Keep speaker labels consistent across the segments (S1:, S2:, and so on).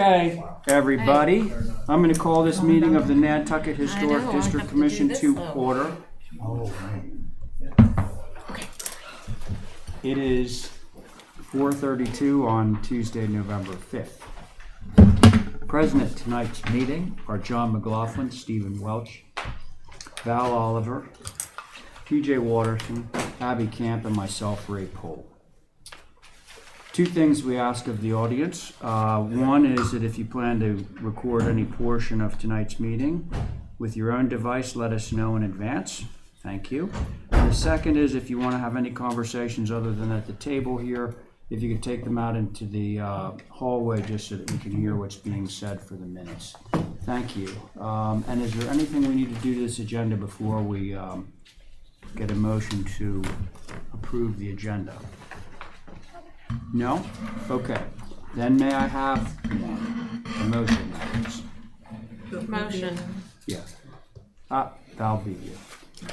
S1: Okay, everybody, I'm going to call this meeting of the Nantucket Historic District Commission to order. It is 4:32 on Tuesday, November 5th. Present at tonight's meeting are John Mclaughlin, Stephen Welch, Val Oliver, TJ Waterson, Abbi Camp, and myself, Ray Pohl. Two things we ask of the audience. One is that if you plan to record any portion of tonight's meeting with your own device, let us know in advance. Thank you. And the second is if you want to have any conversations other than at the table here, if you could take them out into the hallway just so that we can hear what's being said for the minutes. Thank you. And is there anything we need to do to this agenda before we get a motion to approve the agenda? No? Okay. Then may I have a motion, please?
S2: Motion.
S1: Yeah. Val beat you.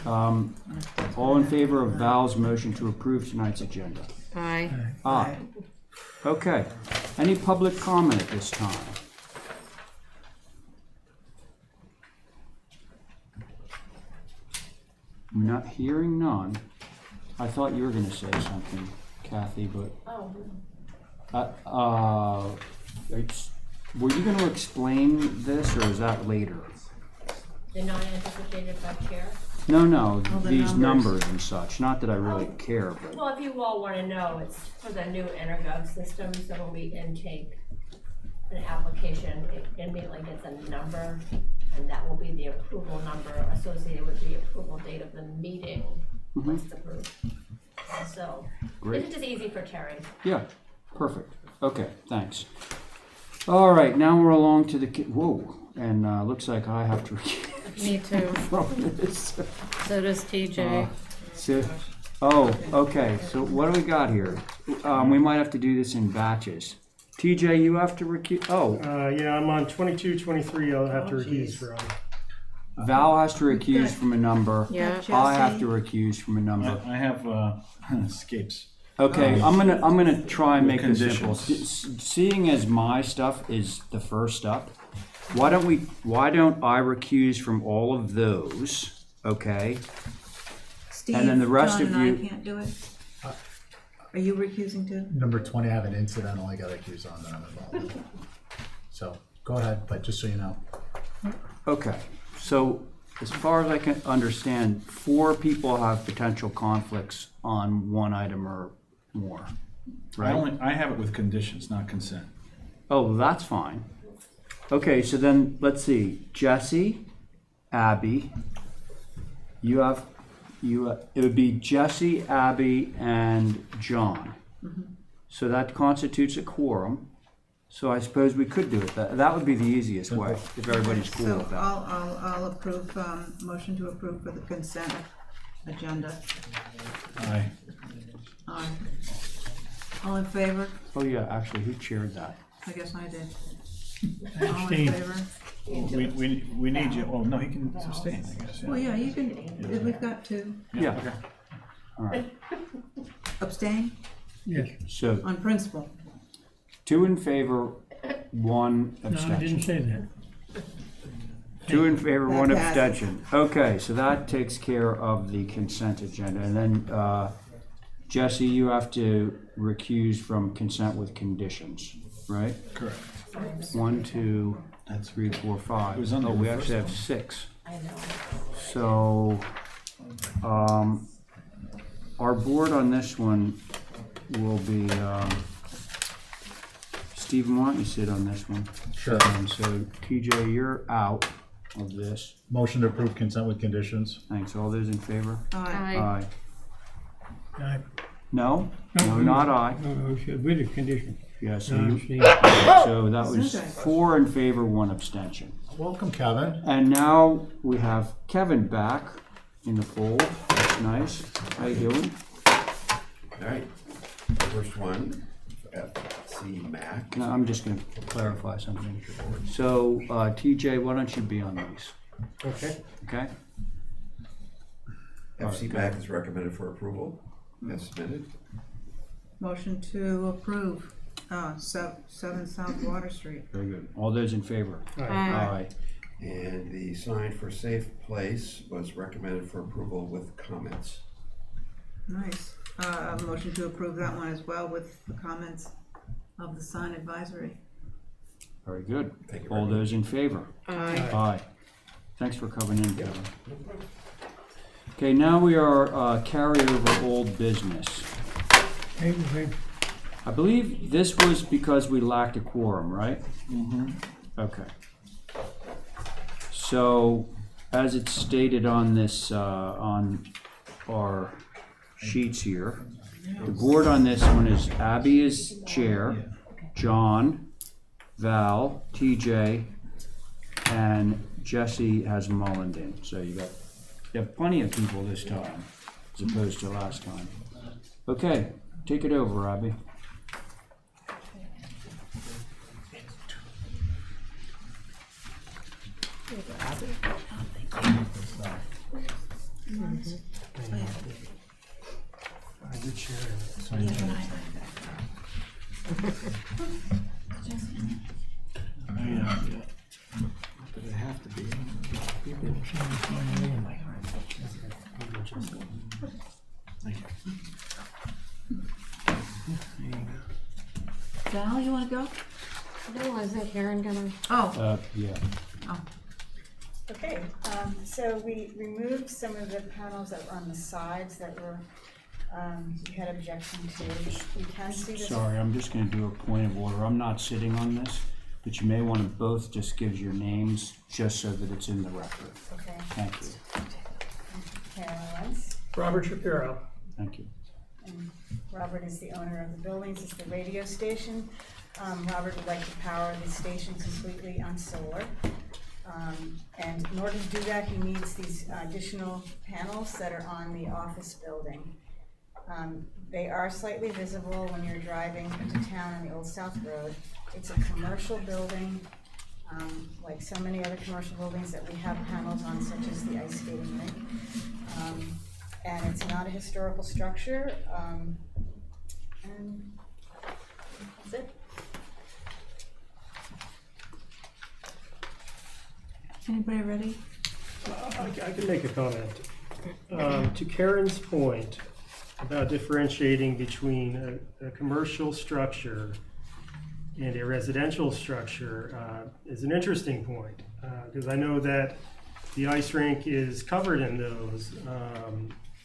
S1: All in favor of Val's motion to approve tonight's agenda?
S2: Aye.
S1: Aye. Okay. Any public comment at this time? Not hearing none. I thought you were going to say something, Kathy, but were you going to explain this, or is that later?
S3: The non-anticipated by chair?
S1: No, these numbers and such. Not that I really care, but
S3: Well, if you all want to know, it's for the new Intergov system, so when we intake an application, it immediately gets a number, and that will be the approval number associated with the approval date of the meeting once it's approved. So,
S1: Great.
S3: it's just easy for Terry.
S1: yeah, perfect. Okay, thanks. All right, now we're along to the whoa, and looks like I have to
S2: Me too.
S1: from this.
S2: So does TJ.
S1: Okay. So what do we got here? We might have to do this in batches. TJ, you have to recuse.
S4: Yeah, I'm on 22, 23. I'll have to recuse from.
S1: Val has to recuse from a number.
S2: Yeah.
S1: I have to recuse from a number.
S5: I have escapes.
S1: Okay, I'm gonna try and make this simple.
S5: Conditions.
S1: Seeing as my stuff is the first up, why don't I recuse from all of those? Okay.
S6: Steve,
S1: And then the rest
S6: John
S1: of
S6: and
S1: you-
S6: I can't do it. Are you recusing too?
S7: Number 20, I have an incident I got accused on that I'm involved with. So go ahead, but just so you know.
S1: Okay, so as far as I can understand, 4 people have potential conflicts on one item or more, right?
S5: I have it with conditions, not consent.
S1: Oh, that's fine. Okay, so then let's see. Jesse, Abbi, it would be Jesse, Abbi, and John. So that constitutes a quorum. So I suppose we could do it. That would be the easiest way if everybody's cool
S6: So
S1: with that.
S6: I'll approve, motion to approve for the consent agenda.
S5: Aye.
S6: All in favor?
S1: Oh yeah, actually, who chaired that?
S6: I guess I did. All in favor?
S5: We need you. Oh no, he can abstain. I guess.
S6: Well, yeah, you can, we've got to
S1: Yeah.
S5: Okay.
S1: All right.
S6: abstain
S1: So
S6: on principle.
S1: 2 in favor, 1 abstention.
S4: No, I didn't say that.
S1: 2 in favor,
S6: That
S1: 1
S6: passes.
S1: abstention. Okay, so that takes care of the consent agenda. And then, Jesse, you have to recuse from consent with conditions, right?
S5: Correct.
S1: 1, 2, 3, 4, 5.
S5: It was under
S1: Oh, we
S5: the
S1: actually
S5: first
S1: have 6.
S3: I know.
S1: So, our board on this one will be, Stephen, why don't you sit on this one?
S7: Sure.
S1: And so, TJ, you're out of this.
S7: Motion to approve consent with conditions.
S1: Thanks. All those in favor?
S6: Aye.
S1: Aye. No? No, not aye.
S4: With a condition.
S1: Yeah, so
S4: No,
S1: that was
S6: Okay.
S1: 4 in favor, 1 abstention.
S7: Welcome, Kevin.
S1: And now we have Kevin back in the fold. That's nice. How you doing?
S8: All right, first one, FC Mac.
S1: No, I'm just gonna clarify something. So, TJ, why don't you be on these?
S4: Okay.
S1: Okay?
S8: FC Mac is recommended for approval, as submitted.
S6: Motion to approve. 7 South Water Street.
S1: Very good. All those in favor?
S2: Aye.
S8: And the sign for Safe Place was recommended for approval with comments.
S6: Nice. A motion to approve that one as well with the comments of the sign advisory.
S1: Very good.
S8: Thank you
S1: All
S8: very
S1: those in favor?
S2: Aye.
S1: Aye. Thanks for coming in, Kevin. Okay, now we are carry over old business. I believe this was because we lacked a quorum, right?
S5: Mm-hmm.
S1: Okay. So, as it's stated on this, on our sheets here, the board on this one is Abbi is chair, John, Val, TJ, and Jesse has Mullen in. So you have plenty of people this time, as opposed to last time. Okay, take it over, Abbi.
S4: I did share it.
S5: Does it have to be?
S6: Val, you wanna go?
S2: No, isn't Karen gonna?
S6: Oh,
S1: Yeah.
S9: Okay, so we removed some of the panels that were on the sides that were, we had objection to. You can see this.
S1: Sorry, I'm just gonna do a point of order. I'm not sitting on this, but you may want to both just give your names, just so that it's in the record.
S9: Okay.
S1: Thank you.
S9: Karen Lentz,
S4: Robert Shapiro.
S1: Thank you.
S9: and Robert is the owner of the buildings, it's the radio station. Robert would like to power the station completely on solar. And in order to do that, he needs these additional panels that are on the office building. They are slightly visible when you're driving into town on the Old South Road. It's a commercial building, like so many other commercial buildings that we have panels on, such as the ice skating rink. And it's not a historical structure, and that's it.
S6: anybody ready?
S4: I can make a comment. To Karen's point about differentiating between a commercial structure and a residential structure is an interesting point, because I know that the ice rink is covered in those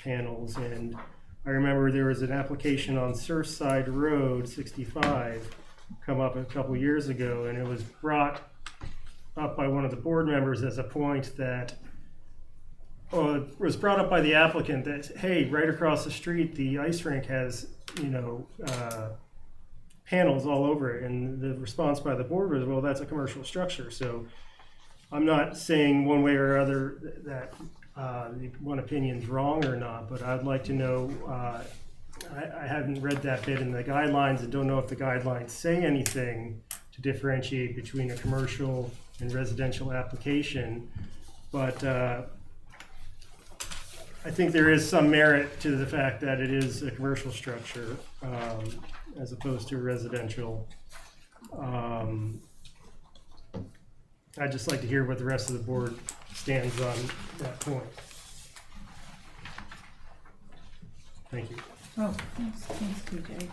S4: panels, and I remember there was an application on Surfside Road 65 come up a couple years ago, and it was brought up by one of the board members as a point that, it was brought up by the applicant that, hey, right across the street, the ice rink has, panels all over it. And the response by the board was, well, that's a commercial structure. So I'm not saying one way or other that one opinion's wrong or not, but I'd like to know, I haven't read that bit in the guidelines and don't know if the guidelines say anything to differentiate between a commercial and residential application, but I think there is some merit to the fact that it is a commercial structure as opposed to residential. I'd just like to hear what the rest of the board stands on that point. Thank you.
S6: Oh, thanks, TJ.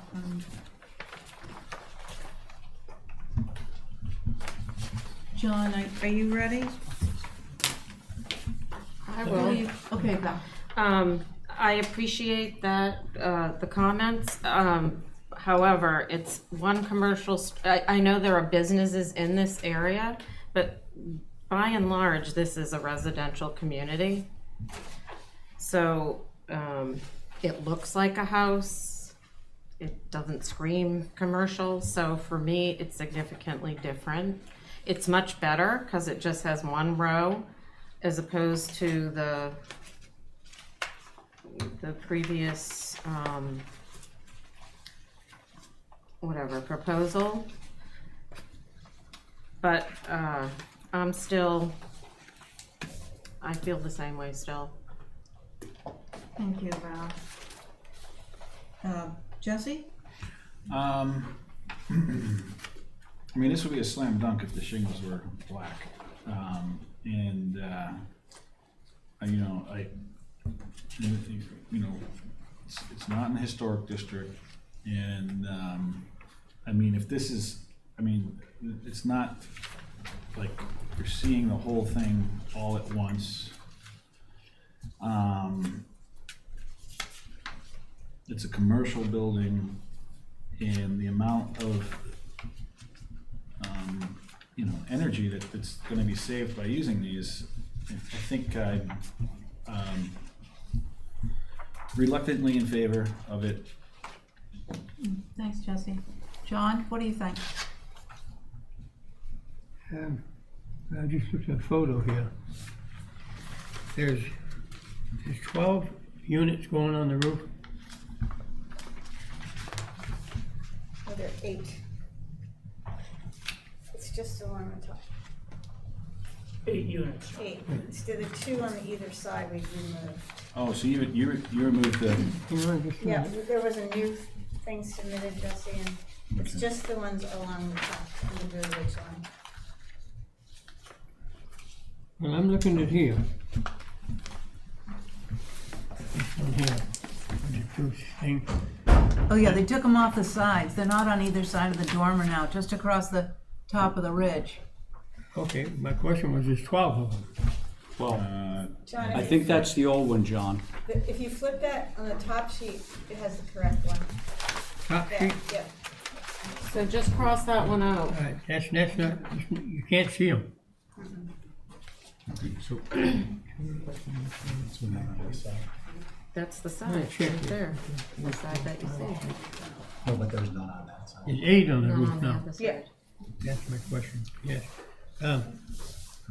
S6: John, are you ready?
S2: I will.
S6: Okay, Val.
S2: I appreciate that, the comments. However, it's one commercial, I know there are businesses in this area, but by and large, this is a residential community. So, it looks like a house. It doesn't scream commercial. So for me, it's significantly different. It's much better because it just has one row as opposed to the previous proposal. But I feel the same way still.
S6: Thank you, Val. Jesse?
S5: I mean, this would be a slam dunk if the shingles were black. It's not in the historic district, and I mean, if this is, I mean, it's not like you're seeing the whole thing all at once. It's a commercial building, and the amount of energy that's going to be saved by using these, I think I'm reluctantly in favor of it.
S6: Thanks, Jesse. John, what do you think?
S10: I just looked at a photo here. There's 12 units going on the roof.
S9: Oh, there are 8. It's just along the top.
S10: 8 units.
S9: 8. Instead of 2 on the either side, we removed.
S5: Oh, so you removed the.
S9: Yeah, there was a new thing submitted, Jesse, and it's just the ones along the top, on the very ridge line.
S10: Well, I'm looking at here. This one here. The first thing.
S6: Oh yeah, they took them off the sides. They're not on either side of the dormer now, just across the top of the ridge.
S10: Okay, my question was, there's 12 of them.
S1: Well,
S9: John,
S1: I think that's the old one, John.
S9: if you flip that on the top sheet, it has the correct one.
S10: Top
S9: There,
S10: sheet?
S9: yeah.
S2: So just cross that one out.
S10: That's not, you can't see them.
S7: So.
S2: That's the side, right there, the side that you see.
S7: No, but there's none on that side.
S10: There's 8 on the
S2: Not
S10: roof
S2: on the
S10: now.
S2: other side.
S9: Yeah.
S10: That's my question, yes.
S7: I'm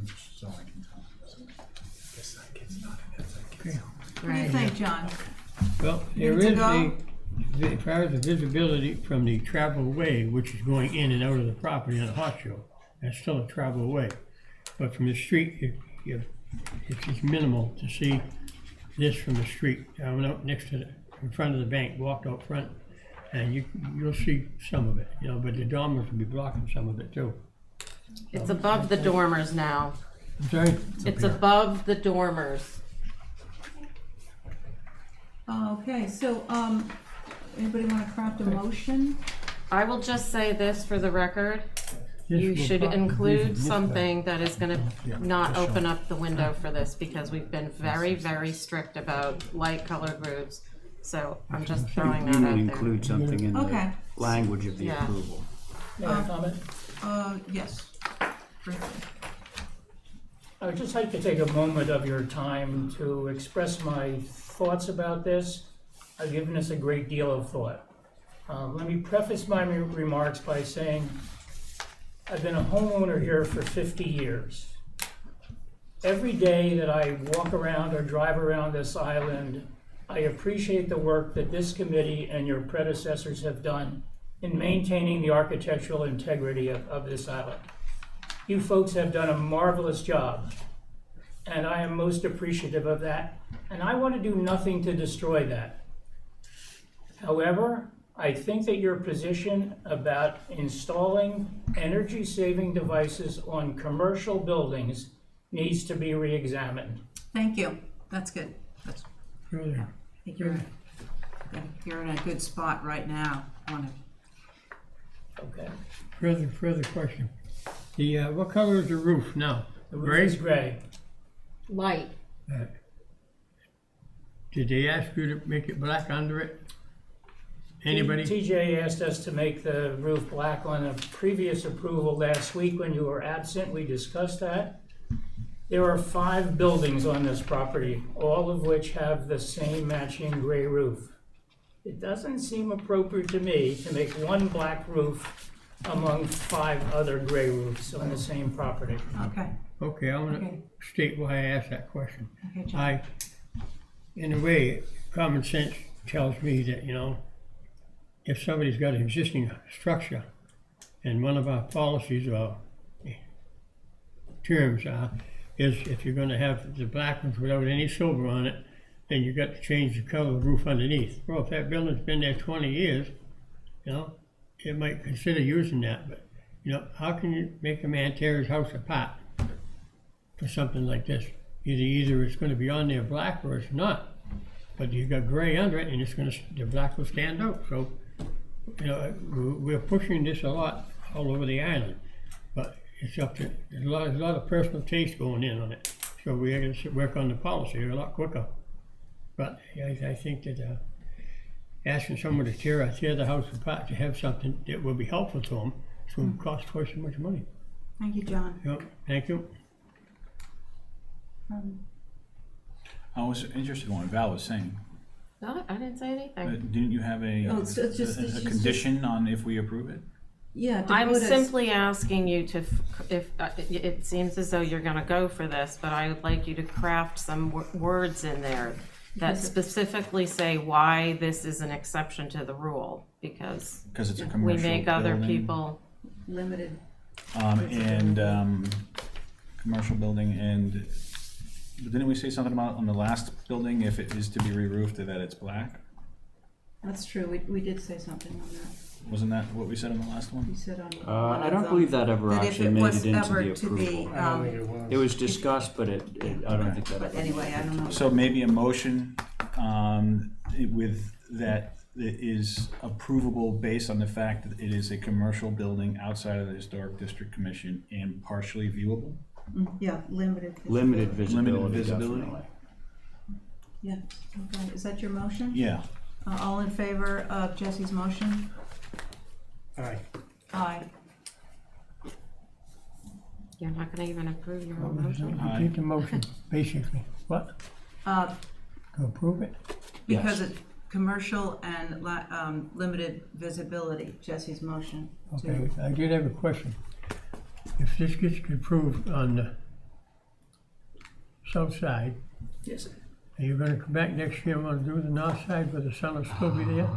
S7: just so I can tell. This side gets not in that side.
S10: Okay.
S6: What do you think, John?
S10: Well, there
S6: Ready to
S10: is
S6: go?
S10: as far as the visibility from the travel way, which is going in and out of the property on a hot show, that's still a travel way. But from the street, it's just minimal to see this from the street. I went out next to in front of the bank, walked out front, and you'll see some of it, but the dormers will be blocking some of it too.
S2: It's above the dormers now.
S10: I'm sorry?
S2: It's above the dormers.
S6: Okay, so, anybody wanna craft a motion?
S2: I will just say this for the record. You
S10: This will
S2: should
S10: probably
S2: include
S10: visit this way.
S2: something that is gonna not
S7: for sure.
S2: open up the window for this, because we've been very, very strict about light colored roofs. So I'm just throwing
S1: You
S2: that
S1: would
S2: out there.
S1: include something in
S6: Okay.
S1: the language of the
S2: Yeah.
S1: approval.
S10: May I comment?
S6: Yes. Briefly.
S10: I would just like to take a moment of your time to express my thoughts about this. I've given this a great deal of thought. Let me preface my remarks by saying I've been a homeowner here for 50 years. Every day that I walk around or drive around this island, I appreciate the work that this committee and your predecessors have done in maintaining the architectural integrity of this island. You folks have done a marvelous job, and I am most appreciative of that, and I want to do nothing to destroy that. However, I think that your position about installing energy-saving devices on commercial buildings needs to be re-examined.
S6: Thank you, that's good. That's, I think you're in a good spot right now on it.
S10: Okay. Further question. What color is the roof now? The roof is gray.
S2: Light.
S10: Did they ask you to make it black under it? Anybody? TJ asked us to make the roof black on a previous approval last week when you were absent. We discussed that. There are 5 buildings on this property, all of which have the same matching gray roof. It doesn't seem appropriate to me to make one black roof among 5 other gray roofs on the same property.
S6: Okay,
S10: Okay, I want to
S6: Okay.
S10: state why I asked that question.
S6: okay, John.
S10: In a way, common sense tells me that, if somebody's got an existing structure, and one of our policies or terms is if you're gonna have the black ones without any silver on it, then you got to change the color of the roof underneath. Well, if that building's been there 20 years,
S11: it might consider using that, but, you know, how can you make a man tear his house apart for something like this? Either it's gonna be on there black or it's not, but you got gray under it and it's gonna, the black will stand out, so, you know, we're pushing this a lot all over the island, but it's up to, there's a lot of personal taste going in on it, so we're gonna work on the policy a lot quicker. But I think that, asking someone to tear the house apart to have something that will be helpful to them, it's going to cost twice as much money.
S6: Thank you, John.
S11: Yep, thank you.
S5: I was interested in what Val was saying.
S2: No, I didn't say anything.
S5: Didn't you have a,
S6: Oh, it's just- it's
S5: a
S6: just-
S5: condition on if we approve it?
S6: Yeah. to
S2: I'm
S6: put us-
S2: simply asking you to, if, it seems as though you're gonna go for this, but I would like you to craft some words in there that specifically say why this is an exception to the rule, because
S5: Because it's a
S2: we
S5: commercial
S2: make other
S5: building.
S2: people,
S6: Limited.
S5: Commercial building, and didn't we say something about on the last building, if it is to be re-roofed, that it's black?
S6: That's true, we did say something on that.
S5: Wasn't that what we said on the last
S6: We
S5: one?
S6: said on.
S1: I
S6: one
S1: don't
S6: of
S1: believe
S6: them
S1: that ever
S6: that if
S1: actually
S6: it
S1: made
S6: was
S1: it into
S6: ever
S1: the
S6: to be,
S1: approval.
S11: I don't think it was.
S1: It was discussed, but I don't think that
S6: But
S1: ever.
S6: anyway, I don't know.
S5: So maybe a motion, with that is approvable based on the fact that it is a commercial building outside of the Historic District Commission and partially viewable?
S6: Yeah, limited.
S1: Limited visibility,
S5: Limited visibility.
S1: definitely.
S6: Yeah, okay, is that your motion?
S5: Yeah.
S6: All in favor of Jesse's motion?
S11: Aye.
S6: Aye.
S2: you're not gonna even approve your
S11: What
S2: own
S11: was
S2: motion?
S11: it? Repeat the motion, basically. What?
S6: Uh,
S11: To approve it?
S6: because it's commercial and limited visibility, Jesse's motion. to-
S11: Okay, I did have a question. If this gets approved on the south side,
S10: Yes.
S11: are you gonna come back next year and wanna do the north side where the sun will still be there?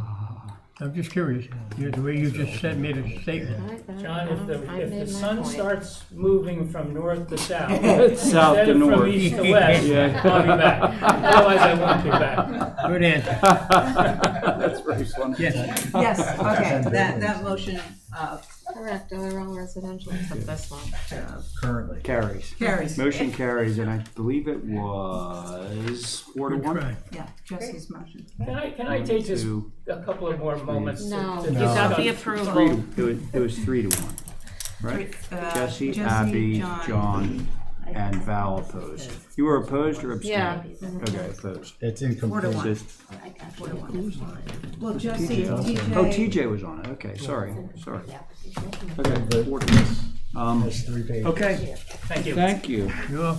S11: I'm just curious. The way you just said, made a statement.
S10: John, if
S2: I
S10: the
S2: made my
S10: sun
S2: point.
S10: starts moving from north to south,
S1: South
S10: instead
S1: to
S10: of from
S1: north.
S10: east to west,
S1: Yeah.
S10: I'll be back. Otherwise, I won't be back.
S11: Good answer.
S1: That's very funny.
S11: Yes.
S6: Yes, okay, that motion
S2: Correct, they're all residential except this one.
S7: Currently.
S1: Carries.
S6: carries.
S1: Motion carries, and I believe it was 4-1.
S11: Try.
S6: Yeah, Jesse's motion.
S10: Can I take just
S1: Two,
S10: a couple of more moments to
S2: No,
S10: to
S2: you got the
S10: discuss?
S2: approval.
S1: it was 3-1, right? Jesse, Abby, John, and Val opposed. You were opposed or
S2: Yeah.
S1: abstained? Okay, opposed.
S7: It's incomplete.
S6: 4-1.
S1: Just-
S6: Well, Jesse,
S1: Oh,
S6: TJ,
S1: TJ was on it, okay, sorry. Okay,
S7: But
S1: 4-1.
S7: There's 3 pages.
S1: Okay,
S10: Thank you.
S1: thank you.
S11: You're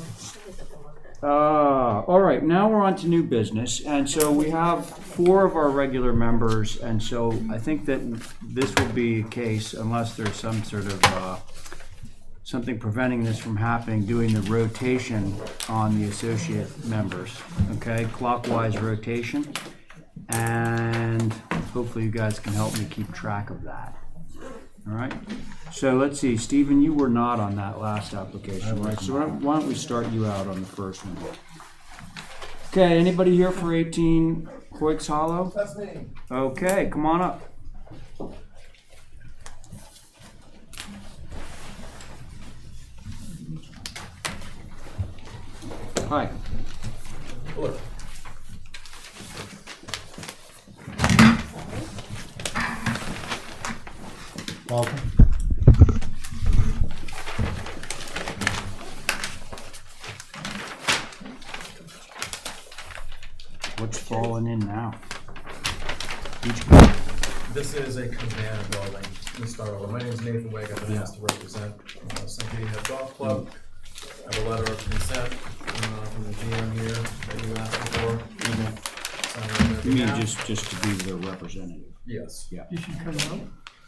S1: All right, now we're on to new business, and so we have 4 of our regular members, and so I think that this will be a case, unless there's some sort of, something preventing this from happening, doing the rotation on the associate members, okay? Clockwise rotation, and hopefully you guys can help me keep track of that. All right, so let's see, Stephen, you were not on that last application, right? So why don't we start you out on the first one? Okay, anybody here for 18 Hoyks Hollow? That's me. Okay, come on up. Hi.
S12: Hello.
S7: Welcome.
S1: What's falling in now?
S12: This is a cabana building. Let me start over. My name is Nathan Wake. I've been asked to represent St. Kitty Head Golf Club. I have a letter of consent from the GM here that you asked for. Sign it
S1: You mean
S12: now.
S1: just to be the representative?
S12: Yes.
S1: Yeah,
S11: You should come out.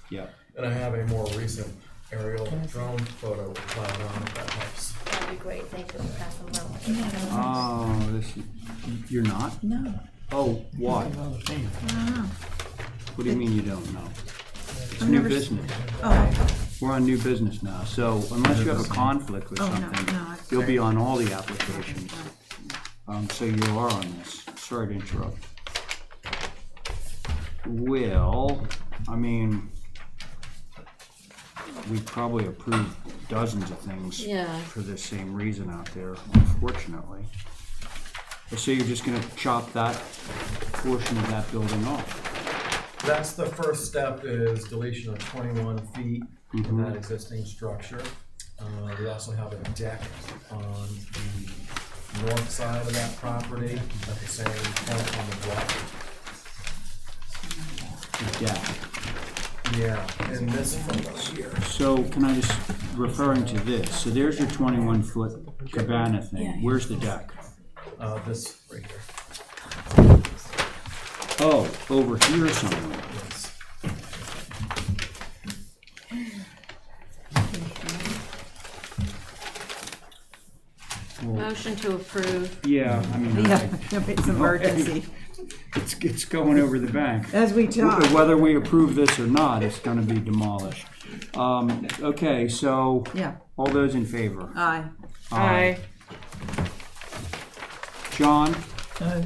S1: yeah.
S12: And I have a more recent aerial drone photo with cloud on if that helps.
S3: That'd be great, thank you, pass them around.
S1: Oh, this, you're not?
S6: no,
S1: Oh, why?
S6: I don't know.
S1: What do you mean you don't know? It's
S6: I've
S1: new
S6: never
S1: business.
S6: Oh,
S1: We're on new business now, so unless you have a conflict with
S6: Oh, no,
S1: something,
S6: no, I'm
S1: you'll be
S6: sorry.
S1: on all the applications. So you are on this. Sorry to interrupt. Well, I mean, we probably approved dozens of things
S2: Yeah.
S1: for the same reason out there, unfortunately. So you're just gonna chop that portion of that building off?
S12: That's the first step, is deletion of 21 feet of
S1: Mhm.
S12: that existing structure. We also have a deck on the north side of that property at the same point on the bluff.
S1: The deck.
S12: Yeah, in this photo here.
S1: So can I just, referring to this, so there's your 21-foot cabana thing. Where's the deck?
S12: This right here.
S1: Oh, over here somewhere.
S12: Yes.
S2: Motion to approve.
S1: Yeah, I mean,
S6: Yeah, it's an emergency.
S1: it's going over the bank.
S6: As we talk.
S1: Whether we approve this or not, it's gonna be demolished. Okay, so,
S6: Yeah,
S1: all those in favor?
S6: aye.
S2: Aye.
S1: John,
S11: I'm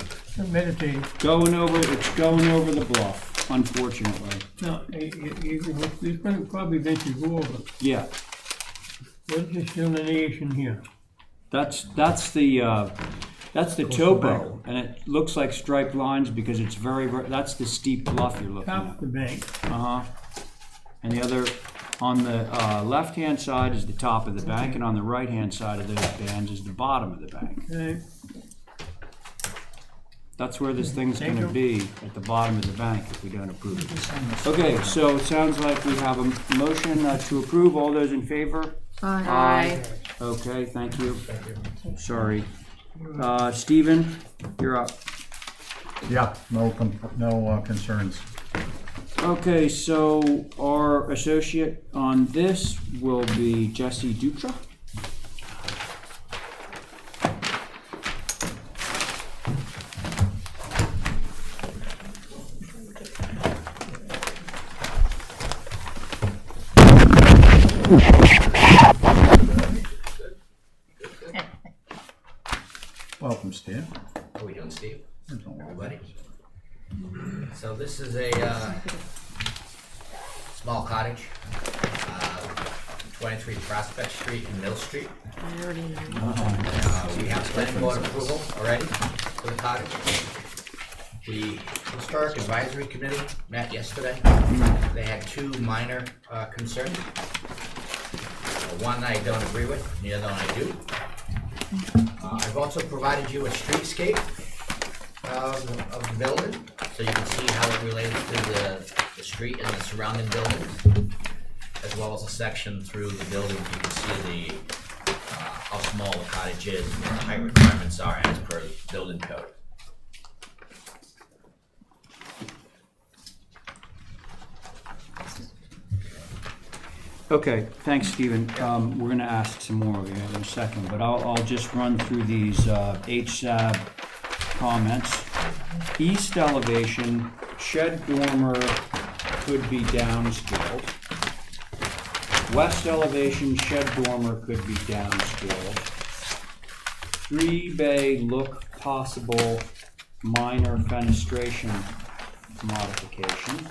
S11: meditating.
S1: it's going over the bluff, unfortunately.
S11: No, there's gonna probably eventually go over.
S1: Yeah,
S11: What's this delineation here?
S1: that's the topo, and it looks like striped lines because it's that's the steep bluff you're looking
S11: Top
S1: at.
S11: of the bank.
S1: Uh-huh. And the other, on the left-hand side is the top of the bank, and on the right-hand side of those bands is the bottom of the bank.
S11: Okay.
S1: That's where this thing's
S11: Thank
S1: gonna
S11: you.
S1: be, at the bottom of the bank, if we don't approve it. Okay, so it sounds like we have a motion to approve. All those in favor?
S2: Aye.
S1: Okay, thank you. Sorry. Stephen, you're up.
S7: Yeah, no concerns.
S1: Okay, so our associate on this will be Jesse Dutra.
S7: Welcome, Steve.
S13: How are we doing, Steve?
S7: Everybody.
S13: Everybody? So this is a small cottage, 23 Prospect Street and Mill Street.
S2: I already know.
S13: We have planning board approval already for the cottage. The Historic Advisory Committee met yesterday. They had two minor concerns. One I don't agree with, the other one I do. I've also provided you a streetscape of the building, so you can see how it relates to the street and the surrounding buildings, as well as a section through the building. You can see how small the cottage is, and what the height requirements are as per building code.
S1: Okay, thanks, Stephen. We're gonna ask some more of you in a second, but I'll just run through these HSAB comments. East elevation, shed dormer could be downscaled. West elevation, shed dormer could be downscaled. 3-bay look possible, minor fenestration modification.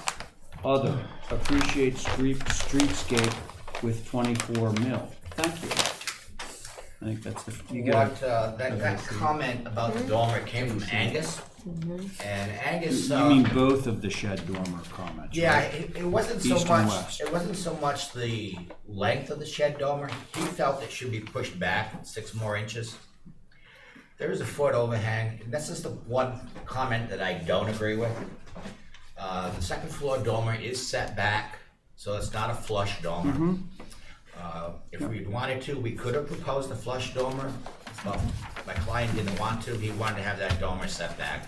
S1: Other, appreciate streetscape with 24 mil. Thank you. I think that's the, you got
S13: What, that comment about the dormer came from Angus, and Angus,
S1: You mean both of the shed dormer comments,
S13: yeah,
S1: right?
S13: it wasn't so
S1: East and
S13: much,
S1: west.
S13: it wasn't so much the length of the shed dormer. He felt it should be pushed back 6 more inches. There is a foot overhang, and that's just the one comment that I don't agree with. The second floor dormer is set back, so it's not a flush dormer. If we'd wanted to, we could have proposed a flush dormer, but my client didn't want to. He wanted to have that dormer set back.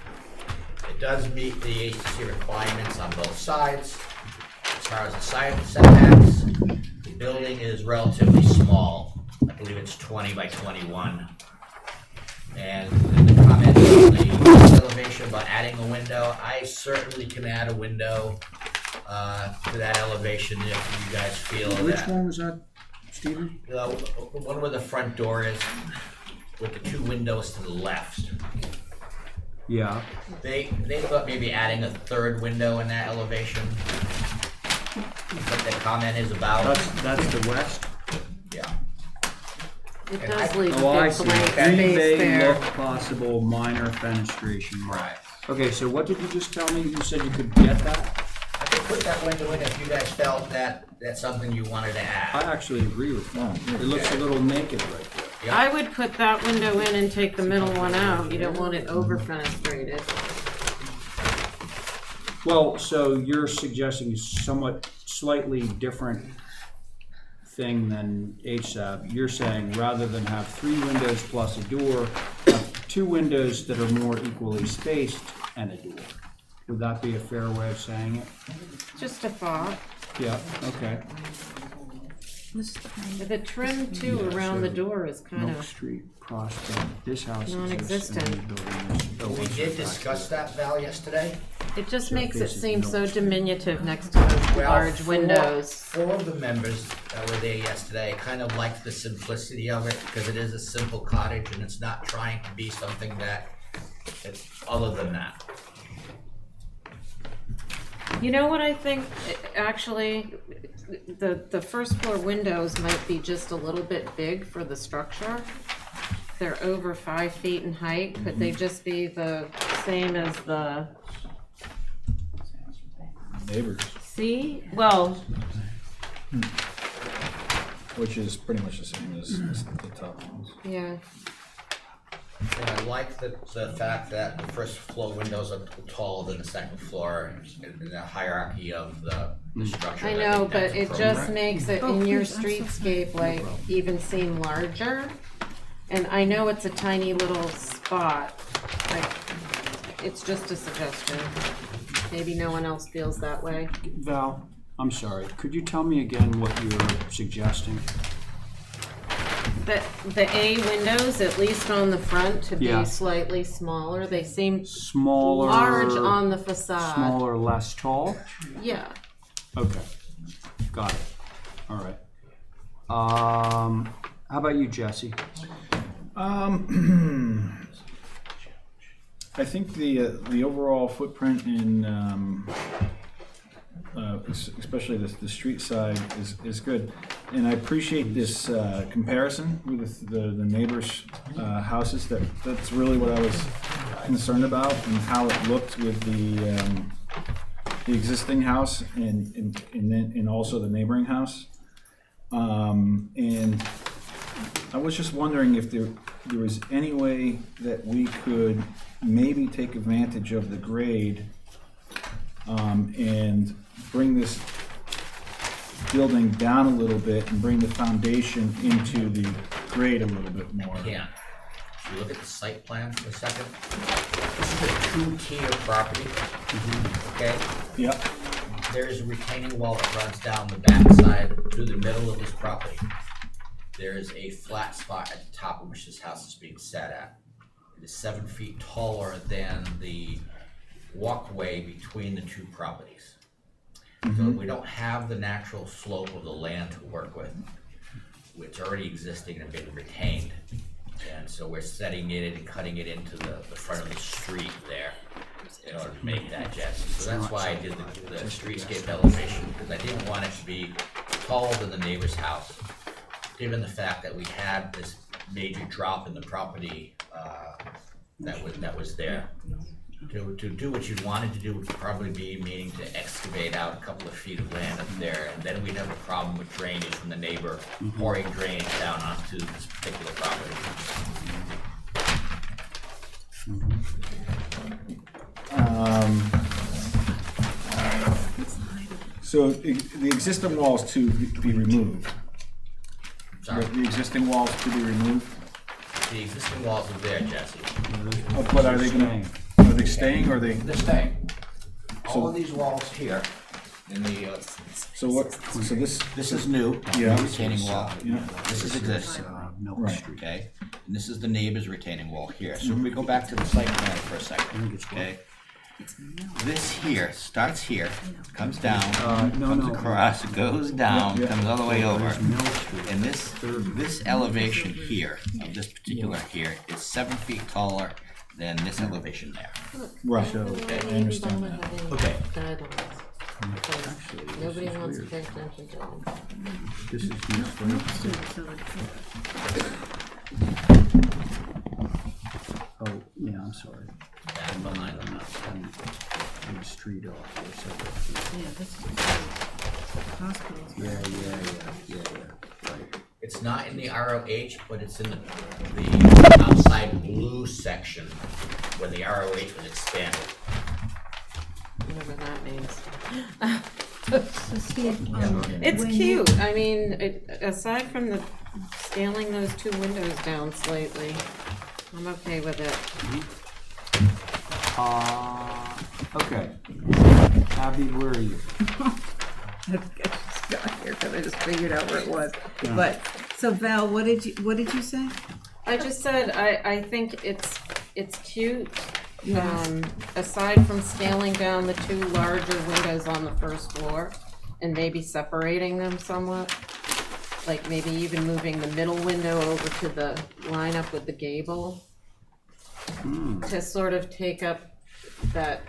S13: It does meet the HTC requirements on both sides. As far as the side setbacks, the building is relatively small. I believe it's 20 by 21. And the comment on the elevation about adding a window, I certainly can add a window to that elevation if you guys feel
S1: Which
S13: that.
S1: one was that, Stephen?
S13: The one where the front door is, with the 2 windows to the left.
S1: Yeah.
S13: They thought maybe adding a 3rd window in that elevation what the comment is about.
S1: That's the west?
S13: Yeah.
S2: It
S13: And
S2: does
S13: I-
S2: leave a
S1: Oh, I
S2: big
S1: see.
S2: blank
S1: Three
S2: space
S1: bay
S2: there.
S1: look possible minor fenestration.
S13: Right.
S1: Okay, so what did you just tell me? You said you could get that?
S13: I could put that window in if you guys felt that that's something you wanted to
S1: I
S13: add.
S1: actually agree with that. It looks a little naked right there.
S13: Yeah.
S2: I would put that window in and take the middle one out. You don't want it over fenestrated.
S1: Well, so you're suggesting somewhat slightly different thing than HSAB. You're saying rather than have 3 windows plus a door, have 2 windows that are more equally spaced and a door. Would that be a fair way of saying it?
S2: Just a thought.
S1: Yeah, okay.
S2: The trim too around the door is kind
S1: Milk
S2: of,
S1: Street, Prospect, this house exists.
S2: Non-existent.
S1: and the building is- oh,
S13: We
S1: it's
S13: did
S1: a
S13: discuss that, Val, yesterday.
S2: it just
S1: So
S2: makes it
S1: this is
S2: seem so
S1: Milk Street.
S2: diminutive next to those
S13: Well,
S2: large windows.
S13: Four of the members that were there yesterday kind of liked the simplicity of it because it is a simple cottage and it's not trying to be something that it's other than that.
S2: You know what I think, actually, the first floor windows might be just a little bit big for the structure. They're over 5 feet in height. Could they just be the same as the,
S5: Neighbors,
S2: see? Well,
S5: which is pretty much the same as the top ones.
S2: yeah,
S13: And I like the fact that the first floor windows are taller than the second floor in the hierarchy of the structure.
S2: I
S13: and
S2: know,
S13: think that's
S2: but it
S13: appropriate.
S2: just makes it in your streetscape like even seem larger. And I know it's a tiny little spot, like, it's just a suggestion. Maybe no one else feels that way.
S1: Val, I'm sorry, could you tell me again what you're suggesting?
S2: The A windows, at least on the front, to
S1: Yeah.
S2: be slightly smaller. They seem
S1: Smaller.
S2: large on the facade.
S1: Smaller, less tall?
S2: Yeah.
S1: Okay, got it. All right. How about you, Jesse?
S5: I think the overall footprint in, especially the street side is good. And I appreciate this comparison with the neighbors' houses. That's really what I was concerned about and how it looked with the existing house and also the neighboring house. And I was just wondering if there was any way that we could maybe take advantage of the grade and bring this building down a little bit and bring the foundation into the grade a little bit more.
S13: Can't. If you look at the site plan for a second, this is a 2-tier property, okay?
S5: Yep.
S13: There is a retaining wall that runs down the backside through the middle of this property. There is a flat spot at the top of which this house is being set at. It is 7 feet taller than the walkway between the two properties. So we don't have the natural slope of the land to work with, which is already existing and been retained. And so we're setting it and cutting it into the front of the street there in order to make that Jesse. So that's why I did the streetscape elevation, because I didn't want it to be taller than the neighbor's house, given the fact that we had this major drop in the property that was there. To do what you wanted to do would probably be meaning to excavate out a couple of feet of land up there, and then we'd have a problem with drainage from the neighbor pouring drainage down onto this particular property.
S5: So the existing walls to be removed.
S13: Sorry,
S5: The existing walls to be removed.
S13: the existing walls are there, Jesse.
S5: But are they gonna, are they staying or are they?
S13: They're staying. All of these walls here in the,
S5: So what, so
S13: this is new,
S5: Yeah.
S13: retaining wall.
S5: Yeah.
S13: This is existing.
S1: Milk
S5: Right.
S1: Street.
S13: Okay, and this is the neighbor's retaining wall here. So if we go back to the site plan for a second, okay? This here starts here, comes down, comes across, goes down, comes all the way over. And this elevation here, of this particular here, is 7 feet taller than this elevation there.
S5: Right, I understand that.
S13: Okay.
S1: Actually, this
S2: Nobody
S1: is
S2: wants to
S1: weird.
S2: pay attention to them.
S1: This is useful. Oh, yeah, I'm sorry.
S13: Back behind them.
S1: I'm a street off or something.
S6: Yeah, this is hospitals.
S1: Yeah. Right.
S13: It's not in the ROH, but it's in the outside blue section when the ROH was expanded.
S2: Whatever that means.
S6: So Steve,
S2: It's
S6: when
S2: cute. I mean, aside from the scaling those two windows down slightly, I'm okay with it.
S1: Okay. Abby, where are you?
S6: I just got here because I just figured out where it was.
S1: Yeah.
S6: But so Val, what did you say?
S2: I just said I think it's cute. Aside from scaling down the two larger windows on the first floor and maybe separating them somewhat, like maybe even moving the middle window over to the line up with the gable to sort of take up that,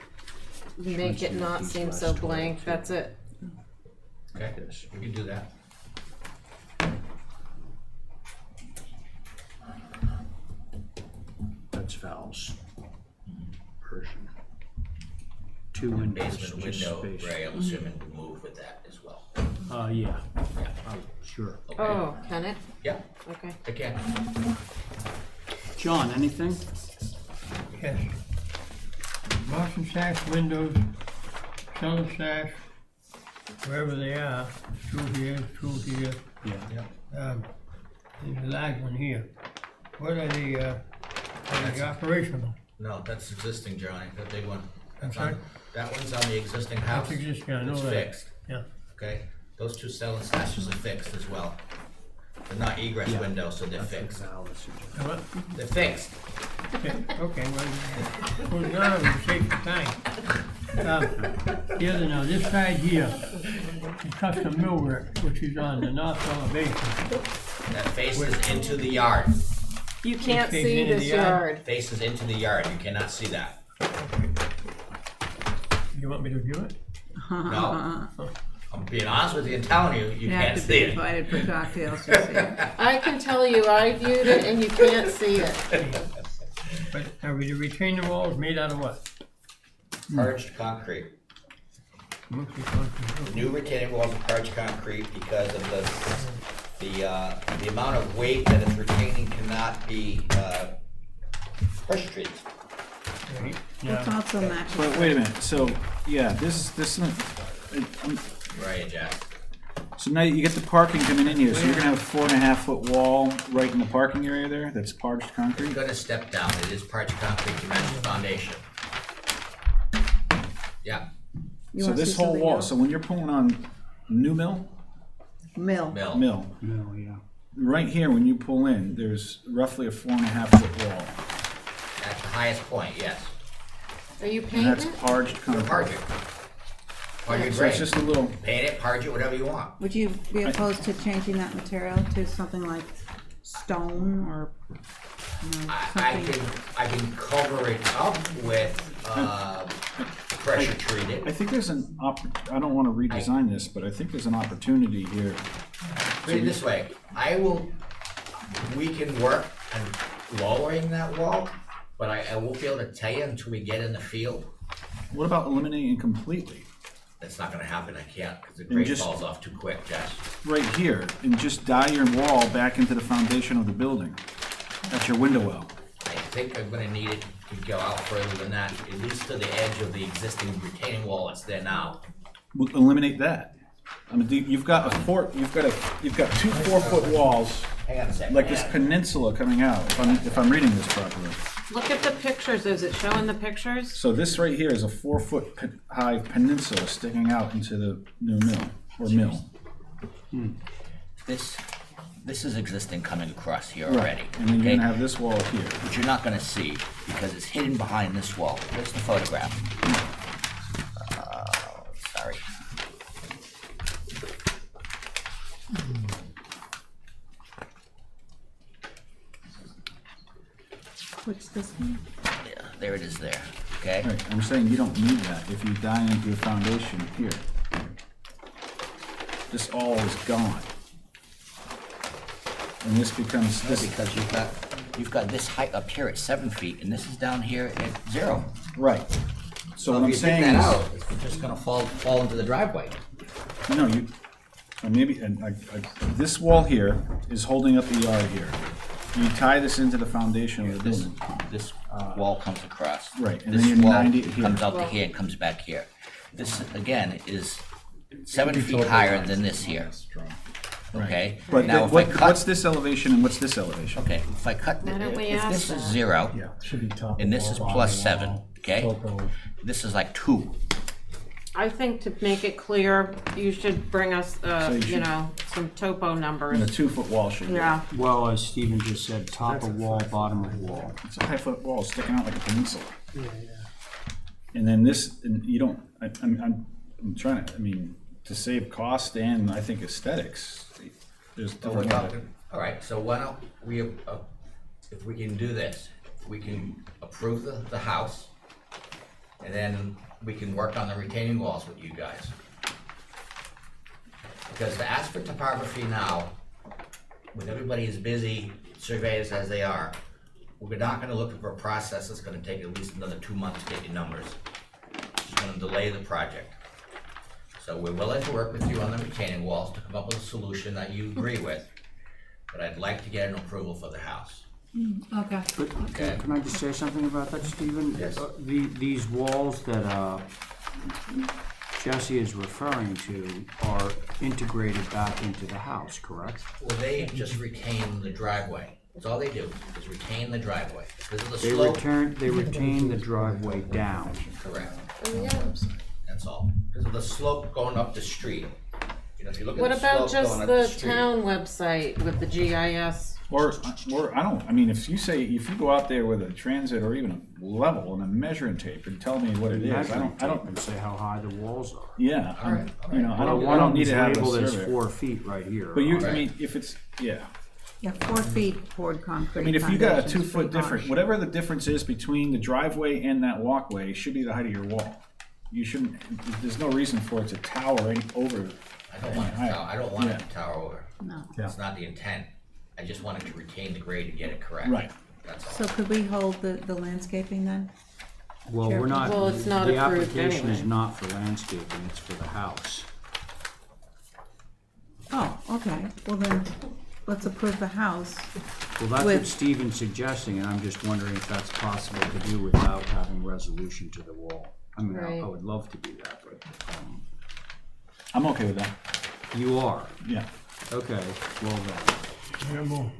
S2: make it not seem so blank. That's it.
S13: Okay, we can do that.
S1: That's Val's version. 2 windows,
S13: Basement
S1: just
S13: window,
S1: space.
S13: Ray, I'm assuming will move with that as well.
S1: Yeah. Oh, sure.
S13: Okay.
S2: Oh, can it?
S13: Yeah,
S2: Okay.
S13: I can.
S1: John, anything?
S11: Yes. Boston sash windows, cellar sash, wherever they are, through here.
S1: Yeah.
S11: There's a large one here. What are the operational?
S13: No, that's existing, Johnny, that big one. That's
S11: sorry?
S13: on, that one's on the existing house.
S11: That's existing, I know
S13: It's
S11: that.
S13: fixed,
S11: Yeah.
S13: okay? Those two cell and slashes are fixed as well. They're not egress
S1: Yeah.
S13: windows, so they're fixed.
S11: What?
S13: They're fixed.
S11: Okay, well, moving on, we'll save some time. The other now, this side here, is custom millwork, which is on the north elevation.
S13: That faces into the yard.
S2: You can't
S11: It
S2: see
S11: into
S2: this
S11: the yard?
S2: yard.
S13: Faces into the yard, you cannot see that.
S11: You want me to view it?
S13: No. I'm being honest with you and telling you, you
S6: You have
S13: can't
S6: to
S13: see
S6: be
S13: it.
S6: invited for cocktails to see it.
S2: I can tell you, I viewed it and you can't see it.
S11: But are we the retaining walls made out of what?
S13: Purged concrete.
S11: Mostly concrete.
S13: New retaining walls are purged concrete because of the amount of weight that it's retaining cannot be pressure treated.
S11: Right.
S6: It's also matches.
S5: But wait a minute, so, yeah, this,
S13: Right, Jack.
S5: so now you get the parking coming in here, so you're gonna have a 4.5-foot wall right in the parking area there, that's parged
S13: You're
S5: concrete?
S13: gonna step down, it is purged concrete to match the foundation. Yeah,
S6: You
S5: So
S6: wanna
S5: this
S6: see
S5: whole
S6: something
S5: wall,
S6: else?
S5: so when you're pulling on New Mill,
S6: Mill.
S5: Mill,
S1: No, yeah.
S5: right here, when you pull in, there's roughly a 4.5-foot wall,
S13: at the highest point, yes.
S2: Are you
S5: and
S2: painting
S5: that's
S2: it?
S5: parged
S13: You're parge
S5: concrete.
S13: it. Parge it
S5: So it's
S13: great.
S5: just a little,
S13: Paint it, parge it, whatever you want.
S6: Would you be opposed to changing that material to something like stone or, something?
S13: I can cover it up with, pressure treated.
S5: I think there's I don't wanna redesign this, but I think there's an opportunity here.
S13: Put it this way, we can work on lowering that wall, but I won't be able to tell you until we get in the field.
S5: What about eliminating it completely?
S13: That's not gonna happen, I can't, because the
S5: And
S13: grade
S5: just-
S13: falls off too quick, Jess.
S5: Right here, and just dye your wall back into the foundation of the building. That's your window well.
S13: I think I'm gonna need it to go out further than that, at least to the edge of the existing retaining wall that's there now.
S5: We'll eliminate that. I mean, you've got two 4-foot walls,
S13: Hang on a second.
S5: like this peninsula coming out, if I'm reading this properly.
S2: Look at the pictures. Is it showing the pictures?
S5: So this right here is a 4-foot high peninsula sticking out into the new mill, or mill.
S13: This is existing coming across here
S5: Right,
S13: already,
S5: and then you're
S13: okay?
S5: gonna have this wall here.
S13: Which you're not gonna see, because it's hidden behind this wall. Here's the photograph. Sorry.
S6: What's this one?
S13: Yeah, there it is there, okay?
S5: Right, I'm saying you don't need that if you dye into your foundation here. this all is gone. And this becomes, this,
S13: Because you've got this height up here at 7 feet, and this is down here at 0.
S5: right. So what
S13: if
S5: I'm
S13: you
S5: saying
S13: take that
S5: is,
S13: out, it's just gonna fall into the driveway.
S5: no, you, or maybe, this wall here is holding up the yard here. You tie this into the foundation of the
S13: This,
S5: building.
S13: this wall comes across.
S5: Right, and
S13: This
S5: then you're
S13: wall
S5: 90 here.
S13: comes out to here and comes back here. This, again, is 7 feet higher than this here, okay?
S5: But
S13: Now, if I
S5: what's
S13: cut,
S5: this elevation and what's this elevation?
S13: okay, if I cut,
S2: Why don't we
S13: if
S2: ask
S13: this is
S2: that?
S13: 0,
S7: Yeah, should be top.
S13: and
S7: of
S13: this is
S7: wall,
S13: plus
S7: bottom
S13: 7,
S7: wall,
S13: okay?
S7: topo.
S13: This is like 2.
S2: I think to make it clear, you should bring us,
S5: you
S2: you
S5: should-
S2: know, some topo
S5: And a
S2: numbers.
S5: 2-foot wall should be.
S2: Yeah,
S1: Well, as Stephen just said, top of wall, bottom of wall.
S5: It's a 5-foot wall sticking out like a peninsula.
S4: Yeah,
S5: And then this, and you don't, I'm trying to, I mean, to save cost and I think aesthetics, there's
S13: So we're
S5: different.
S13: talking, all right, so why don't we, if we can do this, we can approve the house, and then we can work on the retaining walls with you guys. Because to ask for topography now, with everybody as busy surveyors as they are, we're not gonna look for a process that's gonna take at least another 2 months to get your numbers. It's gonna delay the project. So we're willing to work with you on the retaining walls to come up with a solution that you agree with, but I'd like to get an approval for the house.
S6: Okay.
S1: But
S13: Okay.
S1: can I just say something about that, Stephen?
S13: Yes.
S1: These walls that Jesse is referring to are integrated back into the house, correct?
S13: Well, they just retain the driveway. That's all they do, is retain the driveway. Because of the slope.
S1: They retain the driveway down.
S13: Correct. That's all. Because of the slope going up the street. You know, if you look at
S2: what
S13: the
S2: about
S13: slope going
S2: just
S13: up
S2: the
S13: street.
S2: town website with the GIS?
S5: Or I don't, I mean, if you go out there with a transit or even a level and a measuring tape and tell me what it is, I don't,
S1: And say how high the walls are.
S5: yeah,
S13: All right, all
S5: you know,
S13: right.
S5: I
S1: One
S5: don't
S1: of
S5: need to
S1: them's
S5: have a
S1: labeled as
S5: survey.
S1: 4 feet right here.
S5: But you, I
S13: Right.
S5: mean, if it's, yeah,
S6: Yeah, 4 feet poured concrete.
S5: I mean, if you got a
S6: foundation's
S5: 2-foot
S6: pretty
S5: difference,
S6: harsh.
S5: whatever the difference is between the driveway and that walkway should be the height of your wall. You shouldn't, there's no reason for it to tower any over.
S13: I don't want it to tower, I don't want it to tower over.
S6: No.
S13: That's not the intent. I just wanted to retain the grade and get it correct.
S5: Right.
S13: That's all.
S6: So could we hold the landscaping then?
S1: Well, we're not,
S2: Well, it's not
S1: the
S2: approved
S1: application is
S2: anyway.
S1: not for landscaping, it's for the house.
S6: Oh, okay, well then, let's approve the house.
S1: Well, that's what
S6: With-
S1: Stephen's suggesting, and I'm just wondering if that's possible to do without having resolution to the wall. I mean, I
S2: Right.
S1: would love to do that, but,
S5: I'm okay with that,
S1: you are.
S5: yeah.
S1: Okay, well then.
S11: Rambo,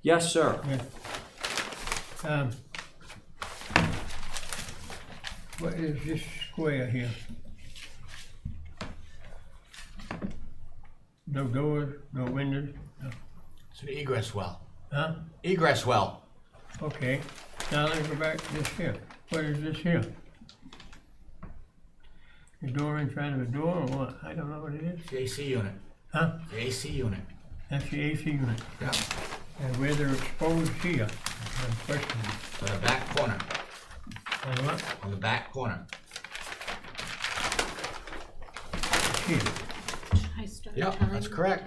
S1: Yes, sir.
S11: what is this square here? No doors, no windows, no,
S13: It's an egress well.
S11: huh?
S13: Egress well.
S11: Okay, now let's go back to this here. What is this here? The door inside of a door or what? I don't know what it is.
S13: The AC unit.
S11: Huh?
S13: The AC unit.
S11: That's the AC unit.
S13: Yeah.
S11: And where they're exposed here, I'm questioning.
S13: On the back corner.
S11: On what?
S13: On the back corner.
S11: Here.
S2: I start
S13: Yep,
S2: time?
S13: that's correct.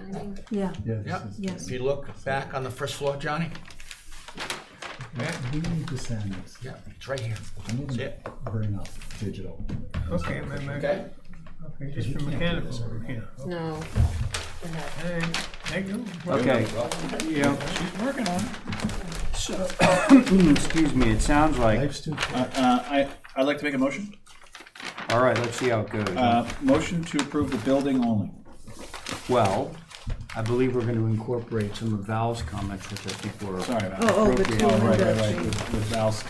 S6: Yeah,
S7: Yeah, this
S13: Yep.
S7: is.
S6: yes.
S13: If you look back on the first floor, Johnny.
S7: We need to send this.
S13: Yeah, it's right here.
S7: I need
S13: See
S7: to
S13: it?
S7: bring up digital.
S11: Okay,
S13: Okay.
S11: Okay, just
S7: We
S11: the
S7: can't do
S11: mechanical
S7: this every
S11: here.
S2: No.
S11: All right, thank you.
S1: Okay, yeah,
S5: She's working on it.
S1: so, excuse me, it sounds like,
S7: Life's too short.
S5: I'd like to make a motion.
S1: all right, let's see how it goes.
S5: Motion to approve the building only.
S1: Well, I believe we're gonna incorporate some of Val's comments, which I think were.
S5: Sorry about
S6: Oh, the
S5: appropriate.
S6: two
S5: Right,
S6: windows.
S5: with Val's.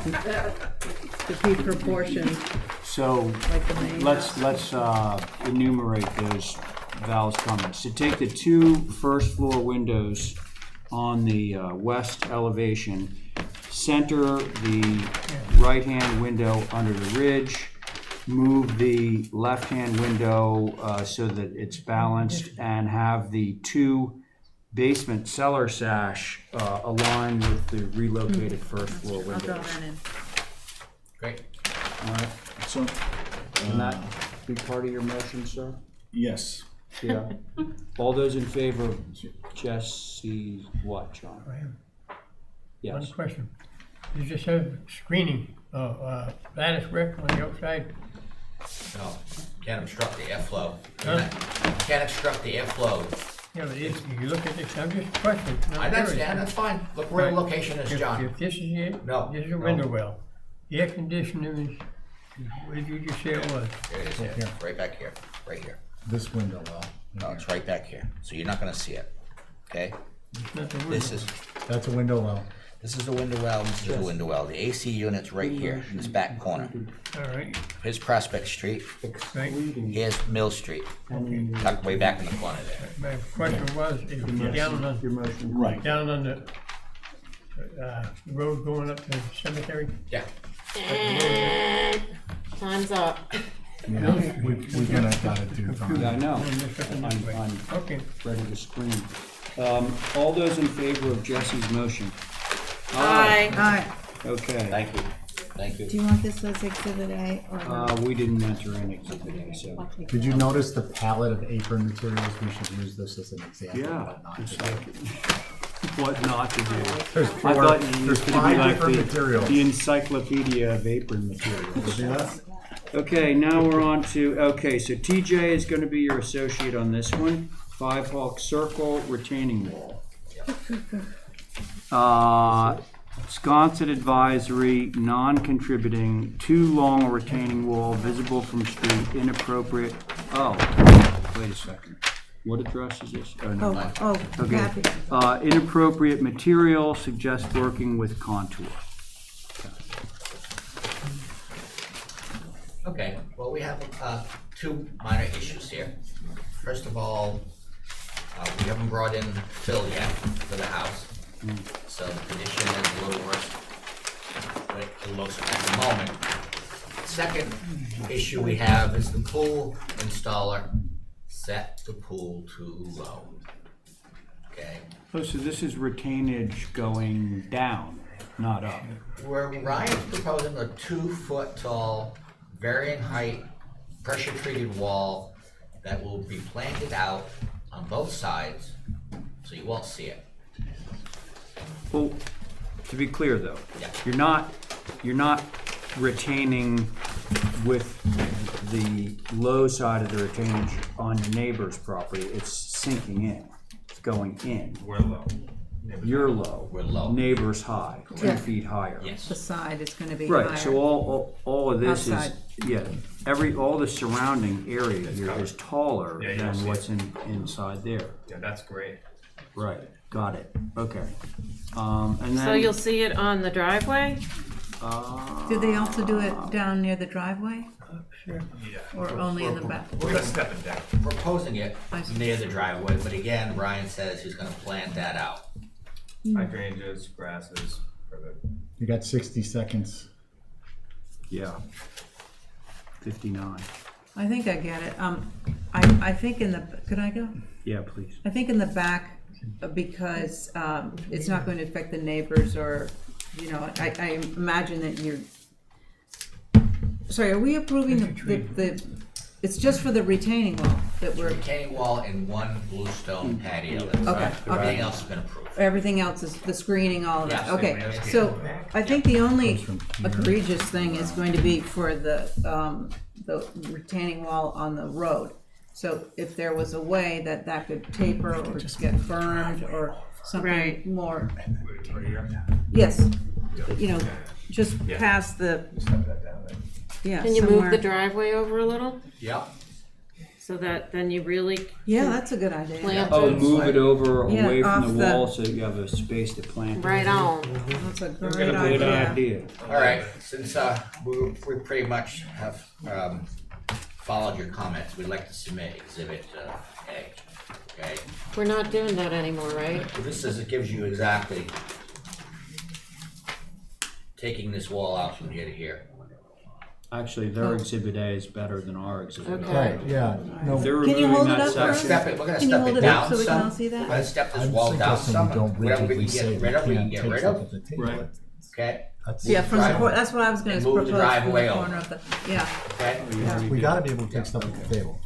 S6: To be proportioned
S1: So,
S6: like the main
S1: let's enumerate those Val's comments. To take the 2 first floor windows on the west elevation, center the right-hand window under the ridge, move the left-hand window so that it's balanced, and have the 2 basement cellar sash aligned with the relocated first floor
S6: I'll draw
S1: windows.
S6: that in.
S13: Great.
S1: All right,
S5: So,
S1: can that be part of your motion, sir?
S5: Yes.
S1: Yeah. All those in favor of Jesse's what, John?
S11: One
S1: Yes.
S11: question. You just have screening, lattice work on the outside?
S13: No, can't obstruct the airflow.
S11: Huh?
S13: Can't obstruct the airflow.
S11: Yeah, but if you look at this, I'm just questioning. I'm
S13: I
S11: curious.
S13: understand, that's fine. Look where the location is,
S11: If-
S13: John.
S11: If this is it,
S13: No,
S11: this is a
S13: no.
S11: window well. The air conditioner is, where did you just say it was?
S13: There it is, here, right back here, right here.
S7: This window well.
S13: No, it's right back here, so you're not gonna see it, okay?
S11: It's not the window.
S13: This is,
S7: That's a window well.
S13: this is the window well, this is the window well. The AC unit's right here, in this back corner.
S11: All right,
S13: Here's Prospect Street,
S11: right.
S13: here's Mill Street, tucked way back in the corner there.
S11: My question was, if you're down on,
S1: Your motion.
S5: Right.
S11: down on the, road going up to the cemetery?
S13: Yeah.
S2: Time's up.
S7: Yeah, we're gonna gotta do Tom.
S1: Yeah, I know.
S11: I'm just looking this way.
S1: I'm
S11: Okay.
S1: ready to scream. All those in favor of Jesse's motion?
S2: Aye.
S6: Aye.
S1: Okay.
S13: Thank you, thank you.
S6: Do you want this as exhibit A or no?
S1: We didn't enter in exhibit A, so.
S7: Did you notice the palette of apron materials? We should use this as an example of
S1: Yeah.
S7: what not
S1: It's
S7: to do.
S1: like, what not to do.
S7: There's
S1: I thought you
S7: there's
S1: used to be
S7: 5
S1: like
S7: different
S1: the
S7: materials.
S1: encyclopedia of apron materials.
S7: See that?
S1: Okay, now we're on to, okay, so TJ is gonna be your associate on this one. 5 Hawk Circle retaining wall. Sconset advisory, non-contributing, too long a retaining wall, visible from street, inappropriate. Oh, wait a second. What address is this? Oh, no. Okay.
S6: Happy.
S1: Inappropriate material, suggests working with contour.
S13: Okay, well, we have, two minor issues here. First of all, we haven't brought in fill yet for the house, so the condition is a little worse than it looks at the moment. Second issue we have is the pool installer set the pool too low. Okay,
S1: Oh, so this is retainage going down, not up.
S13: where Ryan's proposing a 2-foot tall, varying height, pressure treated wall that will be planted out on both sides, so you won't see it.
S1: Well, to be clear though,
S13: Yeah.
S1: you're not retaining with the low side of the retainage on your neighbor's property, it's sinking in, it's going in.
S12: We're low.
S1: You're low.
S13: We're low.
S1: Neighbor's high, 2
S6: Yeah.
S1: feet higher.
S13: Yes.
S6: The side is gonna be higher.
S1: Right, so all of this is,
S6: Outside.
S1: yeah, all the surrounding area here is taller
S12: Yeah, you don't
S1: than
S12: see
S1: what's inside there.
S12: Yeah, that's great.
S1: Right, got it, okay. And then.
S2: So you'll see it on the driveway?
S6: Did they also do it down near the driveway
S12: Yeah.
S6: or only in the back?
S12: We're gonna step it down.
S13: Proposing it
S6: I see.
S13: near the driveway, but again, Ryan says he's gonna plant that out.
S12: Hydrangeas, grasses, for the
S7: You got 60 seconds.
S1: Yeah. 59.
S6: I think I get it. I think in the, could I go?
S1: Yeah, please.
S6: I think in the back, because it's not going to affect the neighbors or, you know, I imagine that you're, sorry, are we approving the, it's just for the retaining wall that we're,
S13: Retaining wall and one bluestone patio.
S6: Okay,
S13: Everything else has been approved.
S6: everything else is the screening, all of that?
S13: Yes.
S6: Okay, so I think the only egregious thing is going to be for the retaining wall on the road. So if there was a way that that could taper or get firmed or something
S2: Right.
S6: more,
S12: right here.
S6: yes, you know, just
S12: Yeah.
S6: past the,
S12: Step that down there.
S6: yeah,
S2: Can you move
S6: somewhere.
S2: the driveway over a little,
S13: Yep.
S2: so that then you really
S6: Yeah, that's a good idea.
S2: plant
S1: Oh,
S2: it
S1: move it over
S6: Yeah,
S1: away from
S6: off
S1: the
S6: the-
S1: wall so you have a space to plant it.
S2: right on?
S6: That's a great
S1: Good
S6: idea.
S1: idea.
S13: All right, since we pretty much have followed your comments, we'd like to submit Exhibit A. Okay?
S2: We're not doing that anymore, right?
S13: This is, it gives you exactly taking this wall out from here to here.
S1: Actually, their exhibit A is better than our exhibit A.
S2: Okay.
S7: Right, yeah. No,
S1: They're
S6: Can you
S1: removing
S6: hold it
S1: that
S6: up for us?
S1: section.
S13: We're gonna
S6: Can you
S13: step
S6: hold
S13: it
S6: it up
S13: down
S6: so we can all
S13: some.
S6: see
S13: We're
S6: that?
S13: gonna step this
S7: I'm
S13: wall down
S7: suggesting
S13: some.
S7: we don't
S13: Whatever we
S7: rigidly
S13: can
S7: say
S13: get
S7: we
S13: rid of, we can
S7: can't
S13: get
S7: take
S13: rid
S7: stuff
S13: of.
S7: at the table.
S1: Right.
S13: Okay?
S7: That's-
S6: Yeah, from the,
S13: Right.
S6: that's what I was gonna
S13: And move the
S6: propose from
S13: driveway
S6: the
S13: over.
S6: corner of the, yeah.
S13: Okay?
S7: We gotta be able to take stuff at the table.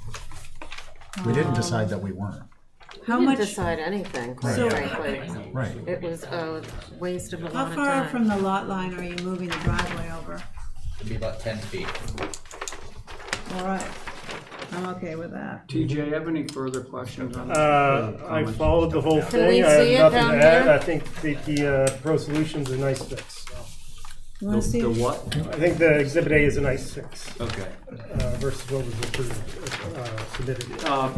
S7: We didn't decide that we weren't.
S6: How
S2: We
S6: much,
S2: didn't decide anything, quite
S7: Right.
S2: frankly.
S7: Right.
S2: It was a waste of a
S6: how
S2: lot of
S6: far
S2: time.
S6: from the lot line are you moving the driveway over?
S13: It'd be about 10 feet.
S6: All right, I'm okay with that.
S1: TJ, have any further questions on this?
S4: I followed the whole
S2: Can we
S4: thing. I
S2: see it
S4: have nothing
S2: down
S4: to add.
S2: here?
S4: I think the pro solution's a nice fix.
S6: You wanna see?
S1: The what?
S4: I think the Exhibit A is a nice fix
S1: Okay.
S4: versus what was approved, submitted.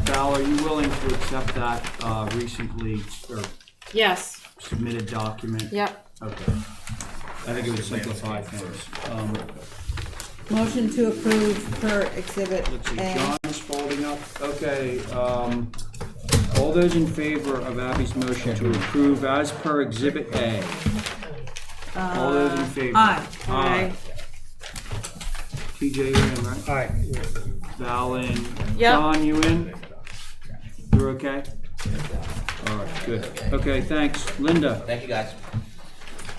S1: Val, are you willing to accept that recently or
S2: Yes,
S1: submitted document?
S2: yep.
S1: Okay. I think it would simplify things.
S6: Motion to approve per exhibit
S1: Let's see,
S6: A.
S1: John's folding up. Okay, all those in favor of Abby's motion to approve as per Exhibit A? All those in favor?
S6: Aye.
S1: Aye. TJ, you in, right?
S4: Aye.
S1: Val in.
S2: Yep.
S1: John, you in? You're okay? All right, good. Okay, thanks. Linda?
S13: Thank you, guys.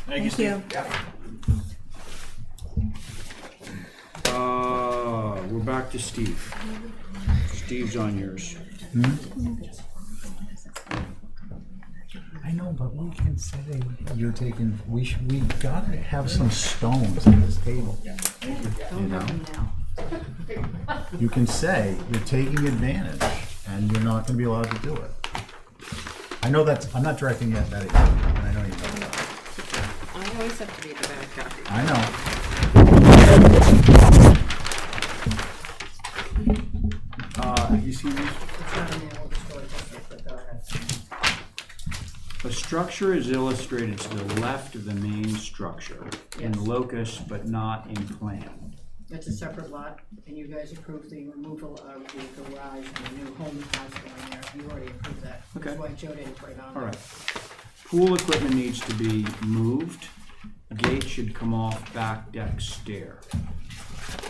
S6: Thank you.
S1: We're back to Steve. Steve's on yours.
S7: I know, but we can say you're taking, we gotta have some stones at this table. You know? You can say you're taking advantage and you're not gonna be allowed to do it. I know that's, I'm not directing it at you, and I know you know that.
S2: I always have to read the back copy.
S7: I know.
S1: Have you seen this? A structure is illustrated to the left of the main structure in locus but not in plan.
S14: It's a separate lot, and you guys approved the removal of the garage and the new home house going there. You already approved that.
S1: Okay.
S14: That's why Joe didn't put it on.
S1: All right. Pool equipment needs to be moved. Gate should come off back deck stair.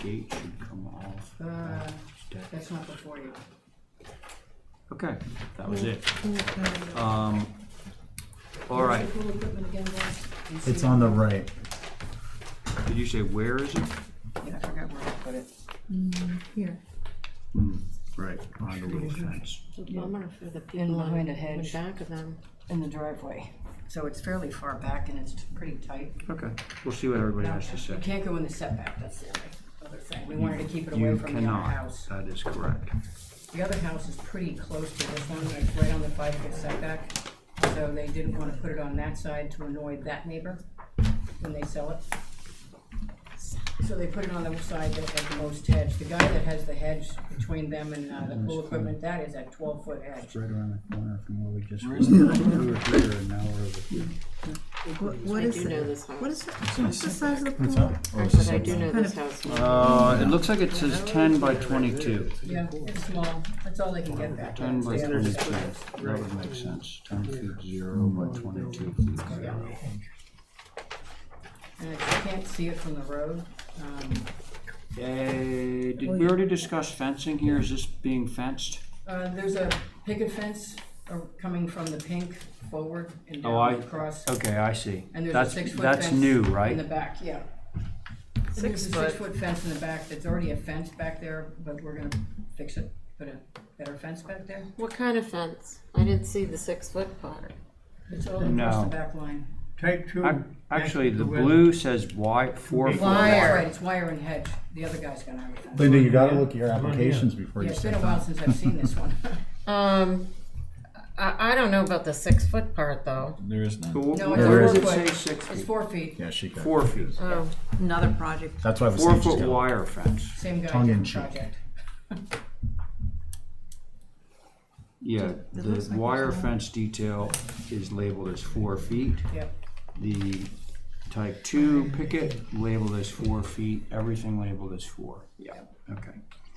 S1: Gate should come off back deck.
S14: That's not before you.
S1: Okay, that was it. All right.
S14: Pool equipment again, guys? You see
S7: It's
S14: it?
S7: on the right.
S1: Did you say where is it?
S14: Yeah, I forgot where I put it.
S6: Here.
S1: Right, on the little fence.
S2: Bummer for the
S14: In
S2: people
S14: behind a
S2: in
S14: hedge.
S2: back of them.
S14: In the driveway. So it's fairly far back and it's pretty tight.
S1: Okay, we'll see what everybody
S14: Now,
S1: has to say.
S14: you can't go in the setback, that's the only other thing. We wanted to keep it away
S1: You
S14: from the other
S1: cannot,
S14: house.
S1: that is correct.
S14: The other house is pretty close to this one, it's right on the 5-foot setback. So they didn't want to put it on that side to annoy that neighbor when they sell it. So they put it on the side that has the most hedge. The guy that has the hedge between them and the pool equipment, that is a 12-foot hedge.
S1: Right around the corner from where we just.
S5: Where's the-
S1: We were here and now we're over here.
S6: What
S2: I
S6: is
S2: do know
S6: it?
S2: this house.
S6: What is it? What's the size of the
S7: What's
S6: pool?
S7: that?
S2: I said I do know this house.
S1: It looks like it says 10 by 22.
S14: Yeah, it's small, that's all they can get back.
S1: 10 by
S14: It's the other
S1: 22,
S14: space.
S1: that would make sense. 10 feet 0 by 22 feet 0.
S14: And you can't see it from the road.
S1: Did we already discuss fencing here? Is this being fenced?
S14: There's a picket fence coming from the pink forward and
S1: Oh,
S14: down across.
S1: Okay, I see.
S14: And there's
S1: That's,
S14: a 6-foot
S1: that's
S14: fence
S1: new,
S14: in the
S1: right?
S14: back, yeah. And there's a 6-foot fence in the back, that's already a fence back there, but we're gonna fix it, put a better fence back there.
S2: What kind of fence? I didn't see the 6-foot part.
S14: It's all across
S1: No.
S14: the back line.
S11: Type 2.
S1: Actually, the blue says 4 foot
S14: That's
S1: wire.
S14: right, it's wire and hedge, the other guy's gonna have a fence.
S7: Linda, you gotta look at your applications before
S14: Yeah,
S7: you
S14: it's
S7: say
S14: been a while
S7: that.
S14: since I've seen this one.
S2: I don't know about the 6-foot part though.
S5: There is none.
S14: No, it's
S1: Where does
S14: 4
S1: it say
S14: foot.
S1: 6
S14: It's
S1: feet?
S14: 4 feet,
S7: Yeah, she could.
S1: 4 feet.
S2: Oh,
S6: Another project.
S7: That's why I was
S1: 4
S7: saying
S1: foot
S7: just-
S1: wire fence.
S14: same guy,
S7: Tongue in
S14: different
S7: cheek.
S14: project.
S1: Yeah, the wire fence detail is labeled as 4 feet.
S14: Yep.
S1: The type 2 picket labeled as 4 feet, everything labeled as 4. Yeah, okay.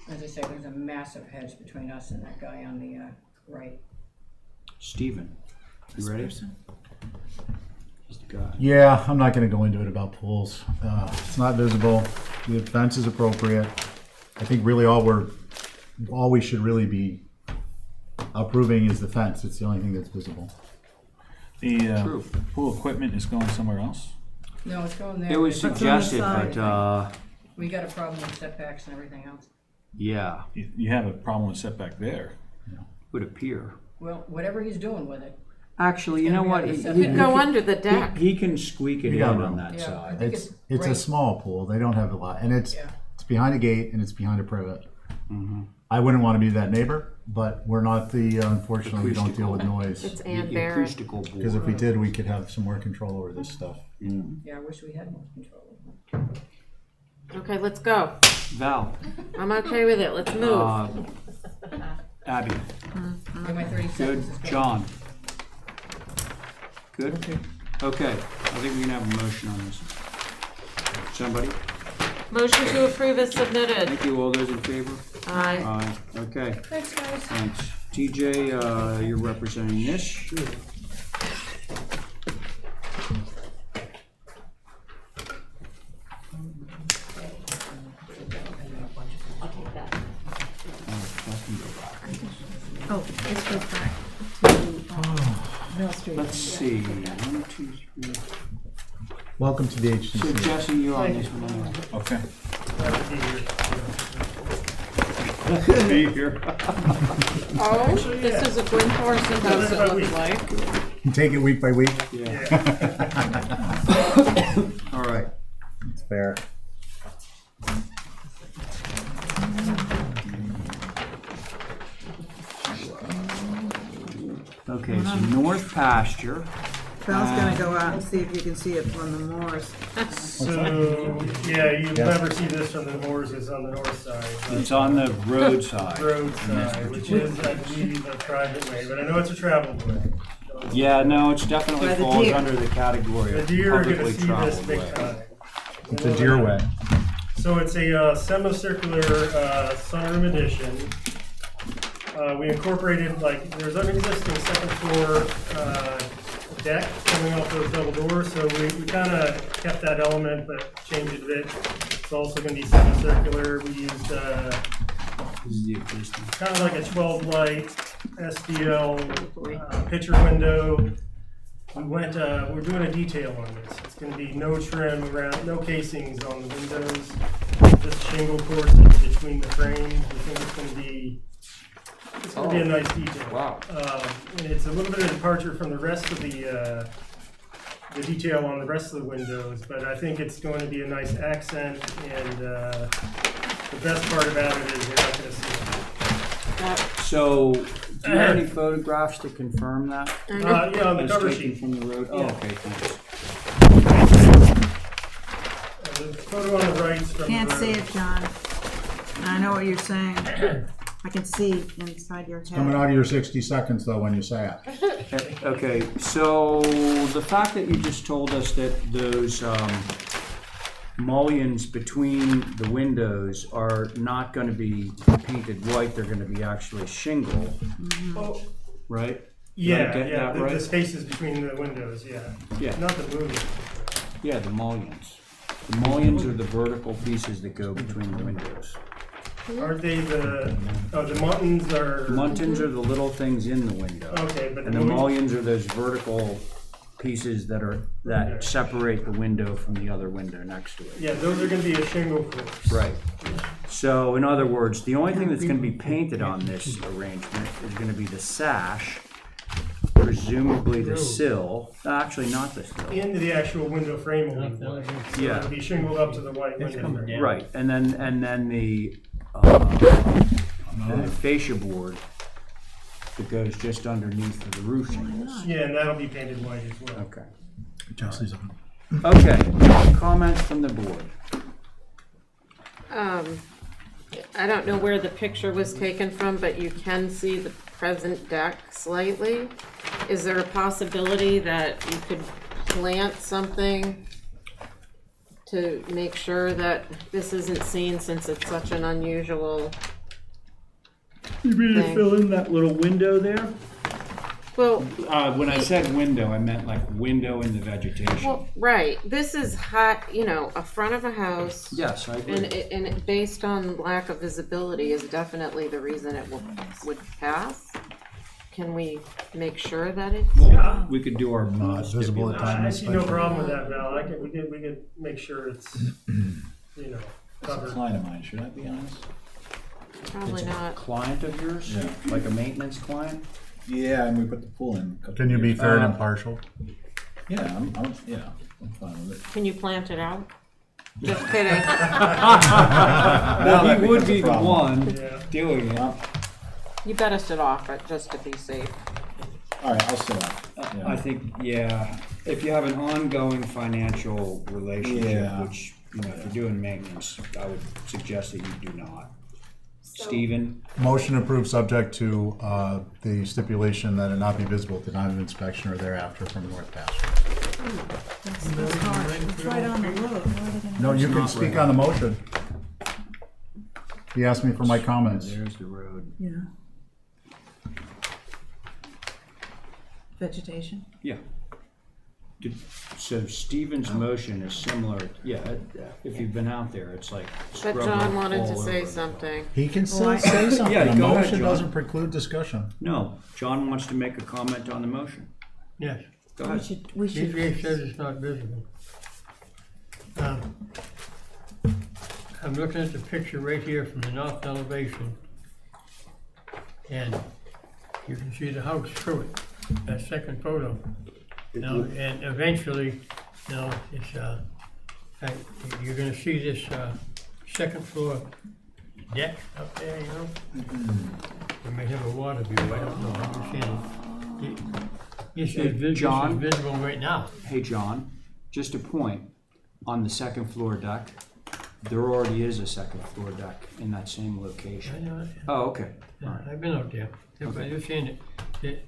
S14: As I say, there's a massive hedge between us and that guy on the right.
S1: Steven, you ready? He's the guy.
S7: Yeah, I'm not gonna go into it about pools. It's not visible. The fence is appropriate. I think really all we should really be approving is the fence. It's the only thing that's visible.
S5: The
S1: True.
S5: pool equipment is going somewhere else?
S14: No, it's going there.
S1: It was
S14: It's-
S1: suggested,
S6: side.
S1: but,
S14: We got a problem with setbacks and everything else.
S1: yeah.
S5: You have a problem with setback there.
S1: would appear.
S14: Well, whatever he's doing with it.
S1: Actually, you know what?
S14: It's
S1: He,
S14: gonna be
S2: He'd go under the deck.
S1: he can squeak it
S7: You
S1: in
S7: got
S1: on
S7: room.
S1: that
S14: Yeah, I
S1: side.
S14: think
S7: It's a
S14: right.
S7: small pool. They don't have a lot, and it's
S14: Yeah.
S7: behind a gate and it's behind a privet. I wouldn't want to be that neighbor, but we're not the unfortunately we don't deal with noise.
S2: It's
S1: The
S2: Ann Barrett.
S1: acoustical board.
S7: Because if we did, we could have some more control over this stuff.
S14: Yeah, I wish we had more control.
S2: Okay, let's go.
S1: Val,
S2: I'm okay with it. Let's move.
S1: Abby,
S14: My 30
S1: good.
S14: seconds is gone.
S1: John, good. Okay, I think we can have a motion on this. Somebody?
S2: Motion to approve is submitted.
S1: Thank you. All those in favor?
S2: Aye.
S1: Aye. Okay.
S3: Thanks, guys.
S1: Thanks. TJ, you're representing this. Sure.
S6: Oh, this goes back to Mill Street.
S1: Let's see. 1, 2, 3.
S7: Welcome to the
S1: So
S7: HCC.
S1: Jesse, you're on this one. Anyway.
S5: Okay.
S1: Be here.
S2: Oh, this is a Gwyn Thorson house, it looks like.
S7: Take it week by week.
S1: Yeah. All right.
S7: It's fair.
S1: Okay, so North Pasture.
S6: Val's gonna go out and see if you can see it from the moors.
S4: So, yeah, you never see this from the moors, it's on the north side.
S1: It's on the road side.
S4: Road side, which is, I believe, a private way, but I know it's a traveled way.
S1: Yeah, no, it's definitely
S6: By the
S1: falls
S6: deer.
S1: under the category
S4: The
S1: of
S4: deer are gonna
S1: publicly
S4: see this
S1: traveled
S4: big
S1: way.
S4: time.
S7: It's a deer way.
S4: So it's a semicircular sunroom addition. We incorporated, like, there's an existing second floor deck coming off those double doors, so we kind of kept that element but changed it a bit. It's also going to be semicircular. We used
S1: This is the existing.
S4: kind of like a 12 light SDL picture window. We're doing a detail on this. It's going to be no trim around, no casings on the windows. Just shingle courses between the frames. We think it's going to be a nice detail.
S1: Wow.
S4: And it's a little bit of a departure from the rest of the detail on the rest of the windows, but I think it's going to be a nice accent, and the best part about it is you're not going to see it.
S1: So, do you have any photographs to confirm that?
S4: Yeah, on the
S1: As
S4: cover
S1: taken
S4: sheet.
S1: from the road? Oh,
S4: Yeah.
S1: okay, thanks.
S4: The photo on the right is from the
S6: Can't
S4: road.
S6: see it, John. I know what you're saying. I can see inside your
S7: Coming
S6: head.
S7: out of your 60 seconds though when you say it.
S1: Okay, so the fact that you just told us that those mullions between the windows are not going to be painted white, they're going to be actually shingle,
S4: Oh,
S1: right?
S4: yeah,
S1: Did I get
S4: yeah,
S1: that right?
S4: the spaces between the windows, yeah.
S1: Yeah.
S4: Not the movie.
S1: Yeah, the mullions. The mullions are the vertical pieces that go between the windows.
S4: Aren't they the muntins are?
S1: Muntins are the little things in the window.
S4: Okay, but
S1: And
S4: the
S1: the
S4: movie,
S1: mullions are those vertical pieces that separate the window from the other window next to it.
S4: yeah, those are gonna be a shingle course.
S1: Right. So in other words, the only thing that's going to be painted on this arrangement is going to be the sash, presumably the sill, actually not the sill.
S4: Into the actual window frame will be white. So
S1: Yeah.
S4: it'll be shingled up to the white
S11: It's
S4: window
S11: coming
S4: frame.
S11: down.
S1: Right, and then the fascia board that goes just underneath of the roof shingles.
S4: Yeah, and that'll be painted white as well.
S1: Okay.
S7: Jesse's on.
S1: Okay, comments from the board.
S2: I don't know where the picture was taken from, but you can see the present deck slightly. Is there a possibility that you could plant something to make sure that this isn't seen, since it's such an unusual
S1: You mean
S2: thing?
S1: fill in that little window there?
S2: Well,
S1: When I said window, I meant like window in the vegetation.
S2: well, right, this is hot, a front of a house.
S1: Yes, I agree.
S2: And it, based on lack of visibility, is definitely the reason it would pass. Can we make sure that it?
S1: We could do our
S7: Not visible at
S4: I
S7: times.
S4: see no problem with that, Val. We could make sure it's,
S5: It's a
S4: covered.
S5: client of mine, should I be honest?
S2: Probably not.
S1: Client of yours?
S5: Yeah.
S1: Like a maintenance client?
S5: Yeah, and we put the pool in. a couple
S7: Can you be
S5: years
S7: fair and
S5: back.
S7: impartial?
S5: Yeah, I'm fine with it.
S2: Can you plant it out? Just kidding.
S1: Well,
S5: that
S1: he would
S5: becomes a
S1: be the
S5: problem.
S1: one
S4: Yeah.
S1: doing it.
S2: You better sit off it just to be safe.
S5: All right, I'll sit out. Yeah.
S1: I think, yeah, if you have an ongoing financial relationship,
S5: Yeah.
S1: which, you know, if you're doing maintenance, I would suggest that you do not.
S3: So-
S1: Stephen,
S7: Motion approved subject to the stipulation that it not be visible at the time of inspection or thereafter from North Pasture.
S6: That's hard. It's right on the road. Why are they gonna-
S7: No, you can
S1: not
S7: speak
S1: right.
S7: on the motion. He asked me for my comments.
S1: there's the road.
S6: Yeah. Vegetation?
S1: Yeah. So Stephen's motion is similar, yeah, if you've been out there, it's like
S2: But
S1: scrubber
S2: John wanted
S1: all
S2: to say
S1: over.
S2: something.
S7: He can
S6: I-
S7: still say something.
S1: Yeah,
S7: A
S1: go ahead,
S7: motion
S1: John.
S7: doesn't preclude discussion.
S1: No, John wants to make a comment on the motion.
S11: Yes,
S1: Go
S6: We
S1: ahead.
S6: we should,
S11: ZBA says it's not visible. I'm looking at the picture right here from the north elevation. And you can see the house through it, that second photo. Now, and eventually, you know, it's, you're gonna see this, second floor deck up there, you know? We may have a water view, I don't know, I'm just saying. This is
S1: John?
S11: visible right now.
S1: Hey, John, just a point, on the second floor deck, there already is a second floor deck in that same
S11: I
S1: location.
S11: know it.
S1: Oh, okay, all
S11: Yeah,
S1: right.
S11: I've been out there, but
S1: Okay.
S11: I'm just saying that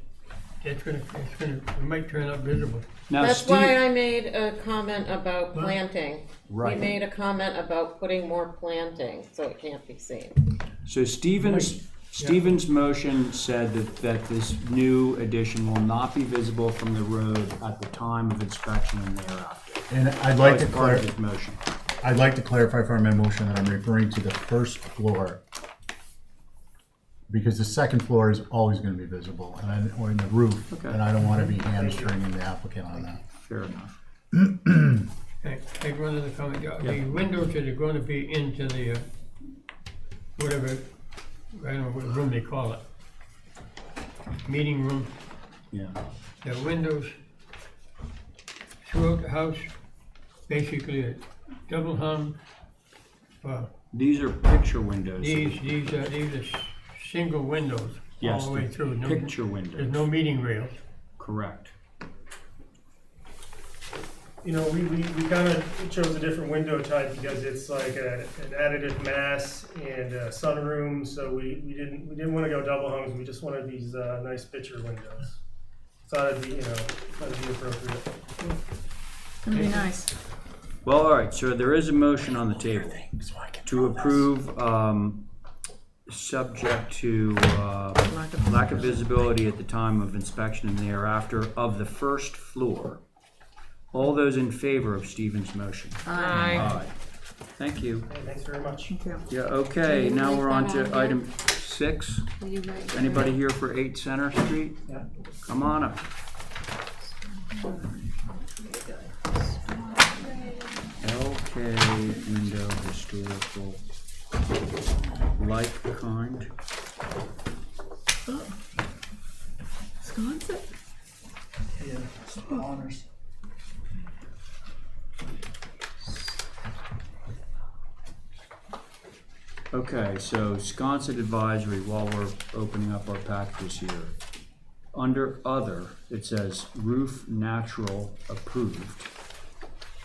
S11: it's gonna, it might turn out visible.
S1: Now,
S2: That's
S1: Steve,
S2: why I made a comment about
S11: What?
S2: planting. We
S1: right,
S2: made a comment about putting more planting, so it can't be seen.
S1: so Stephen's motion said that this new addition will not be visible from the road at the time of inspection and thereafter.
S7: And I'd like to
S1: That was part of
S7: clarify.
S1: his motion.
S7: I'd like to clarify for my motion that I'm referring to the first floor. Because the second floor is always gonna be visible, or in the roof,
S1: Okay.
S7: and I don't wanna be hamstringing the applicant on that.
S1: Fair enough.
S11: Take one of the comment, the windows that are gonna be into the, whatever, I don't know what room they call it. Meeting room,
S1: Yeah.
S11: the windows throughout the house, basically a double hung.
S1: These are picture windows.
S11: These are single windows all
S1: Yes,
S11: the way
S1: the
S11: through. No-
S1: picture
S11: There's
S1: windows,
S11: no meeting rails.
S1: correct.
S4: You know, we kind of chose a different window type because it's like an additive mass and a sunroom, so we didn't want to go double hungs, we just wanted these nice picture windows. Thought it'd be, you know, that'd be appropriate.
S6: It'd be nice.
S1: Well, all right, so there is a motion on the table to approve, subject to lack of visibility at the time of inspection and thereafter of the first floor. All those in favor of Stephen's motion?
S2: Aye.
S1: Thank you.
S4: Hey, thanks very much.
S6: Thank you.
S1: Yeah, okay,
S2: Can you
S1: now
S2: write
S1: we're on
S2: that
S1: to
S2: on
S1: item 6.
S2: Will you write that?
S1: Anybody here for 8 Center Street?
S4: Yeah.
S1: Come on up. LK window historical like kind.
S6: Wisconsin?
S5: Honors.
S1: Okay, so Sconset Advisory, while we're opening up our packages here. Under other, it says roof natural approved.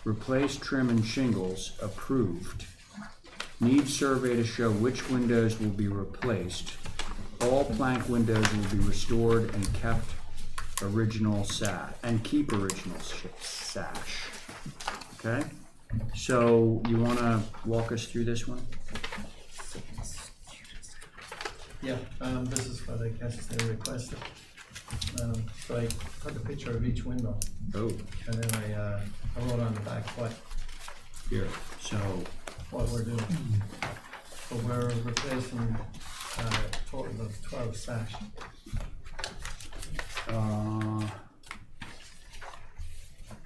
S1: Replace trim and shingles approved. Need survey to show which windows will be replaced. All plank windows will be restored and kept original keep original sash. Okay? So you wanna walk us through this one?
S12: Yeah, this is what I guess they requested. So I took a picture of each window,
S1: Oh,
S12: and then I wrote on the back
S1: here, so,
S12: what we're doing. So we're replacing total of 12 sash.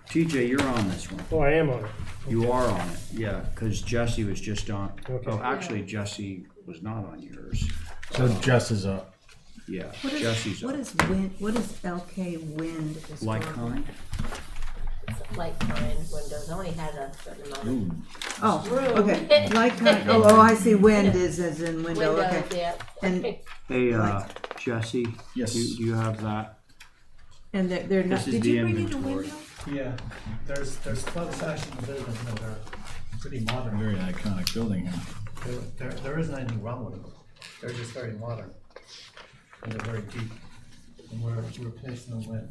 S1: TJ, you're on this one.
S4: Oh, I am on it.
S1: You are on it, yeah, because Jesse was just on.
S4: Okay.
S1: Oh, actually, Jesse was not on yours.
S7: So Jess is up.
S1: Yeah,
S6: What is,
S1: Jesse's
S6: what
S1: up.
S6: is wind, what is LK wind?
S1: Like
S6: historical?
S1: kind?
S3: It's like kind windows, I only had a certain amount of
S6: Oh,
S3: room.
S6: okay, like kind, oh, I see, wind is as in window,
S3: windows,
S6: okay.
S3: yeah.
S6: And,
S1: Hey, Jesse, do
S5: Yes.
S1: you have that?
S6: and they're not,
S1: This is
S6: did
S1: the
S6: you bring in the
S1: inventory.
S6: window?
S12: Yeah, there's 12 sashes in the building, and they're pretty modern.
S5: Very iconic building here.
S12: There isn't anything wrong with them. They're just very modern. And they're very deep. And we're replacing them with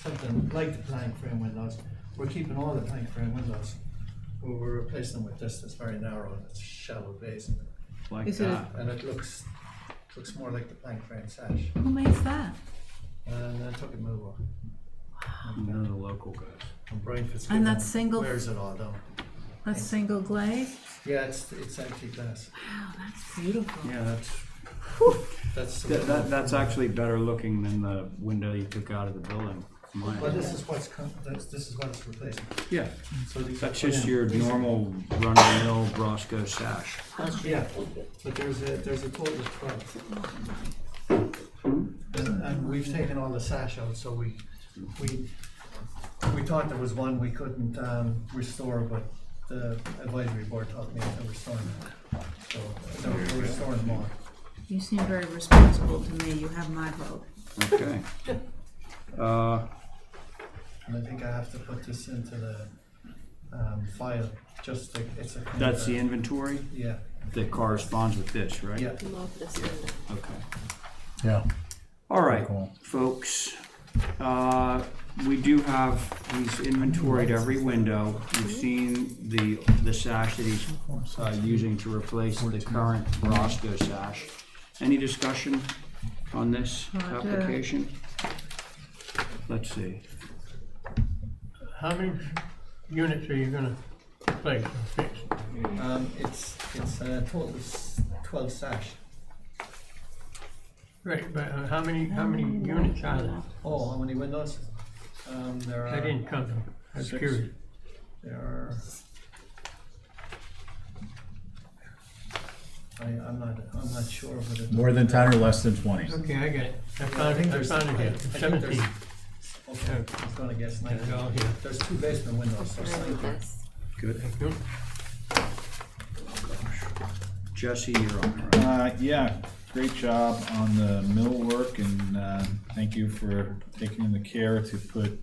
S12: something like the plank frame windows. We're keeping all the plank frame windows. But we're replacing them with this that's very narrow and it's shallow base.
S1: Like
S6: Is it a-
S1: that?
S12: And it looks more like the plank frame sash.
S6: Who makes that?
S12: And Nantucket Millwall.
S1: None of the local guys.
S12: And Brian Fitzgibbon
S6: that's single-
S12: wears it all down.
S6: That's single glaze?
S12: Yeah, it's empty glass.
S6: Wow, that's beautiful.
S1: Yeah,
S12: That's
S1: that's actually better looking than the window you took out of the building. Mine.
S12: Well, this is what it's replacing.
S1: Yeah,
S12: So these
S1: that's
S12: are put
S1: just
S12: in.
S1: your normal run-of-the-mill Brosco sash.
S12: Yeah, but there's a total of 12. And we've taken all the sash out, so we thought there was one we couldn't restore, but the advisory board taught me to restore them. So we're restoring them all.
S6: You seem very responsible to me, you have my vote.
S1: Okay.
S12: And I think I have to put this into the file, just like, it's a. kind
S1: That's
S12: of
S1: the
S12: a-
S1: inventory
S12: Yeah,
S1: that corresponds with this, right?
S12: yeah.
S2: Love this window.
S1: Okay.
S7: Yeah.
S1: All right,
S7: Cool.
S1: folks. We do have, he's inventoried every window. You've seen the sash that he's using to replace the current Brosco sash. Any discussion on this application? Let's see.
S11: How many units are you gonna place or fix?
S12: It's a total of 12 sash.
S11: Right, but how many units are there?
S12: Oh, how many windows? There
S11: I
S12: are,
S11: didn't count them, I was
S12: Six.
S11: curious.
S12: there are. I'm not sure what it.
S7: More than 10 or less than 20.
S11: Okay, I get it, I found it here,
S12: I think
S11: 17.
S12: Okay, I was gonna guess 19.
S11: They're all here.
S12: There's 2 basement windows, so it's
S2: I like
S12: 19.
S2: this.
S1: Good.
S11: Thank you.
S1: Jesse, you're on.
S5: Yeah, great job on the millwork, and thank you for taking the care to put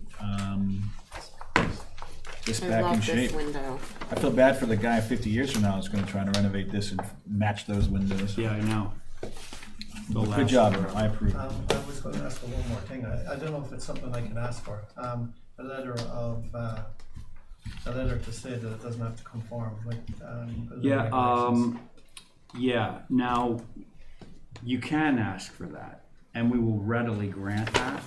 S5: this
S2: I
S5: back in
S2: love
S5: shape.
S2: this window.
S5: I feel bad for the guy 50 years from now who's going to try to renovate this and match those windows.
S1: Yeah, I know. They'll
S5: Good
S1: last
S5: job,
S1: forever.
S5: I approve.
S12: I was gonna ask for one more thing. I don't know if it's something I can ask for. A letter to say that it doesn't have to conform with, building
S1: Yeah,
S12: regulations.
S1: yeah, now, you can ask for that, and we will readily grant that.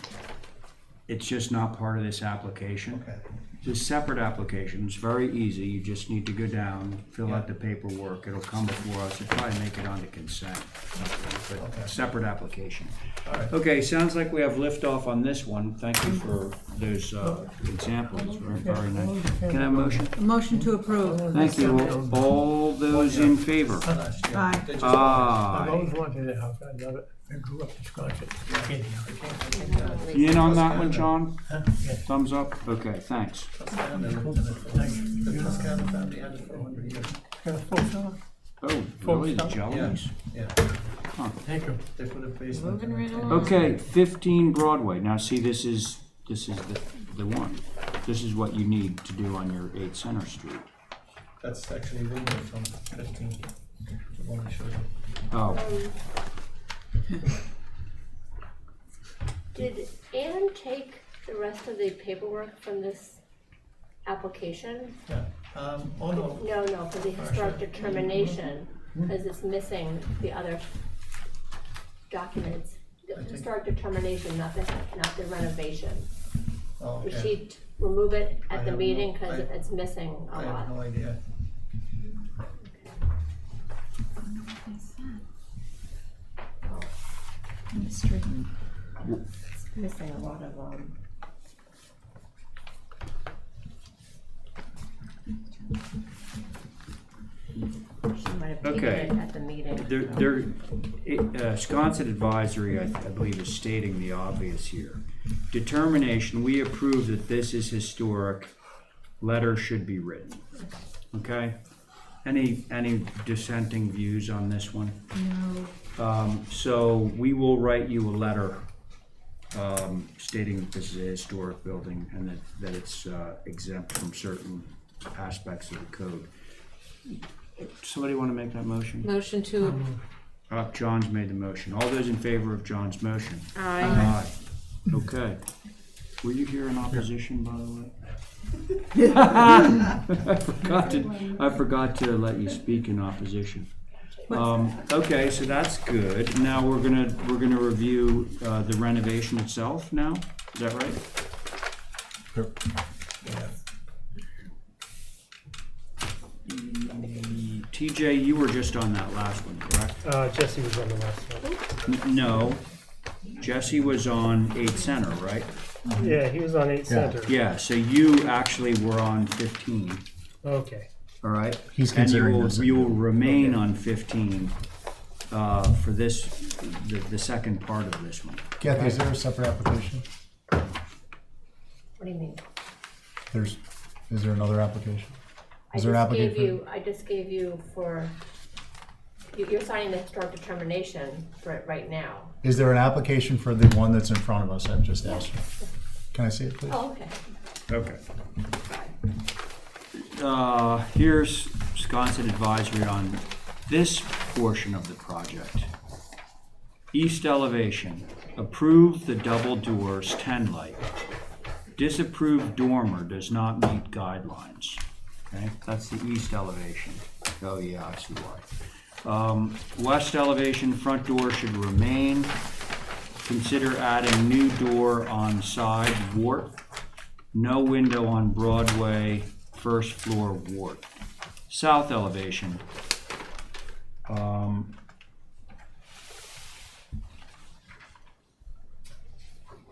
S1: It's just not part of this application.
S12: Okay,
S1: It's a separate application, it's very easy, you just need to go down, fill out the paperwork, it'll come before us, it'll probably make it onto consent. But
S12: Okay.
S1: separate application.
S12: all right.
S1: Okay, sounds like we have liftoff on this one, thank you for those examples, very nice. Can I have a motion?
S6: A motion to approve.
S1: Thank you, all those in favor?
S12: Last year.
S6: Aye.
S12: They just-
S11: I've
S1: Aye.
S11: always wanted a house, I love it, I grew up in Wisconsin.
S1: You in on that one, John?
S11: Huh? Yes.
S1: Thumbs up? Okay, thanks.
S12: Toscana lived in it for- The Toscana family had it for 100 years.
S11: Got a full cellar?
S1: Oh, really, the jellies?
S12: Yeah,
S11: Thank you.
S12: they put a basement.
S2: Moving
S12: in
S2: right
S12: it.
S2: along.
S1: Okay, 15 Broadway. Now, see, this is the one. This is what you need to do on your 8 Center Street.
S12: That's actually removed from 15. The one I showed you.
S1: Oh,
S3: Did Ann take the rest of the paperwork from this application?
S12: Yeah, oh no,
S3: No, for the historic determination, because it's missing the other documents. The
S12: think-
S3: historic determination, not the renovation.
S12: oh,
S3: Did
S12: okay.
S3: she remove it
S12: I
S3: at the
S12: have
S3: meeting,
S12: no-
S3: because
S12: I-
S3: it's missing a
S12: I have
S3: lot?
S12: no idea.
S6: Mystery.
S3: It's missing a lot of, she might have.
S1: Okay.
S3: did at the meeting.
S1: Sconset Advisory, I believe, is stating the obvious here. Determination, we approve that this is historic, letter should be written. Okay? Any dissenting views on this one?
S6: No.
S1: So we will write you a letter stating that this is a historic building and that it's exempt from certain aspects of the code. Somebody want to make that motion?
S2: Motion to,
S1: John's made the motion. All those in favor of John's motion?
S2: aye.
S1: Aye. Okay. Were you here in opposition, by the way? I forgot to let you speak in opposition. Okay, so that's good. Now we're gonna review the renovation itself now. Is that right? TJ, you were just on that last one, correct?
S4: Jesse was on the last one.
S1: No. Jesse was on 8 Center, right?
S4: Yeah, he was on 8 Center.
S1: Yeah, so you actually were on 15.
S4: Okay.
S1: All right?
S7: He's considering this.
S1: You will remain on 15 for this, the second part of this one.
S7: Kathy, is there a separate application?
S3: What do you mean?
S7: Is there another application?
S3: I just gave you for, you're signing the historic determination for it right now.
S7: Is there an application for the one that's in front of us? I've just asked you. Can I see it, please?
S3: Oh, okay.
S1: Okay. Here's Sconset Advisory on this portion of the project. East elevation, approve the double doors 10 light. Disapproved dormer does not meet guidelines. Okay, that's the east elevation. Oh yeah, I see why. West elevation, front door should remain. Consider adding new door on side wart. No window on Broadway, first floor wart. South elevation.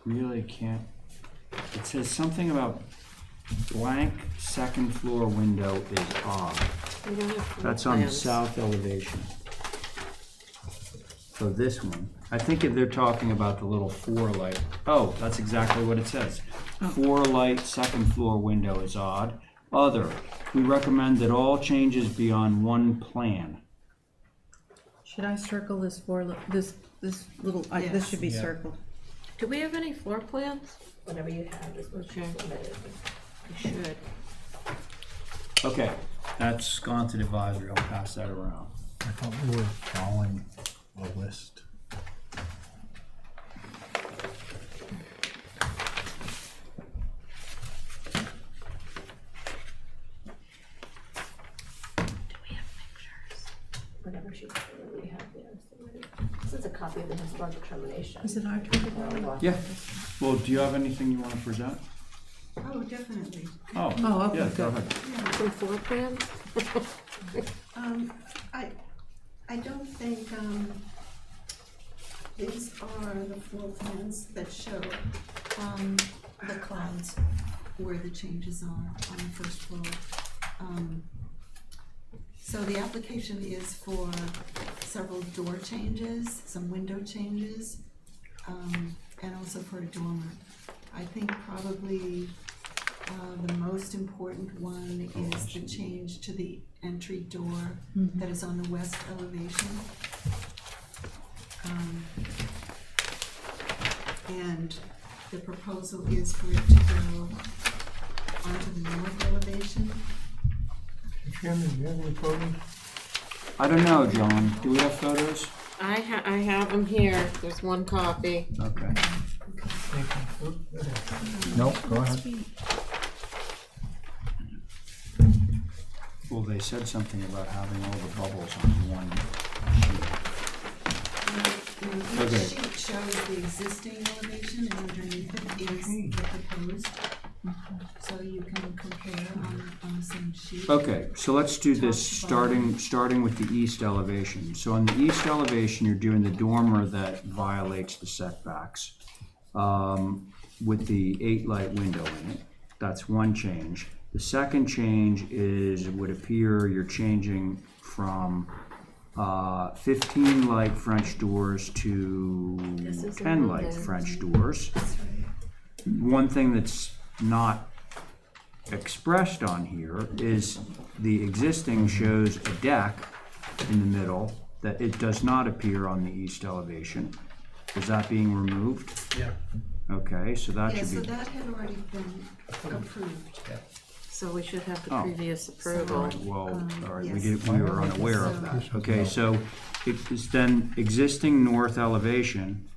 S1: Really can't. It says something about blank second floor window is odd.
S2: We don't have floor
S1: That's on the
S2: plans.
S1: south elevation. So this one, I think if they're talking about the little 4 light. Oh, that's exactly what it says. 4 light second floor window is odd. Other, we recommend that all changes be on one plan.
S6: Should I circle this this little, this should be circled.
S2: Do we have any floor plans?
S3: Whatever you have, just what you submitted.
S2: We should.
S1: Okay, that's Sconset Advisory. I'll pass that around.
S7: I thought we were following a list.
S3: Whatever we have there. This is a copy of the historic determination.
S6: Is it our turn?
S1: Yeah. Well, do you have anything you want to present?
S9: Oh, definitely.
S1: Oh,
S6: okay,
S1: yeah, go
S6: good.
S1: ahead.
S2: Some floor plans?
S15: I don't think, these are the floor plans that show, the clouds where the changes are on the first floor. So the application is for several door changes, some window changes, and also for a dormer. I think probably the most important one is the change to the entry door that is on the west elevation. And the proposal is for it to go onto the north elevation.
S11: Chairman, do you have any photos?
S1: I don't know, John. Do we have photos?
S2: I have them here. There's one copy.
S1: Okay.
S7: Nope, go ahead.
S1: Well, they said something about having all the bubbles on one sheet. Okay.
S15: Each sheet shows the existing elevation and underneath it is the proposed. So you can compare on the same sheet.
S1: Okay, so let's do this starting with the east elevation. So on the east elevation, you're doing the dormer that violates the setbacks with the 8 light window in it. That's one change. The second change is, it would appear you're changing from 15 light French doors to
S2: This is
S1: 10
S2: another.
S1: light French doors. One thing that's not expressed on here is the existing shows a deck in the middle that it does not appear on the east elevation. Is that being removed?
S12: Yeah.
S1: Okay, so that
S15: Yeah,
S1: should
S15: so
S1: be.
S15: that had already been approved.
S2: So we should have the
S1: Oh.
S2: previous
S1: All
S2: approval.
S1: right, well, all right,
S15: yes.
S1: we were unaware of that. Okay, so it is then existing north elevation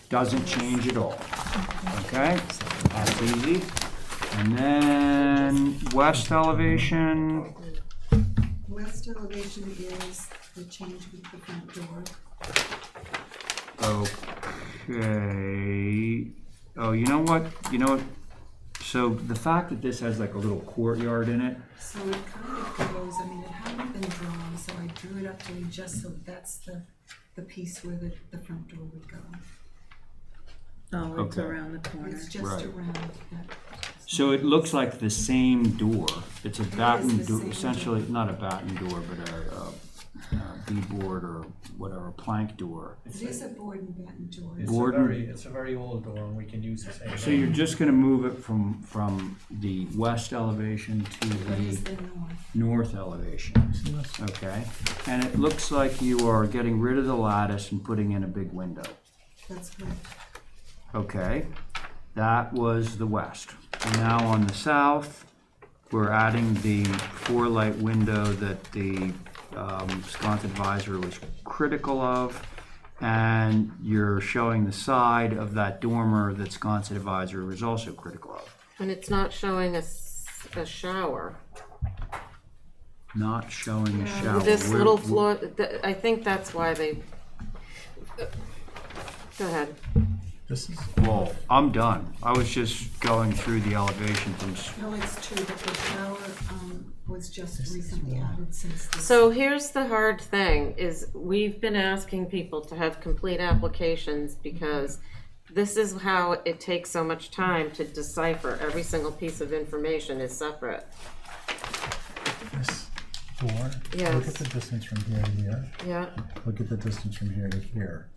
S1: doesn't change at all. Okay, that's easy. And then west elevation,
S15: West elevation is the change with the front door.
S1: okay. Oh, you know what? So the fact that this has like a little courtyard in it,
S15: So it kind of goes, I mean, it hadn't been drawn, so I drew it up to just so that's the piece where the front door would go.
S6: Oh, it's
S1: Okay.
S6: around the corner.
S15: It's just
S1: Right.
S15: around that.
S1: so it looks like the same door. It's a batten
S15: the
S1: door,
S15: same
S1: essentially, not a batten door, but a beadboard or whatever, plank door.
S15: It is a board and batten door.
S12: It's a very old door, and we can use the same.
S1: So you're just gonna move it from the west elevation to
S15: What is
S1: the
S15: the north?
S1: north elevation, okay? And it looks like you are getting rid of the lattice and putting in a big window,
S15: That's correct.
S1: okay? That was the west. And now on the south, we're adding the 4-light window that the sconce advisor was critical of, and you're showing the side of that dormer that sconce advisor was also critical of.
S2: And it's not showing a shower.
S1: Not showing a shower.
S2: This
S1: Where-
S2: little floor, I think that's why they, go ahead.
S7: This is,
S1: Well, I'm done. I was just going through the elevations and
S15: No, it's true that the shower was just recently added since this.
S2: So here's the hard thing, is we've been asking people to have complete applications because this is how it takes so much time to decipher. Every single piece of information is separate.
S7: this door, look at
S2: Yes.
S7: the distance from here to here.
S2: Yeah,
S7: Look at the distance from here to here.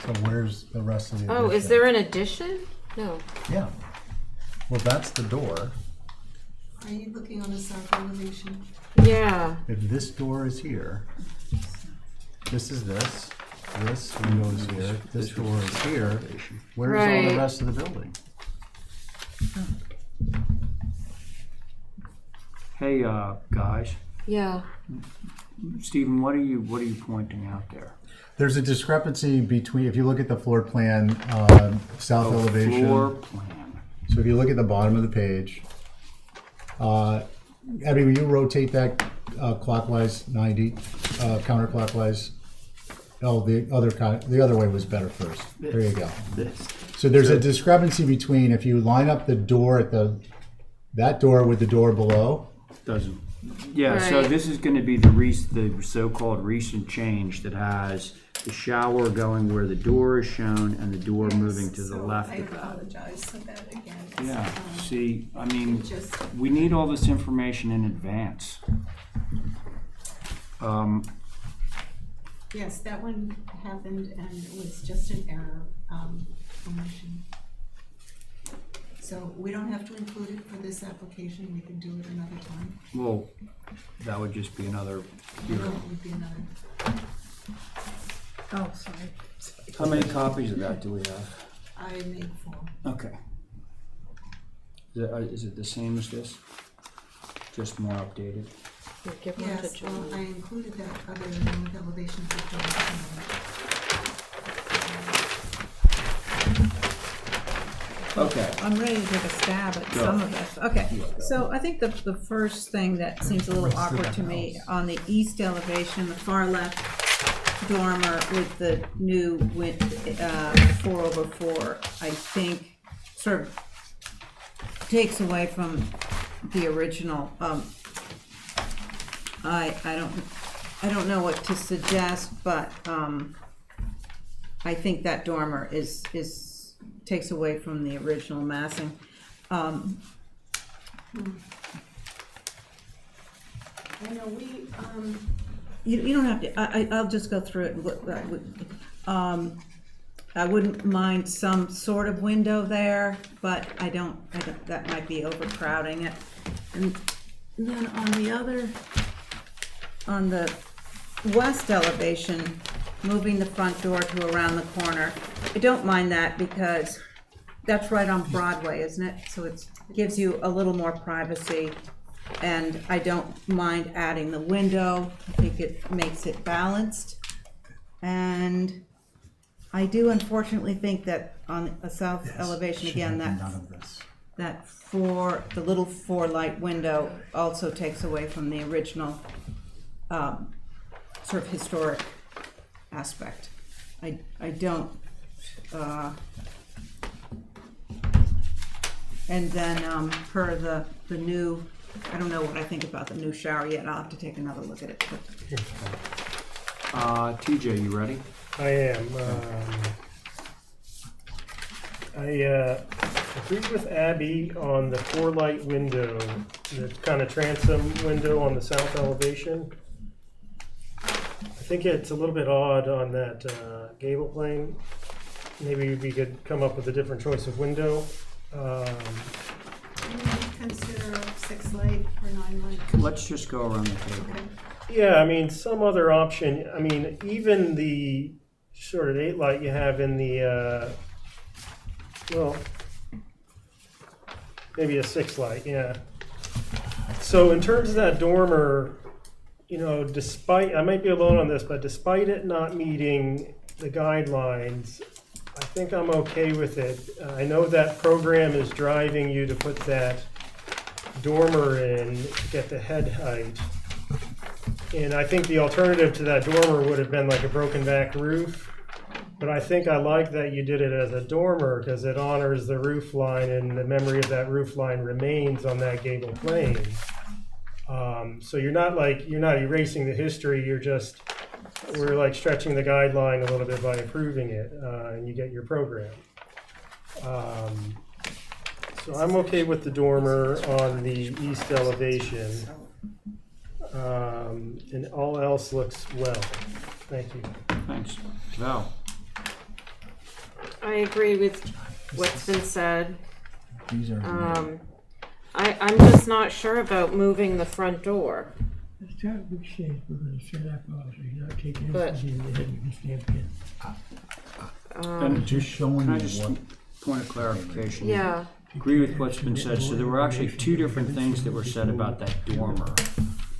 S7: So where's the rest of the addition?
S2: oh, is there an addition? No.
S7: Yeah. Well, that's the door.
S15: Are you looking on the south elevation?
S2: Yeah,
S7: If this door is here, this is this window is here, this door is here, where's all
S2: Right.
S7: the rest of the building?
S1: hey, guys,
S2: yeah.
S1: Stephen, what are you pointing out there?
S7: There's a discrepancy between, if you look at the floor plan, south elevation.
S1: Floor plan.
S7: So if you look at the bottom of the page, Abby, will you rotate that clockwise 90, counterclockwise? Oh, the other way was better first. There you go.
S1: This.
S7: So there's a discrepancy between if you line up the door at that door with the door below.
S1: Doesn't. Yeah, so
S2: Right.
S1: this is gonna be the so-called recent change that has the shower going where the door is shown and the door moving to the
S15: So
S1: left.
S15: I apologize for that again.
S1: Yeah, see, I mean,
S15: Just,
S1: we need all this information in advance.
S15: yes, that one happened and it was just an error, omission. So we don't have to include it for this application, we can do it another time.
S1: Well, that would just be another
S15: No,
S1: hearing.
S15: it would be another.
S6: Oh, sorry.
S1: How many copies of that do we have?
S15: I made 4.
S1: Okay. Is it the same as this? Just more updated?
S2: Here, give one to
S15: Yes, well, I
S2: John.
S15: included that other north elevation for
S1: Okay.
S6: I'm ready to take a stab at some of this. Okay, so I think the first thing that seems a little awkward to me, on the east elevation, the far left dormer with the new 4/4, I think sort of takes away from the original. I don't know what to suggest, but I think that dormer takes away from the original massing.
S9: I know we,
S6: You don't have to, I'll just go through it. I wouldn't mind some sort of window there, but I don't, that might be overcrowding it. And then on the west elevation, moving the front door to around the corner, I don't mind that because that's right on Broadway, isn't it? So it gives you a little more privacy. And I don't mind adding the window. I think it makes it balanced. And I do unfortunately think that on a south elevation, again, that the little 4-light window also takes away from the original sort of historic aspect. I don't, and then per the new, I don't know what I think about the new shower yet. I'll have to take another look at it.
S1: TJ, you ready?
S4: I am. I agree with Abby on the 4-light window, the kind of transom window on the south elevation. I think it's a little bit odd on that gable plane. Maybe we could come up with a different choice of window.
S15: Consider 6-light or 9-light.
S1: Let's just go around the table.
S15: Okay.
S4: Yeah, I mean, some other option. I mean, even the sort of 8-light you have in the, well, maybe a 6-light, yeah. So in terms of that dormer, you know, despite, I might be alone on this, but despite it not meeting the guidelines, I think I'm okay with it. I know that program is driving you to put that dormer in to get the head height. And I think the alternative to that dormer would have been like a broken back roof. But I think I like that you did it as a dormer because it honors the roof line and the memory of that roof line remains on that gable plane. So you're not erasing the history, we're like stretching the guideline a little bit by improving it, and you get your program. So I'm okay with the dormer on the east elevation. And all else looks well. Thank you.
S1: Thanks. Val?
S2: I agree with what's been said.
S7: These are.
S2: I'm just not sure about moving the front door.
S11: Let's start with shape. We're going to set up also. You're not taking
S2: But-
S11: anything in the head. You can stamp in.
S1: And
S7: Just showing
S1: Can I
S7: you
S1: just,
S7: what.
S1: point of clarification?
S2: Yeah,
S1: Agree with what's been said. So there were actually two different things that were said about that dormer.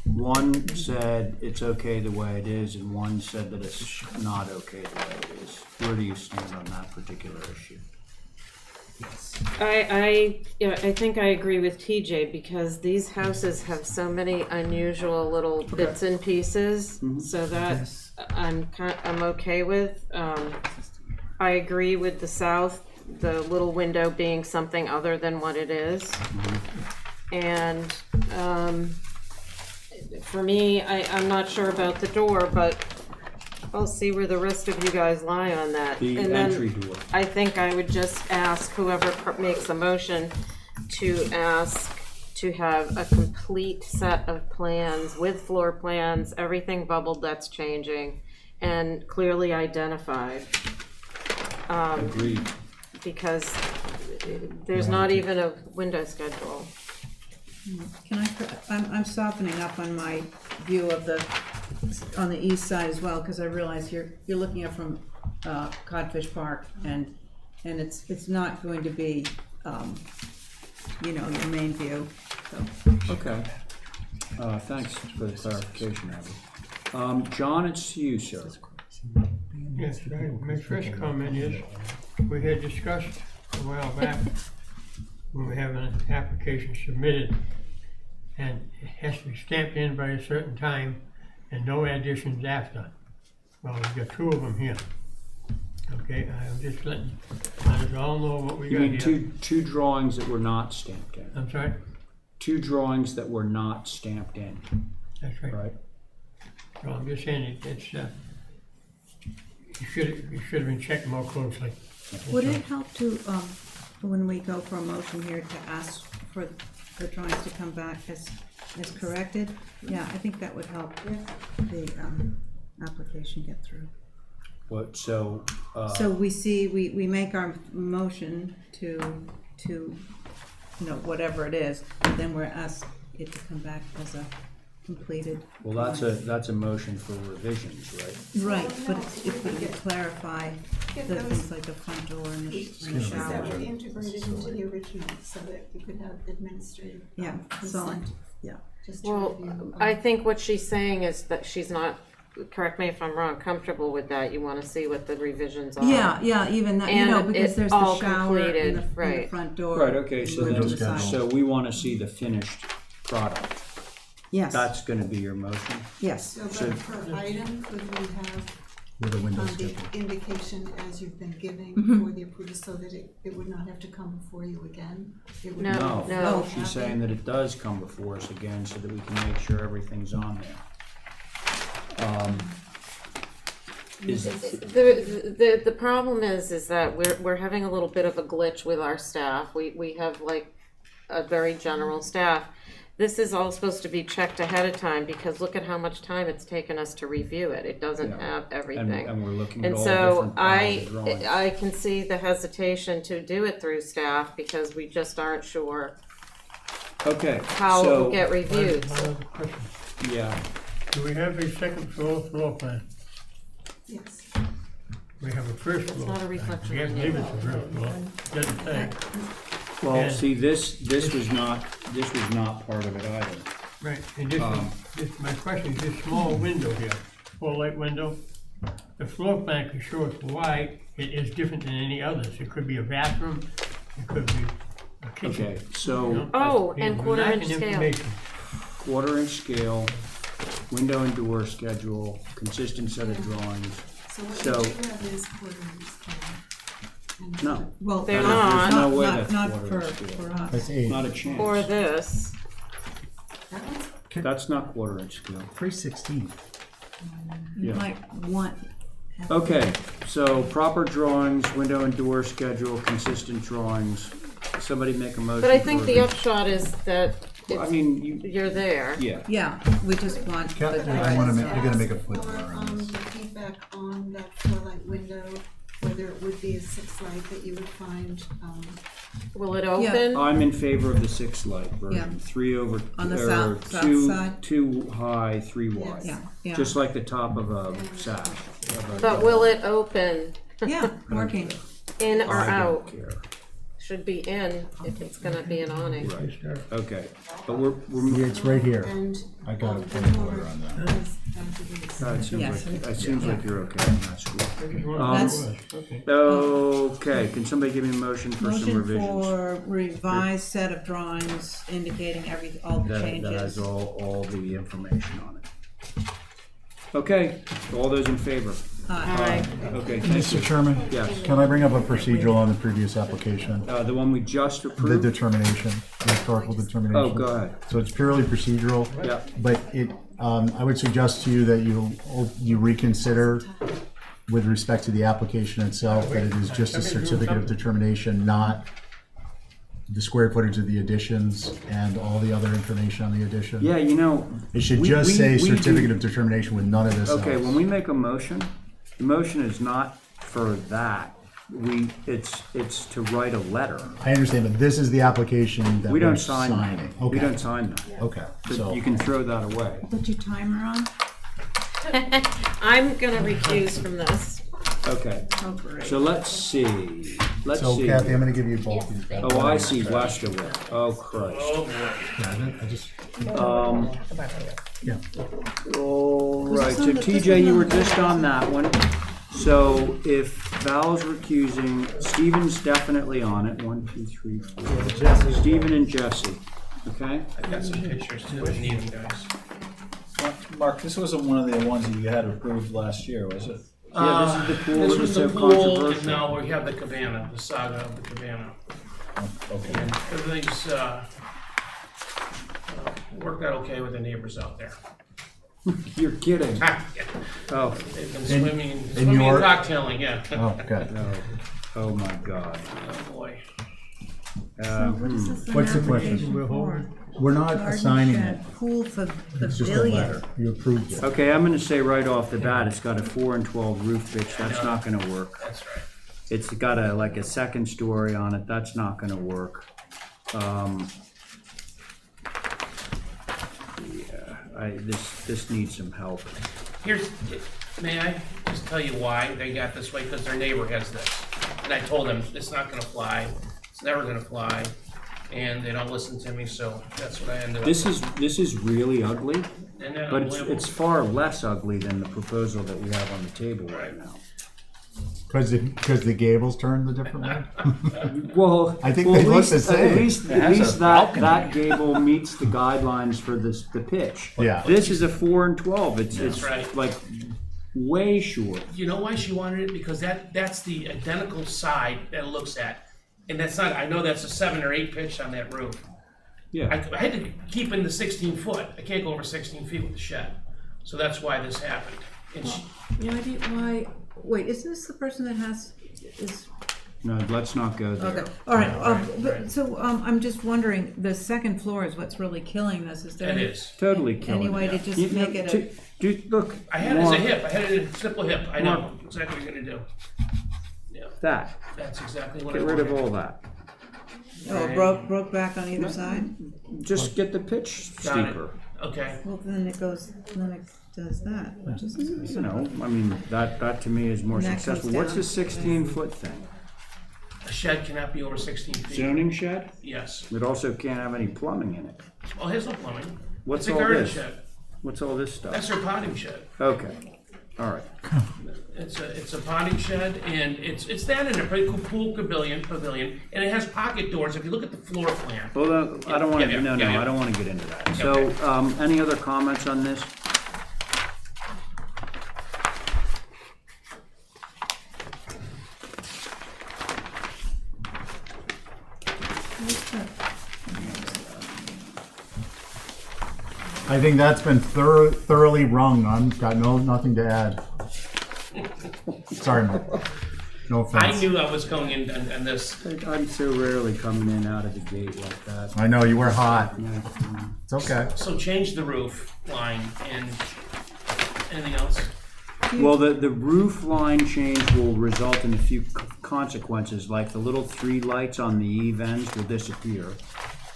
S1: One said it's okay the way it is, and one said that it's not okay the way it is. Where do you stand on that particular issue?
S2: I think I agree with TJ because these houses have so many unusual little bits and pieces, so that I'm okay with. I agree with the south, the little window being something other than what it is, and for me, I'm not sure about the door, but I'll see where the rest of you guys lie on that.
S1: The
S2: And
S1: entry
S2: then
S1: door.
S2: I think I would just ask whoever makes a motion to ask to have a complete set of plans with floor plans, everything bubbled that's changing, and clearly identified.
S1: Agreed.
S2: Because there's not even a window schedule.
S6: Can I'm softening up on my view of on the east side as well, because I realize you're looking up from Codfish Park, and it's not going to be, your main view, so.
S1: Okay. Thanks for the clarification, Abby. John, it's to you, sir.
S11: Yes, my first comment is, we had discussed a while back when we have an application submitted and it has to be stamped in by a certain time and no additions after. Well, we've got 2 of them here. Okay, I'm just letting us all know what we
S1: You
S11: got
S1: mean
S11: here.
S1: two drawings that were not stamped in?
S11: I'm sorry?
S1: 2 drawings that were not stamped in,
S11: That's right.
S1: right?
S11: So I'm just saying it's you should have been checked more closely.
S6: Would it help to, when we go for a motion here, to ask for the drawings to come back as is corrected, yeah, I think that would help the, application get through.
S1: What, so,
S6: So we see, we make our motion to, whatever it is, then we're asked it to come back as a completed.
S1: well, that's a motion for revisions, right?
S6: Right, but if we could clarify
S15: Get
S6: the
S15: those
S6: things like the front door and the
S15: pieces that
S6: shower.
S15: were integrated into the original so that you could have administrative
S6: Yeah, so,
S15: consent.
S6: yeah.
S15: Just to
S2: Well,
S15: review.
S2: I think what she's saying is that she's not, correct me if I'm wrong, comfortable with that. You wanna see what the revisions are.
S6: Yeah, even that,
S2: And
S6: because
S2: it's
S6: there's
S2: all
S6: the shower
S2: completed,
S6: and the
S2: right.
S6: front door.
S1: Right, okay, so
S6: and
S1: then,
S6: the side.
S1: so we wanna see the finished product.
S6: Yes,
S1: That's gonna be your motion?
S6: yes.
S15: So,
S1: So-
S15: but per item, could we have
S7: With a window
S15: the
S7: schedule.
S15: indication as you've been giving for the approval so that it would not have to come before you again? It would
S2: No,
S15: be-
S2: no.
S1: No, she's saying that it does come before us again so that we can make sure everything's on there. Is,
S2: The problem is that we're having a little bit of a glitch with our staff. We have like a very general staff. This is all supposed to be checked ahead of time because look at how much time it's taken us to review it. It doesn't
S1: Yeah.
S2: have
S1: and,
S2: everything.
S1: and we're looking at
S2: And
S1: all
S2: so
S1: different piles of drawings.
S2: I can see the hesitation to do it through staff because we just aren't sure
S1: Okay,
S2: how it will
S1: so,
S2: get reviewed.
S11: My other question,
S1: yeah,
S11: do we have a second floor plan?
S15: Yes.
S11: We have a first floor.
S2: not a reflection
S11: Yeah,
S2: on
S11: maybe
S2: you.
S11: it's a first floor, doesn't say.
S1: well,
S11: And-
S1: see, this was not part of it either.
S11: Right, and this, my question is this small window here, full light window, the floor plan could show us why it is different than any others. It could be a bathroom, it could be a kitchen.
S1: Okay, so
S2: Oh,
S11: We're
S2: and quarter inch
S11: lacking
S2: scale.
S11: information.
S1: 1/4 scale, window and door schedule, consistent set of drawings.
S15: So what
S1: So-
S15: you have is quarterly scale. And
S1: No,
S6: Well,
S2: They're
S1: there's
S2: not.
S1: no way
S6: not,
S1: that's
S6: not
S1: 1/4
S6: for
S1: scale.
S6: us.
S7: That's 8.
S1: Not a chance.
S2: For this,
S15: that one's
S1: That's not 1/4 scale.
S7: 316.
S6: You
S1: Yeah.
S6: might want.
S1: Okay, so proper drawings, window and door schedule, consistent drawings. Somebody make a motion.
S2: but I think
S1: for
S2: the
S1: it.
S2: upshot is that
S1: Well, I
S2: it's,
S1: mean, you,
S2: you're there.
S1: yeah.
S6: Yeah, we just want.
S7: Ca-
S6: the
S7: I wanna
S6: drawings.
S7: make, you're gonna make a
S15: ask
S7: foot
S15: for,
S7: on this.
S15: the feedback on that floor-light window, whether it would be a 6 light that you would find,
S2: Will it open?
S1: I'm in favor of the 6 light
S6: Yeah.
S1: version. 3 over,
S6: On the
S1: or
S6: south
S1: two,
S6: side?
S1: 2 high, 3 wide.
S6: Yeah, yeah.
S1: Just like the top of a sash.
S2: But will it open
S6: Yeah, working.
S2: in or
S1: I don't
S2: out?
S1: care.
S2: Should be in if it's gonna be an awning.
S1: Right, okay. But we're
S7: Yeah, it's right here.
S15: and.
S7: I got a
S15: the
S7: point
S15: dormer
S7: order on that.
S15: is as it is.
S1: That seems
S6: Yes.
S1: like, that seems like you're okay on that school.
S6: That's-
S11: Okay.
S1: Okay, can somebody give me a motion for some
S6: Motion
S1: revisions?
S6: for revised set of drawings indicating all the
S1: That has
S6: changes.
S1: all the information on it. Okay, all those in favor?
S6: Aye.
S1: Okay, thank
S7: Mr.
S1: you.
S7: Chairman?
S1: Yes.
S7: Can I bring up a procedural on the previous application?
S1: The one we just
S7: The
S1: approved?
S7: determination, the historical determination.
S1: Oh, go ahead.
S7: So it's purely procedural.
S1: Yeah.
S7: But it, I would suggest to you that you reconsider with respect to the application itself, that it is just a certificate of determination, not the square footage of the additions and all the other information on the addition.
S1: Yeah, you know.
S7: It should
S1: we-
S7: just
S1: we-
S7: say
S1: we do-
S7: certificate of determination with none of this else.
S1: Okay, when we make a motion, the motion is not for that. It's to write a letter.
S7: I understand, but this is the application that
S1: We don't
S7: we're
S1: sign
S7: signing.
S1: that. We
S7: Okay.
S1: don't sign that.
S7: Okay,
S1: So
S7: so,
S1: you can throw that away.
S6: Put your timer on?
S2: I'm gonna recuse from this.
S1: Okay,
S6: Oh, great.
S1: so let's see. Let's
S7: so
S1: see.
S7: Kathy, I'm gonna give you both these back.
S1: Oh, I see, Westerwood. Oh, Christ.
S7: I just,
S12: Yeah.
S1: All
S6: Was
S1: right,
S6: this
S1: so
S6: on the- this
S1: TJ,
S6: was
S1: you
S6: on
S1: were
S6: the-
S1: just on that one. So if Val's recusing, Stephen's definitely on it. 1, 2, 3, 4. Stephen and Jesse, okay?
S12: I've got some pictures too, if needed, guys.
S5: Mark, this wasn't one of the ones that you had approved last year, was it?
S1: Yeah, this is the pool
S12: This
S1: that
S12: was
S1: was
S12: the
S1: so
S12: pool, and
S1: controversial.
S12: now we have the cabana, the saga of the cabana.
S5: Okay.
S12: And everything's, worked out okay with the neighbors out there.
S1: You're kidding. Oh,
S12: They've been
S7: And-
S12: swimming
S7: and
S12: and
S7: your-
S12: cocktailing, yeah.
S7: oh, good.
S1: no. Oh, my God.
S12: Oh, boy.
S6: What is this?
S7: What's the question?
S6: application for?
S7: We're not
S6: Garden
S7: assigning
S6: shed,
S7: it.
S6: Pool
S7: It's just a
S6: pavilion.
S7: letter. You approved it.
S1: Okay, I'm gonna say right off the bat, it's got a 4 and 12 roof pitch, that's not gonna work.
S10: That's right.
S1: It's got like a second story on it, that's not gonna work. This needs some help.
S16: May I just tell you why they got this way? Because their neighbor has this. And I told them, it's not gonna fly, it's never gonna fly, and they don't listen to me, so that's what I ended up.
S1: This is really ugly,
S16: And then
S1: but
S16: unbelievable.
S1: it's far less ugly than the proposal that we have on the table right now.
S7: Because the gables turned a different way?
S1: Well,
S7: I think
S1: well,
S7: they
S1: at
S7: look
S1: least,
S7: the same.
S1: At least
S5: It has a balcony.
S1: that gable meets the guidelines for the pitch.
S7: Yeah.
S1: This is a 4 and 12. It's
S16: That's right.
S1: like way short.
S16: You know why she wanted it? Because that's the identical side that it looks at. And that's not, I know that's a 7 or 8 pitch on that roof.
S1: Yeah.
S16: I had to keep in the 16 foot. I can't go over 16 feet with the shed. So that's why this happened. And she,
S6: No idea why, wait, isn't this the person that is,
S1: No, let's not go there.
S6: okay, all right, so, I'm just wondering, the second floor is what's really killing this, is there?
S16: it
S6: any-
S16: is.
S1: Totally killing
S6: Any way
S1: it.
S6: to just
S1: You-
S6: make it a,
S1: look.
S16: I had it as a
S1: Mark,
S16: hip. I had it as a simple hip. I know exactly what you're gonna do. Yeah,
S1: That.
S16: that's exactly what
S1: Get
S16: I
S1: rid of
S16: wanted.
S1: all that.
S6: broke back on either side?
S1: Just get the pitch
S16: Got it.
S1: steeper.
S16: Okay.
S6: Well, then it does that, which is.
S1: You know, I mean, that to me is more
S6: And that comes
S1: successful. What's
S6: down.
S1: the 16-foot thing?
S16: A shed cannot be over 16 feet.
S1: Zoning shed?
S16: Yes.
S1: It also can't have any plumbing in it.
S16: Oh, here's no plumbing.
S1: What's
S16: It's a
S1: all
S16: garden
S1: this?
S16: shed.
S1: What's all this stuff?
S16: That's her potting shed.
S1: Okay, all right.
S16: It's a potting shed, and it's that in a pretty cool pool pavilion, and it has pocket doors. If you look at the floor plan.
S1: Well, I don't want to,
S16: Yeah, yeah.
S1: I don't want to get into that.
S16: Okay.
S1: So, any other comments on this?
S7: I think that's been thoroughly wrung. I've got nothing to add. Sorry, Mike. No offense.
S16: I knew I was going in on this.
S1: I'm so rarely coming in out of the gate like that.
S7: I know, you were hot.
S1: Yeah.
S7: It's okay.
S16: So change the roof line and anything else?
S1: Well, the roof line change will result in a few consequences, like the little 3 lights on the eave ends will disappear.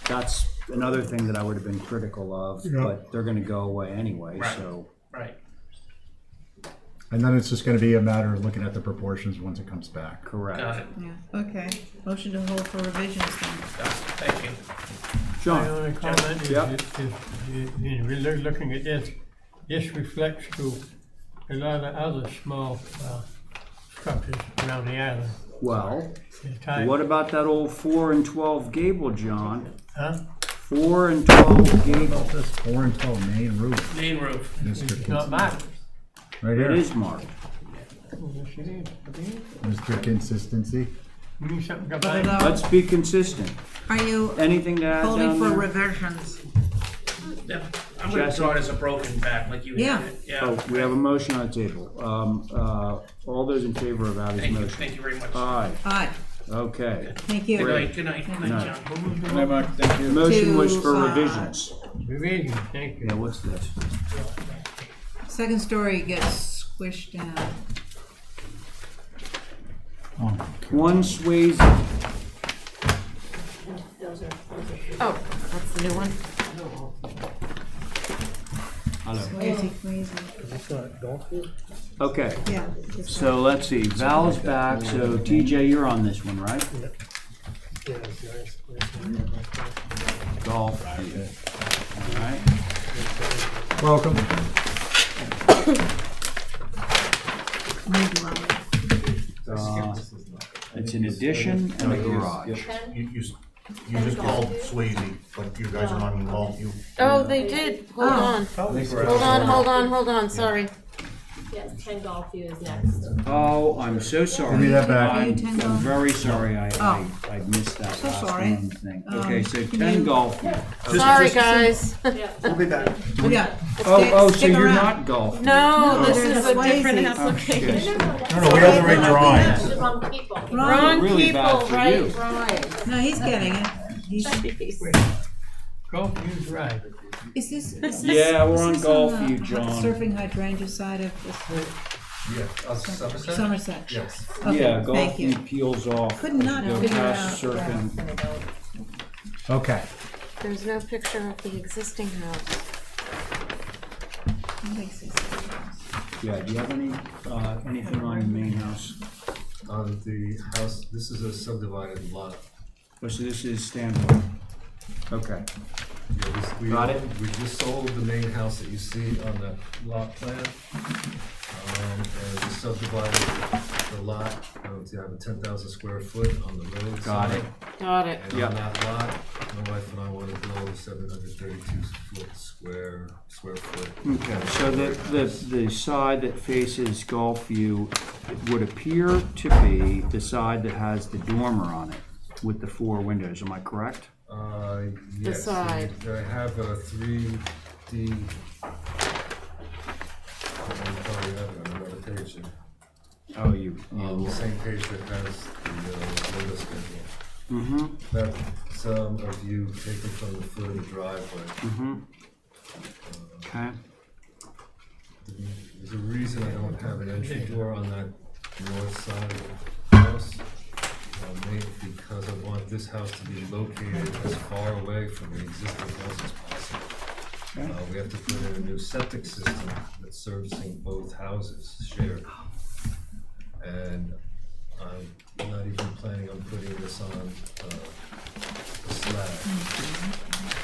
S1: That's another thing that I would have been critical of, but they're gonna go away anyway,
S16: Right.
S1: so.
S16: Right.
S7: And then it's just gonna be a matter of looking at the proportions once it comes back.
S1: Correct.
S16: Got it.
S6: Yeah, okay, motion to hold for revisions then.
S16: Got it. Thank you.
S11: My
S1: John?
S11: only comment
S1: Yep.
S11: is we're looking at this reflects to a lot of other small structures around the island.
S1: Well,
S11: The type-
S1: what about that old 4 and 12 gable, John?
S11: Huh?
S1: 4 and 12 gable.
S7: This 4 and 12 main roof.
S16: Main roof.
S11: It's not marked.
S7: Right
S1: It
S7: here.
S1: is marked.
S11: Yes, it is. I think.
S7: Mr. Consistency.
S11: You need something to
S6: But
S11: buy.
S1: Let's be consistent.
S6: are you
S1: Anything to add
S6: holding
S1: down
S6: for
S1: there?
S6: revisions?
S16: Yeah. I'm gonna
S1: Jesse?
S16: draw it as a broken back like you
S6: Yeah.
S16: had it. Yeah.
S1: Oh, we have a motion on the table. All those in favor of Abby's
S16: Thank you.
S1: motion?
S16: Thank you very much.
S1: Aye,
S6: Aye,
S1: okay.
S6: thank you.
S16: Good night. Good night. Good night,
S1: Night.
S16: John.
S5: Good night, Mark. Thank you.
S1: The motion was
S6: To,
S1: for revisions.
S11: Revision, thank you.
S1: Yeah, what's this?
S6: Second story gets squished down.
S7: Oh,
S1: 1 Swayze.
S2: Oh, that's the new one?
S1: Hello.
S6: Crazy.
S1: Okay,
S6: Yeah.
S1: so let's see, Val's back, so TJ, you're on this one, right? Golf. All right.
S7: welcome.
S1: It's an addition and a garage.
S17: You just called Swayze, but you guys are on call.
S2: Oh, they did. Hold on. Hold on, sorry.
S3: Yes, 10 Golfview is next.
S1: Oh, I'm so sorry.
S7: Give me that back.
S1: I'm very sorry, I missed that
S6: So
S1: last
S6: sorry.
S1: one thing. Okay, so
S6: can
S1: 10
S6: you-
S1: golf.
S2: Sorry, guys.
S8: We'll be back.
S6: Yeah.
S1: Oh, so
S6: Stick
S1: you're
S6: around.
S1: not golfing?
S2: No, this
S6: There's
S2: is a different
S6: Swayze's.
S2: application.
S7: No, we have the right drawings.
S3: The wrong people.
S2: Wrong
S1: Really bad
S2: people,
S1: for
S2: right,
S1: you.
S2: right.
S6: No, he's getting it. He's,
S11: Golf View Drive.
S6: is this?
S1: Yeah, we're
S6: is
S1: on
S6: this
S1: Golfview,
S6: the
S1: John.
S6: Surfing hydrangea side of this?
S12: Yeah, Somerset?
S6: Somerset.
S12: Yes.
S6: Okay,
S1: Yeah,
S6: thank you.
S1: Golfview peels off.
S6: Could not
S1: Go
S6: figure
S1: past
S6: out.
S1: surfing.
S7: Okay.
S2: There's no picture of the existing house.
S1: Yeah, do you have any, anything on the main house?
S12: On the house, this is a subdivided lot.
S1: Oh, so this is standalone? Okay.
S12: Yeah, we
S1: Got it.
S12: We just sold the main house that you see on the lot plan. And we subdivided the lot to have a 10,000 square foot on the road
S1: Got
S12: side.
S1: it.
S2: Got it.
S12: And
S1: Yep.
S12: on that lot, my wife and I want to build a 732 square foot.
S1: Okay, so the side that faces Golfview would appear to be the side that has the dormer on it with the 4 windows, am I correct?
S12: Yes,
S2: side.
S12: I have a 3D. I probably have it on another page there.
S1: Oh, you.
S12: On the same page that has the window schedule.
S1: Mm-hmm,
S12: That's a view taken from the foot of the driveway.
S1: mm-hmm. Okay,
S12: There's a reason I don't have an entry door on that north side of the house. Mainly because I want this house to be located as far away from the existing house as possible. We have to put in a new septic system that's servicing both houses shared. And I'm not even planning on putting this on a slab.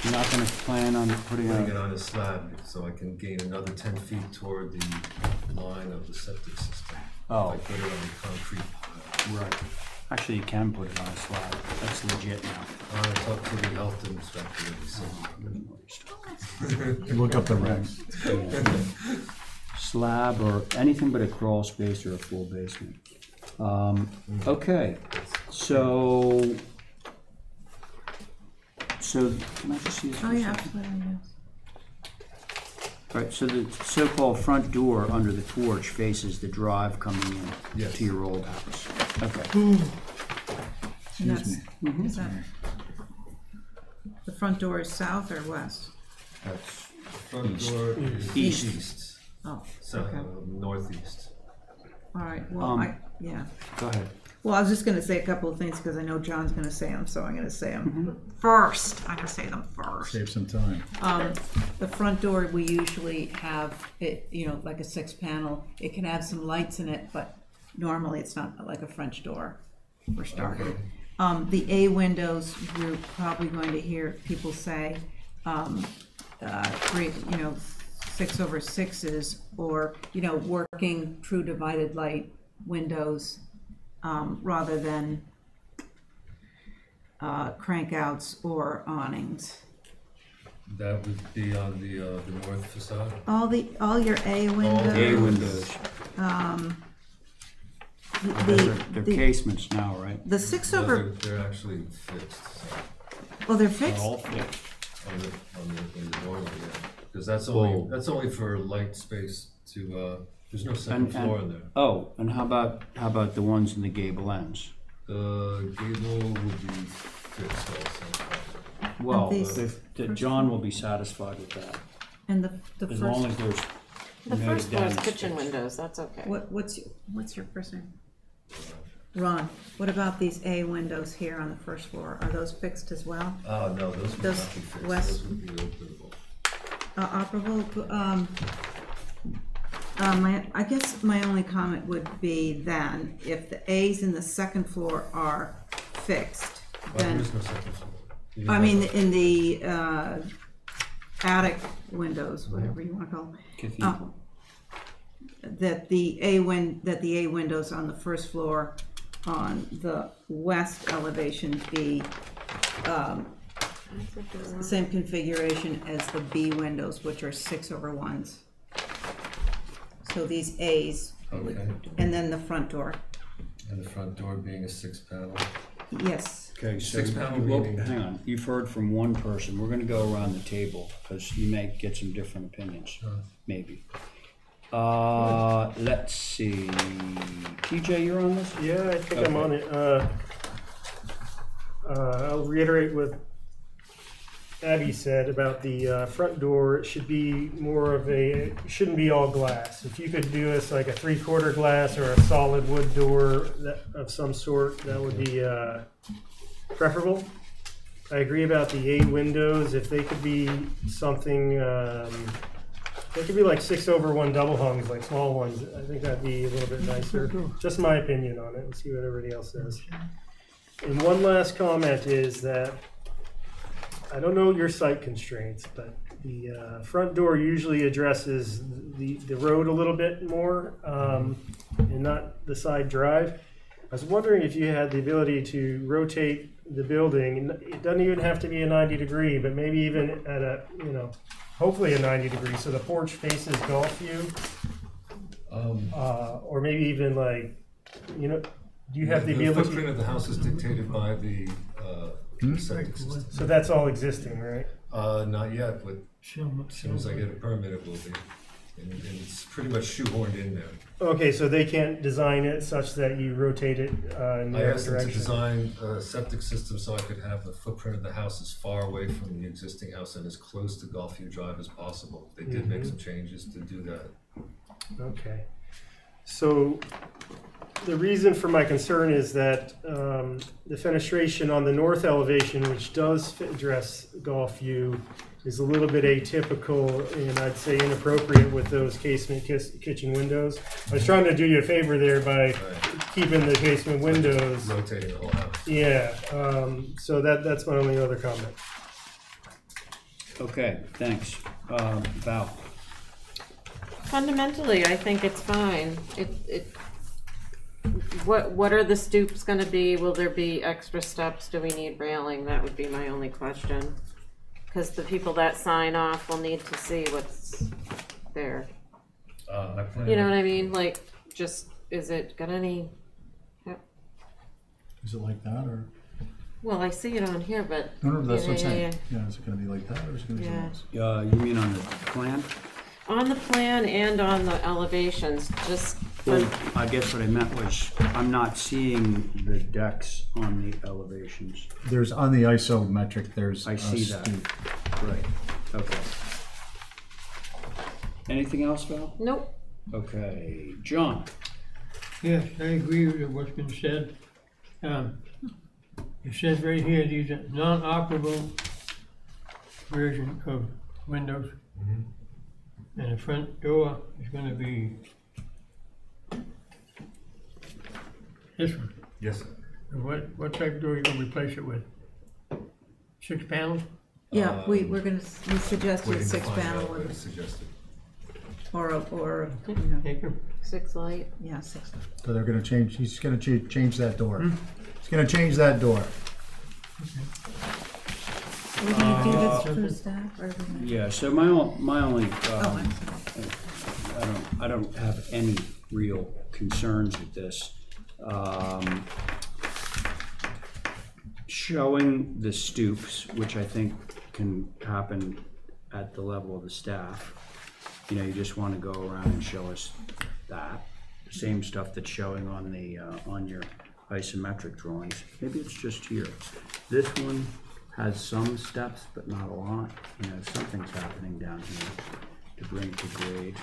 S1: you're not gonna plan on putting
S12: Putting it
S1: a,
S12: on a slab so I can gain another 10 feet toward the line of the septic system.
S1: Oh.
S12: I put it on concrete.
S1: right. Actually, you can put it on a slab, that's legit now.
S12: I talked to the health inspector and he said,
S7: Look up the regs.
S1: Slab or anything but a crawl space or a full basement. Okay, so can I just see this?
S6: Oh,
S1: for a
S6: yeah,
S1: second?
S6: absolutely, yes.
S1: All right, so the so-called front door under the porch faces the drive coming in
S12: Yes.
S1: to your old house. Okay.
S6: And
S7: Excuse
S6: that's-
S7: me.
S6: Is that, the front door is south or west?
S1: That's
S12: front
S1: East.
S12: door is
S1: East.
S12: east,
S6: Oh,
S12: so
S6: okay.
S12: northeast.
S6: All right, well,
S1: Um,
S6: yeah.
S1: Go ahead.
S6: Well, I was just gonna say a couple of things, because I know John's gonna say them, so I'm gonna say them first. I'm gonna say them first.
S7: Save some time.
S6: The front door, we usually have it, like a 6-panel. It can have some lights in it, but normally it's not like a French door for starting. The A windows, we're probably going to hear people say, 6/6s, or, working true divided light windows, rather than crankouts or awnings.
S12: That would be on the north facade?
S6: All your A windows.
S1: A windows. They're
S6: The
S1: casements now, right?
S6: 6
S12: No,
S6: over,
S12: they're actually fixed
S6: they're fixed?
S1: All fixed.
S12: on the doorway, yeah. Because that's
S1: Whoa.
S12: only for light space to, there's no second floor in there.
S1: Oh, and how about the ones in the gable ends?
S12: The gable would be fixed also.
S1: Well,
S6: these-
S1: John will be satisfied with that,
S6: And the
S1: as long
S6: first,
S1: as there's
S2: The
S1: noted
S2: first floor is
S1: down
S2: kitchen
S1: fixed.
S2: windows, that's okay.
S6: what's your first name? Ron, what about these A windows here on the first floor? Are those fixed as well?
S12: Oh, no, those would
S6: Those
S12: not be fixed,
S6: west-
S12: those would be openable.
S6: Operable, I guess my only comment would be then, if the A's in the second floor are fixed,
S12: But there
S6: then,
S12: is no second floor. You
S6: I mean,
S12: have
S6: in the, attic windows, whatever you wanna call them.
S1: Cathedral.
S6: That the A windows on the first floor on the west elevation be, same configuration as the B windows, which are 6/1s. So these A's,
S12: Okay,
S6: and then the front door.
S12: and the front door being a 6-panel.
S6: Yes.
S1: Okay, so,
S12: Six-panel
S1: well,
S12: meaning-
S1: hang on, you've heard from one person, we're gonna go around the table, because you may get some different opinions, maybe. Let's see, TJ, you're on this?
S4: Yeah, I think I'm on it. I'll reiterate what Abby said about the front door. It should be more of a, it shouldn't be all glass. If you could do us like a 3/4 glass or a solid wood door of some sort, that would be preferable. I agree about the A windows. If they could be something, they could be like 6/1 double hungs, like small ones. I think that'd be a little bit nicer. Just my opinion on it. We'll see what everybody else says. And one last comment is that I don't know your site constraints, but the front door usually addresses the road a little bit more and not the side drive. I was wondering if you had the ability to rotate the building. And it doesn't even have to be a 90-degree, but maybe even at a, hopefully a 90-degree, so the porch faces Gulf View. Or maybe even like, do you have the ability?
S18: The footprint of the house is dictated by the septic system.
S4: So that's all existing, right?
S18: Not yet, but as soon as I get a permit, it will be. And it's pretty much shoehorned in there.
S4: Okay, so they can't design it such that you rotate it in the
S18: I
S4: other
S18: asked them to
S4: direction?
S18: design a septic system so I could have the footprint of the house as far away from the existing house and as close to Gulfview Drive as possible. They did make some changes to do that.
S4: Okay. So the reason for my concern is that the fenestration on the north elevation, which does address Gulfview, is a little bit atypical and I'd say inappropriate with those casement kitchen windows. I was trying to do you a favor there by keeping the casement windows.
S18: Rotating the whole house.
S4: Yeah, so that's my only other comment.
S1: Okay, thanks. Val?
S2: Fundamentally, I think it's fine. What are the stoops gonna be? Will there be extra steps? Do we need railing? That would be my only question. Because the people that sign off will need to see what's there. You know what I mean? Like, just, is it got any?
S7: Is it like that, or?
S2: Well, I see it on here, but.
S7: No, that's what I'm saying.
S2: Yeah.
S7: Yeah, is it gonna be like that, or is it gonna be
S2: Yeah.
S7: something else?
S1: You mean on the plan?
S2: On the plan and on the elevations, just.
S1: Well, I guess what I meant was, I'm not seeing the decks on the elevations.
S7: There's, on the isometric, there's
S1: I see that.
S7: steep.
S1: Right, okay. Anything else, Val?
S2: Nope.
S1: Okay, John?
S11: Yes, I agree with what's been said. It says right here, these are non-operable version of windows. And the front door is gonna be this one.
S18: Yes, sir.
S11: And what type of door are you gonna replace it with? 6 panels?
S6: Yeah, we suggested
S18: Waiting to
S6: 6
S18: find
S6: panel
S18: out what
S6: and-
S18: is suggested.
S6: or
S11: Thank you.
S2: 6 light.
S6: yeah, 6.
S7: So they're gonna change, he's gonna change that door. He's gonna change that door.
S6: Would you do this for the staff or everything?
S1: Yeah, so my only,
S6: Oh, I'm sorry.
S1: I don't have any real concerns with this. Showing the stoops, which I think can happen at the level of the staff. You just want to go around and show us that. Same stuff that's showing on the, on your isometric drawings. Maybe it's just here. This one has some steps, but not a lot. Something's happening down here to bring to grade.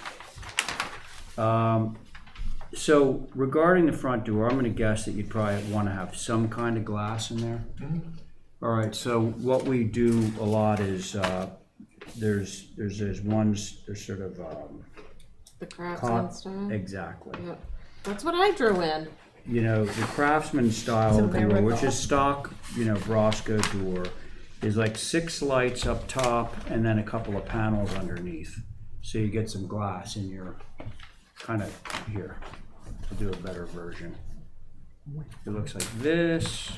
S1: So regarding the front door, I'm gonna guess that you'd probably wanna have some kind of glass in there. All right, so what we do a lot is, there's ones, there's sort of,
S2: The craftsman style.
S1: exactly.
S2: Yeah. That's what I drew in.
S1: The craftsman style
S6: It's a
S1: door, which
S6: miracle.
S1: is stock, Brosco door, is like 6 lights up top and then a couple of panels underneath. So you get some glass in your, kind of here. I'll do a better version. It looks like this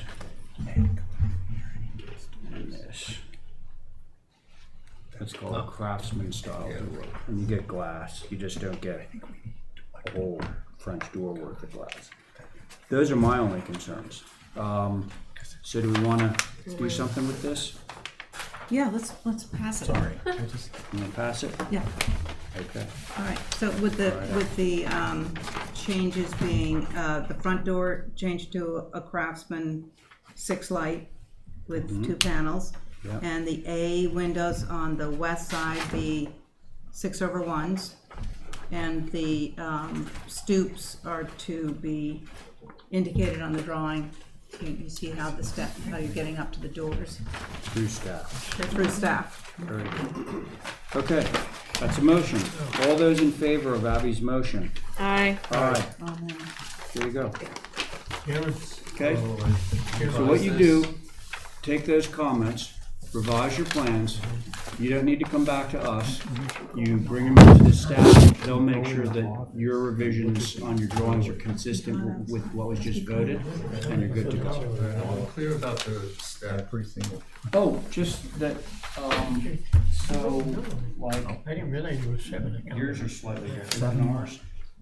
S1: and this. That's called a craftsman style door. And you get glass, you just don't get a whole French door worth of glass. Those are my only concerns. So do we wanna do something with this?
S6: Yeah, let's pass it.
S7: Sorry.
S1: You wanna pass it?
S6: Yeah,
S1: Okay.
S6: all right, so with the changes being, the front door changed to a Craftsman 6 light with 2 panels.
S1: Yep.
S6: And the A windows on the west side be 6/1s. And the stoops are to be indicated on the drawing. You see how how you're getting up to the doors.
S1: Through staff.
S6: They're through staff.
S1: Very good. Okay, that's a motion. All those in favor of Abby's motion?
S2: Aye.
S1: Aye. There you go.
S11: Chairman,
S1: Okay? So what you do, take those comments, revise your plans. You don't need to come back to us. You bring them into the staff. They'll make sure that your revisions on your drawings are consistent with what was just voted, and you're good to go.
S18: I'm clear about the staff.
S7: Pretty single.
S1: Oh, just that, so, like,
S11: I didn't realize you were 7.
S1: yours are slightly different than ours,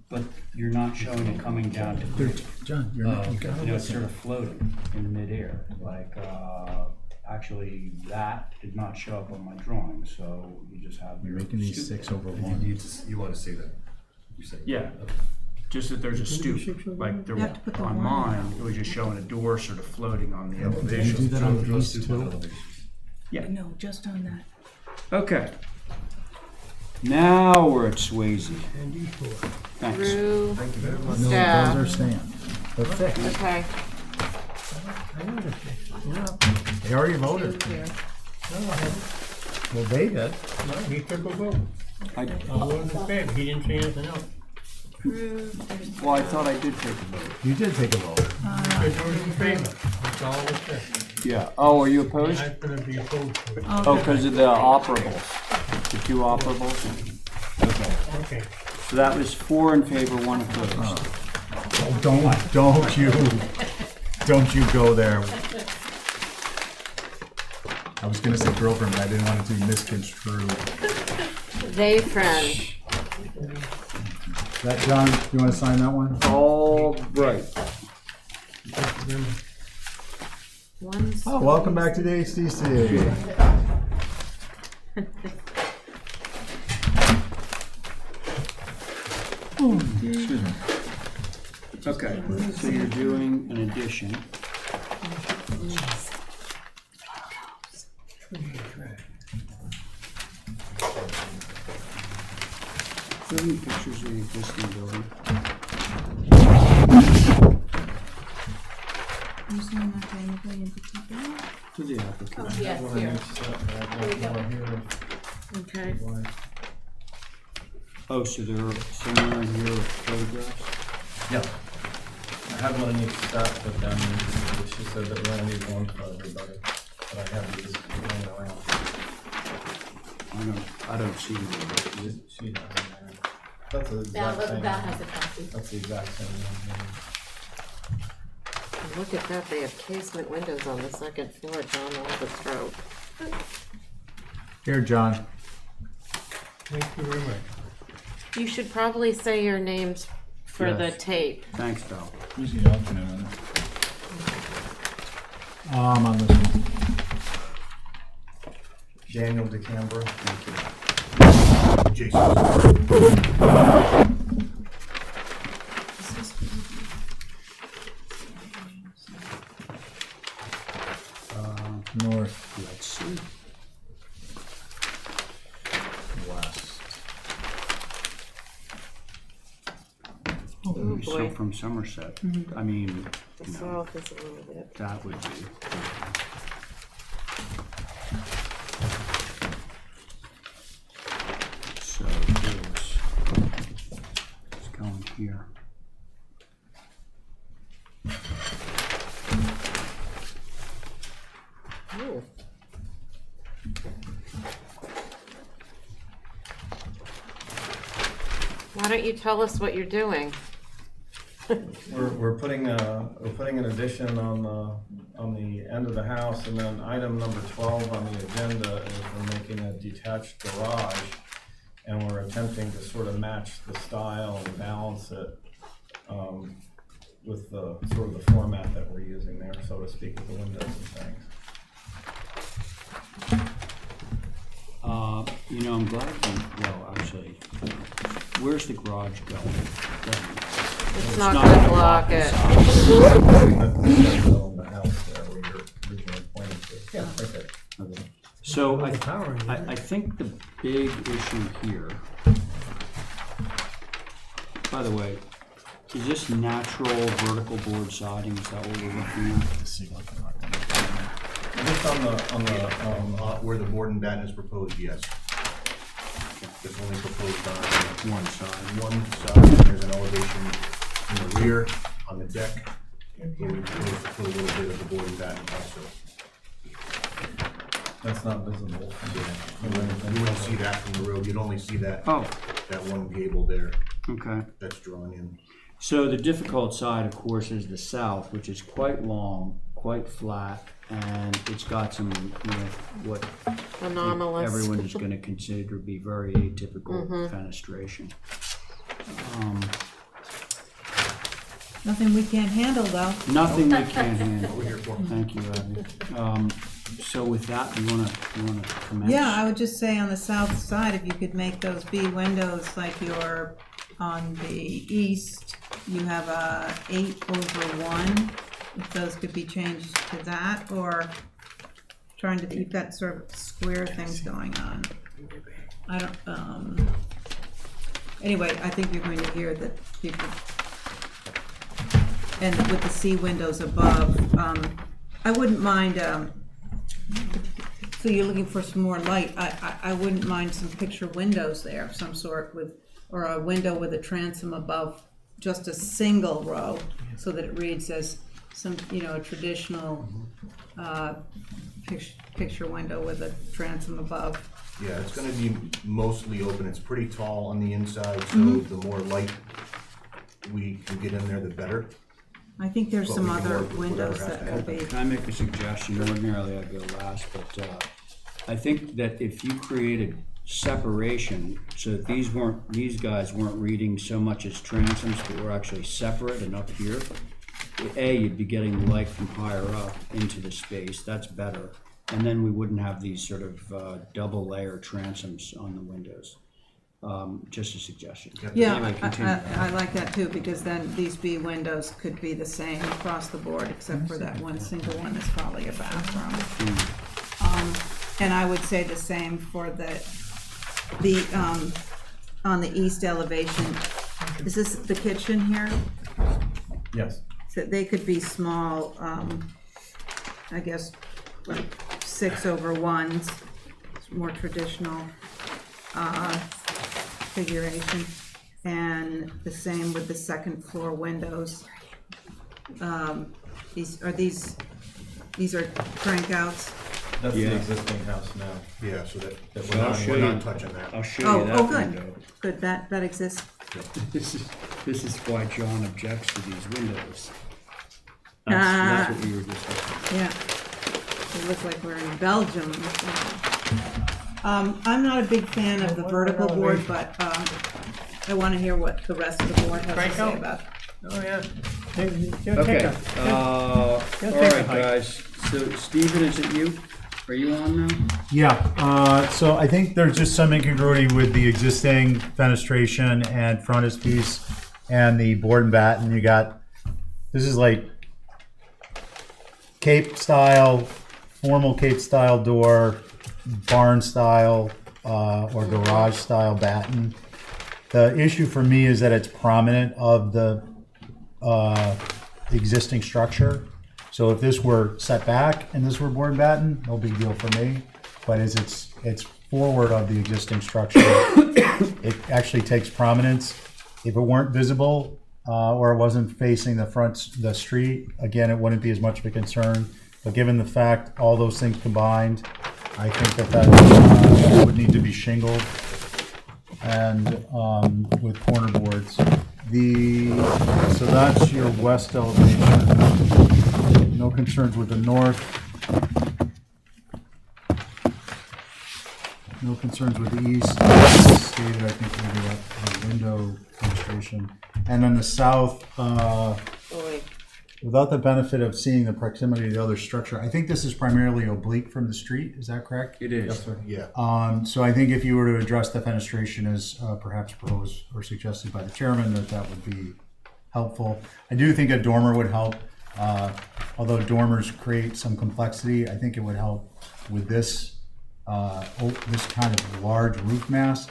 S1: but you're not showing it coming down to 13.
S7: John, you're not, you gotta
S1: You know, it's
S7: listen.
S1: sort of floating in midair, like, actually, that did not show up on my drawing, so you just have.
S7: You're
S1: your
S7: making these
S1: stoop.
S7: 6/1.
S18: You want to see that? You say.
S1: Yeah, just that there's a stoop, like there,
S6: You have to put the
S1: on
S6: line
S1: mine, it was just showing a door sort of floating on the
S7: Did you
S1: elevation.
S7: do that on
S18: Draw
S7: these
S18: stoop on
S7: too?
S18: elevation.
S1: Yeah,
S6: No, just on that.
S1: okay. Now we're at Swayze.
S11: And these 4.
S1: Thanks.
S2: Through
S7: No,
S2: staff.
S7: those are stand. They're fixed.
S2: Okay.
S11: I noticed it. No,
S7: They already voted.
S11: no, I haven't.
S7: Well, they did.
S11: No, he took a vote.
S1: I,
S11: I wasn't in favor. He didn't say anything else.
S1: well, I thought I did take a vote.
S7: You did take a vote.
S11: Because you were in favor. That's all it said.
S1: Yeah, oh, are you opposed?
S11: I'm gonna be opposed to it.
S1: Oh, because of the operables, the 2 operables? Okay,
S11: Okay.
S1: so that was 4 in favor, 1 opposed.
S7: Oh, don't you go there. I was gonna say girlfriend, but I didn't want it to be misconstrued.
S2: They friend.
S7: That, John, you wanna sign that one?
S1: All right.
S7: Oh, welcome back to the HDC.
S1: Excuse me. Okay, so you're doing an addition. Do you have any pictures of the existing building?
S6: You saying that to anybody in particular?
S1: To the applicant.
S3: Yes, here.
S2: Okay.
S1: Oh, so there are somewhere in here photographs?
S12: Yeah. I had one in each set, but then she said that we only need one for everybody. But I have these going around.
S1: I don't see them.
S12: She has them there. That's the
S3: Yeah,
S12: exact same.
S3: that has a copy.
S12: That's the exact same one.
S2: Look at that, they have casement windows on the second floor, John, all the stroke.
S7: Here, John.
S11: Thank you very much.
S2: You should probably say your names for the
S1: Yes.
S2: tape.
S1: Thanks, Bhau.
S5: Who's the alternate on it?
S7: On this one.
S12: Daniel DeCambra.
S1: Thank you.
S7: North.
S1: Let's see.
S7: West.
S2: Oh,
S1: So
S2: boy.
S1: from Somerset, I mean,
S2: The
S1: you know,
S2: south is a little bit.
S1: that would be. So here's, it's going here.
S2: Ooh. Why don't you tell us what you're doing?
S12: We're putting an addition on the end of the house, and then item number 12 on the agenda is we're making a detached garage.
S5: and we're attempting to sort of match the style and balance it with the sort of the format that we're using there, so to speak, with the windows and things.
S1: I'm glad actually, where's the garage going?
S2: It's not gonna block it.
S5: The house there where you're originally pointing to. Yeah, right there.
S1: Okay. So I think the big issue here, by the way, is this natural vertical board siding? Is that what we're looking at?
S17: Just on the where the board and batten is proposed, yes. It's only proposed on
S1: One side.
S17: one side, and there's an elevation in the rear on the deck, where we proposed to put a little bit of the board and batten also.
S5: That's not visible.
S17: You wouldn't see that from the road, you'd only see that,
S1: Oh,
S17: that one gable there
S1: okay.
S17: that's drawn in.
S1: So the difficult side, of course, is the south, which is quite long, quite flat, and it's got some, what
S2: Anomalous.
S1: everyone is going to consider to be very atypical fenestration.
S6: Nothing we can't handle, though.
S1: Nothing we can't handle. Thank you, Abby. So with that, you wanna commence?
S6: Yeah, I would just say on the south side, if you could make those B windows like you're on the east, you have a 8/1. If those could be changed to that, or trying to keep that sort of square things going on. I don't, anyway, I think you're going to hear that people, and with the C windows above, I wouldn't mind, so you're looking for some more light, I wouldn't mind some picture windows there of some sort with, or a window with a transom above, just a single row, so that it reads as some, a traditional picture window with a transom above.
S17: Yeah, it's gonna be mostly open, it's pretty tall on the inside, so the more light we can get in there, the better.
S6: I think there's
S17: But
S6: some
S17: we can
S6: other
S17: work with
S6: windows
S17: whatever
S6: that
S17: has
S6: could be.
S1: Can I make a suggestion? Ordinarily I go last, but I think that if you created separation, so that these guys weren't reading so much as transoms, but were actually separate and up here, you'd be getting light from higher up into the space. That's better. And then we wouldn't have these sort of double layer transoms on the windows. Just a suggestion.
S6: Yeah,
S1: Anyway, continue.
S6: I like that too, because then these B windows could be the same across the board, except for that one single one that's probably a bathroom. And I would say the same for the on the east elevation. Is this the kitchen here?
S5: Yes.
S6: So they could be small, I guess, like 6/1s, more traditional configuration, and the same with the second floor windows. These are crank outs.
S5: That's
S1: Yeah.
S5: the existing house now.
S17: Yeah, so that
S1: I'll
S17: we're not touching that.
S1: I'll show you that
S6: Oh, good,
S1: window.
S6: good, that exists.
S1: This is why John objects to these windows. That's what we were discussing.
S6: Yeah, it looks like we're in Belgium. I'm not a big fan of the vertical board, but I want to hear what the rest of the board has to say about it.
S11: Oh, yeah.
S1: Okay, all right, guys. So Stephen, is it you? Are you on now?
S7: Yeah, so I think there's just some incongruity with the existing fenestration and frontispiece and the board and batten. This is like Cape style, formal Cape style door, barn style, or garage style batten. The issue for me is that it's prominent of the existing structure. So if this were set back and this were board and batten, no big deal for me. But as it's forward of the existing structure, it actually takes prominence. If it weren't visible or it wasn't facing the street, again, it wouldn't be as much of a concern. But given the fact all those things combined, I think that would need to be shingled and with corner boards. So that's your west elevation. No concerns with the north. no concerns with the east. As stated, I think we're gonna have a window penetration. And then the south,
S2: Boy,
S7: without the benefit of seeing the proximity of the other structure, I think this is primarily oblique from the street, is that correct?
S1: It is.
S17: Yeah.
S7: So I think if you were to address the fenestration as perhaps proposed or suggested by the chairman, that would be helpful. I do think a dormer would help. Although dormers create some complexity, I think it would help with this this kind of large roof mass.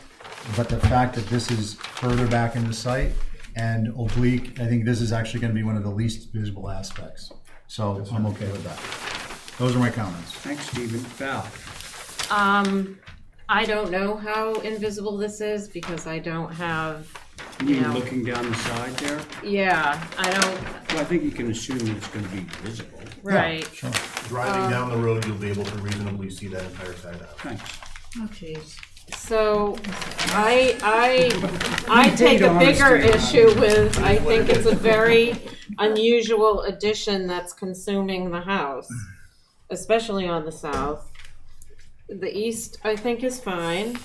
S7: But the fact that this is further back in the site and oblique, I think this is actually going to be one of the least visible aspects. So I'm okay with that. Those are my comments.
S1: Thanks, Stephen. Val?
S2: I don't know how invisible this is because I don't have,
S1: You looking down the side there?
S2: yeah, I don't,
S8: Well, I think you can assume that it's gonna be visible.
S2: right.
S7: Sure.
S17: Driving down the road, you'll be able to reasonably see that entire side of the house.
S1: Thanks.
S6: Oh, jeez.
S2: So I take a bigger issue with, I think it's a very unusual addition that's consuming the house, especially on the south. The east, I think, is fine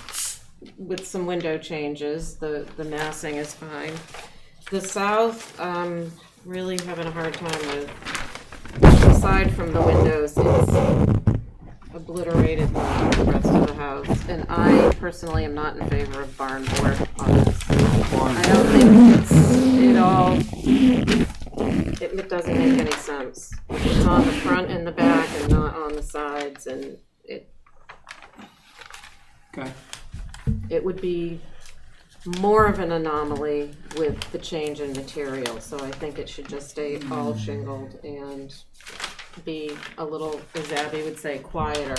S2: with some window changes. The massing is fine. The south, really having a hard time with. Aside from the windows, it's obliterated the rest of the house. And I personally am not in favor of barn board on this. I don't think it doesn't make any sense. It's on the front and the back and not on the sides, and
S1: Okay.
S2: it would be more of an anomaly with the change in material. So I think it should just stay all shingled and be a little, as Abby would say, quieter.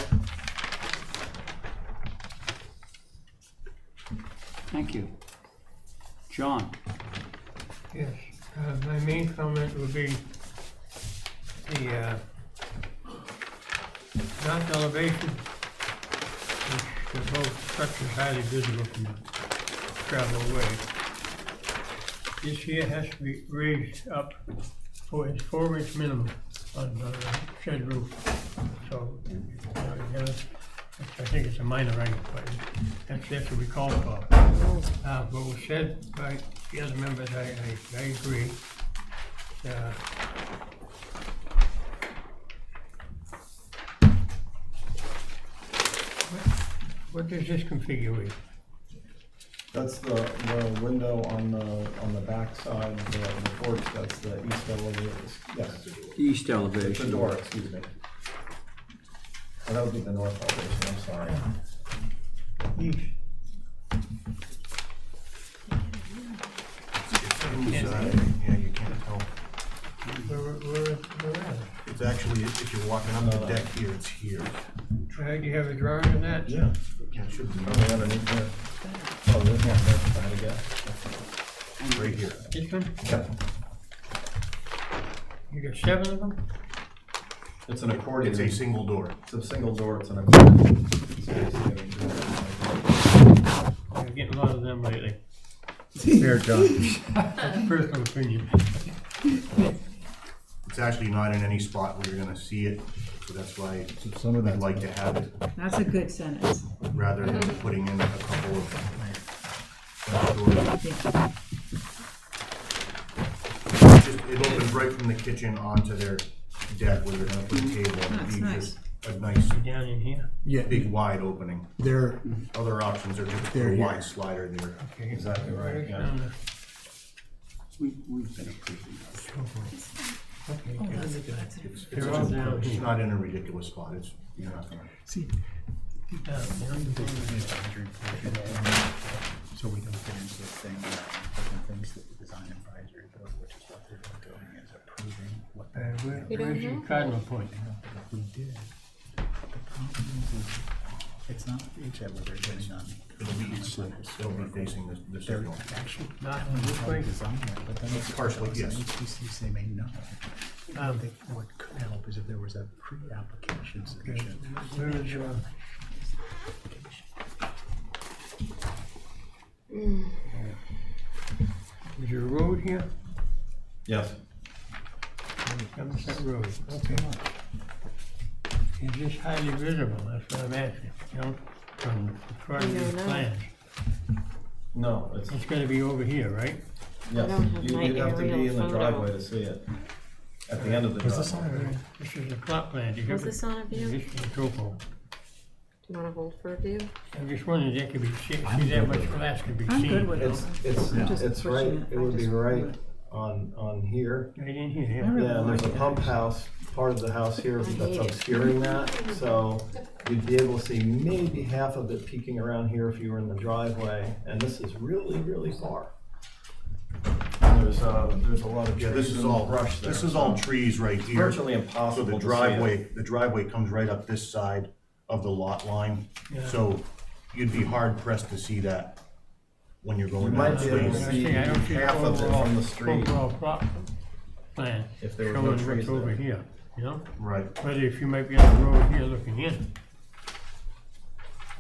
S1: Thank you. John?
S11: Yes, my main comment would be the north elevation, which the whole structure is highly visible from the travel away. This here has to be raised up for its 4-inch minimum on the shed roof. So, I think it's a minor item, but that's what we call for. But was said by the other members, I agree. What does this configure with?
S7: That's the window on the back side of the porch. That's the east elevation. Yes.
S1: East elevation.
S7: It's the door, excuse me. Oh, that would be the north elevation, I'm sorry.
S11: East.
S17: Yeah, you can't tell.
S11: Where is it?
S17: It's actually, if you're walking on the deck here, it's here.
S11: Do you have a drawing of that?
S17: Yeah. Yeah, it should be.
S7: Probably underneath there. Oh, there's one there, I guess.
S17: Right here.
S11: This one?
S7: Yep.
S11: You got 7 of them?
S7: It's an accordion.
S17: It's a single door.
S7: It's a single door, it's an accordion.
S11: I've been getting a lot of them lately.
S7: Here, John.
S11: That's personal opinion.
S17: It's actually not in any spot where you're gonna see it, so that's why
S7: Some of
S17: I'd
S7: that
S17: like to have it,
S6: That's a good sentence.
S17: rather than putting in a couple of doors. It opens right from the kitchen onto their deck where they're gonna put a table and
S6: That's
S17: be
S6: nice.
S17: just a nice,
S11: Down in here?
S7: Yeah,
S17: big wide opening.
S7: they're,
S17: Other options are just
S7: They're
S17: a
S7: here.
S17: wide slider there.
S11: Okay.
S7: Exactly right,
S11: Where's
S7: yeah.
S11: down there?
S1: We've been approving those.
S11: Okay,
S6: Oh,
S11: good.
S6: that's good.
S17: It's
S11: They're all down
S17: it's
S11: here.
S17: not in a ridiculous spot, it's, you're not gonna.
S7: see, so we don't get into the thing, different things that the design advisory board, which is what they're doing, is approving what.
S11: Where's your cardinal point?
S7: If we did, the problem is, it's not HM where they're getting on.
S17: It'll be facing the
S7: They're
S17: signal.
S7: actually
S11: Not
S7: going to
S11: this
S7: try
S11: way?
S7: to design it, but then it's
S17: Partially, yes.
S7: HPCs, they may know. What could help is if there was a pre-application submission.
S11: Where is your, is your road here?
S7: Yes.
S11: Somerset Road, okay. Is this highly visible? That's what I'm asking, you know? front of these
S2: No.
S11: plans?
S18: No,
S11: It's gonna be over here, right?
S18: yes,
S2: don't have my
S18: you'd have to be
S2: aerial
S18: in the
S2: photo.
S18: driveway to see it. At the end of the
S7: Was this
S18: driveway.
S11: This is a plot plan. Do you
S2: Was
S11: have
S2: this on a view?
S11: This is a topo.
S2: Do you wanna hold for a view?
S11: I'm just wondering, that could be, see
S7: I'm
S11: that
S7: good
S11: much
S7: with it.
S11: glass could be
S6: I'm
S11: seen.
S6: good with it. Just
S12: It's
S6: pushing
S12: right,
S6: it.
S12: it
S6: I
S12: would be
S6: just-
S12: right on here.
S11: Right in here,
S6: I
S11: yeah.
S6: really
S12: Yeah, and there's a
S6: like
S12: pump
S6: it.
S12: house, part of the house here
S2: I
S12: that's
S2: hate it.
S12: obscuring that, so you'd be able to see maybe half of it peeking around here if you were in the driveway, and this is really, really far. And there's a lot of
S17: Yeah, this
S12: trees
S17: is
S12: and
S17: all,
S12: brush there.
S17: this is all trees right here.
S12: Virtually
S17: So
S12: impossible
S17: the
S12: to see
S17: the driveway comes right up this side of the lot line.
S11: Yeah.
S17: So you'd be hard pressed to see that when you're
S12: You
S17: going down
S12: might
S17: the
S12: be able to
S17: street.
S12: see
S11: I don't see
S12: half of it
S11: overall-
S12: from the street
S11: Overall plot plan,
S12: if there were no
S11: showing what's
S12: trees
S11: over
S12: there.
S11: here, you know?
S17: Right.
S11: But if you might be on the road here looking in.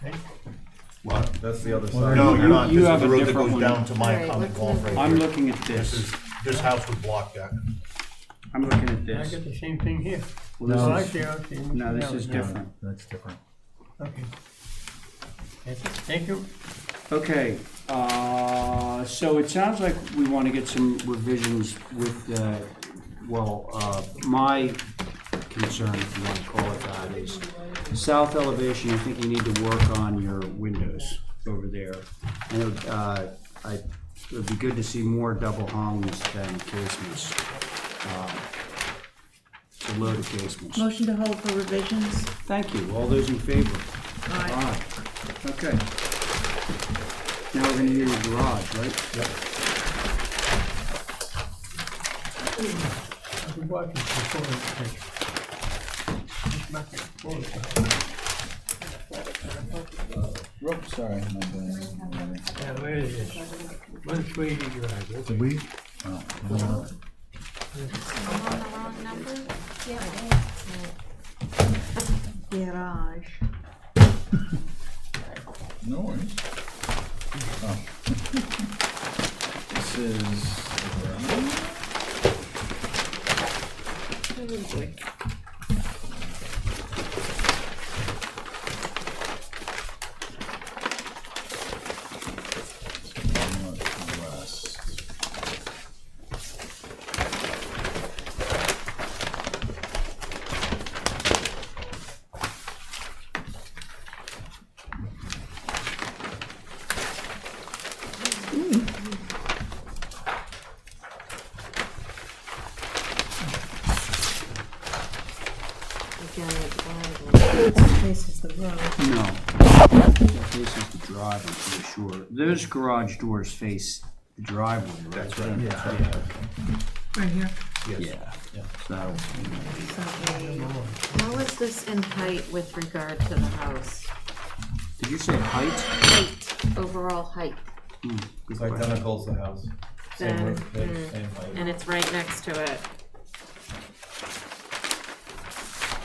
S11: Okay?
S17: What?
S12: That's the other
S1: Well,
S12: side.
S17: No, you're not.
S1: You
S17: This
S1: have
S17: is the
S1: a
S17: road that
S1: different
S17: goes
S1: one.
S17: down to my
S2: Alright,
S17: common
S2: let's
S17: golf
S2: move
S17: right
S1: I'm
S17: here.
S1: looking at
S17: This
S1: this.
S17: is, this house would block that.
S1: I'm looking at
S11: I
S1: this.
S11: got the same thing here.
S1: Well,
S11: Oh, I
S1: this
S11: see,
S1: is,
S11: I see.
S1: no, this
S11: Yeah,
S1: is
S11: yeah.
S1: different.
S7: That's different.
S11: Okay. That's it. Thank you.
S1: Okay, so it sounds like we want to get some revisions with, my concern, if you want to call it that, is south elevation. I think you need to work on your windows over there. And it would be good to see more double hungs than casements. To loaded casements.
S6: Motion to hold for revisions?
S1: Thank you. All those in favor?
S6: Aye.
S1: Okay. Now we're gonna do your garage, right?
S11: I've been watching before.
S7: Sorry, my bad.
S11: Yeah, where is this? One Swady Drive.
S7: Did we? Oh, no.
S2: I'm on the wrong number?
S6: Garage.
S7: No worries. Oh.
S5: This is.
S7: Northwest.
S2: Again, it's blind.
S6: That faces the road.
S1: No. That faces the drive, I'm pretty sure. Those garage doors face the driveway, right?
S17: That's right.
S1: Yeah.
S6: Right here.
S1: Yeah. So,
S2: How is this in height with regard to the house?
S1: did you say height?
S2: Height, overall height.
S1: Good
S12: It's
S1: question.
S12: identical as the house. Same
S2: Then,
S12: roof pitch, same height.
S2: And it's right next to it.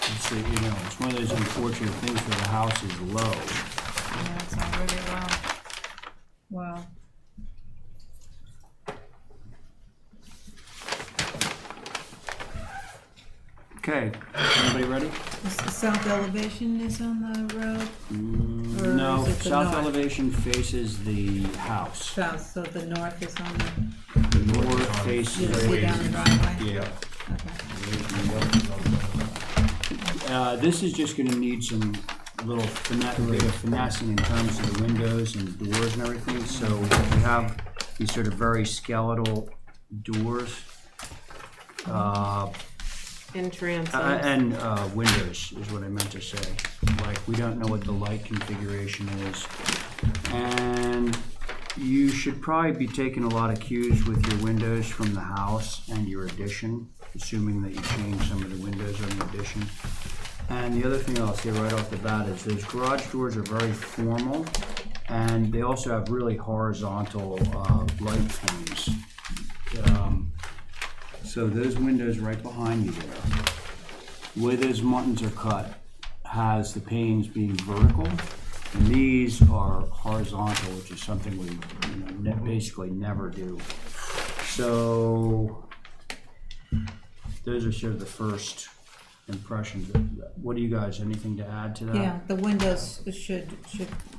S1: It's, it's one of those unfortunate things where the house is low.
S6: Yeah, it's already low. Wow.
S1: Okay, everybody ready?
S6: Is the south elevation is on the road? Or
S1: No,
S6: is it the
S1: south
S6: north?
S1: elevation faces the house.
S6: South, so the north is on
S1: The north faces.
S6: You see down the driveway?
S1: Yeah.
S6: Okay.
S1: This is just gonna need some little finessing in terms of the windows and doors and everything. So we have these sort of very skeletal doors.
S2: In transom.
S1: And windows is what I meant to say. Like, we don't know what the light configuration is. And you should probably be taking a lot of cues with your windows from the house and your addition, assuming that you change some of the windows on the addition. And the other thing I'll say right off the bat is those garage doors are very formal, and they also have really horizontal light frames. So those windows right behind you there, the way those muttons are cut has the panes being vertical, and these are horizontal, which is something we basically never do. So those are sort of the first impressions. What do you guys, anything to add to that?
S6: Yeah, the windows should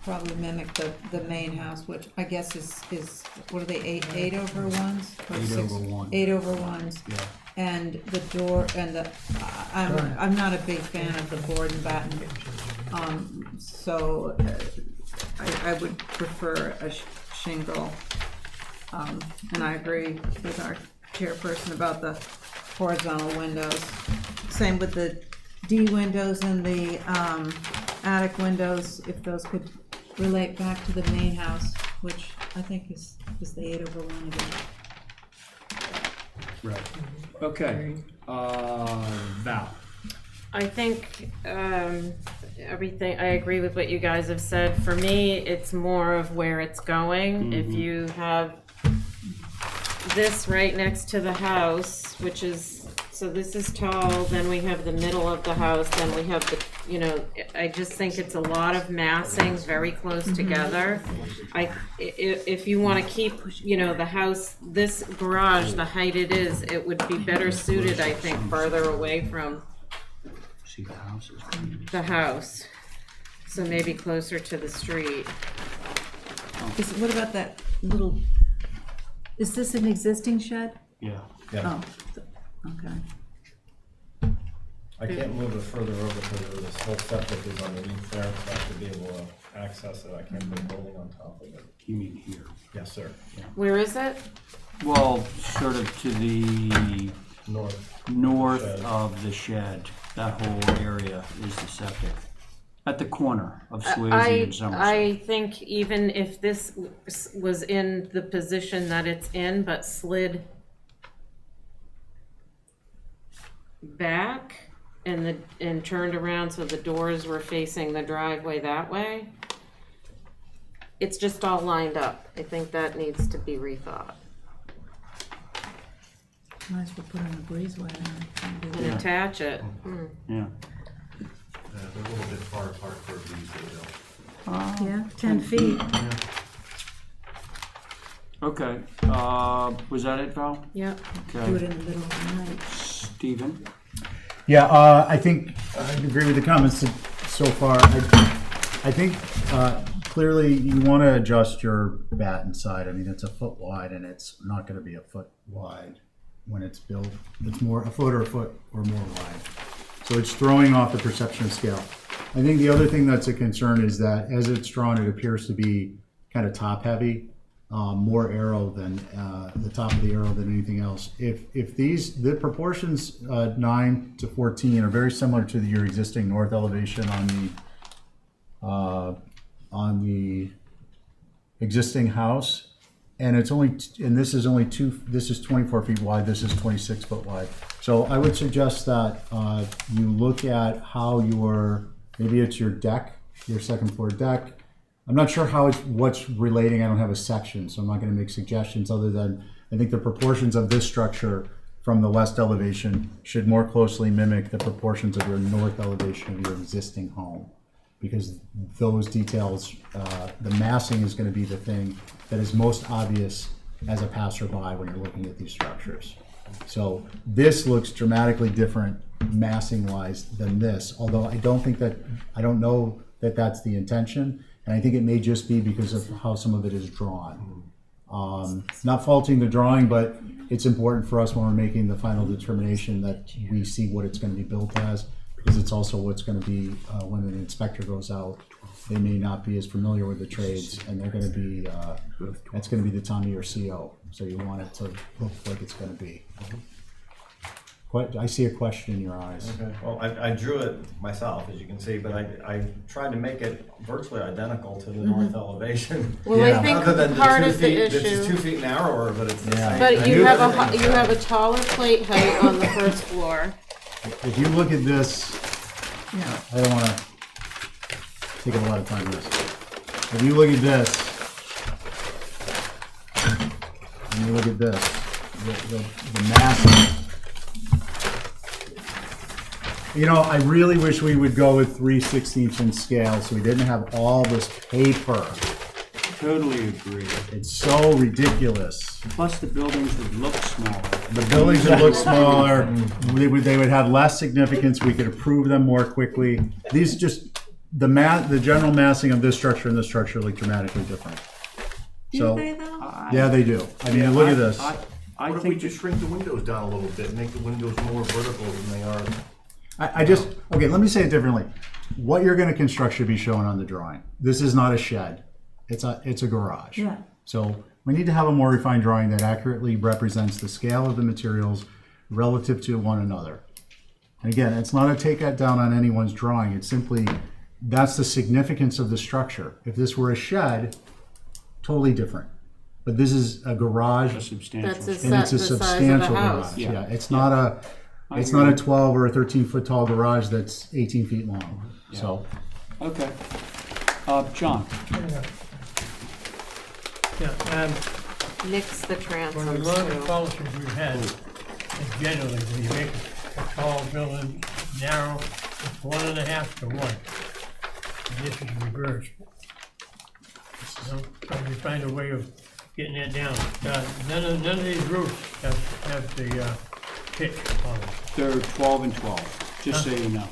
S6: probably mimic the main house, which I guess is what are they, eight over ones? Or
S1: 8/1.
S6: 8/1s.
S1: Yeah.
S6: And the door and I'm not a big fan of the board and batten. So I would prefer a shingle. And I agree with our chairperson about the horizontal windows. Same with the D windows and the attic windows, if those could relate back to the main house, which I think is the 8/1 again.
S1: Right. Okay. Val.
S2: I think everything, I agree with what you guys have said. For me, it's more of where it's going. If you have this right next to the house, which is, so this is tall, then we have the middle of the house, then we have the, you know, I just think it's a lot of massing very close together. If you want to keep, you know, the house, this garage, the height it is, it would be better suited, I think, further away from
S1: See the houses.
S2: the house. So maybe closer to the street.
S6: What about that little, is this an existing shed?
S1: Yeah.
S6: Oh, okay.
S12: I can't move it further over because this whole septic is underneath there, so I have to be able to access it. I can't put a building on top of it.
S1: You mean here?
S12: Yes, sir.
S2: Where is it?
S1: Well, sort of to the north
S12: Shed.
S1: of the shed. That whole area is the septic. At the corner of Swayze and Somerset.
S2: I think even if this was in the position that it's in, but slid back and turned around so the doors were facing the driveway that way, it's just all lined up. I think that needs to be rethought.
S6: Might as well put on a breezeway
S2: And attach it.
S1: Yeah.
S17: They're a little bit far apart for a breezeway though.
S6: Yeah, 10 feet.
S1: Okay. Was that it, Val?
S2: Yep.
S6: Do
S1: Okay.
S6: it in the middle of the night.
S1: Stephen?
S7: Yeah, I think I agree with the comments so far. I think clearly you want to adjust your batten side. I mean, it's a foot wide and it's not going to be a foot wide when it's built. It's more a foot or more wide. So it's throwing off the perception of scale. I think the other thing that's a concern is that as it's drawn, it appears to be kind of top heavy, more arrow than the top of the arrow than anything else. If the proportions 9 to 14 are very similar to your existing north elevation on the existing house, and it's only this is 24 feet wide, this is 26 foot wide. So I would suggest that you look at how maybe it's your deck, your second floor deck. I'm not sure what's relating. I don't have a section, so I'm not going to make suggestions other than I think the proportions of this structure from the west elevation should more closely mimic the proportions of your north elevation of your existing home, because those details, the massing is going to be the thing that is most obvious as a passerby when you're looking at these structures. So this looks dramatically different massing wise than this, although I don't know that that's the intention. And I think it may just be because of how some of it is drawn. Not faulting the drawing, but it's important for us when we're making the final determination that we see what it's going to be built as, because it's also what's going to be when an inspector goes out. They may not be as familiar with the trades, and they're going to be, that's going to be the time of your CO. So you want it to look like it's going to be. I see a question in your eyes.
S12: Okay. Well, I drew it myself, as you can see, but I tried to make it virtually identical to the north elevation.
S2: Well, I think
S12: Other than
S2: part
S12: the 2
S2: of the
S12: feet,
S2: issue.
S12: it's 2 feet narrower, but it's the same.
S2: But you have a taller plate height on the first floor.
S7: If you look at this, I don't want to take a lot of time on this. If you look at this, and you look at this, the mass. You know, I really wish we would go with 3/16" scale so we didn't have all this paper
S1: Totally agree.
S7: It's so ridiculous.
S1: Plus, the buildings would look smaller.
S7: The buildings would look smaller, they would have less significance, we could approve them more quickly. These just, the general massing of this structure and this structure look dramatically different. So,
S6: Do they though?
S7: yeah, they do. I mean, look at this.
S1: I
S17: What if we
S1: think
S17: just shrink the windows down a little bit, make the windows more vertical than they are?
S7: Okay, let me say it differently. What you're gonna construct should be shown on the drawing. This is not a shed, it's a garage.
S6: Yeah.
S7: So we need to have a more refined drawing that accurately represents the scale of the materials relative to one another. And again, it's not a take that down on anyone's drawing, it's simply, that's the significance of the structure. If this were a shed, totally different. But this is a garage.
S1: a substantial.
S2: That's a
S7: And it's a
S2: the size of the
S7: substantial
S2: house.
S7: garage,
S1: Yeah.
S7: yeah. It's not a 12 or a 13-foot tall garage that's 18 feet long, so.
S1: Okay. John?
S11: Yeah,
S2: Nix the
S11: one of
S2: transoms
S11: the longest
S2: too.
S11: policies we've had is generally when you make a tall building narrow, it's 1.5 to 1. And this is reversed. You know, so we find a way of getting that down. None of these roofs have the pitch on them.
S1: They're 12 and 12, just so you know.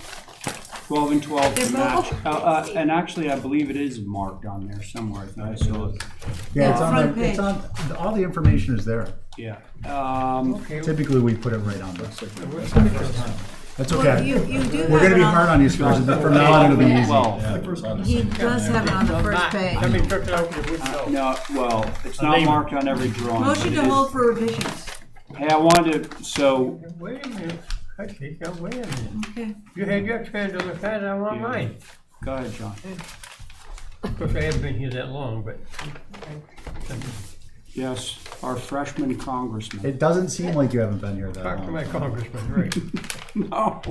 S1: 12 and 12 to
S6: They're
S1: match.
S6: both-
S1: And actually, I believe it is marked on there somewhere. I thought I saw it.
S7: Yeah, it's
S6: front
S7: on, it's on, all the information is there.
S1: Yeah.
S11: Okay.
S7: Typically, we put it right on there. That's
S6: Well,
S7: okay.
S6: you do
S7: We're
S6: have
S7: gonna
S6: it
S7: be
S6: on-
S7: hard on you, Spurs, and from now on, it'll be easy.
S1: Well,
S6: He does have it on the first page.
S11: Somebody took it out, you wouldn't know.
S1: no, well, it's
S11: A
S1: not
S11: layman.
S1: marked on every drawing. but
S6: Motion
S1: it
S6: to
S1: is-
S6: hold for revisions.
S1: Hey, I wanted to, so,
S11: Wait a minute, okay, now wait a minute.
S6: Okay.
S11: You had your turn to look at it, I want
S1: Yeah.
S11: mine.
S1: go ahead, John.
S11: Of course, I haven't been here that long, but.
S1: Yes, our freshman congressman.
S7: It doesn't seem like you haven't been here that
S11: Talk to my
S7: long.
S11: congressman, right.
S1: No.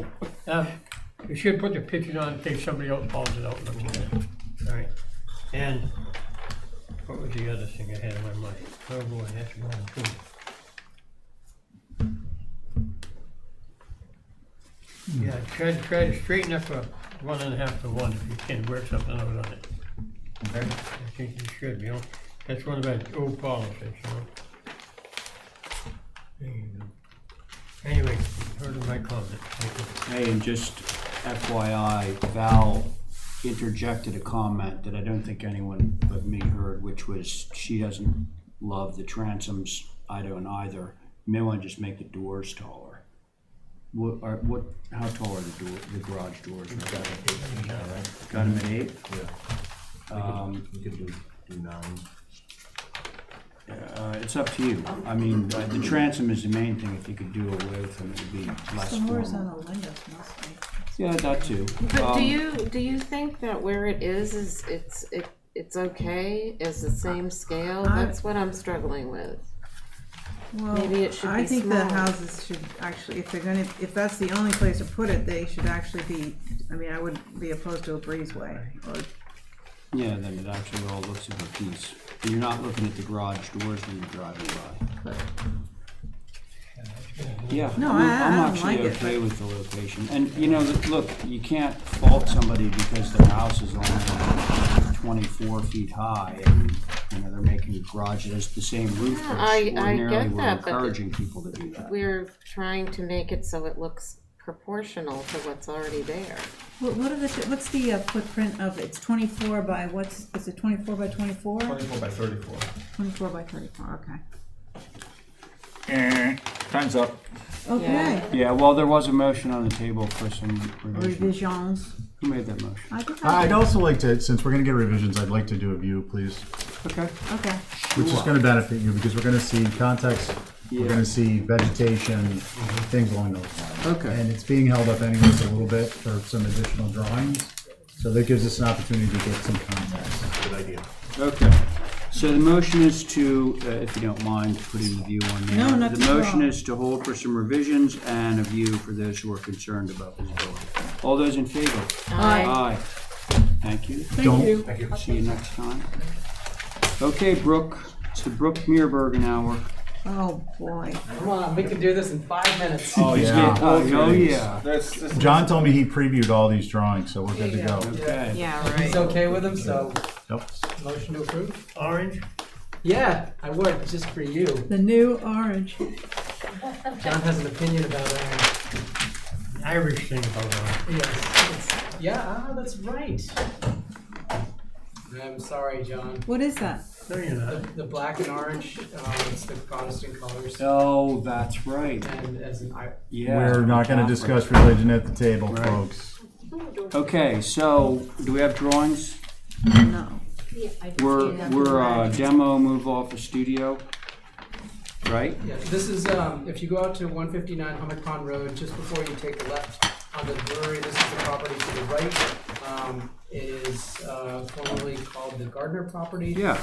S11: You should put the picture on in case somebody else follows it out and looks at it. All right. And what was the other thing I had in my mind? Oh boy, that's wrong too. Yeah, try to straighten up a 1.5 to 1 if you can, work something out on it.
S7: Okay.
S11: I think you should, you know, that's one of our old policies, you know. There you go. Anyway, heard of my comment, thank you.
S1: Hey, and just FYI, Val interjected a comment that I don't think anyone but me heard, which was she doesn't love the transoms. I don't either. You may want to just make the doors taller. How tall are the garage doors?
S17: Got an 8 feet, all right?
S1: Got them at 8?
S17: Yeah. We could do 9.
S1: It's up to you. I mean, the transom is the main thing. If you could do away with them, it would be less
S6: The
S1: formal.
S6: horizontal windows must be.
S1: Yeah, that too.
S2: But do you think that where it is it's okay? Is the same scale? That's what I'm struggling with.
S6: Well,
S2: Maybe it should
S6: I
S2: be
S6: think the
S2: smaller.
S6: houses should actually, if that's the only place to put it, they should actually be, I mean, I would be opposed to a breezeway or.
S1: Yeah, then it actually all looks of a piece. You're not looking at the garage doors when you're driving by. Yeah,
S6: No,
S1: I'm
S6: I don't
S1: actually
S6: like it,
S1: okay
S6: but-
S1: with the location. And, you know, look, you can't fault somebody because their house is only 24 feet high and, you know, they're making a garage that has the same roof.
S2: Yeah,
S1: pitch.
S2: I
S1: Ordinarily,
S2: get
S1: we're
S2: that, but
S1: encouraging people to do that.
S2: We're trying to make it so it looks proportional to what's already there.
S6: What's the footprint of, it's 24 by, is it 24 by 24?
S12: 24 by 34.
S6: 24 by 34, okay.
S5: Time's up.
S6: Okay.
S1: Yeah, well, there was a motion on the table for some revisions.
S6: Revisions.
S1: Who made that motion?
S6: I think
S7: I'd also like to, since we're gonna get revisions, I'd like to do a view, please.
S1: Okay.
S6: Okay.
S7: Which is gonna benefit you, because we're gonna see context, we're
S1: Yeah.
S7: gonna see vegetation, things along those lines.
S1: Okay.
S7: And it's being held up anyways a little bit for some additional drawings, so that gives us an opportunity to get some context.
S17: Good idea.
S1: Okay, so the motion is to, if you don't mind putting the view on there.
S6: No, not
S1: The
S6: at all.
S1: motion is to hold for some revisions and a view for those who are concerned about visibility. All those in favor?
S6: Aye.
S1: Aye. Thank you.
S6: Thank you.
S17: Thank you.
S1: See you next time. Okay, Brooke, it's the Brooke Meerbergen hour.
S6: Oh, boy.
S14: Come on, we can do this in 5 minutes.
S1: Oh,
S7: yeah.
S1: Oh, yeah.
S7: John told me he previewed all these drawings, so we're good to go.
S1: Okay.
S2: Yeah, right.
S14: He's okay with them, so
S7: Yep.
S19: Motion to approve?
S11: Orange?
S19: Yeah, I would, just for you.
S6: The new orange.
S19: John has an opinion about orange.
S11: Irish thing about orange.
S19: Yes, that's right. I'm sorry, John.
S6: What is that?
S11: No, you're not.
S19: The black and orange, it's the Protestant colors.
S1: Oh, that's right.
S19: And as an
S1: Yeah.
S7: We're not gonna
S1: Catholic.
S7: discuss religion at the table,
S1: Right.
S7: folks.
S1: Okay, so do we have drawings?
S6: No.
S3: Yeah, I did see
S1: We're
S3: it.
S1: demo move off a studio, right?
S19: Yeah, this is, if you go out to 159 Hummock Pond Road, just before you take the left onto the brewery, this is the property to the right. It is formerly called the Gardner property.
S1: Yeah.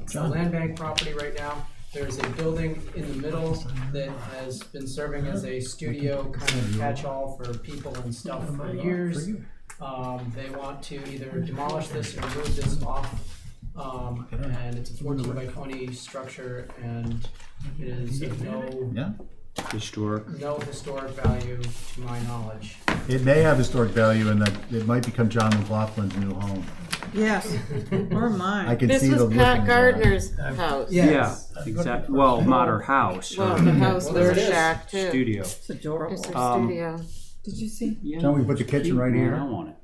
S19: It's a land bank property right now. There's a building in the middle that has been serving as a studio kind of catch-all for people and stuff for years. They want to either demolish this or move this off. And it's a 14 by 20 structure, and it is of no historic value to my knowledge.
S7: It may have historic value in that it might become John McLaughlin's new home.
S6: Yes, or mine.
S7: I can
S2: This
S7: see the
S2: was
S7: look
S2: Pat
S7: in his
S2: Gardner's
S7: eyes.
S2: house.
S1: Yeah, exactly. Well, not her house.
S2: Well,
S1: her
S2: the house was a shack too.
S1: studio.
S6: It's adorable.
S2: It's her studio.
S6: Did you see?
S7: Can we put the kitchen right here?
S1: I want it.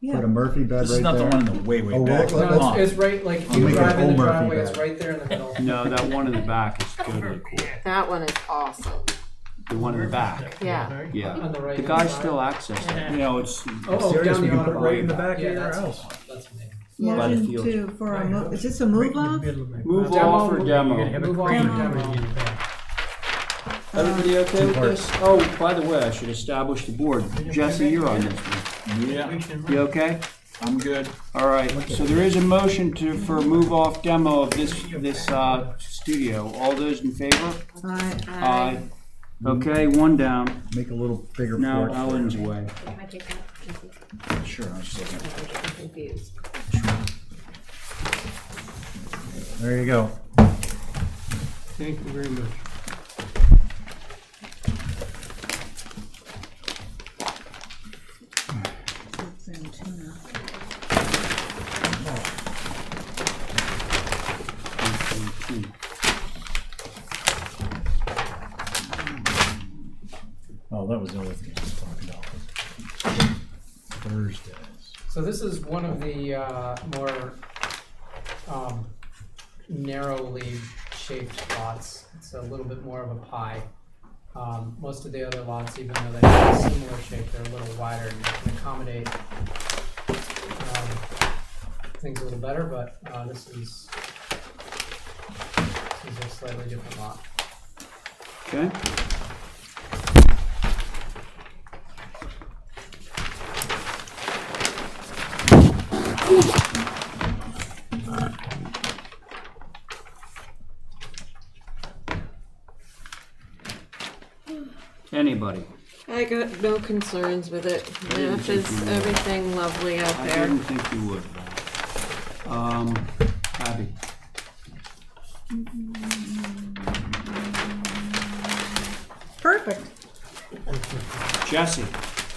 S7: Put a Murphy bed
S5: This
S7: right
S5: is not
S7: there.
S5: the one in the way
S7: Oh,
S5: back.
S19: No, it's right, like, if
S7: I'll
S19: you
S7: make it
S19: drive
S7: a
S19: in the
S7: whole Murphy
S19: driveway, it's
S7: bed.
S19: right there in the middle.
S1: No, that one in the back is totally cool.
S2: That one is awesome.
S1: The one in the back.
S2: Yeah.
S1: Yeah.
S19: On the right
S1: The
S19: hand
S1: guy's
S19: side.
S1: still accessing. You know, it's
S19: Oh,
S7: Serious,
S19: down
S7: we
S19: the
S7: can put it right in the
S19: Autobahn.
S7: back of
S19: Yeah,
S7: your
S19: that's-
S7: house.
S19: That's amazing.
S1: By the
S6: Motion
S1: field.
S6: to, for a move, is this a move off?
S1: move off or demo.
S19: Move off or demo.
S1: Everybody okay with this? Oh, by the way, I should establish the board. Jesse, you're on this one.
S5: Yeah,
S1: You okay?
S5: I'm good.
S1: All right, so there is a motion for move off demo of this studio. All those in favor? Aye. Okay, one down.
S7: Make a little bigger
S1: Now
S7: porch.
S1: Ellen's way.
S3: Can I take that?
S5: Sure, I was just looking.
S3: I'm confused.
S7: There you go.
S11: Thank you very much.
S7: Oh, that was the other thing I was talking about. Thursdays.
S19: So this is one of the more narrowly shaped lots. It's a little bit more of a pie. Most of the other lots, even though they have a similar shape, they're a little wider and can accommodate things a little better, but this is a slightly different lot.
S1: Okay. Anybody?
S2: I got no concerns with it.
S1: didn't
S2: Math
S1: think
S2: is
S1: you would.
S2: everything lovely out
S1: I
S2: there.
S1: didn't think you would. Abby.
S6: Perfect.
S1: Jesse.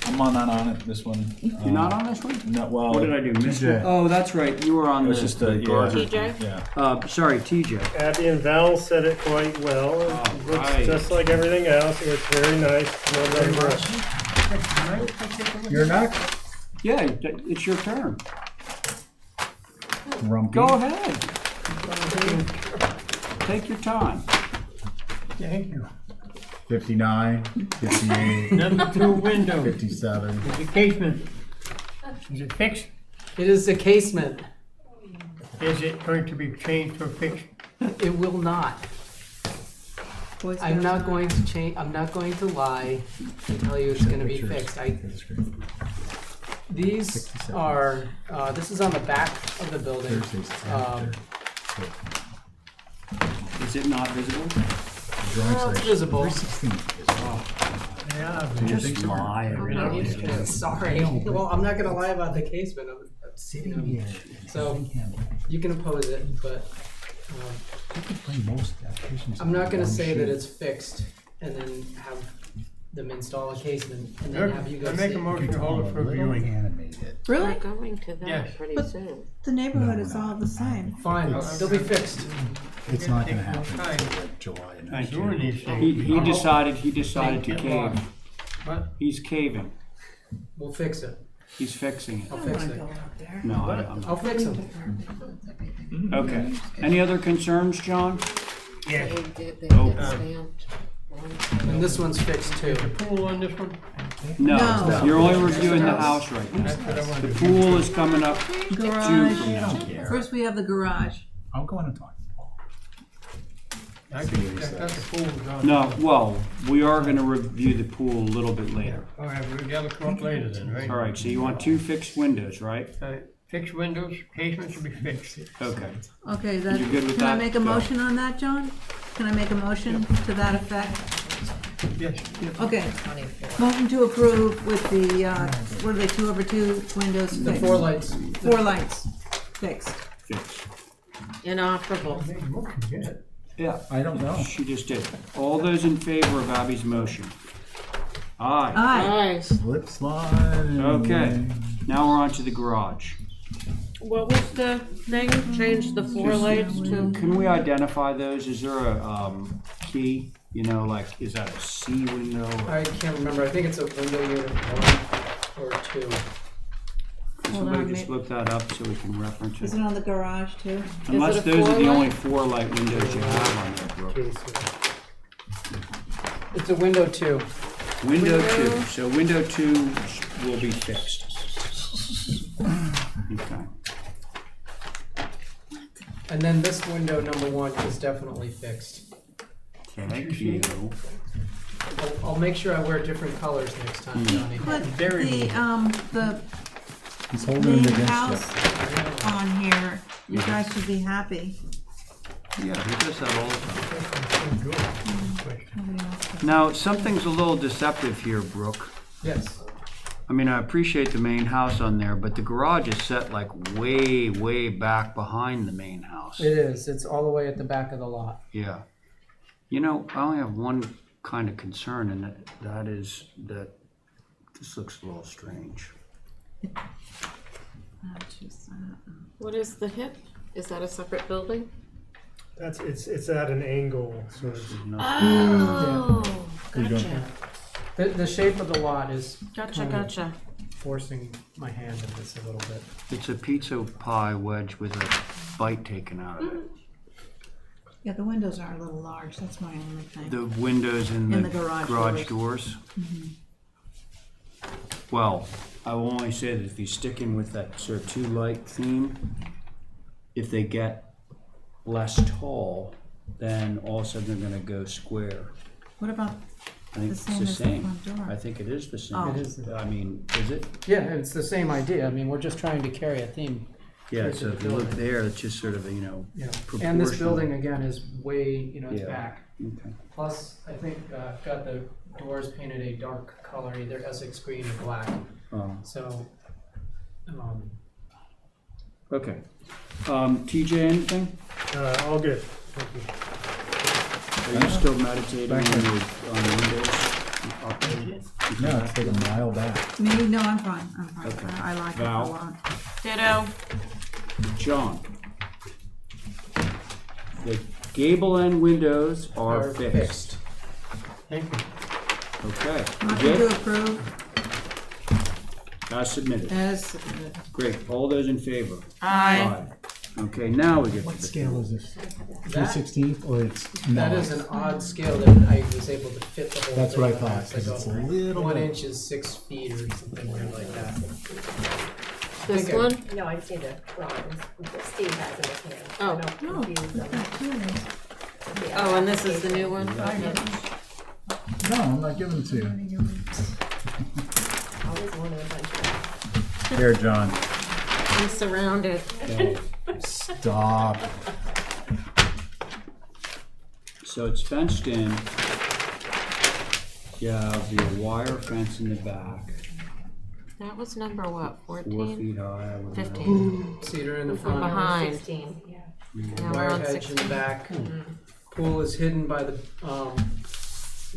S5: I'm not on it, this one.
S1: You're not on this one?
S5: No, well.
S1: What did I do? Miss
S5: TJ.
S1: it? Oh, that's right. You were on
S5: It was
S1: the
S5: just a,
S1: Gardner.
S2: TJ?
S5: Yeah.
S1: Sorry, TJ.
S4: Abby and Val said it quite well. It
S1: All
S4: looks
S1: right.
S4: just like everything else. It was very nice. No number.
S7: You're next.
S1: Yeah, it's your turn.
S7: Rumpy.
S1: Go ahead. Take your time.
S11: Thank you.
S7: 59, 58,
S11: Number 2 window.
S7: 57.
S11: Is the casement, is it fixed?
S19: It is a casement.
S11: Is it going to be changed to a fixed?
S19: It will not. I'm not going to change. I'm not going to lie and tell you it's going to be fixed. These are. This is on the back of the building.
S1: Is it not visible?
S19: Well, it's visible.
S11: Yeah.
S1: Just lie.
S19: Sorry. Well, I'm not going to lie about the casement.
S7: Sitting here.
S19: So you can oppose it, but
S7: You could play most applications.
S19: I'm not going to say that it's fixed and then have them install a case and then have you
S11: I
S19: guys
S11: make
S19: see
S11: a
S19: it.
S11: motion to hold it for viewing.
S7: Animated.
S6: Really?
S2: We're going to that
S11: Yes.
S2: pretty
S6: But-
S2: soon.
S6: The neighborhood is all the same.
S19: Fine, they'll be fixed.
S7: It's not gonna
S11: Take more
S7: happen
S11: time.
S7: until like July of next
S11: Doing
S7: year.
S11: these things.
S1: He decided to
S11: Get
S1: cave.
S11: lost. What?
S1: He's caving.
S19: We'll fix it.
S1: He's fixing
S19: I'll
S1: it.
S19: fix it.
S1: No,
S19: I'll fix them.
S1: okay. Any other concerns, John?
S11: Yes.
S1: Oh.
S19: And this one's fixed too.
S11: The pool on this one?
S1: No,
S6: No.
S1: you're only reviewing the house right now.
S11: That's what I
S1: The
S11: wanted.
S1: pool is coming up June
S6: Garage.
S1: from now.
S6: First, we have the garage.
S7: I'll go in and talk.
S11: I could, that's the pool. John.
S1: No, well, we are gonna review the pool a little bit later.
S11: All right, we'll gather come up later then, right?
S1: All right, so you want 2 fixed windows, right?
S11: Fixed windows, casement should be fixed.
S1: Okay.
S6: Okay, that,
S1: You good with
S6: can I
S1: that?
S6: make a
S1: Go.
S6: motion on that, John? Can I make a motion to that effect?
S11: Yes.
S6: Okay. Motion to approve with the, what are they, 2/2 windows fixed?
S19: The 4 lights.
S6: 4 lights fixed.
S1: Fixed.
S2: Inoperable.
S1: Yeah.
S7: I don't know.
S1: She just did. All those in favor of Abby's motion? Aye.
S6: Aye.
S7: Slip slide.
S1: Okay, now we're on to the garage.
S2: What was the thing? Change the 4 lights to?
S1: Can we identify those? Is there a key? You know, like, is that a C window?
S19: I can't remember. I think it's a window unit 1 or 2.
S1: Can
S6: Hold
S1: somebody
S6: on,
S1: just
S6: ma-
S1: look that up so we can reference
S6: Is
S1: it?
S6: it on the garage too?
S1: Unless
S2: it a
S1: those are the
S2: 4
S1: only
S2: light?
S1: 4 light windows you have on there, Brooke.
S19: It's a window 2.
S1: Window 2, so window 2 will be fixed. Okay.
S19: And then this window number 1 is definitely fixed.
S1: Thank you.
S19: I'll make sure I wear different colors next time, Johnny.
S6: Put
S11: Very
S6: the
S7: He's holding it
S6: main
S7: against
S6: house on here. You guys should be happy.
S1: Yeah, he does that all the time.
S6: Nobody else does.
S1: Now, something's a little deceptive here, Brooke.
S19: Yes.
S1: I mean, I appreciate the main house on there, but the garage is set like way, way back behind the main house.
S19: It is. It's all the way at the back of the lot.
S1: Yeah. You know, I only have one kind of concern, and that is that this looks a little strange.
S2: What is the hip? Is that a separate building?
S4: It's at an angle, so it's.
S2: Oh,
S7: There you go.
S2: gotcha.
S19: The shape of the lot is
S2: Gotcha,
S19: kind of
S2: gotcha.
S19: forcing my hand in this a little bit.
S1: It's a pizza pie wedge with a bite taken out of it.
S6: Yeah, the windows are a little large. That's my only thing.
S1: The windows in
S6: In
S1: the
S6: the garage
S1: garage
S6: doors.
S1: doors. Well, I will only say that if you stick in with that sort of 2 light theme, if they get less tall, then all of a sudden they're gonna go square.
S6: What about
S1: I think
S6: the
S1: it's
S6: same
S1: the
S6: as the
S1: same.
S6: front door?
S1: I think it is the same.
S6: Oh.
S19: It is.
S1: I mean, is it?
S19: Yeah, it's the same idea. I mean, we're just trying to carry a theme.
S1: Yeah,
S19: Right to
S1: so
S19: the
S1: if you look
S19: building.
S1: there, it's just sort of, you know,
S19: Yeah.
S1: proportional.
S19: And this building again is way, it's
S1: Yeah.
S19: back.
S1: Okay.
S19: Plus, I think I've got the doors painted a dark color, either Essex green or black.
S1: Oh,
S19: So,
S1: okay. TJ, anything?
S4: All good. Thank you.
S1: Are you still meditating on the windows?
S7: No, it's like a mile back.
S6: Me? No, I'm fine. I'm fine.
S1: Okay.
S6: I like it a
S1: Val?
S6: lot.
S2: Ditto.
S1: John? The gable end windows are fixed.
S11: Thank you.
S1: Okay.
S6: Motion
S1: Good?
S6: to approve
S1: As submitted.
S6: as submitted.
S1: Great. All those in favor?
S2: Aye.
S1: Okay, now we get to
S7: What
S1: the.
S7: scale is this? 3/16 or it's
S19: that
S7: not?
S19: is an odd scale that I was able to fit the whole thing.
S7: That's what I
S19: on.
S7: thought,
S19: It's
S7: 'cause
S19: like
S7: it's a little
S19: 1
S7: bit-
S19: inch is 6 feet or something weird like that.
S2: This
S19: Okay.
S2: one?
S3: No, I just need the drawings that Steve has in his hand.
S2: Oh.
S3: I don't confuse them.
S2: Oh, and this is the new one?
S7: No, I'm not giving it to you.
S3: Always one of a bunch.
S7: Here, John.
S2: I'm surrounded.
S7: Stop.
S1: So it's fenced in. You have your wire fence in the back,
S2: That was number what,
S1: 4
S2: 14?
S1: feet high. I would know.
S2: 15.
S19: Cedar in the
S2: From
S19: front.
S2: behind.
S3: 16, yeah.
S2: Now we're
S19: Wire
S2: on
S19: hedge in
S2: 16.
S19: the back. Pool is hidden by the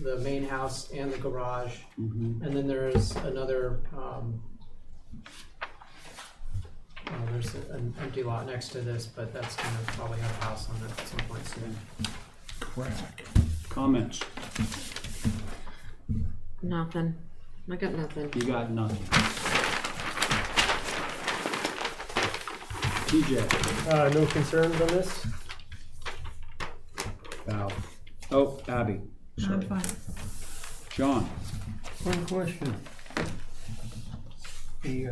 S19: the main house and the garage.
S1: Mhm.
S19: And then there's another, there's an empty lot next to this, but that's gonna probably have a house on it at some point soon.
S7: Crack.
S1: Comments?
S2: Nothing. I got nothing.
S1: You got nothing. TJ?
S4: No concerns on this?
S1: Bhau. Oh, Abby.
S6: I'm
S1: Sorry.
S6: fine.
S1: John?
S11: One question. The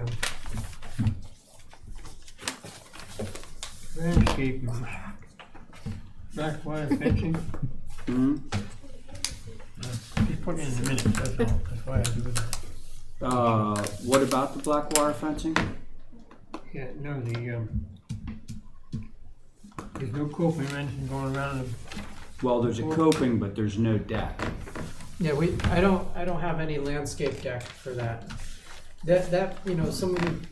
S11: landscaping, black wire fencing,
S1: Hmm?
S11: just put it in the minutes, that's all, that's why I do that.
S1: What about the black wire fencing?
S11: Yeah, no, there's no coping or anything going around the.
S1: Well, there's a coping, but there's no deck.
S19: Yeah, I don't have any landscape deck for that. That, you know, someone,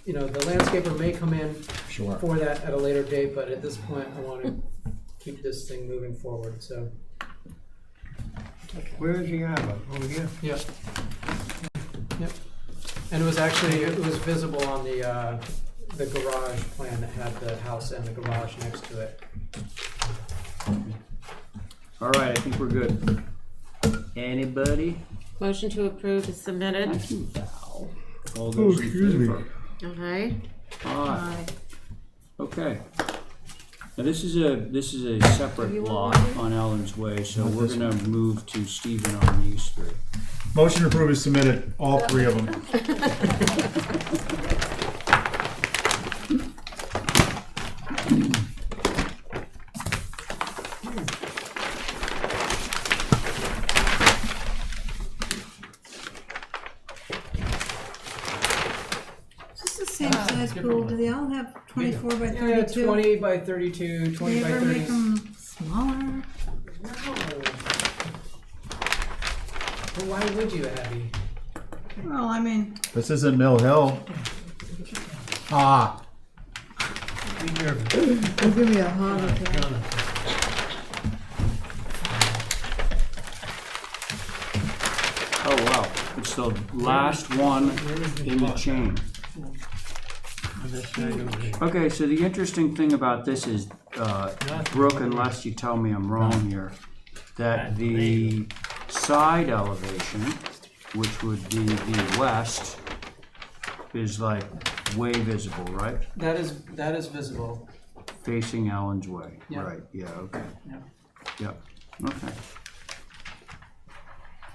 S19: you know, the landscaper may come in
S7: Sure.
S19: for that at a later date, but at this point, I wanna keep this thing moving forward, so.
S11: Where is the arbor? Over here?
S19: Yep. Yep. And it was actually, it was visible on the garage plan that had the house and the garage next to it.
S1: All right, I think we're good. Anybody?
S2: Motion to approve is submitted.
S1: Thank you, Val. All those in
S7: excuse me.
S1: favor?
S2: Okay.
S1: Aye. Okay. Now this is a separate lot on Ellen's Way, so we're gonna move to Stephen on these three.
S7: Motion to approve is submitted, all three of them.
S6: Is this the same size pool? Do they all have 24 by 32?
S19: Yeah, 20 by 32, 20
S6: Do
S19: by
S6: you ever
S19: 30.
S6: make them smaller?
S19: No. Well, why would you, Abby?
S6: Well, I mean,
S7: This isn't Mill Hill. Ah,
S6: it'll give me a heart attack.
S1: Oh, wow. It's the last one in the chain. Okay, so the interesting thing about this is, Brooke, unless you tell me I'm wrong here, that the side elevation, which would be the west, is like way visible, right?
S19: That is visible.
S1: Facing Ellen's Way.
S19: Yeah.
S1: Right, yeah, okay.
S19: Yeah.
S1: Yep, okay.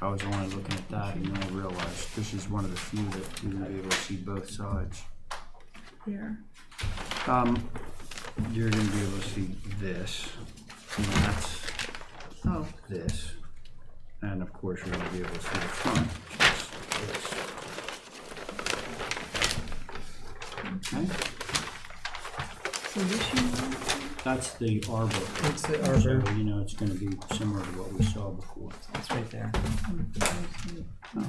S1: I was only looking at that and then I realized this is one of the few that you're gonna be able to see both sides.
S6: Here.
S1: You're gonna be able to see this, and that's
S6: Oh.
S1: this. And of course, you're gonna be able to see the front, which is this. Okay,
S6: So this one?
S1: that's the arbor.
S19: It's the arbor.
S1: So, you know, it's gonna be similar to what we saw before.
S19: It's right there.
S1: Oh,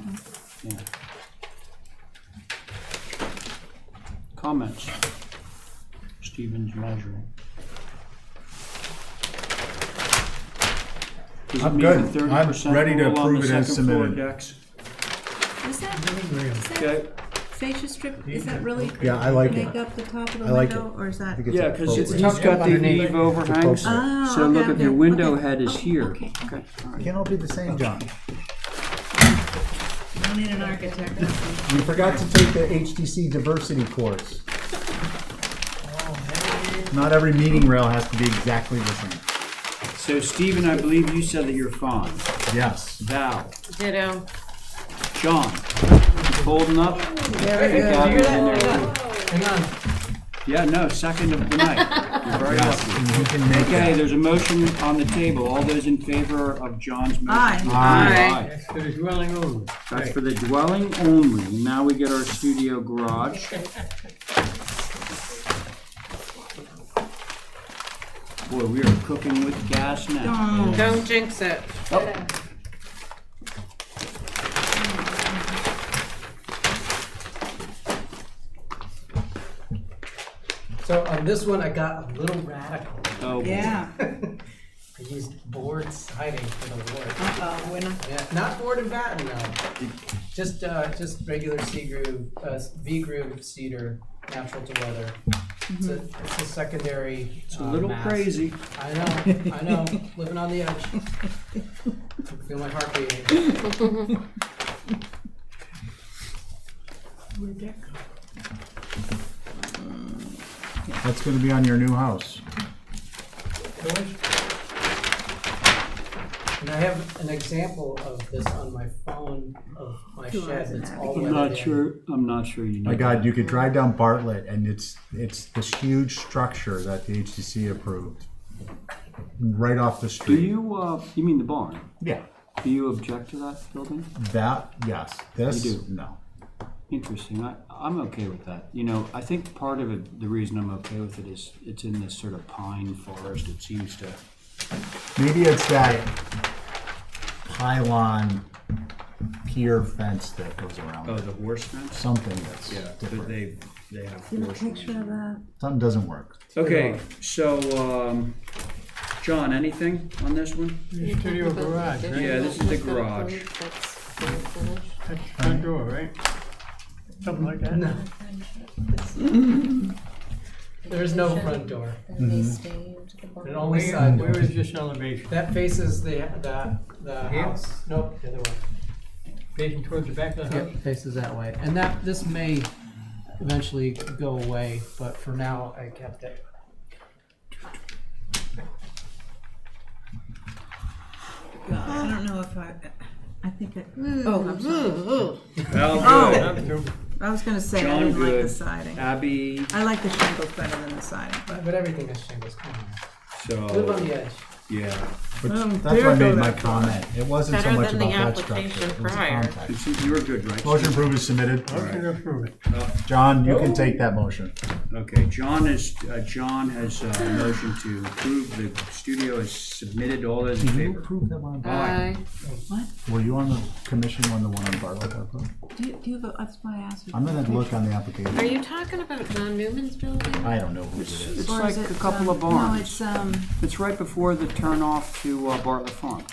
S1: yeah. Comments? Stephen's measuring. Does it
S7: I'm
S1: meet
S7: good.
S1: the
S7: I'm
S1: 30%
S7: ready to
S1: rule on
S7: approve
S1: the
S7: it as
S1: second floor
S7: submitted.
S1: decks?
S6: Is that
S1: Okay,
S6: fascia strip, is that really
S7: Yeah, I like it.
S6: make up the top of the
S7: I like
S6: window, or is that?
S7: I think it's
S1: yeah, because it's
S7: appropriate.
S1: got the
S19: underneath.
S1: eave overhangs,
S6: Oh,
S1: so look,
S6: okay,
S1: if your
S6: okay,
S1: window
S6: okay.
S1: head is here.
S6: Okay.
S1: Okay, all right.
S7: Can't all be the same, John.
S6: You don't need an architect.
S7: You forgot to take the HTC diversity course. Not every meeting rail has to be exactly the same.
S1: So Stephen, I believe you said that you're fine.
S7: Yes.
S1: Val,
S2: Ditto.
S1: John, holding up?
S6: Very good.
S1: Abby's in there.
S19: Hang on.
S1: Yeah, no, second of the night. You're very
S7: Yes,
S1: lucky.
S7: and you can make
S1: Okay,
S7: that.
S1: there's a motion on the table. All those in favor of John's motion?
S6: Aye.
S1: Aye.
S11: That's for the dwelling only.
S1: That's for the dwelling only. Now we get our studio garage. Boy, we are cooking with gas now.
S2: Don't jinx it.
S1: Oh.
S19: So on this one, I got a little radical.
S1: Oh, boy.
S6: Yeah.
S19: I used board siding for the wood.
S6: Uh-oh, we're not.
S19: Yeah, not board and batten, no. Just regular V groove cedar, natural to weather. It's a secondary.
S1: It's a little
S19: mass.
S1: crazy.
S19: I know, living on the edge. I feel my heart beating.
S11: Where'd that go?
S7: That's gonna be on your new house.
S19: And I have an example of this on my phone of my shed that's all
S1: I'm
S19: weathered in.
S1: I'm not sure you know.
S7: My God, you could drive down Bartlett and it's this huge structure that the HTC approved. Right off the
S1: Do
S7: street.
S1: you mean the barn?
S7: Yeah.
S1: Do you object to that building?
S7: That, yes. This,
S1: You do?
S7: no.
S1: Interesting. I'm okay with that. You know, I think part of it, the reason I'm okay with it is it's in this sort of pine forest. It seems to.
S7: Maybe it's that pylon pier fence that goes around.
S1: Oh, the horse fence?
S7: Something that's
S1: But
S7: different.
S1: they have
S6: Get a
S1: horse.
S6: picture of that.
S7: Something doesn't work.
S1: Okay, so John, anything on this one?
S11: The studio garage, right?
S1: Yeah, this is the garage.
S11: That's the front door, right? Something like that?
S19: No. There's no front door. It only side door.
S11: Where is this elevation?
S19: That faces the house. Nope, the other way.
S11: Facing towards the back of the house?
S19: Yep, faces that way. And this may eventually go away, but for now I kept it.
S6: I don't know if I think I. Oh, I'm sorry.
S1: Well,
S6: Oh, I was gonna say I
S1: John,
S6: didn't like the
S1: good.
S6: siding.
S1: Abby,
S6: I like the shingles better than the siding, but.
S19: But everything is shingles, come on.
S1: so.
S19: Live on the edge.
S1: Yeah.
S7: Which,
S11: Well,
S7: that's why I
S11: there
S7: made
S11: go
S7: my
S11: that
S7: comment. It wasn't so
S2: Better
S7: much
S2: than the
S7: about that structure.
S2: application
S7: It was the
S2: prior.
S7: context.
S1: You were good, right?
S7: Motion approved is submitted.
S11: Motion to approve it.
S7: John, you can take that motion.
S1: Okay, John has a motion to approve the studio is submitted. All those in
S7: Did you
S1: favor?
S7: approve that one?
S2: Aye.
S6: What?
S7: Were you on the commission when the one on Bartlett got approved?
S6: Do you have a, that's why I asked you.
S7: I'm gonna look on the application.
S2: Are you talking about John Newman's building?
S7: I don't know who it is.
S1: It's
S6: Or
S1: like
S6: is it,
S1: a couple of
S6: No,
S1: barns.
S6: it's,
S1: It's right before the turn off to Bartlett Farm,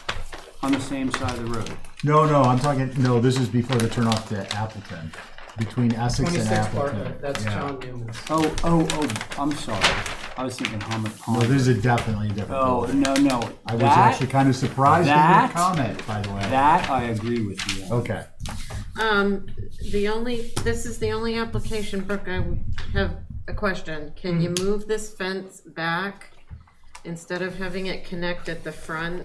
S1: on the same side of the road.
S7: No, I'm talking, no, this is before the turnoff to Appleton, between Essex and
S19: 26
S7: Appleton.
S19: Bartlett, that's
S7: Yeah.
S19: John Newman's.
S1: Oh, I'm sorry. I was thinking
S7: No, this is definitely a different
S1: Oh,
S7: building.
S1: no.
S7: I was
S1: That-
S7: actually kind of surprised at
S1: that-
S7: your comment, by the way.
S1: That I agree with you on.
S7: Okay.
S2: This is the only application, Brooke, I would have a question. Can you move this fence back instead of having it connect at the front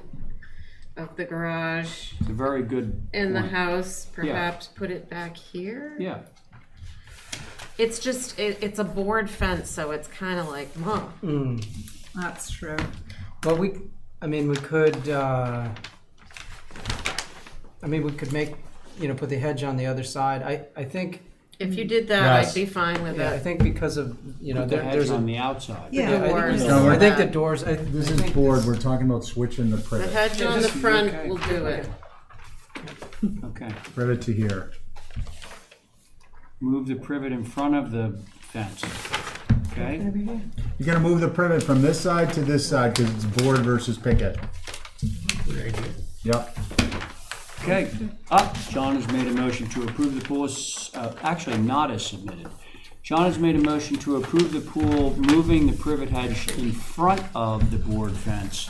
S2: of the garage
S1: It's a very good
S2: in the
S1: point.
S2: house? Perhaps put it back here?
S1: Yeah.
S2: It's just, it's a board fence, so it's kind of like, huh.
S6: that's true.
S19: Well, we could make, put the hedge on the other side. I think.
S2: If you did that,
S7: Yes.
S2: I'd be fine with
S19: Yeah, I
S2: it.
S19: think because of,
S1: Put the hedge
S19: there's
S1: on
S19: a.
S1: the outside.
S6: Yeah.
S19: I
S2: Doors.
S19: think,
S7: No,
S19: I think the
S2: that.
S19: doors.
S7: This is board, we're talking about switching the
S2: The
S7: privet.
S2: hedge on the
S19: just-
S2: front
S1: okay.
S2: will do it.
S1: Okay.
S7: Privet to here.
S1: Move the privet in front of the fence. Okay?
S7: You're gonna move the privet from this side to this side, because it's board versus picket. Yep.
S1: Okay. John has made a motion to approve the pool, actually not as submitted. John has made a motion to approve the pool, moving the privet hedge in front of the board fence.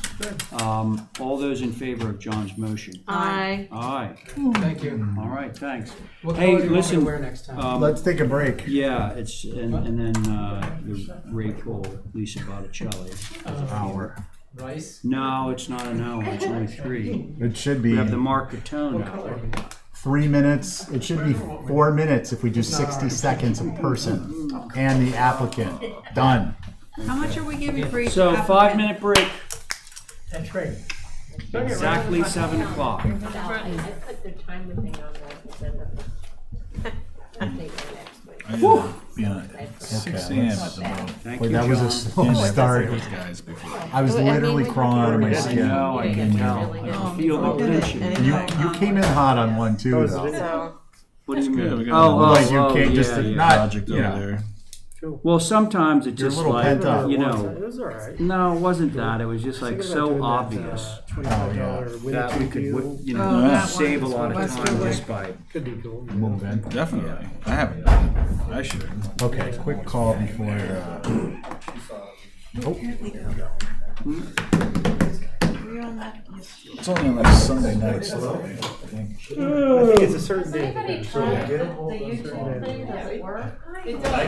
S1: All those in favor of John's motion?
S2: Aye.
S1: Aye.
S19: Thank you.
S1: All right, thanks.
S19: What
S1: Hey,
S19: color do you want me
S1: listen,
S19: to wear next time?
S7: Let's take a break.
S1: Yeah, it's, and then the Ray Cole, Lisa Botticelli.
S7: Hour.
S19: Rice?
S1: No, it's not an hour, it's only 3.
S7: It should
S1: We
S7: be
S1: have the Mark Catone
S19: What color
S1: hour.
S19: do you want?
S7: 3 minutes. It should be 4 minutes if we do 60 seconds a person and the applicant. Done.
S6: How much are we giving for each
S1: So,
S6: applicant?
S1: 5-minute break,
S11: That's right.
S1: exactly 7 o'clock.
S3: I put the timer thing on the agenda. I think next week.
S5: Yeah, 6 a.m. at the boat.
S1: Thank
S7: Boy,
S1: you,
S7: that was a
S1: John.
S7: slow start.
S5: Those guys before.
S7: I was literally crawling out of my
S1: I
S7: skin.
S1: know, I can tell. I can feel the tension.
S7: You came in hot on one too, though.
S2: So,
S1: What do you
S5: Good, we
S1: mean?
S5: got
S7: Like you can't just
S1: yeah.
S7: not,
S5: project
S7: you
S5: over
S7: know.
S5: there.
S4: Cool.
S1: Well, sometimes it's
S7: You're a
S1: just
S7: little
S1: like,
S7: pent up.
S1: you
S4: It
S1: know,
S4: was all right.
S1: no, it wasn't that. It was just like
S4: Thinking about
S1: so
S4: doing that,
S1: obvious
S4: $25 window
S1: that we could,
S4: deal.
S1: you
S6: Oh,
S1: know,
S6: that
S1: save a
S6: one.
S1: lot of
S6: West
S1: time
S6: Broadway.
S1: just by.
S4: Could be cool.
S5: Move in, definitely. I haven't done it. I should.
S7: Okay, quick call before,
S6: We're on that.
S5: It's only on like Sunday nights, though, I think.
S4: I think it's a certain day.
S2: Anybody tried the YouTube thing, does it work?
S5: I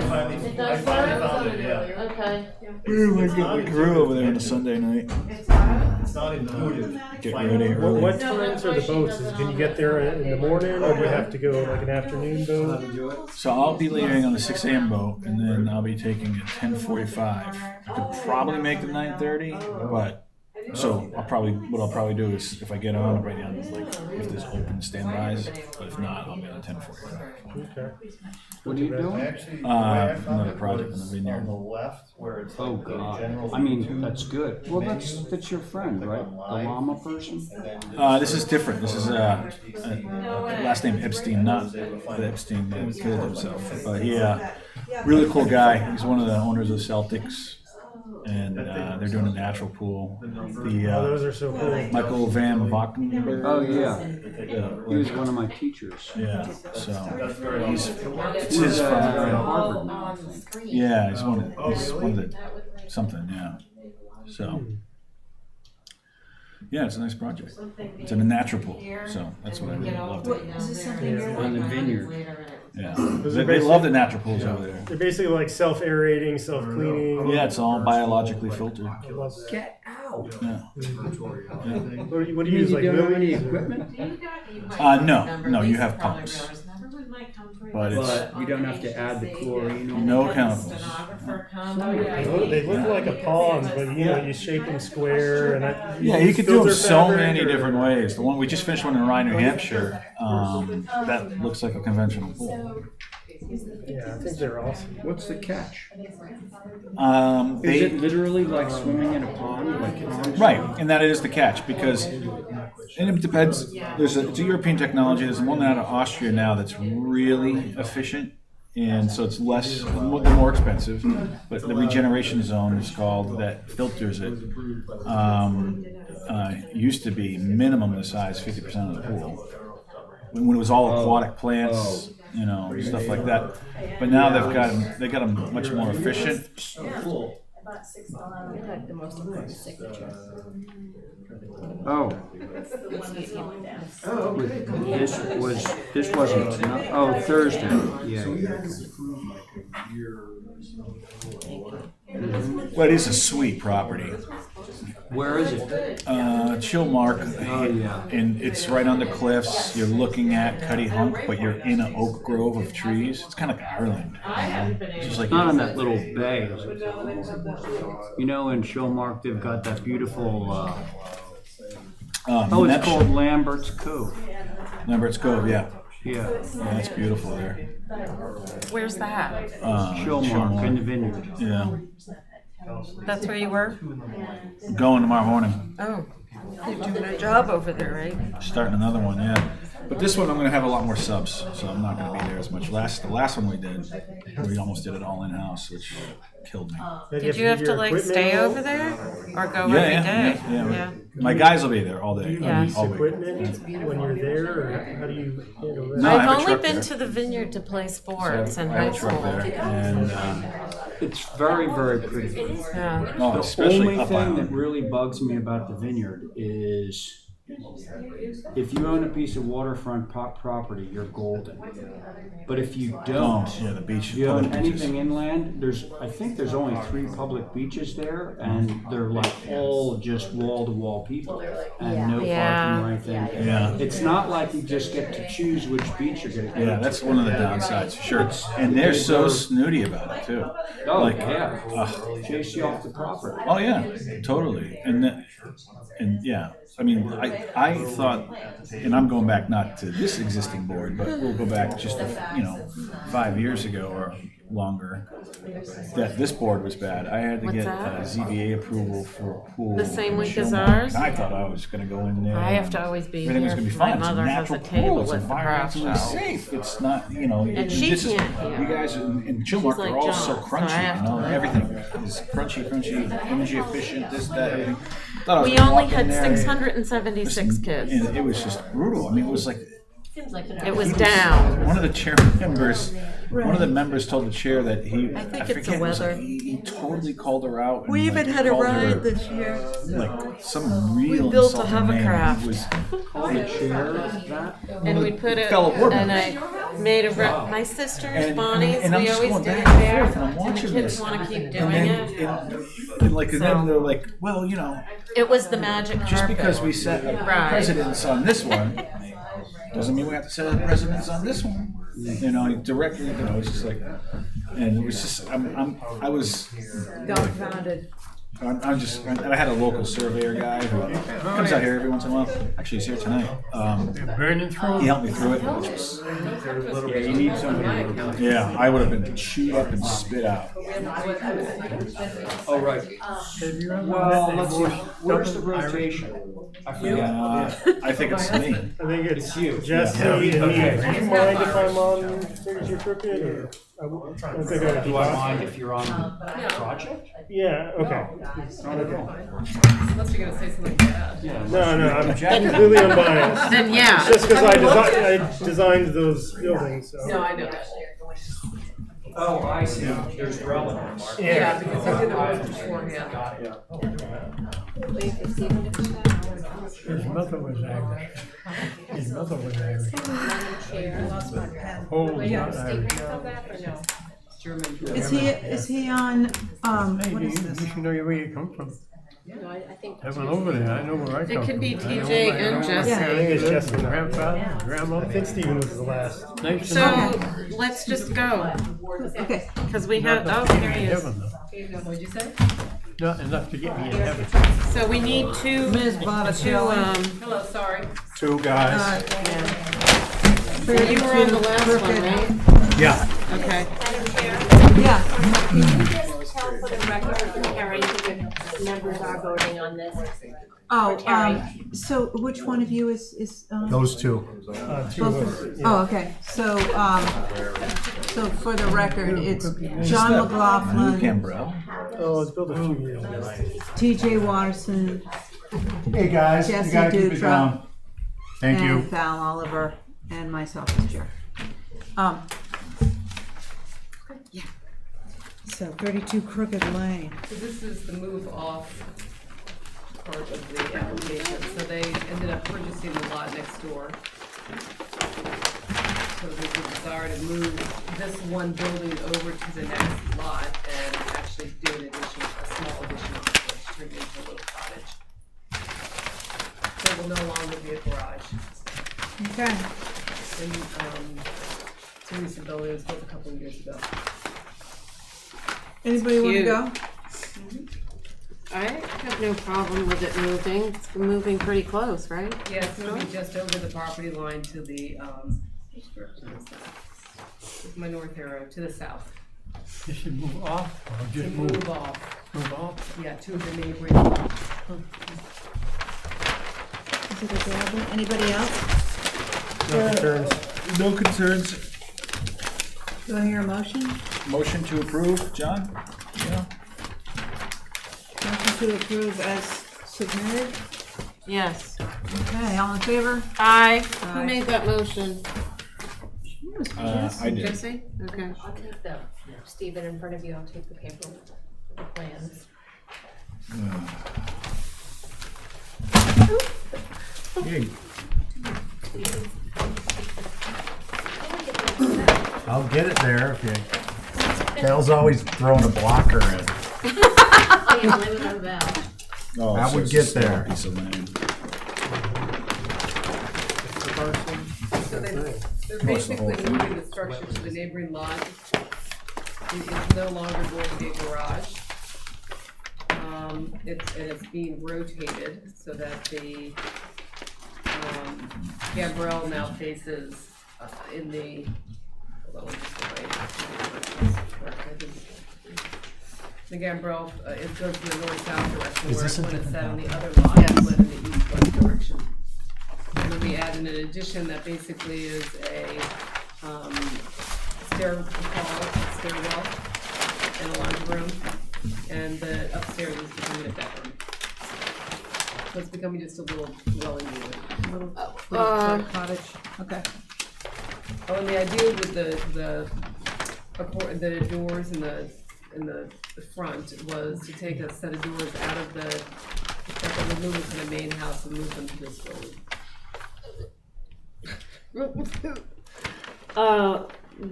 S5: finally found it, yeah.
S2: Okay.
S5: We get the crew over there on a Sunday night.
S18: It's not intuitive.
S5: Get ready
S4: What,
S5: early.
S4: what times are the boats? Can you get there in the morning, or do you have to go like an afternoon boat?
S5: So I'll be leaving on the 6 a.m. boat, and then I'll be taking a 10:45. I could probably make the 9:30, but so what I'll probably do is if I get on, I'll write down like if there's open standbys, but if not, I'll be on 10:45.
S4: Okay.
S1: What are you doing?
S5: Another project in the vineyard.
S1: Oh God! I mean, that's good. Well, that's your friend, right? The llama person.
S5: This is different. This is last name Epstein, not the Epstein that killed himself. But really cool guy. He's one of the owners of Celtics, and they're doing a natural pool.
S4: Those are so cool.
S5: Michael Van Valkenburg.
S1: Oh yeah, he was one of my teachers.
S5: Yeah, so it's his farm.
S1: Harvard now, I think.
S5: Yeah, he's one of the something. Yeah, so. Yeah, it's a nice project. It's in a natural pool, so that's what I really loved.
S6: Is this something you're
S1: On the vineyard.
S5: Yeah, they love the natural pools over there.
S4: They're basically like self-aerating, self-cleaning.
S5: Yeah, it's all biologically filtered.
S4: I love that.
S1: Get out!
S5: Yeah.
S4: What do you use, like
S1: don't have any
S4: lilies?
S1: equipment?
S5: No, you have pumps, but it's
S1: You don't have to add the chlorine. or
S5: no
S1: anything?
S5: chemicals.
S4: They look like a pond, but you shape them square and
S5: Yeah, you could do them
S4: filter
S5: so
S4: fabric
S5: many
S4: or-
S5: different ways. The one we just finished one in Rye, New Hampshire, that looks like a conventional pool.
S4: Yeah, I think they're awesome.
S1: What's the catch? Is
S5: They
S1: it literally like swimming in a pond, like ponds?
S5: right, and that is the catch because, and it depends. It's a European technology. There's one out of Austria now that's really efficient, and so it's more expensive. But the regeneration zone is called that filters it. Used to be minimum the size 50% of the pool when it was all aquatic plants. You know, stuff like that. But now they got them much more efficient.
S1: Oh. This wasn't tonight. Oh, Thursday. Yeah.
S5: Well, it is a sweet property.
S1: Where is it?
S5: Chilmark.
S1: Oh yeah.
S5: And it's right on the cliffs. You're looking at Cuddy Hunk, but you're in an oak grove of trees. It's kind of like Ireland. It's just like
S1: Not on that little bay. You know, in Showmark, they've got that beautiful. It's called Lambert's Cove.
S5: Lambert's Cove, yeah.
S1: Yeah.
S5: Yeah, it's beautiful there.
S2: Where's that?
S1: Showmark in the vineyard.
S5: Yeah.
S2: That's where you were?
S5: Going tomorrow morning.
S2: Oh, you're doing a job over there, right?
S5: Starting another one, yeah. But this one I'm going to have a lot more subs, so I'm not going to be there as much. The last one we did, we almost did it all in-house, which killed me.
S2: Did you have to like stay over there or go every day?
S5: Yeah. My guys will be there all day.
S2: Yeah.
S5: All week.
S4: Equipment when you're there, or how do you handle that?
S5: No, I have a
S2: I've only
S5: truck
S2: been
S5: there.
S2: to the vineyard to play sports in
S5: I
S2: high
S5: have a truck
S2: school.
S5: there, and
S1: It's very, very pretty.
S2: Yeah.
S5: oh,
S1: The
S5: especially
S1: only
S5: up
S1: thing
S5: island.
S1: that really bugs me about the vineyard is if you own a piece of waterfront property, you're golden. But if you don't,
S5: yeah, the beach.
S1: if you own
S5: public beaches.
S1: anything inland, I think there's only 3 public beaches there, and they're like all just wall-to-wall people, and no
S2: Yeah.
S1: parking or anything.
S5: Yeah.
S1: It's not like you just get to choose which beach you're gonna go to.
S5: Yeah, that's one of the downsides, sure. And they're so snooty about it too.
S1: Oh,
S5: Like,
S1: yeah.
S5: ugh.
S1: Chase you off the property.
S5: Oh yeah, totally. And yeah, I mean, I thought, and I'm going back not to this existing board, but we'll go back just 5 years ago or longer, that this board was bad. I had to
S2: What's
S5: get
S2: that?
S5: ZBA approval for a pool.
S2: The same
S5: in
S2: week as
S5: Showmont.
S2: ours?
S5: And I thought I was gonna go in there.
S2: I have to
S5: and
S2: always be
S5: everything was
S2: here.
S5: gonna be
S2: My
S5: fine. It's a
S2: mother has
S5: natural
S2: a table
S5: pool. It's
S2: with the craft
S5: environmentally
S2: show.
S5: safe. It's not, you know.
S2: And she
S5: this is-
S2: can't hear.
S5: You guys in
S2: She's
S5: Chilmark
S2: like
S5: are all so
S2: John, so I
S5: crunchy,
S2: have
S5: you know,
S2: to-
S5: everything is crunchy, energy efficient, this, that, everything. Thought I was
S2: We
S5: gonna
S2: only
S5: walk in
S2: had
S5: there
S2: 676 kids.
S5: and it was just brutal. I mean, it was like,
S2: It was down.
S5: one of the chair members, one of the members told the chair that he,
S2: I think it's
S5: forget,
S2: the
S5: it was
S2: weather.
S5: like he totally called her out.
S6: We
S5: and,
S6: even
S5: like,
S6: had a
S5: called her
S6: ride this year.
S5: like some real
S2: built a
S5: insulting man.
S2: hovercraft.
S5: He was
S1: The chair of that?
S2: And we put it,
S5: fellow board
S2: and
S5: members.
S2: I made my sister's,
S5: And-
S2: Bonnie's,
S5: and I'm
S2: we
S5: just
S2: always
S5: going
S2: did it
S5: back and
S2: there,
S5: forth, and I'm
S2: and the
S5: watching
S2: kids
S5: this.
S2: wanna keep
S5: And
S2: doing
S5: then,
S2: it.
S5: and then they're like, well, you know,
S2: It was the magic carpet.
S5: just because we set a
S2: Right.
S5: precedence on this one, doesn't mean we have to set a precedence on this one. You know, directly, you know, it's just like, and it was just, I was,
S6: Dumbfounded.
S5: and I had a local surveyor guy who comes out here every once in a while. Actually, he's here tonight.
S11: Burning through.
S5: He helped me through it, which was,
S1: Yeah, you need somebody.
S5: yeah, I would have been chewed up and spit out.
S1: Oh, right. Well, let's see, where's the rotation? I forget.
S5: I think it's me.
S4: I think it's
S1: you.
S4: Jesse
S5: Yeah.
S4: and me.
S1: Okay.
S4: Do you mind if I'm on Figures You're Crooked, or? I don't think I would.
S1: Do I mind if you're on the project?
S4: Yeah, okay.
S1: Not at all.
S14: Unless you're gonna say something bad.
S4: No, I'm completely unbiased.
S2: Then yeah.
S4: It's just because I designed those buildings, so.
S14: No, I know that.
S1: Oh, I see, there's relevance.
S14: Yeah, because I did the ones beforehand.
S1: Got it.
S11: His mother was Irish. His mother was Irish. Oh, not Irish.
S14: German.
S6: Is he on,
S11: Hey,
S6: what
S11: you
S6: is this?
S11: you should know where you come from.
S3: No, I think.
S11: I went over there, I know where I come from.
S2: It could be
S11: I know
S2: TJ
S11: where- I know
S2: and
S11: where
S2: Jesse.
S11: my
S4: I think it's
S11: lives,
S4: Jesse.
S11: Grandfather, grandma.
S4: I think Stephen was the last.
S11: Nice to
S2: So,
S11: know you.
S2: let's just go,
S6: Okay,
S2: because we
S11: Not
S2: have,
S11: enough
S2: oh,
S11: to
S2: here
S11: get me
S2: he
S11: in
S2: is.
S11: heaven, though.
S14: What'd you say?
S11: Not enough to get me in heaven.
S2: So we need two,
S6: Ms. Botticelli.
S14: Hello, sorry.
S5: Two guys.
S2: So you were on the last one, right?
S5: Yeah.
S2: Okay.
S6: Yeah,
S3: Can you just tell for the record, Karen, the members are voting on this?
S6: so which one of you is,
S7: Those two.
S4: Two of us.
S6: Oh, okay, so for the record, it's John McLaughlin,
S5: Gambrell.
S4: Oh, it's built a few years ago.
S6: TJ Watterson,
S7: Hey, guys, you
S6: Jesse
S7: gotta keep it
S6: Dutra,
S7: down. Thank
S6: and
S7: you.
S6: Val Oliver, and myself as chair. Yeah. So 32 Crooked Lane.
S14: So this is the move off part of the application. So they ended up purchasing the lot next door. So there's a desire to move this one building over to the next lot and actually do an addition, a small addition on it, which turned into a little cottage. So it will no longer be a garage.
S6: Okay.
S14: And, it's a recent building, it was built a couple of years ago.
S6: Anybody want to
S2: Cute.
S6: go?
S2: I have no problem with it moving. It's moving pretty close, right?
S14: Yeah, it's gonna be just over the property line to the, where is that? With my north arrow, to the south.
S11: You should move off, or
S14: To
S11: just
S14: move off,
S11: Move off.
S14: yeah, to the neighboring lot.
S6: Is it available? Anybody else?
S4: No concerns.
S5: No concerns.
S6: Do I hear a motion?
S5: Motion to approve, John? Yeah.
S6: Motion to approve as submitted?
S2: Yes.
S6: Okay, all in favor?
S2: Aye. Who
S6: Aye.
S2: made that motion?
S5: I did.
S2: Jesse? Okay.
S3: I'll take the, Stephen, in front of you, I'll take the paper, the plans.
S7: Hey. I'll get it there if you. Dale's always throwing a blocker in.
S3: I am living on Val.
S5: Oh,
S7: That
S5: so
S7: would
S5: it's
S7: get
S5: a small
S7: there.
S5: Piece of land.
S14: So they're
S5: Across the
S14: basically
S5: whole thing.
S14: moving the structure to the neighboring lot. It is no longer going to be a garage. It's being rotated so that the, gambrel now faces, in the, hold on, let me just go right. Again, bro, it goes in the north-south direction,
S18: Is
S14: where
S18: this a
S14: when it's
S18: different
S14: set on the
S18: copy?
S14: other lot,
S6: Yes.
S14: it went in the east-west direction. And then we add in an addition that basically is a, stairwell and a laundry room, and the upstairs is becoming a bedroom. So it's becoming just a little dwelling unit.
S6: Little cottage, okay.
S14: Oh, and the idea with the doors in the front was to take a set of doors out of that they would move into the main house and move them to this building.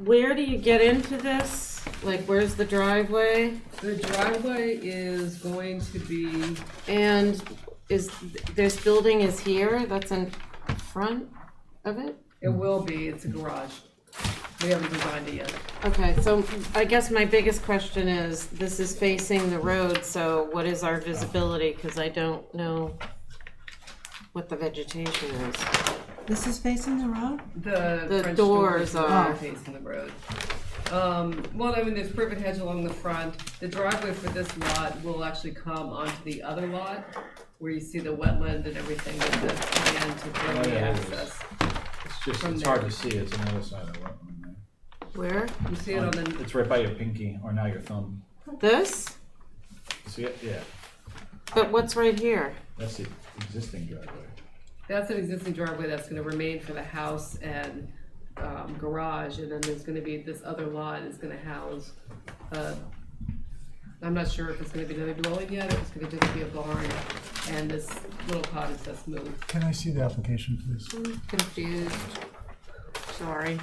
S2: Where do you get into this? Like, where's the driveway?
S14: The driveway is going to be,
S2: And this building is here, that's in front of it?
S14: it will be, it's a garage. We haven't designed it yet.
S2: Okay, so I guess my biggest question is, this is facing the road, so what is our visibility? Because I don't know what the vegetation is.
S6: This is facing the road?
S14: The French
S2: doors are
S14: facing the road. Well, I mean, there's privet hedge along the front. The driveway for this lot will actually come onto the other lot, where you see the wetland and everything with the plan to bring the access.
S5: It's hard to see, it's on the other side of the wetland there.
S2: Where?
S14: You see it on the,
S5: It's right by your pinky, or now your thumb.
S2: This?
S5: See it? Yeah,
S2: But what's right here?
S5: that's the existing driveway.
S14: that's an existing driveway that's gonna remain for the house and garage, and then there's gonna be, this other lot is gonna house, I'm not sure if it's gonna be another dwelling yet, or if it's gonna just be a barn, and this little cottage that's moved.
S7: Can I see the application, please?
S2: I'm confused. Sorry.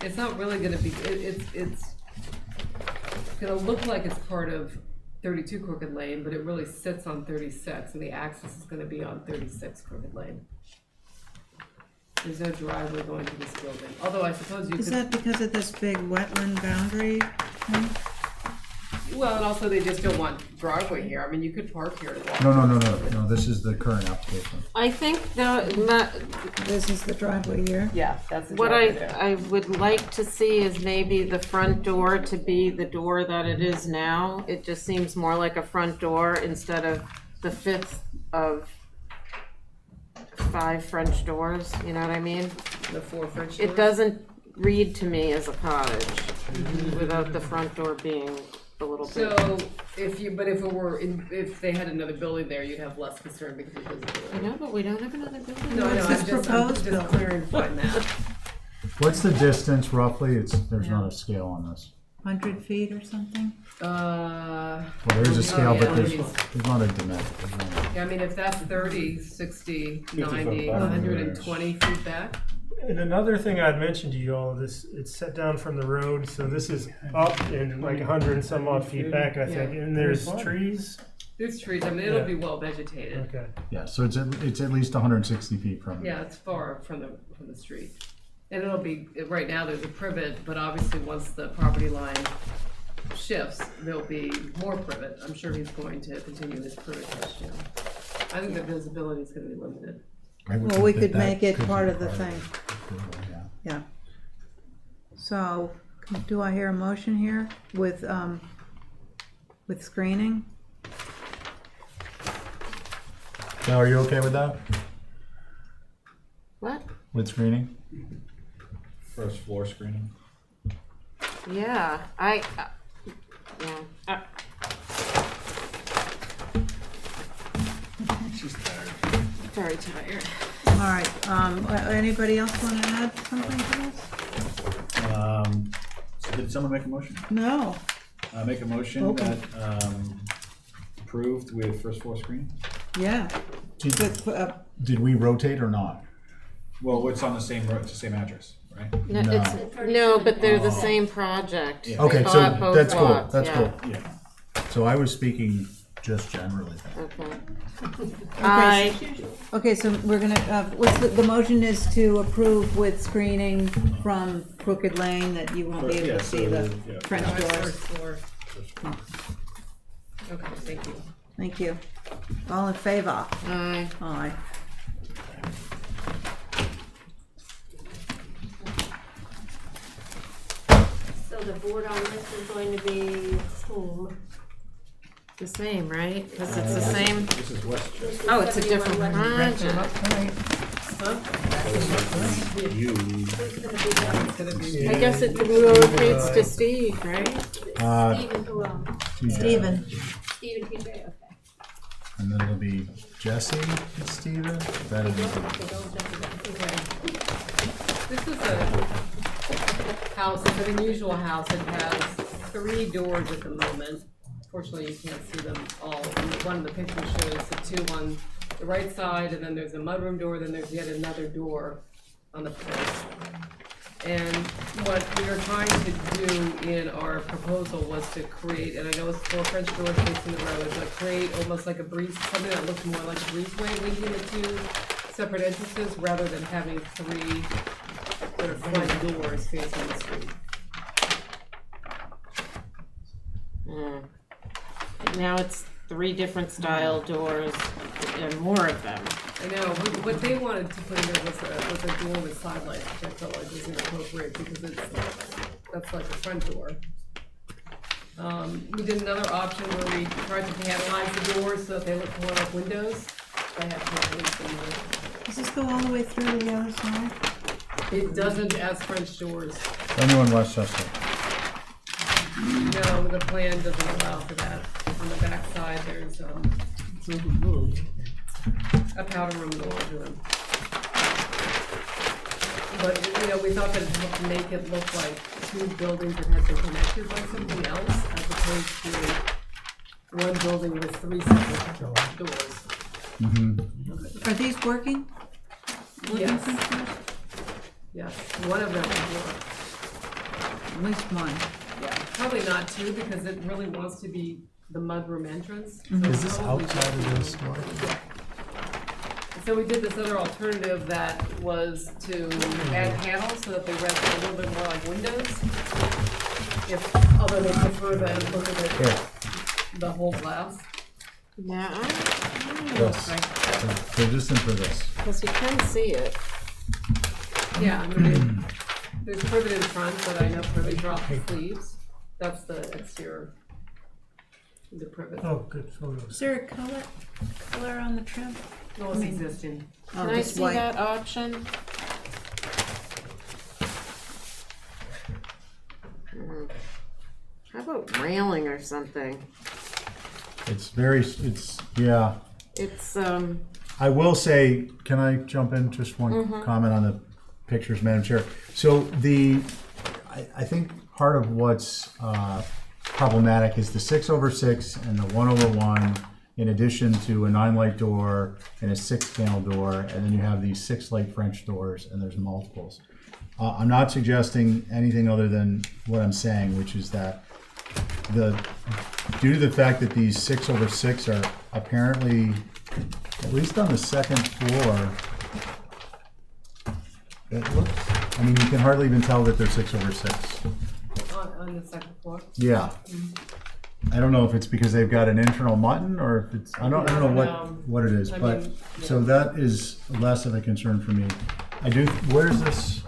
S14: It's not really gonna be, it's gonna look like it's part of 32 Crooked Lane, but it really sits on 36, and the access is gonna be on 36 Crooked Lane. There's no driveway going to this building, although I suppose you could.
S6: Is that because of this big wetland boundary thing?
S14: Well, and also they just don't want driveway here. I mean, you could park here to walk.
S7: No, this is the current application.
S2: I think
S6: This is the driveway here?
S14: Yeah, that's the
S2: what
S14: driveway there.
S2: I would like to see is maybe the front door to be the door that it is now. It just seems more like a front door instead of the fifth of 5 French doors, you know what I mean?
S14: The 4 French doors?
S2: It doesn't read to me as a cottage without the front door being a little bit.
S14: So if they had another building there, you'd have less concern because of visibility.
S2: I know, but we don't have another building.
S14: No, I know,
S6: What's this
S14: I'm
S6: proposed
S14: just clarifying that.
S7: What's the distance roughly? There's not a scale on this.
S6: 100 feet or something?
S7: Well, there is a scale, but there's not a dimension.
S14: Yeah, I mean, if that's 30, 60, 90,
S4: 55.
S14: 120 feet back.
S4: And another thing I'd mentioned to you all, it's set down from the road, so this is up and like 100 and some odd feet back, I think, and there's trees.
S14: There's trees, I mean, it'll be well vegetated.
S4: Okay.
S7: Yeah, so it's at least 160 feet from.
S14: Yeah, it's far from the street. And it'll be, right now there's a privet, but obviously once the property line shifts, there'll be more privet. I'm sure he's going to continue his privet hedge down. I think the visibility is gonna be limited.
S6: Well, we could make it part of the thing. Yeah. So, do I hear a motion here with screening?
S7: Now, are you okay with that?
S2: What?
S7: With screening?
S5: First floor screening.
S2: Yeah,
S5: She's tired.
S2: very tired.
S6: All right, anybody else want to add something to this?
S5: So did someone make a motion?
S6: No.
S5: Make a motion
S6: Okay.
S5: that approved with first floor screening?
S6: Yeah.
S7: Did we rotate or not?
S5: Well, it's on the same road, it's the same address, right?
S2: No, but they're the same project.
S5: Yeah.
S2: They
S7: Okay, so
S2: bought both
S7: that's cool.
S2: lots,
S7: That's
S2: yeah.
S7: cool.
S5: Yeah.
S7: So I was speaking just generally.
S2: Okay.
S6: Okay, so we're gonna, what's the motion is to approve with screening from Crooked Lane that you won't be able to see the French doors.
S14: First floor. Okay, thank you.
S6: Thank you. All in favor?
S2: Aye.
S6: Aye.
S3: So So the board on this is going to be whom?
S2: The same, right? Because it's the same.
S5: This is Westchester.
S2: Oh, it's a different
S3: 71 West.
S2: project.
S17: You.
S2: I guess it rotates to Steve, right?
S3: Stephen, who else?
S6: Stephen.
S3: Stephen TJ, okay.
S7: And then it'll be Jesse and Steven. That'll be.
S14: This is a house, it's an unusual house. It has 3 doors at the moment. Fortunately, you can't see them all. One of the pictures shows the 2 on the right side, and then there's a mudroom door, then there's yet another door on the place. And what we were trying to do in our proposal was to create, and I know it's 4 French doors facing the road, but create almost like a breeze, something that looks more like a breezeway linking the 2 separate entrances rather than having 3 sort of front doors facing the street.
S2: Now it's 3 different style doors and more of them.
S14: I know, what they wanted to put in there was a door with side lights, which I felt like was inappropriate because that's like a front door. We did another option where we tried to panelize the doors so that they look more like windows. I have panels in there.
S6: Does this go all the way through to the other side?
S14: It doesn't as French doors.
S7: Only in Westchester.
S14: No, the plan doesn't allow for that. On the back side, there's a powder room door to them. But, we thought that it would make it look like 2 buildings that had been connected by something else, as opposed to 1 building with 3 separate doors.
S7: Mm-hmm.
S6: Are these working?
S14: Yes. Yes, one of them will work.
S6: At least one.
S14: Yeah, probably not 2 because it really wants to be the mudroom entrance.
S11: Is this outside of this one?
S14: Yeah. So we did this other alternative that was to add panels so that they read a little bit more like windows. Although they prefer to look at the whole glass.
S2: Yeah, I don't know
S7: Yes.
S2: if
S7: So just in for this.
S2: because you can see it.
S14: Yeah, I mean, there's privet in front, but I know privet drops the sleeves. That's the exterior. The privet.
S11: Oh, good photos.
S6: Is there a color on the trim?
S14: No, it's existing.
S2: Can I see that option? How about railing or something?
S7: Yeah.
S2: It's
S7: I will say, can I jump in just one comment on the pictures, Madam Chair? So I think part of what's problematic is the 6/6 and the 1/1, in addition to a 9-light door and a 6-panel door, and then you have these 6-light French doors, and there's multiples. I'm not suggesting anything other than what I'm saying, which is that due to the fact that these 6/6 are apparently, at least on the second floor, it looks, I mean, you can hardly even tell that they're 6/6.
S14: On the second floor?
S7: Yeah. I don't know if it's because they've got an internal mutton or if it's, I don't know what it is, but, so that is less of a concern for me. Where's this?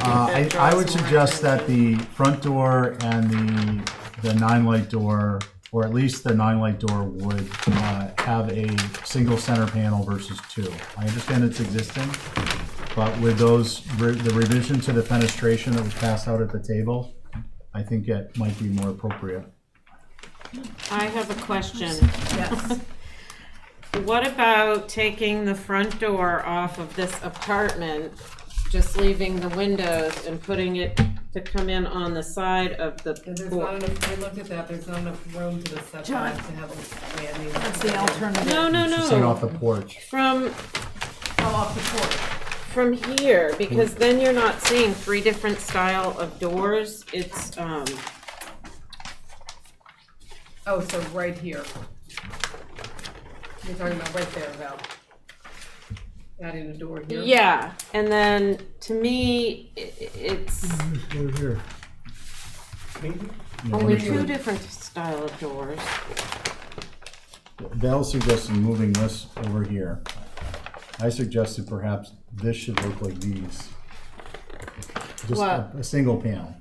S7: I would suggest that the front door and the 9-light door, or at least the 9-light door, would have a single center panel versus 2. I understand it's existing, but with the revision to the fenestration that was passed out at the table, I think it might be more appropriate.
S2: I have a question.
S14: Yes.
S2: What about taking the front door off of this apartment, just leaving the windows and putting it to come in on the side of the
S14: And there's
S2: porch?
S14: not enough, I looked at that, there's not enough room to the setback to have a landing.
S6: That's the alternative.
S2: No.
S7: She's saying off the porch.
S14: Off the porch.
S2: From here, because then you're not seeing 3 different style of doors. It's
S14: Oh, so right here. You're talking about right there, Val. Adding a door here.
S2: yeah, and then to me, it's
S7: Over here.
S2: only 2 different style of doors.
S7: Val suggested moving this over here. I suggested perhaps this should look like these. Just
S2: What?
S7: a single panel.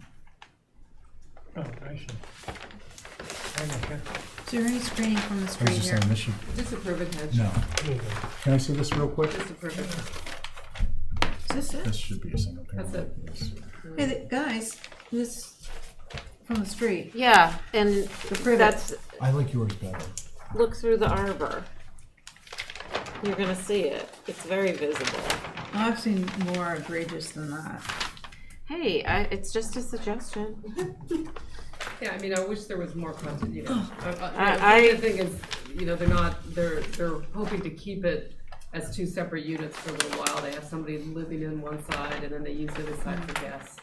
S11: Oh, I see. I gotcha.
S6: Is there any screening from the
S7: I was
S6: street
S7: just
S6: here?
S7: saying, this should,
S14: Disapprove it, Hedge.
S7: no. Can I see this real quick?
S14: Disapprove it.
S6: Is this it?
S7: This should be a single panel.
S14: That's it.
S7: Yes.
S6: Hey, guys, this from the street.
S2: Yeah, and
S6: privet.
S2: that's,
S7: I like yours better.
S2: look through the arbor. You're gonna see it. It's very visible.
S6: I've seen more egregious than that.
S2: Hey, it's just a suggestion.
S14: Yeah, I mean, I wish there was more content, you know.
S2: I-
S14: The thing is, you know, they're hoping to keep it as two separate units for a little while. They have somebody living in one side and then they use the other side for guests.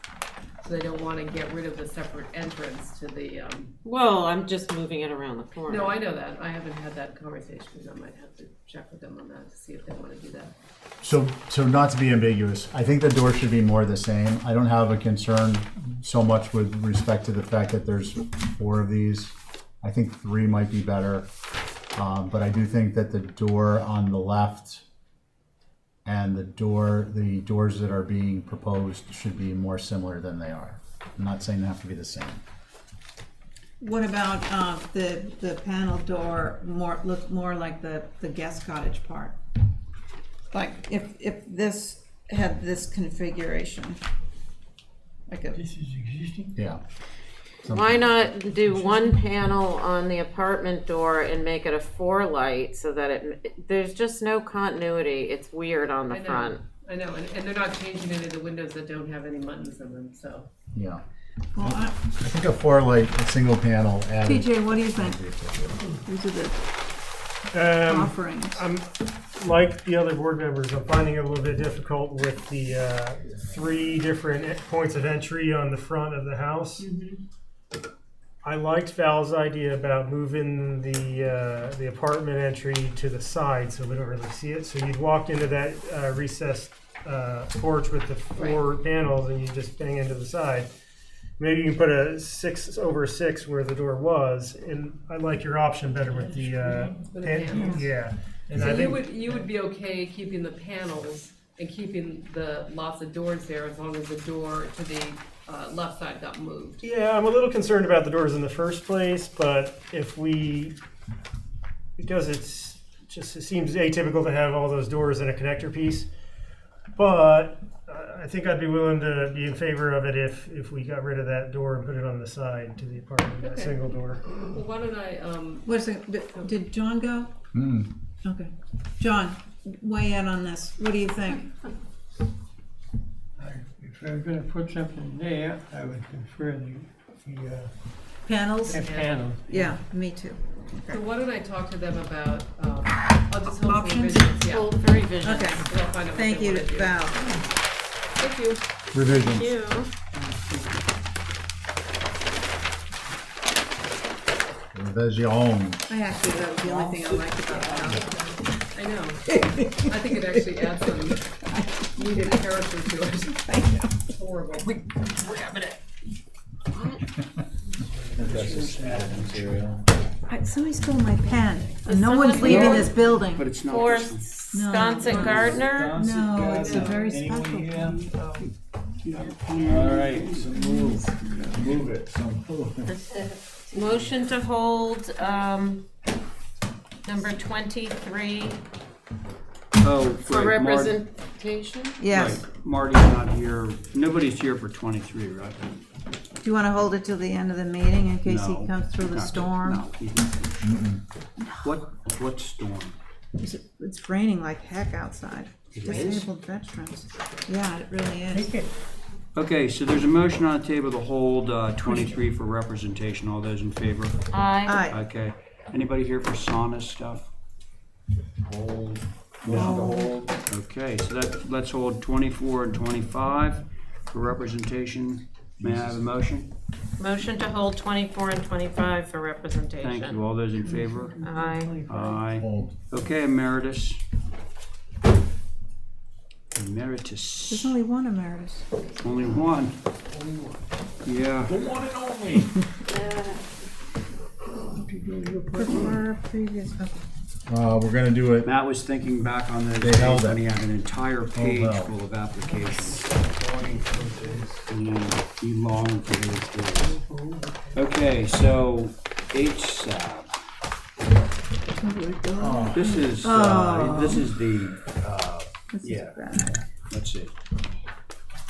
S14: So they don't wanna get rid of the separate entrance to the,
S2: Well, I'm just moving it around the corner.
S14: No, I know that. I haven't had that conversation, because I might have to check with them on that to see if they wanna do that.
S7: So not to be ambiguous, I think the door should be more the same. I don't have a concern so much with respect to the fact that there's 4 of these. I think 3 might be better. But I do think that the door on the left and the doors that are being proposed should be more similar than they are. I'm not saying they have to be the same.
S6: What about the panel door look more like the guest cottage part? Like if this had this configuration, like a.
S11: This is existing?
S7: Yeah.
S2: Why not do one panel on the apartment door and make it a 4-light so that there's just no continuity. It's weird on the
S14: I know,
S2: front.
S14: I know, and they're not changing any of the windows that don't have any buttons in them, so.
S7: Yeah.
S6: Well,
S7: I think a 4-light, a single panel added.
S6: TJ, what do you think? These are the offerings.
S4: I'm like the other board members. I'm finding it a little bit difficult with the 3 different points of entry on the front of the house. I liked Val's idea about moving the apartment entry to the side so we don't really see it. So you'd walk into that recessed porch with the 4 panels and you just bang into the side. Maybe you can put a 6/6 where the door was, and I like your option better with the
S14: panels.
S4: yeah. And
S14: So
S4: I think
S14: you would be okay keeping the panels and keeping the lots of doors there as long as the door to the left side got moved.
S4: yeah, I'm a little concerned about the doors in the first place, but because it seems atypical to have all those doors in a connector piece, but I think I'd be willing to be in favor of it if we got rid of that door and put it on the side to the apartment, that
S14: Okay.
S4: single door.
S14: Well, why don't I,
S6: Did John go? Okay. John, weigh in on this. What do you think?
S11: If I was gonna put something there, I would prefer the
S6: Panels?
S11: panels.
S6: Yeah, me too.
S14: so why don't I talk to them about, I'll just hold for
S6: Options?
S14: revisions, yeah.
S2: Hold for revisions.
S6: Okay.
S14: And I'll find out what
S6: Thank
S14: they
S6: you,
S14: wanna do.
S6: Val.
S14: Thank you.
S7: Revisions.
S2: You.
S7: Revision.
S6: I actually, that was the only thing I liked about Val.
S14: I know. I think it actually adds some needed character to it. It's horrible.
S13: Grabbing it.
S5: That's just added material.
S6: Somebody stole my pen.
S2: Is
S6: No one's
S2: someone
S6: leaving
S2: here?
S6: this building.
S1: But it's not.
S2: Forrest
S6: No.
S2: Sconset Gardner?
S6: No, it's a very special
S5: Anyone
S6: pen.
S5: All right, so move it. So move.
S2: Motion to hold, number 23
S1: Oh,
S2: for
S1: right,
S2: representation?
S6: Yes.
S1: Right, Marty's not here. Nobody's here for 23, right?
S6: Do you want to hold it till the end of the meeting in case he
S1: No,
S6: comes through the
S1: not-
S6: storm?
S1: No. What storm?
S6: It's raining like heck outside.
S1: It is?
S6: Disabled veterans. Yeah, it really is.
S11: Take it.
S1: Okay, so there's a motion on the table to hold 23 for representation. All those in favor?
S2: Aye.
S6: Aye.
S1: Okay. Anybody here for sauna stuff?
S5: Hold.
S1: Hold. Okay, so let's hold 24 and 25 for representation. May I have a motion?
S2: Motion to hold 24 and 25 for representation.
S1: Thank you. All those in favor?
S2: Aye.
S1: Aye.
S7: Hold.
S1: Okay, Emeritus. Emeritus.
S6: There's only one emeritus.
S1: Only one. Yeah.
S5: The one and only.
S6: Prefer previous, okay.
S7: We're gonna do it.
S1: Matt was thinking back on those
S7: They
S1: days
S7: held
S1: when
S7: it.
S1: he had an entire page
S7: well.
S1: full of applications. Yeah, be long for those days. Okay, so HSAB. This is the, yeah, let's see.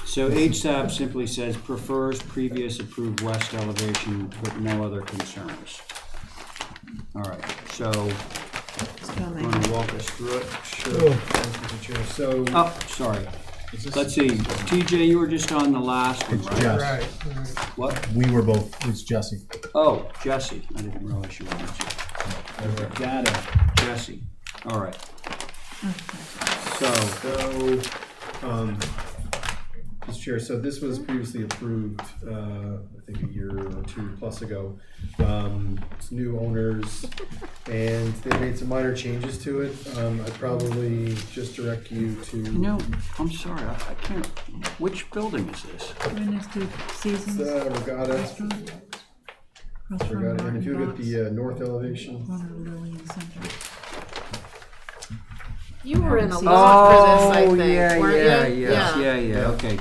S1: So HSAB simply says prefers previous approved west elevation with no other concerns. All right, so you want to walk us through it?
S20: Sure. Thank you, Mr. Chair. So,
S1: Oh, sorry. Let's see, TJ, you were just on the last one, right?
S7: Yes.
S1: What?
S7: We were both, it's Jesse.
S1: Oh, Jesse, I didn't realize you were Jesse. Data, Jesse, all right.
S20: So, Mr. Chair, so this was previously approved, I think a year or two plus ago. It's new owners, and they made some minor changes to it. I'd probably just direct you to.
S1: You know, I'm sorry, I can't, which building is this?
S6: Right next to Seasons.
S20: The Regatta.
S6: Restaurant.
S20: Regatta, and if you look at the north elevation.
S2: You were in a lot for this, I think,
S1: yeah,
S2: weren't you?
S1: yeah, okay,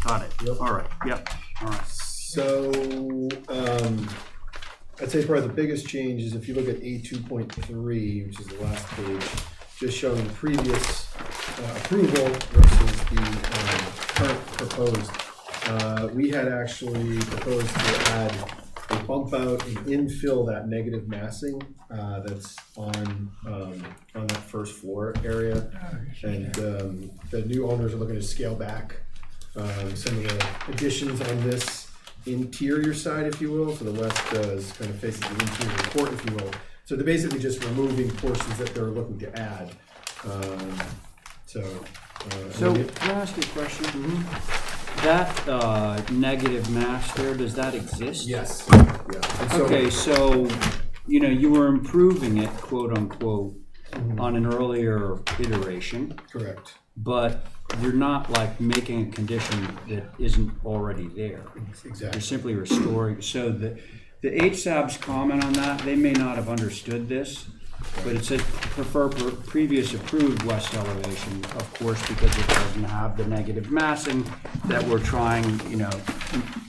S1: got it,
S20: Yep.
S1: all right, yep, all right.
S20: So, I'd say probably the biggest change is if you look at A2.3, which is the last page, just showing the previous approval versus the current proposed. We had actually proposed to add a bump out and infill that negative massing that's on that first floor area. And the new owners are looking to scale back some of the additions on this interior side, if you will. So the west is kind of faces the interior court, if you will. So they're basically just removing portions that they're looking to add.
S1: So can I ask you a question? That negative mass there, does that exist?
S20: Yes. Yeah.
S1: Okay, so, you know, you were improving it, quote unquote, on an earlier iteration.
S20: Correct.
S1: But you're not like making a condition that isn't already there.
S20: Exactly.
S1: You're simply restoring. So the HSAB's comment on that, they may not have understood this, but it said prefer previous approved west elevation, of course, because it doesn't have the negative massing that we're trying, you know,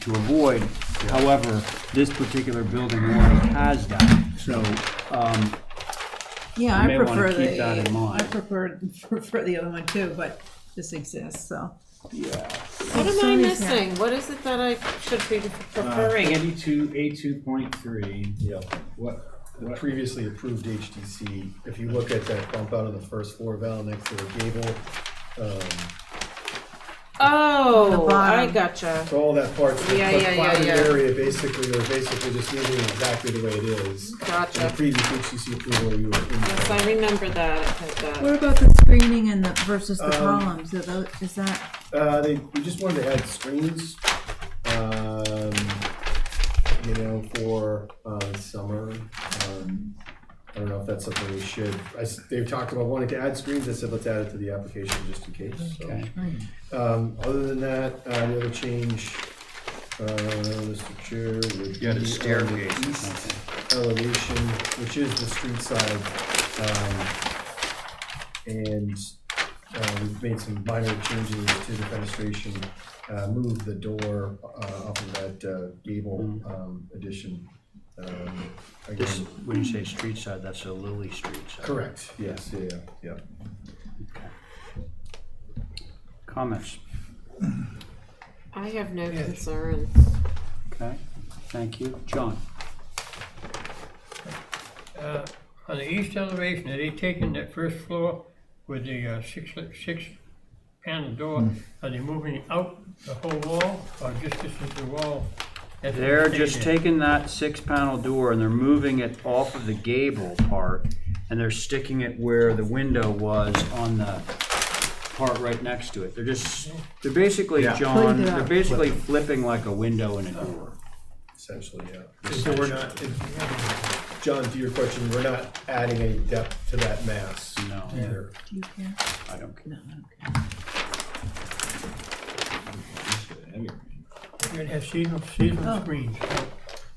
S1: to avoid. Yeah. However, this particular building already has that. So,
S6: yeah,
S1: you may want to keep that in mind.
S6: I prefer the other one too, but this exists, so.
S1: Yeah.
S2: What am I missing? What is it that I should be preferring?
S5: A2.3.
S20: Yep. What previously approved HDC, if you look at that bump out on the first floor, Val, next to the Gable.
S2: Oh, I gotcha.
S20: So all that part, the clouded
S2: yeah.
S20: area, basically, we're basically just leaving it exactly the way it is.
S2: Gotcha.
S20: And the previous HDC approval, you were in.
S2: Yes, I remember that.
S6: What about the screening and the versus the columns? Is that?
S20: We just wanted to add screens, you know, for summer. I don't know if that's something we should. They've talked about wanting to add screens. I said let's add it to the application just in case.
S1: Okay.
S20: So, other than that, the other change, Mr. Chair, would
S1: You had a
S20: be
S1: staircase.
S20: on the east elevation, which is the street side, and we've made some minor changes to the fenestration. Moved the door off of that Gable addition.
S1: This, when you say street side, that's a Lily Street side.
S20: Correct. Yes. Yeah.
S1: Okay. Comments?
S2: I have no concerns.
S1: Okay, thank you. John?
S11: On the east elevation, are they taking that first floor with the six panel door? Are they moving out the whole wall, or just this is the wall?
S1: They're just taking that 6-panel door and they're moving it off of the gable part, and they're sticking it where the window was on the part right next to it. They're basically, John, they're basically flipping like a window and a door.
S20: Essentially, yeah. So we're not, John, to your question, we're not adding any depth to that mass.
S1: No.
S20: Either.
S6: Do you care?
S1: I don't care.
S6: No, I don't care.
S11: You're gonna have seasonal screens.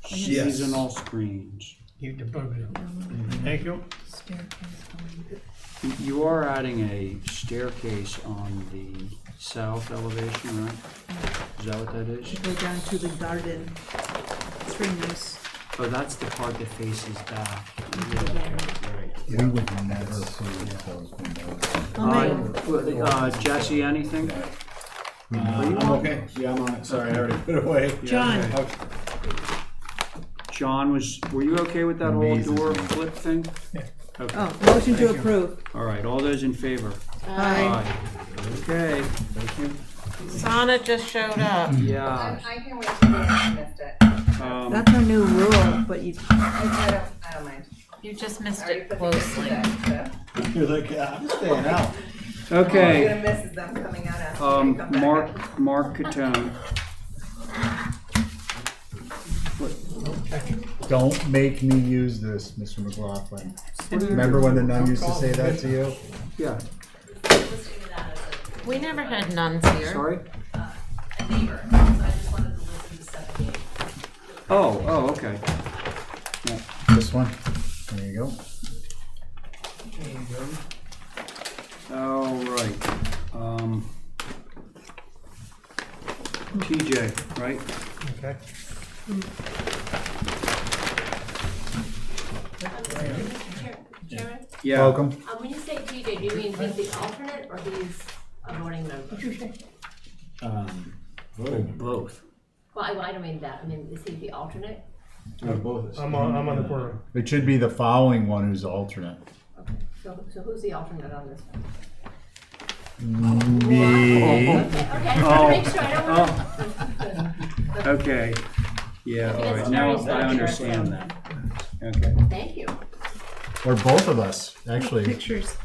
S1: Seasonal screens.
S11: Keep the bugs out. Thank you.
S1: You are adding a staircase on the south elevation, right? Is that what that is?
S6: Go down to the garden. It's very nice.
S1: Oh, that's the part that faces back.
S7: We would never approve those windows.
S1: Jesse, anything?
S7: I'm okay. Yeah, I'm on it. Sorry, I already put it away.
S6: John.
S1: John, were you okay with that whole door flip thing? Okay.
S6: Oh, motion to approve.
S1: All right, all those in favor?
S6: Aye.
S1: Okay, thank you.
S2: Sana just showed up.
S1: Yeah.
S21: I can wait till I missed it.
S6: That's our new rule, but you.
S21: I don't mind.
S2: You just missed
S21: Already
S2: it
S21: put the
S2: closely.
S21: kids to bed,
S7: You're like, yeah, I'm staying out.
S21: so all I'm
S1: Okay.
S21: gonna miss is them coming out after they come back.
S1: Mark Catone.
S7: Don't make me use this, Mr. McLaughlin. Remember when the nun used to say that to you?
S1: Yeah.
S2: We never had nuns here.
S1: Sorry?
S21: A neighbor, so I just wanted to listen to Setback.
S1: Oh, okay. Yeah.
S7: This one? There you go.
S1: All right. TJ, right?
S4: Okay.
S3: Chairman?
S1: Yeah.
S7: Welcome.
S3: When you say TJ, do you mean he's the alternate or he's a voting member?
S1: Both.
S3: Well, I don't mean that. I mean, is he the alternate?
S4: I'm on the corner.
S7: It should be the following one who's alternate.
S3: Okay. So who's the alternate on this one?
S7: Me.
S3: Okay, I just want to make sure I don't want
S1: Okay. Yeah, all right. Now I understand that. Okay.
S3: Thank you.
S7: Or both of us, actually.
S6: Pictures.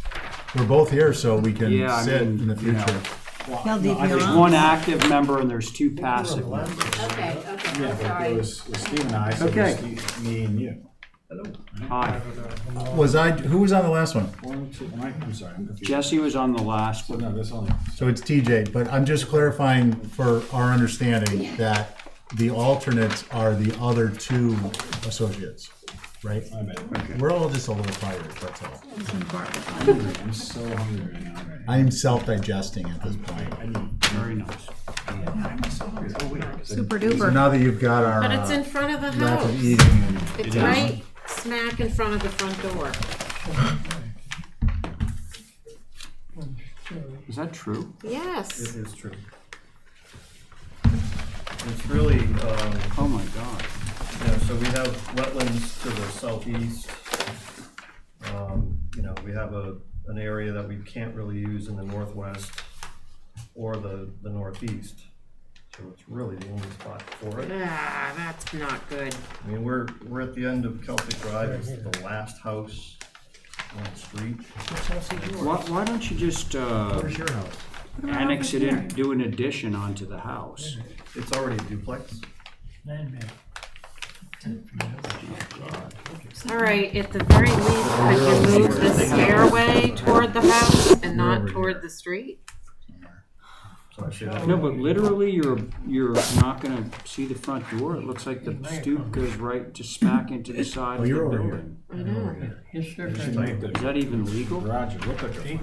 S7: We're both here so we can
S1: Yeah, I
S7: sit
S1: mean,
S7: in the
S1: you know.
S7: future.
S1: There's one active member and there's two passive members.
S3: Okay, I'm
S7: Yeah, but
S3: sorry.
S7: it was Steve and I, so it
S1: Okay.
S7: was me and you.
S1: Hi.
S7: Who was on the last one?
S5: One, two, I'm sorry, I'm confused.
S1: Jesse was on the last
S5: So
S1: one.
S5: no, this only,
S7: So it's TJ, but I'm just clarifying for our understanding that the alternates are the other two associates, right?
S5: I meant, okay.
S7: We're all just a little tired, that's all.
S5: I'm so hungry right now.
S7: I'm self-digesting at this point.
S1: Very nice.
S6: Super
S7: So
S6: duper.
S7: now that you've got our
S2: But it's in front of the
S7: rapid
S2: house.
S7: eating and
S2: It's right smack in front of the front door.
S1: Is that true?
S2: Yes.
S12: It is true. It's really,
S1: Oh my God.
S12: so we have wetlands to the southeast. We have an area that we can't really use in the northwest or the northeast. So it's really the only spot for it.
S2: Ah, that's not good.
S12: I mean, we're at the end of Celtic Drive, it's the last house on the street.
S1: Why don't you just
S7: Where's your house?
S1: annex it in, do an addition onto the house?
S12: It's already a duplex.
S11: Land bank.
S2: All right, at the very least, could you move the stairway toward the house and not toward the street?
S12: So I see that.
S1: No, but literally, you're not gonna see the front door. It looks like the stoop goes right to smack into the side of the
S7: you're over
S1: building.
S2: I know.
S11: His surf
S5: Just
S11: bag
S5: make
S11: goes.
S5: the
S1: Is that even legal?
S5: garage look like a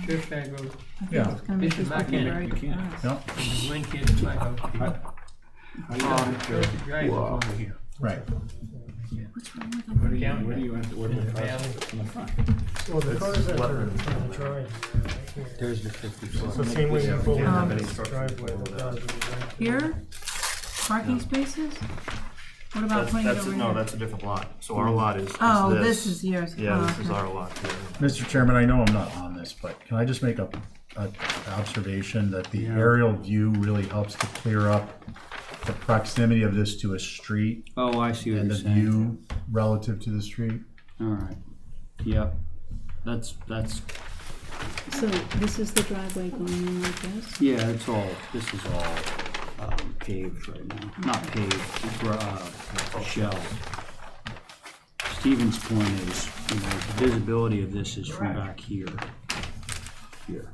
S11: Surf bag goes.
S7: Yeah.
S11: This is back in it.
S7: No?
S11: The wind can't back out. The drive is over here.
S7: Right.
S5: What do you have, what do you have in the front?
S4: Well, the cars that are in the drawing.
S1: There's the 50 foot.
S4: So same way you pull in
S6: Um,
S4: the driveway.
S6: Here? Parking spaces? What about putting it over here?
S12: No, that's a different lot. So our lot is
S6: Oh, this is yours.
S12: Yeah,
S6: Oh,
S12: this is
S6: okay.
S12: our lot here.
S7: Mr. Chairman, I know I'm not on this, but can I just make a observation that the aerial view really helps to clear up the proximity of this to a street
S1: Oh, I see what
S7: and
S1: you're
S7: the
S1: saying.
S7: view relative to the street?
S1: All right. Yep. That's,
S6: So this is the driveway going in like this?
S1: yeah, this is all paved right now. Not paved, shell. Stephen's point is, the visibility of this is from back here. Here.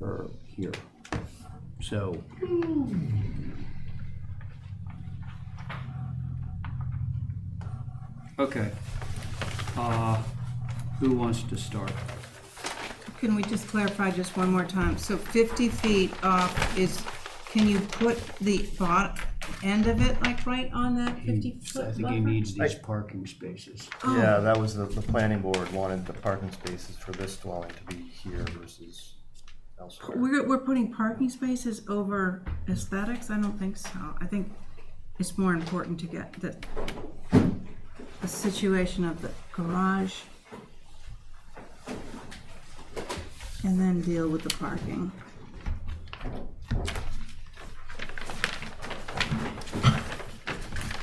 S1: Or here. So. Okay. Who wants to start?
S6: Can we just clarify just one more time? So 50 feet off is, can you put the bottom end of it like right on that 50-foot
S1: I
S6: buffer?
S1: think he needs these parking spaces.
S6: Oh.
S9: Yeah, that was the planning board wanted the parking spaces for this dwelling to be here versus elsewhere.
S6: We're putting parking spaces over aesthetics? I don't think so. I think it's more important to get the situation of the garage and then deal with the parking.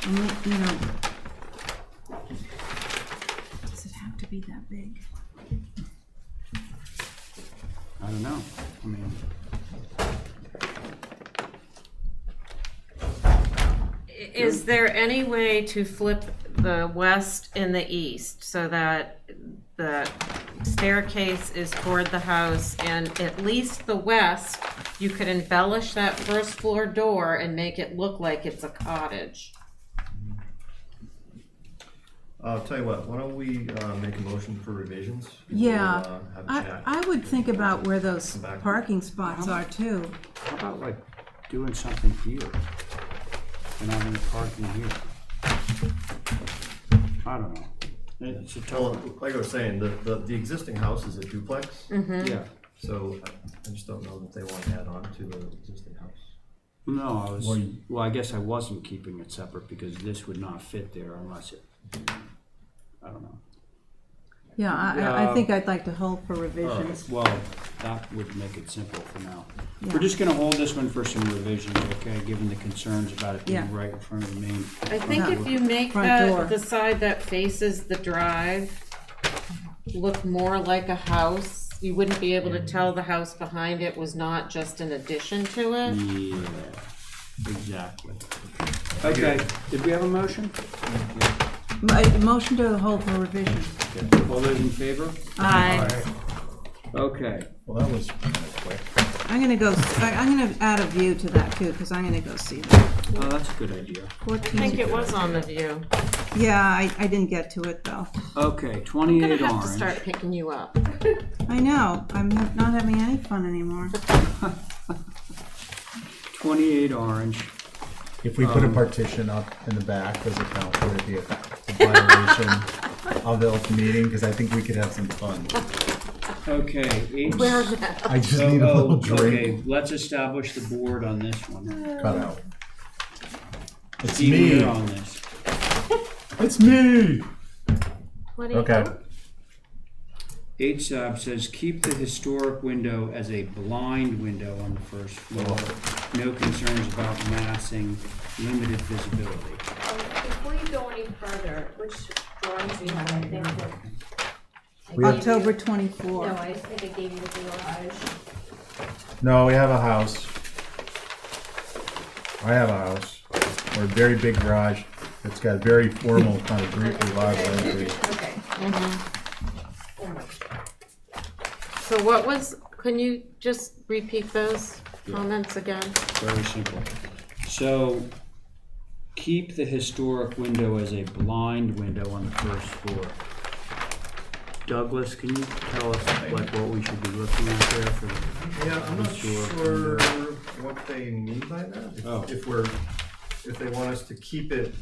S6: And you know, does it have to be that big?
S1: I don't know. I mean,
S2: Is there any way to flip the west and the east so that the staircase is toward the house, and at least the west, you could embellish that first floor door and make it look like it's a cottage?
S9: I'll tell you what, why don't we make a motion for revisions?
S6: Yeah,
S9: We'll, have a chat.
S6: I would think about where those
S9: Come back.
S6: parking spots are too.
S1: how about like doing something here? And having the parking here? I don't know. It's a
S9: Well,
S1: total,
S9: like I was saying, the existing house is a duplex.
S1: yeah.
S9: So I just don't know that they want to add on to the existing house.
S1: No, I was, well, I guess I wasn't keeping it separate because this would not fit there unless it, I don't know.
S6: Yeah, I think I'd like to hold for revisions.
S1: Well, that would make it simple for now.
S6: Yeah.
S1: We're just gonna hold this one for some revisions, okay, given the concerns about it being
S6: Yeah.
S1: right in front of the main.
S2: I think if you make
S6: Front door.
S2: the side that faces the drive look more like a house, you wouldn't be able to tell the house behind it was not just an addition to it.
S1: Yeah, exactly. Okay, did we have a motion?
S6: Motion to hold for revisions.
S1: All those in favor?
S2: Aye.
S1: Okay.
S7: Well, that was kind of quick.
S6: I'm gonna add a view to that too, because I'm gonna go see that.
S1: Oh, that's a good idea.
S2: I think it was on the view.
S6: Yeah, I didn't get to it though.
S1: Okay,
S2: I'm
S1: 28
S2: gonna have
S1: orange.
S2: to start picking you up.
S6: I know, I'm not having any fun anymore.
S1: 28 orange.
S7: If we put a partition up in the back, does it count? Would it be a violation of the open meeting? Because I think we could have some fun.
S1: Okay, 8.
S2: Where's that?
S7: I just need a little
S1: Okay,
S7: drink.
S1: let's establish the board on this one.
S7: Cut out. It's
S1: Steven,
S7: me.
S1: you're on this.
S7: It's me.
S2: What do you
S7: Okay.
S1: 8 sub says keep the historic window as a blind window on the first floor. No concerns about massing, limited visibility.
S3: Before you go any further, which drawings do you have? I think that.
S6: October 24.
S3: No, I think I gave you the garage.
S7: No, we have a house. I have a house. Or a very big garage. It's got very formal kind of Greek large language.
S3: Okay.
S2: So what was, can you just repeat those comments again?
S1: Very simple. So keep the historic window as a blind window on the first floor. Douglas, can you tell us like what we should be looking at there for the
S9: Yeah, I'm not
S1: historic
S9: sure
S1: window?
S9: what they mean by that.
S1: Oh.
S9: If they want us to keep it,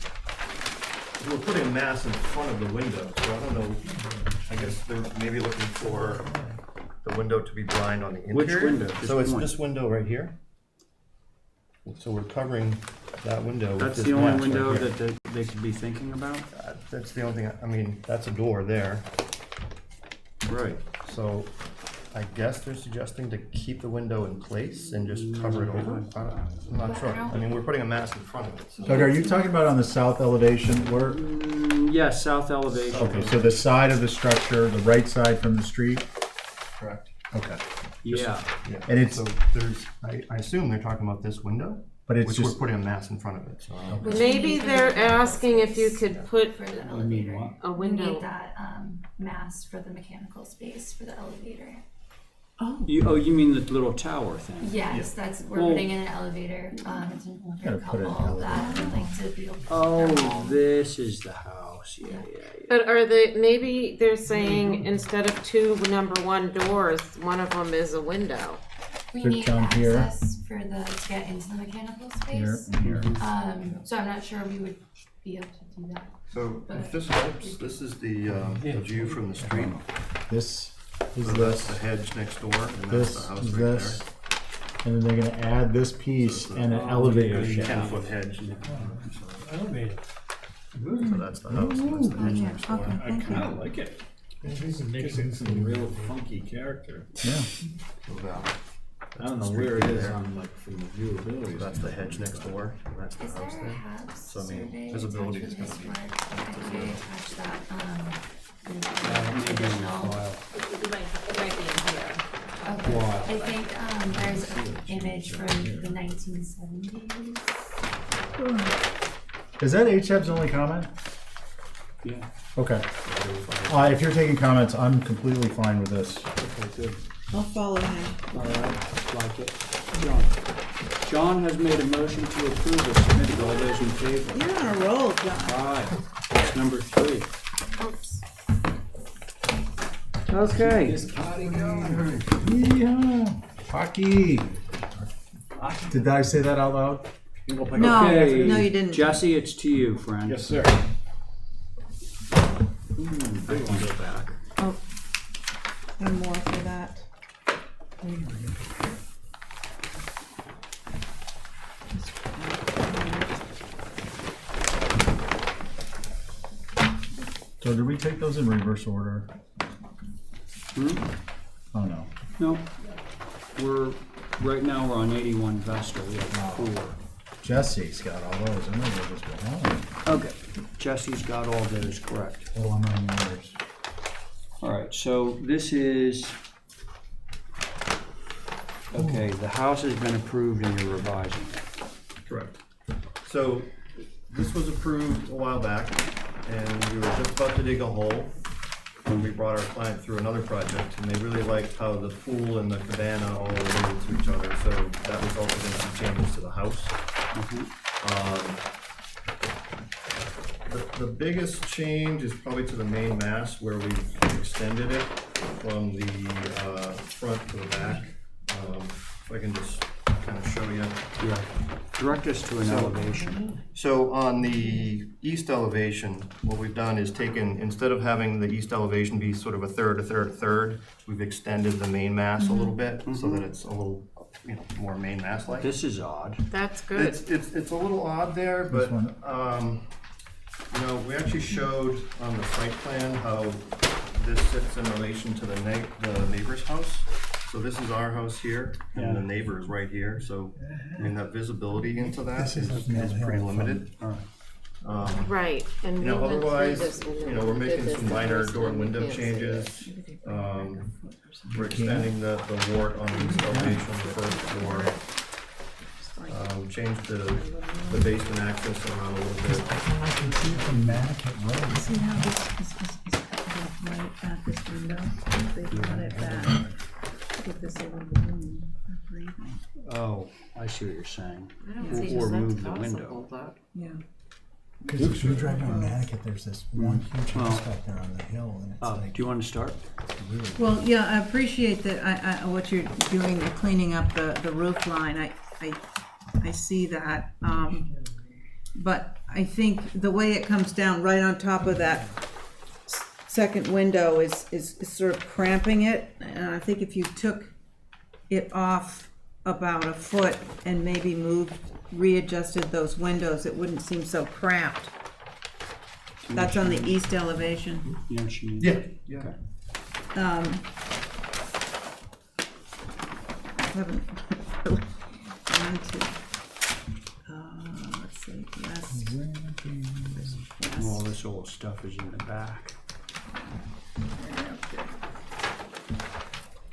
S9: we're putting mass in front of the window, so I don't know. I guess they're maybe looking for the window to be blind on the interior.
S1: Which window?
S9: So it's
S1: Just one.
S9: this window right here. So we're covering that window with
S1: That's
S9: this
S1: the only
S9: mass right
S1: window
S9: here.
S1: that they could be thinking about?
S9: That's the only thing, I mean, that's a door there.
S1: Right.
S9: So I guess they're suggesting to keep the window in place and just cover it over. I'm not sure. I mean, we're putting a mass in front of it. So.
S7: Doug, are you talking about on the south elevation? Where?
S1: Yes, south elevation.
S7: Okay, so the side of the structure, the right side from the street?
S9: Correct.
S7: Okay.
S1: Yeah.
S7: And it's,
S9: So there's, I assume they're talking about this window,
S7: but it's
S9: which
S7: just,
S9: we're putting a mass in front of it, so. I don't know.
S2: Maybe they're asking if you could put
S22: For the
S1: You
S22: elevator.
S1: mean what?
S2: a
S22: We
S2: window.
S22: need that mass for the mechanical space for the elevator.
S1: You mean the little tower thing?
S22: Yes, that's, we're
S1: Well-
S22: putting in an elevator, for a
S7: Gotta put an
S22: couple that would like to be able to.
S1: Oh, this is the house. house, yeah.
S2: But are they, maybe they're saying instead of two number one doors, one of them is a window.
S22: We
S7: Good
S22: need
S7: job here.
S22: access to get into the mechanical space.
S7: Here.
S22: So I'm not sure we would be able to do that.
S9: So if this helps, this is the view from the street.
S7: This is
S9: So that's
S7: this.
S9: the hedge next door, and that's
S7: This
S9: the house
S7: is
S9: right
S7: this. And then they're gonna add this piece and an elevator shaft.
S9: 10-foot hedge.
S11: Elevator.
S9: So that's the house, and that's the hedge next door.
S5: I kinda like it. Gives it some real funky character.
S7: Yeah.
S5: I don't know where it is on, like, from the viewability.
S9: So that's the hedge next door, and that's the
S22: Is
S9: house
S22: there a
S9: there.
S22: house
S9: So I mean,
S22: survey
S9: visibility
S22: attached
S9: is
S22: with
S9: gonna
S22: this
S9: be.
S22: work? I think they attached that,
S1: File.
S3: It might be in here.
S22: Okay,
S1: Wow.
S22: I think, there's an image from the 1970s.
S7: Is that HEB's only comment?
S1: Yeah.
S7: Okay. If you're taking comments, I'm completely fine with this.
S1: Okay, good.
S6: I'll follow him.
S1: All right, like it. John has made a motion to approve the submitted. All those in favor?
S6: You're on a roll, John.
S1: Aye. That's number 3. Okay.
S7: Yeah. Hockey. Did I say that out loud?
S6: No,
S1: Okay,
S6: no, you didn't.
S1: Jesse, it's to you, friend.
S5: Yes, sir.
S1: I can go back.
S6: Oh, and more for that.
S7: So did we take those in reverse order? Oh, no.
S1: No. Right now we're on 81 Vesta. We have 4.
S7: Jesse's got all those. I know we'll just go home.
S1: Okay. Jesse's got all those correct.
S7: Oh, I'm on yours.
S1: All right, so this is, okay, the house has been approved and you're revising it.
S9: Correct. So this was approved a while back, and we were just about to dig a hole when we brought our client through another project, and they really liked how the pool and the cabana all related to each other, so that resulted in some changes to the house. The biggest change is probably to the main mast, where we've extended it from the front to the back. If I can just kind of show you.
S1: Yeah. Direct us to an elevation.
S9: So on the east elevation, what we've done is taken, instead of having the east elevation be sort of a third, we've extended the main mass a little bit so that it's a little, more main mass-like.
S1: This is odd.
S2: That's good.
S9: It's a little odd there, but we actually showed on the site plan how this sits in relation to the neighbor's house. So this is our house here, and the neighbor is right here. So, that visibility into that is pretty limited.
S2: Right, and we went through
S9: Otherwise,
S2: this when
S9: we're
S2: we did
S9: making
S2: this
S9: some
S2: the
S9: minor
S2: first
S9: door
S2: time,
S9: and
S2: we
S9: window
S2: can't see
S9: changes.
S2: it.
S9: We're extending the wart on the east elevation, the first floor. Changed the basement access around a little bit.
S7: I can see it from Nantucket Road.
S6: See how this is right at this window? They brought it back. Give this a little room for breathing.
S1: Oh, I see what you're saying.
S2: I don't see
S1: Or
S2: how that's
S1: move the window.
S2: possible, though.
S6: Yeah.
S7: Because if you drive down Nantucket, there's this one huge house back there on the hill, and it's like.
S1: Do you want to start?
S7: Really.
S6: Well, yeah, I appreciate that, what you're doing, cleaning up the roof line, I see that, but I think the way it comes down right on top of that second window is sort of cramping it, and I think if you took it off about a foot and maybe readjusted those windows, it wouldn't seem so cramped. That's on the east elevation.
S1: You know what you mean?
S9: Yeah.
S1: Okay.
S6: I haven't really gone to, let's see,
S1: All this old stuff is in the back.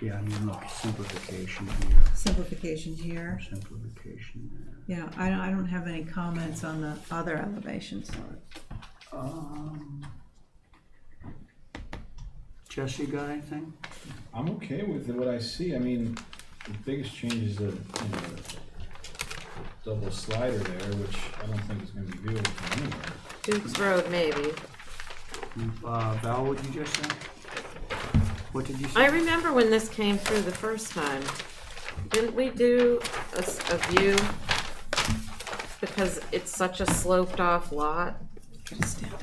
S1: Yeah, look, simplification here.
S6: simplification here.
S1: Simplification there.
S6: Yeah, I don't have any comments on the other elevations.
S1: Jesse, got anything?
S5: I'm okay with what I see. The biggest change is the double slider there, which I don't think is going to be viewable from anywhere.
S2: Duke's Road, maybe.
S1: Val, what did you just say? What did you say?
S2: I remember when this came through the first time. Didn't we do a view? Because it's such a sloped off lot. Try to stand up.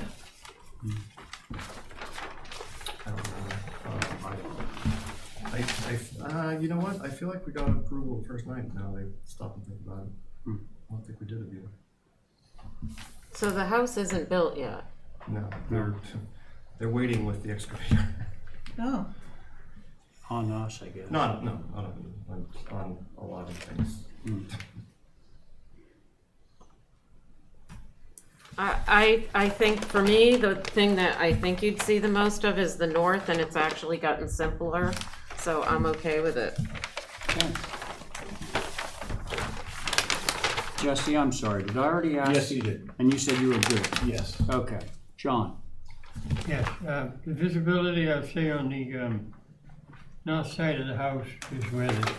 S9: You know what? I feel like we got approval the first night. Now they stopped and think about it. I don't think we did a view.
S2: So the house isn't built yet?
S9: No, they're waiting with the excavator.
S6: Oh.
S1: On us, I guess.
S9: No, on a lot of things.
S2: I think for me, the thing that I think you'd see the most of is the north, and it's actually gotten simpler, so I'm okay with it.
S1: Okay. Jesse, I'm sorry, did I already ask?
S7: Yes, you did.
S1: And you said you were good?
S7: Yes.
S1: Okay. John?
S11: Yes, the visibility, I'd say on the north side of the house is where the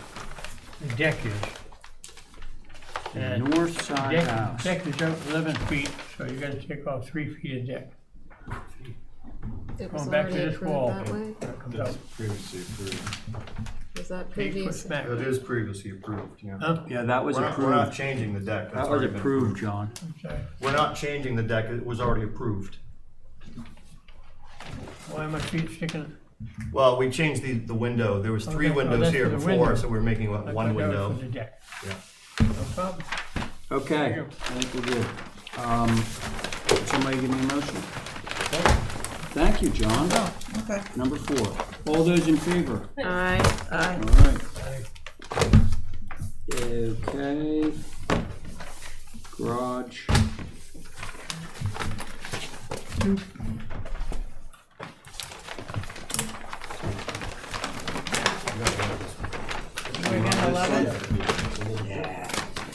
S11: deck is.
S1: The north side house.
S11: Deck is out 11 feet, so you gotta take off 3 feet of deck.
S2: It was
S11: Going back to
S2: already
S11: this
S2: approved
S11: wall.
S2: that way?
S5: That's previously approved.
S2: Was that
S11: 8 foot
S2: previous?
S11: back.
S9: It is previously approved, yeah.
S11: Huh?
S1: Yeah, that was
S9: We're
S1: approved.
S9: not changing the deck. That's
S1: That was
S9: already been
S1: approved, John.
S11: Sorry.
S9: We're not changing the deck. It was already approved.
S11: Why are my feet sticking?
S9: Well, we changed the window. There was three
S11: Okay,
S9: windows
S11: that's
S9: here
S11: for the
S9: before,
S11: window.
S9: so we're making
S11: I
S9: one
S11: thought that was
S9: window.
S11: for the deck.
S9: Yeah.
S11: No problem.
S1: Okay,
S11: Thank you.
S1: I think we're good. Somebody give me a motion. Thank you, John.
S6: Oh, okay.
S1: Number 4. All those in favor?
S2: Aye.
S6: Aye.
S1: All right. Okay. Garage.
S6: We're gonna 11?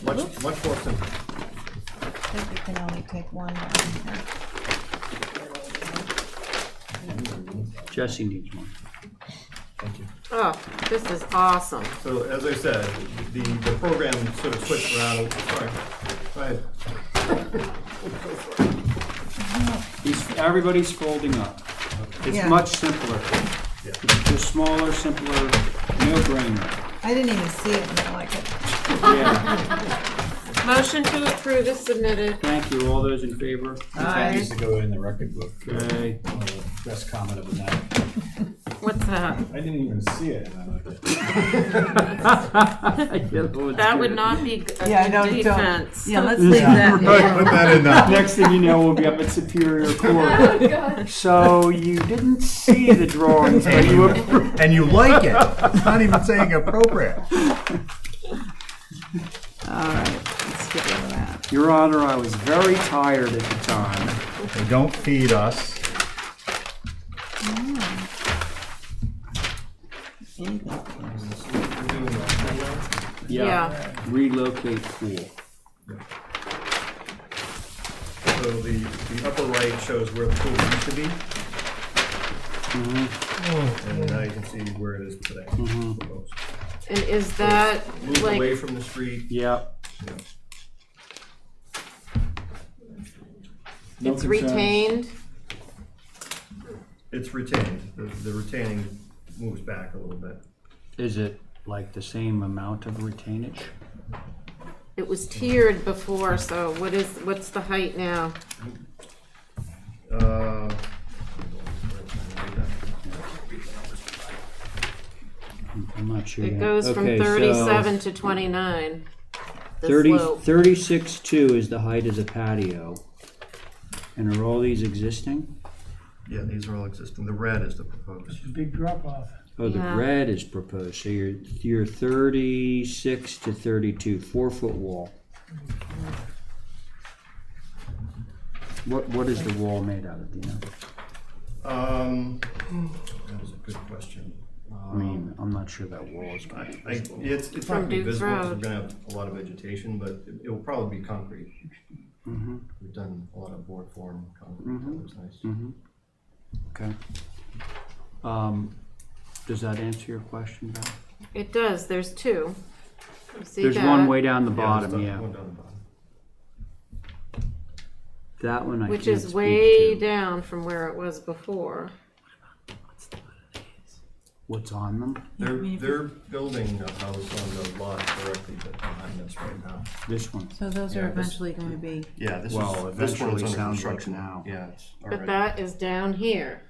S9: Much more simple.
S6: I think you can only take one.
S1: Jesse needs one.
S9: Thank you.
S2: Oh, this is awesome.
S9: So as I said, the program sort of switched around. Sorry. Go ahead.
S1: Everybody's folding up. It's
S6: Yeah.
S1: much simpler.
S9: Yeah.
S1: It's just smaller, simpler, no brainer.
S6: I didn't even see it and I like it.
S1: Yeah.
S2: Motion to approve is submitted.
S1: Thank you. All those in favor?
S7: That needs to go in the record book.
S1: Okay.
S7: Best comment of the night.
S2: What's that?
S7: I didn't even see it, and I like it.
S2: That would not be a
S6: Yeah, I
S2: good
S6: don't-
S2: defense.
S6: Yeah, let's leave that.
S1: Right.
S9: Put that in now.
S1: Next thing you know, we'll be up at Superior Court.
S3: Oh, God.
S1: So you didn't see the drawings, but you approved.
S17: And you like it. It's not even saying appropriate.
S6: All right, let's get rid of that.
S1: Your Honor, I was very tired at the time.
S17: They don't feed us.
S2: Yeah.
S1: Relocate pool.
S9: So the upper right shows where the pool used to be, and now you can see where it is today. Proposed.
S2: And is that
S9: Moved away
S2: like,
S9: from the street.
S1: Yep.
S5: No
S2: it's
S5: concerns.
S2: retained?
S9: It's retained. The retaining moves back a little bit.
S1: Is it like the same amount of retainage?
S2: It was tiered before, so what's the height now?
S1: I'm not sure.
S2: It
S1: yet.
S2: goes from
S1: Okay, so
S2: 37 to 29. The
S1: 30,
S2: slope.
S1: 36.2 is the height of the patio. And are all these existing?
S9: Yeah, these are all existing. The red is the proposed.
S11: Big drop off.
S1: Oh, the
S2: Yeah.
S1: red is proposed, so you're 36 to 32, 4-foot wall. What is the wall made out of, do you know?
S9: That is a good question.
S1: I mean, I'm not sure that wall is gonna be visible.
S9: It's not
S2: From
S9: gonna be
S2: Duke's
S9: visible, 'cause
S2: Road.
S9: we're gonna have a lot of vegetation, but it will probably be concrete.
S1: Mm-hmm.
S9: We've done a lot of board form concrete,
S1: Mhm.
S9: that was nice.
S1: Mm-hmm. Okay. Does that answer your question, Val?
S2: It does, there's two. You see
S1: There's
S2: that?
S1: one way down the
S9: Yeah,
S1: bottom,
S9: there's
S1: yeah.
S9: one down the bottom.
S1: That one I
S2: which
S1: can't
S2: is
S1: speak
S2: way
S1: to.
S2: down from where it was before.
S1: What's on them?
S9: They're building a house on the lot directly behind us right now.
S1: This one.
S6: So those are eventually going to be.
S9: Yeah, this
S1: Well,
S9: is, this one's
S1: eventually
S9: under
S1: sounds like
S9: construction.
S1: now.
S9: Yeah, it's
S2: But
S9: already.
S2: that is down here.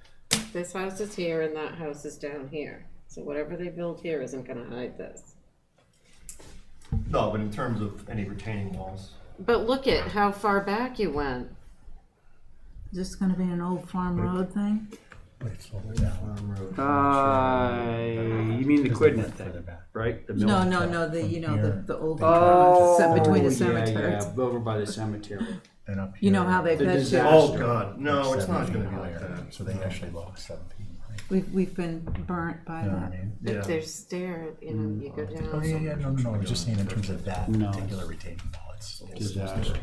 S2: This house is here and that house is down here. So whatever they build here isn't gonna hide this.
S9: No, but in terms of any retaining walls.
S2: But look at how far back you went.
S6: Is this going to be an old farm road thing?
S1: You mean the Quidnet thing, right? The
S6: No,
S1: mill?
S6: no, no. The old
S1: Oh,
S6: between the
S1: yeah,
S6: cemeteries.
S1: yeah, over by the cemetery.
S7: And up
S6: You know
S7: here,
S6: how they've
S1: The
S6: had
S1: disaster.
S9: Oh, God, no, it's not gonna be like
S7: 17
S9: that.
S7: So they actually lost 17. Right?
S6: We've been burnt by
S7: You know what I
S6: that.
S7: mean?
S9: Yeah.
S2: If there's stairs, you know, you go down.
S7: Oh yeah, no. I was just saying in terms of that
S1: No.
S7: particular retaining wall. It's
S1: Disaster.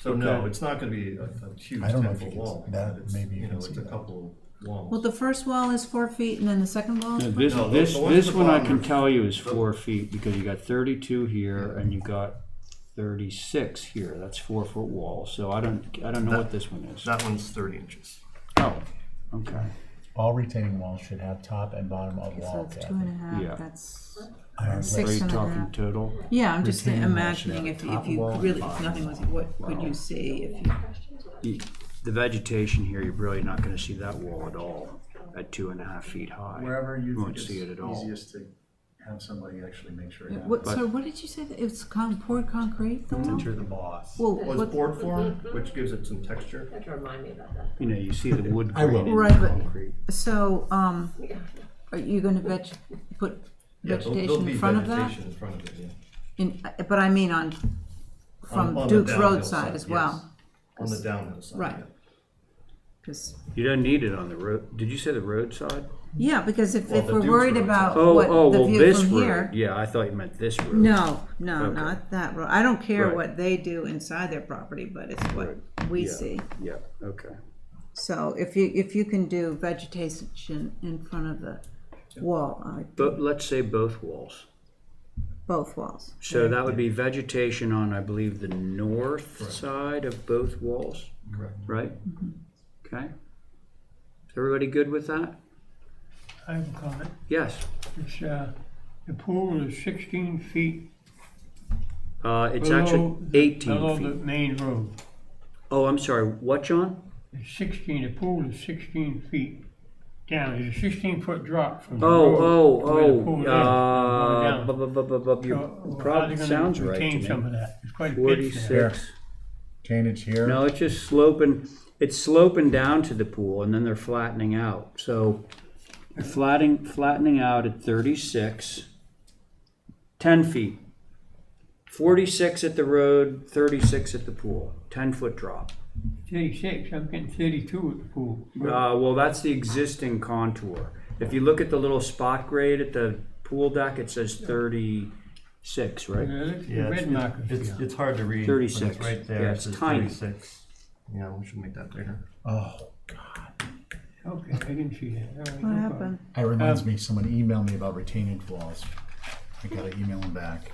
S9: So no, it's not gonna be a huge
S7: I don't know if
S9: 10-foot
S7: you can-
S9: wall.
S7: that
S9: It's,
S7: maybe you
S9: you know,
S7: can
S9: it's
S7: see
S9: a
S7: that.
S9: couple of walls.
S6: Well, the first wall is 4 feet, and then the second wall is
S1: No,
S6: 4
S1: this
S9: No, the-
S1: this
S9: the ones
S1: this
S9: at the
S1: one I
S9: bottom
S1: can
S9: are-
S1: tell you is 4 feet because you got 32 here and you got 36 here. That's 4-foot wall. So I don't know what this one is.
S9: That one's 30 inches.
S1: Oh, okay.
S7: All retaining walls should have top and bottom of
S6: So
S7: wall
S6: it's
S7: cap.
S6: 2.5.
S1: Yeah.
S6: That's
S1: Are
S6: 6
S1: you
S6: and a
S1: talking
S6: half.
S1: total?
S6: Yeah, I'm just
S7: Retaining wall
S6: imagining
S7: should
S6: if
S7: have top
S6: you
S7: wall
S6: really,
S7: and
S6: if nothing was, what could you see if you?
S1: The vegetation here, you're really not going to see that wall at all at 2.5 feet high.
S7: Wherever you
S1: won't
S7: think
S1: see it at all.
S7: it's easiest to have somebody actually make sure that.
S6: What, so what did you say? That it's poured concrete? The wall?
S7: Since you're the boss.
S6: Well,
S9: Well,
S6: what,
S9: it's board form, which gives it some texture.
S3: You have to remind me about that.
S1: You know, you see the wood
S7: I will.
S1: grain in
S6: Right,
S1: the
S6: but-
S1: concrete.
S6: so are you going to put
S9: Yeah,
S6: vegetation
S9: there'll be
S6: in front of that?
S9: vegetation in front of it, yeah.
S6: But I mean from
S9: On the
S6: Duke's
S9: downhill
S6: Road side as well.
S9: yes. On the downhill side.
S6: Right.
S9: yeah.
S6: 'Cause-
S1: You don't need it on the road. Did you say the road side?
S6: yeah, because if
S9: Well, the
S6: we're
S9: Duke's
S6: worried
S9: Road
S6: about
S1: Oh,
S6: what the
S1: well,
S6: view
S1: this
S6: from
S1: road.
S6: here.
S1: Yeah, I thought you meant this road.
S6: No,
S1: Okay.
S6: not that road. I don't care
S1: Right.
S6: what they do inside their property, but it's what we
S1: Yeah.
S6: see.
S1: Yeah, okay.
S6: So if you can do vegetation in front of the wall,
S1: But let's say both walls.
S6: both walls.
S1: So that would be vegetation on, I believe, the north side of both walls,
S9: Correct.
S1: right? Okay. Is everybody good with that?
S11: I have a comment.
S1: Yes.
S11: It's, the pool is 16 feet
S1: It's
S11: below,
S1: actually 18
S11: below the
S1: feet.
S11: main road.
S1: Oh, I'm sorry, what, John?
S11: It's 16, the pool is 16 feet down. There's a 16-foot drop from the
S1: Oh,
S11: road to where the pool is, going down.
S1: your
S11: So, how are
S1: problem
S11: they
S1: sounds
S11: gonna
S1: right to
S11: retain some
S1: me.
S11: of that? There's quite a pitch there.
S1: 46.
S7: Drainage here.
S1: No, it's just sloping, it's sloping down to the pool and then they're flattening out. So they're flattening out at 36, 10 feet. 46 at the road, 36 at the pool, 10-foot drop.
S11: 36, I'm getting 32 at the pool.
S1: Well, that's the existing contour. If you look at the little spot grade at the pool deck, it says 36, right?
S9: Yeah,
S11: Red markers.
S9: it's hard to read. when
S1: 36.
S9: It's right there.
S1: Yeah,
S9: It
S1: it's
S9: says
S1: tiny.
S9: 36. Yeah, we should make that bigger.
S7: Oh,
S11: Okay, I didn't see that. All right,
S6: What
S11: no problem.
S6: happened?
S7: that reminds me, someone emailed me about retaining walls. I gotta email them back.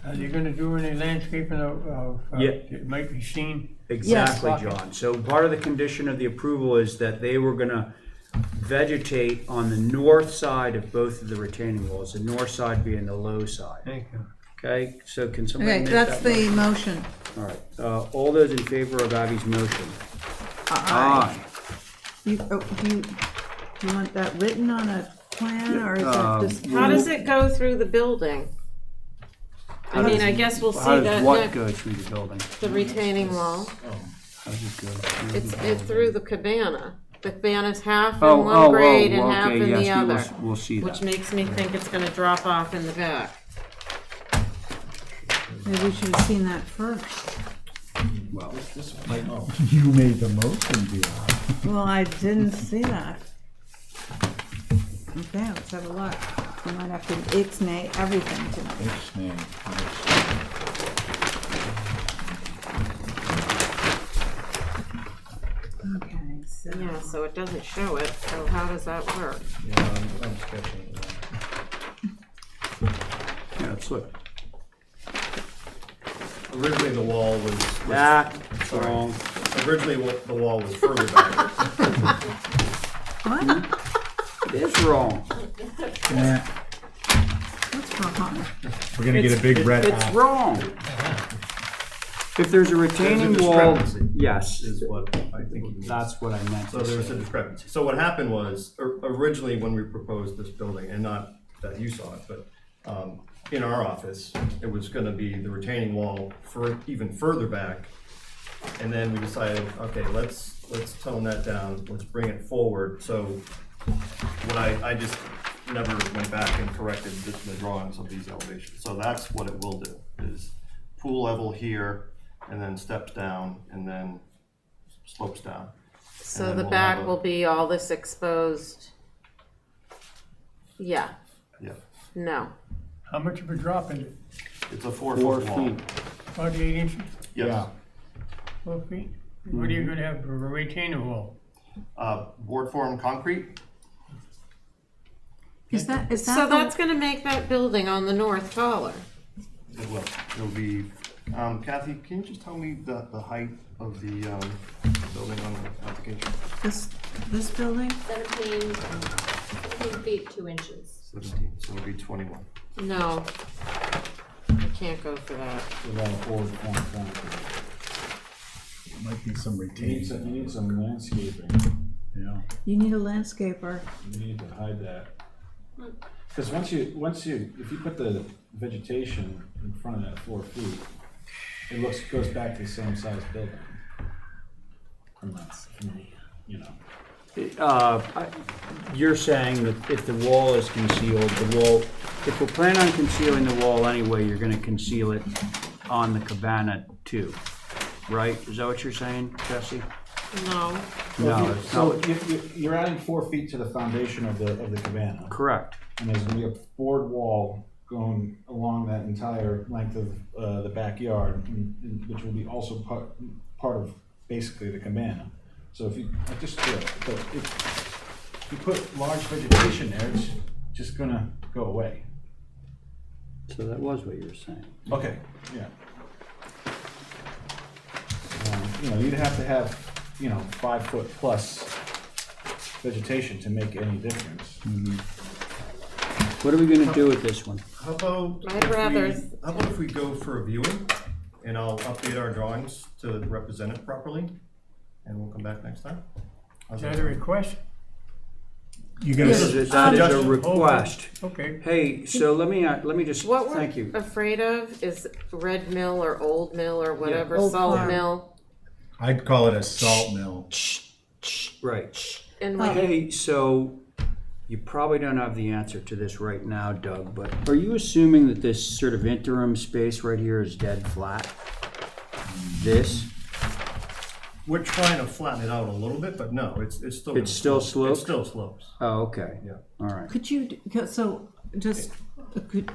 S11: Are they gonna do any landscaping of
S1: Yeah.
S11: that might be seen?
S1: Exactly,
S11: Yes.
S1: John. So part of the condition of the approval is that they were gonna vegetate on the north side of both of the retaining walls, the north side being the low side.
S11: Thank you.
S1: Okay, so can somebody
S6: Okay,
S1: make
S6: that's
S1: that
S6: the
S1: motion?
S6: motion.
S1: All right, all those in favor of Abby's motion?
S6: Aye. Do you want that written on a plan, or is that just?
S2: How does it go through the building? I mean, I guess we'll see
S1: How does
S2: that
S1: what
S2: next,
S1: go through the building?
S2: the retaining wall.
S1: How does it go through
S2: It's
S1: the
S2: through the cabana. The cabana's half in
S1: Oh,
S2: one grade and
S1: okay,
S2: half in
S1: yes,
S2: the
S1: we
S2: other.
S1: will see
S2: Which
S1: that.
S2: makes me think it's gonna drop off in the back.
S6: Maybe we should have seen that first.
S1: Well,
S7: You made the motion, dear.
S6: Well, I didn't see that. Okay, let's have a look. We might have to ixnay everything tonight. Okay, so.
S2: Yeah, so it doesn't show it, so how does that work?
S9: Yeah, I'm sketching it.
S1: Yeah, let's look.
S9: Originally, the wall was
S1: That That's
S9: Sorry.
S1: wrong.
S9: Originally, the wall was further back.
S6: What?
S1: It is wrong.
S7: Yeah,
S6: What's wrong?
S7: we're gonna get a big red
S1: It's
S7: hat.
S1: wrong. If there's a retaining wall,
S9: discrepancy.
S1: yes,
S9: Is what I think he means.
S1: that's what I meant
S9: So
S1: to
S9: there was
S1: say.
S9: a discrepancy. So what happened was, originally when we proposed this building, and not that you saw it, but in our office, it was gonna be the retaining wall for even further back. And then we decided, okay, let's tone that down, let's bring it forward. So what I just never went back and corrected the drawings of these elevations. So that's what it will do, is pool level here, and then steps down, and then slopes down.
S2: So
S9: And then
S2: the
S9: we'll
S2: back
S9: have a-
S2: will be all this exposed? Yeah,
S9: Yeah,
S2: no.
S11: How much of a drop is it?
S9: it's a 4
S1: 4
S9: foot wall.
S1: feet.
S11: 48 inches,
S9: Yes.
S11: 4 feet? What are you gonna have for a retaining wall?
S9: Board form concrete,
S6: Is that
S2: So
S6: the-
S2: that's gonna make that building on the north taller.
S9: it will, it'll be, Kathy, can you just tell me the height of the building on the application?
S6: this building?
S3: 17 feet 2 inches.
S9: 17, so it'll be 21.
S2: No, I can't go for that.
S5: Without a forward form concrete.
S7: Might be some
S5: You
S7: retaining.
S5: need some landscaping,
S7: Yeah.
S6: You need a landscaper.
S5: you need to hide that. Because once you, if you put the vegetation in front of that 4 feet, it goes back to the same size building. You know.
S1: You're saying that if the wall is concealed, if we're planning on concealing the wall anyway, you're gonna conceal it on the cabana too, right? Is that what you're saying, Jesse?
S2: No.
S1: No, it's
S5: So
S1: not.
S5: you're adding 4 feet to the foundation of the cabana.
S1: Correct.
S5: And there's gonna be a board wall going along that entire length of the backyard, which will be also part of basically the cabana. So if you, but if you put large vegetation there, it's just gonna go away.
S1: So that was what you were saying.
S5: Okay, yeah. You'd have to have, 5 foot plus vegetation to make any difference.
S1: What are we gonna do with this one?
S9: How about if we go for a viewing, and I'll update our drawings to represent it properly, and we'll come back next time?
S11: Is that a request?
S7: You gonna
S1: That is a request.
S11: Okay.
S1: Hey, so let me just,
S2: What
S1: thank
S2: we're
S1: you.
S2: afraid of is Red Mill or Old Mill or whatever,
S6: Old
S2: Salt
S6: Farm.
S2: Mill.
S7: I'd call it a salt mill.
S1: Right.
S2: And we,
S1: Hey, so you probably don't have the answer to this right now, Doug, but are you assuming that this sort of interim space right here is dead flat? This?
S9: We're trying to flatten it out a little bit, but no, it's still.
S1: It's still sloped?
S9: It still slopes.
S1: Oh, okay.
S9: Yeah.
S1: All right.
S6: Could you, so just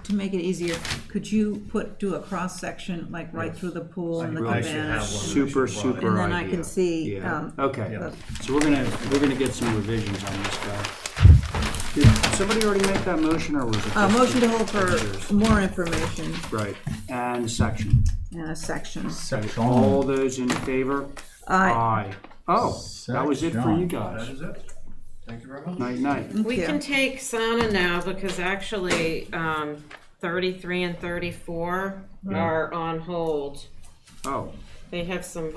S6: to make it easier, could you do a cross section like right through the pool and the
S9: I actually
S6: cabana?
S9: have one.
S1: Super idea.
S6: And then I can see,
S1: Yeah, okay.
S9: Yeah.
S1: So we're gonna get some revisions on this guy. Did somebody already make that motion, or was it? just
S6: motion to hold
S1: others?
S6: for more information
S1: Right, and section.
S6: and a section.
S7: Section.
S1: All those in favor?
S6: Aye.
S1: Oh, that was it for you
S9: That
S1: guys.
S9: is it. Thank you very much.
S1: Night, night.
S2: we
S6: Yeah.
S2: can take Sana now because actually 33 and 34 are on hold.
S1: Oh,
S2: They have some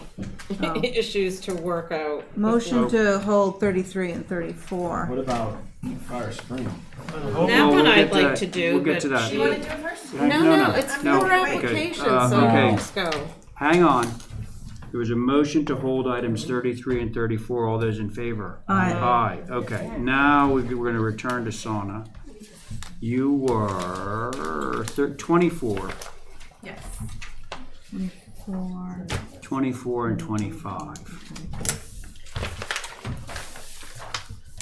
S6: Oh.
S2: issues to work out.
S6: Motion to hold 33 and 34.
S5: What about Fire Spring?
S2: That
S1: Well,
S2: one
S1: we'll
S2: I'd
S1: get to
S2: like
S1: that.
S2: to do,
S1: We'll get
S2: but
S1: to that.
S2: she-
S21: You wanna do it first?
S2: No, it's
S1: no,
S2: four
S1: okay.
S2: applications, so
S1: Okay.
S2: let's go.
S1: Hang on. There was a motion to hold items 33 and 34. All those in favor?
S6: Aye.
S1: Aye, okay. Now we're gonna return to sauna. You were 24,
S21: Yes.
S6: 4.
S1: 24 and 25.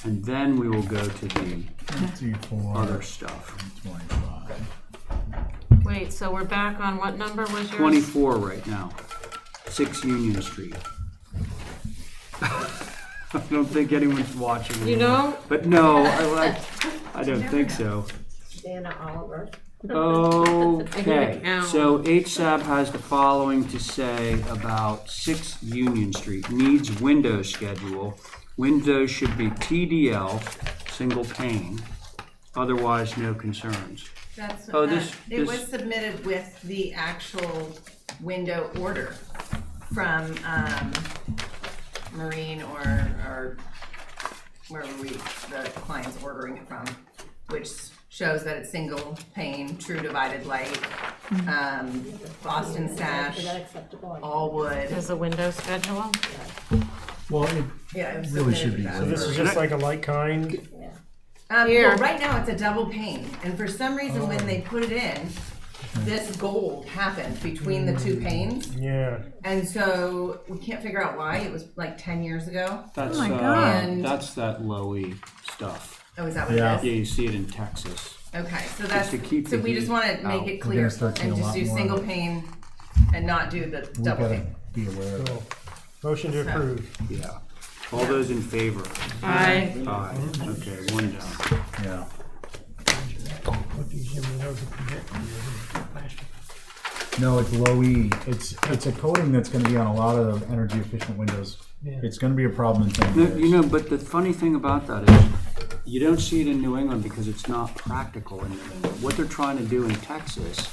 S1: And then we will go to the
S7: 54,
S1: other stuff.
S7: 25.
S2: Wait, so we're back on what number was yours?
S1: 24 right now. 6 Union Street. I don't think anyone's watching.
S2: You
S1: anymore.
S2: know?
S1: But no, I don't think so.
S3: Dana Oliver.
S1: Okay,
S2: count.
S1: so HSAB has the following to say about 6 Union Street. Needs window schedule. Windows should be TDL, single pane. Otherwise, no concerns.
S6: That's,
S1: Oh,
S6: it was submitted with the actual window order from, Marine or wherever the client's ordering it from, which shows that it's single pane, true divided light, Boston sash,
S3: Is that acceptable?
S6: all wood.
S2: There's a window schedule?
S7: Well, it
S6: Yeah, it was
S7: really
S6: submitted
S7: should be.
S6: with that.
S4: So this is just like a light kind?
S2: Here.
S6: Well, right now it's a double pane, and for some reason when they put it in, this gold happened between the two panes.
S4: Yeah.
S6: And so we can't figure out why. It was like 10 years ago.
S1: That's,
S6: my God. And-
S1: that's that low-E stuff.
S6: Oh, is that what
S1: Yeah,
S6: it is?
S1: you see it in Texas.
S6: Okay, so that's,
S1: to keep
S6: so
S1: the
S6: we just
S1: heat
S6: want to make
S1: out.
S6: it
S7: We're
S6: clear
S7: gonna start seeing
S6: and
S7: a
S6: just
S7: lot
S6: do
S7: more
S6: single
S7: of it.
S6: pane and not do the
S7: We
S6: double
S7: gotta
S6: pane.
S7: be aware of
S4: Cool.
S7: it.
S4: Motion to approve.
S1: Yeah. All those in favor?
S2: Aye.
S1: Aye. Okay, one down.
S7: Yeah.
S11: Put these in without the projector, plastic.
S7: No, it's low E. It's a coating that's gonna be on a lot of energy efficient windows.
S11: Yeah.
S7: It's gonna be a problem in 10
S1: No,
S7: years.
S1: you know, but the funny thing about that is, you don't see it in New England because it's not practical in New England. What they're trying to do in Texas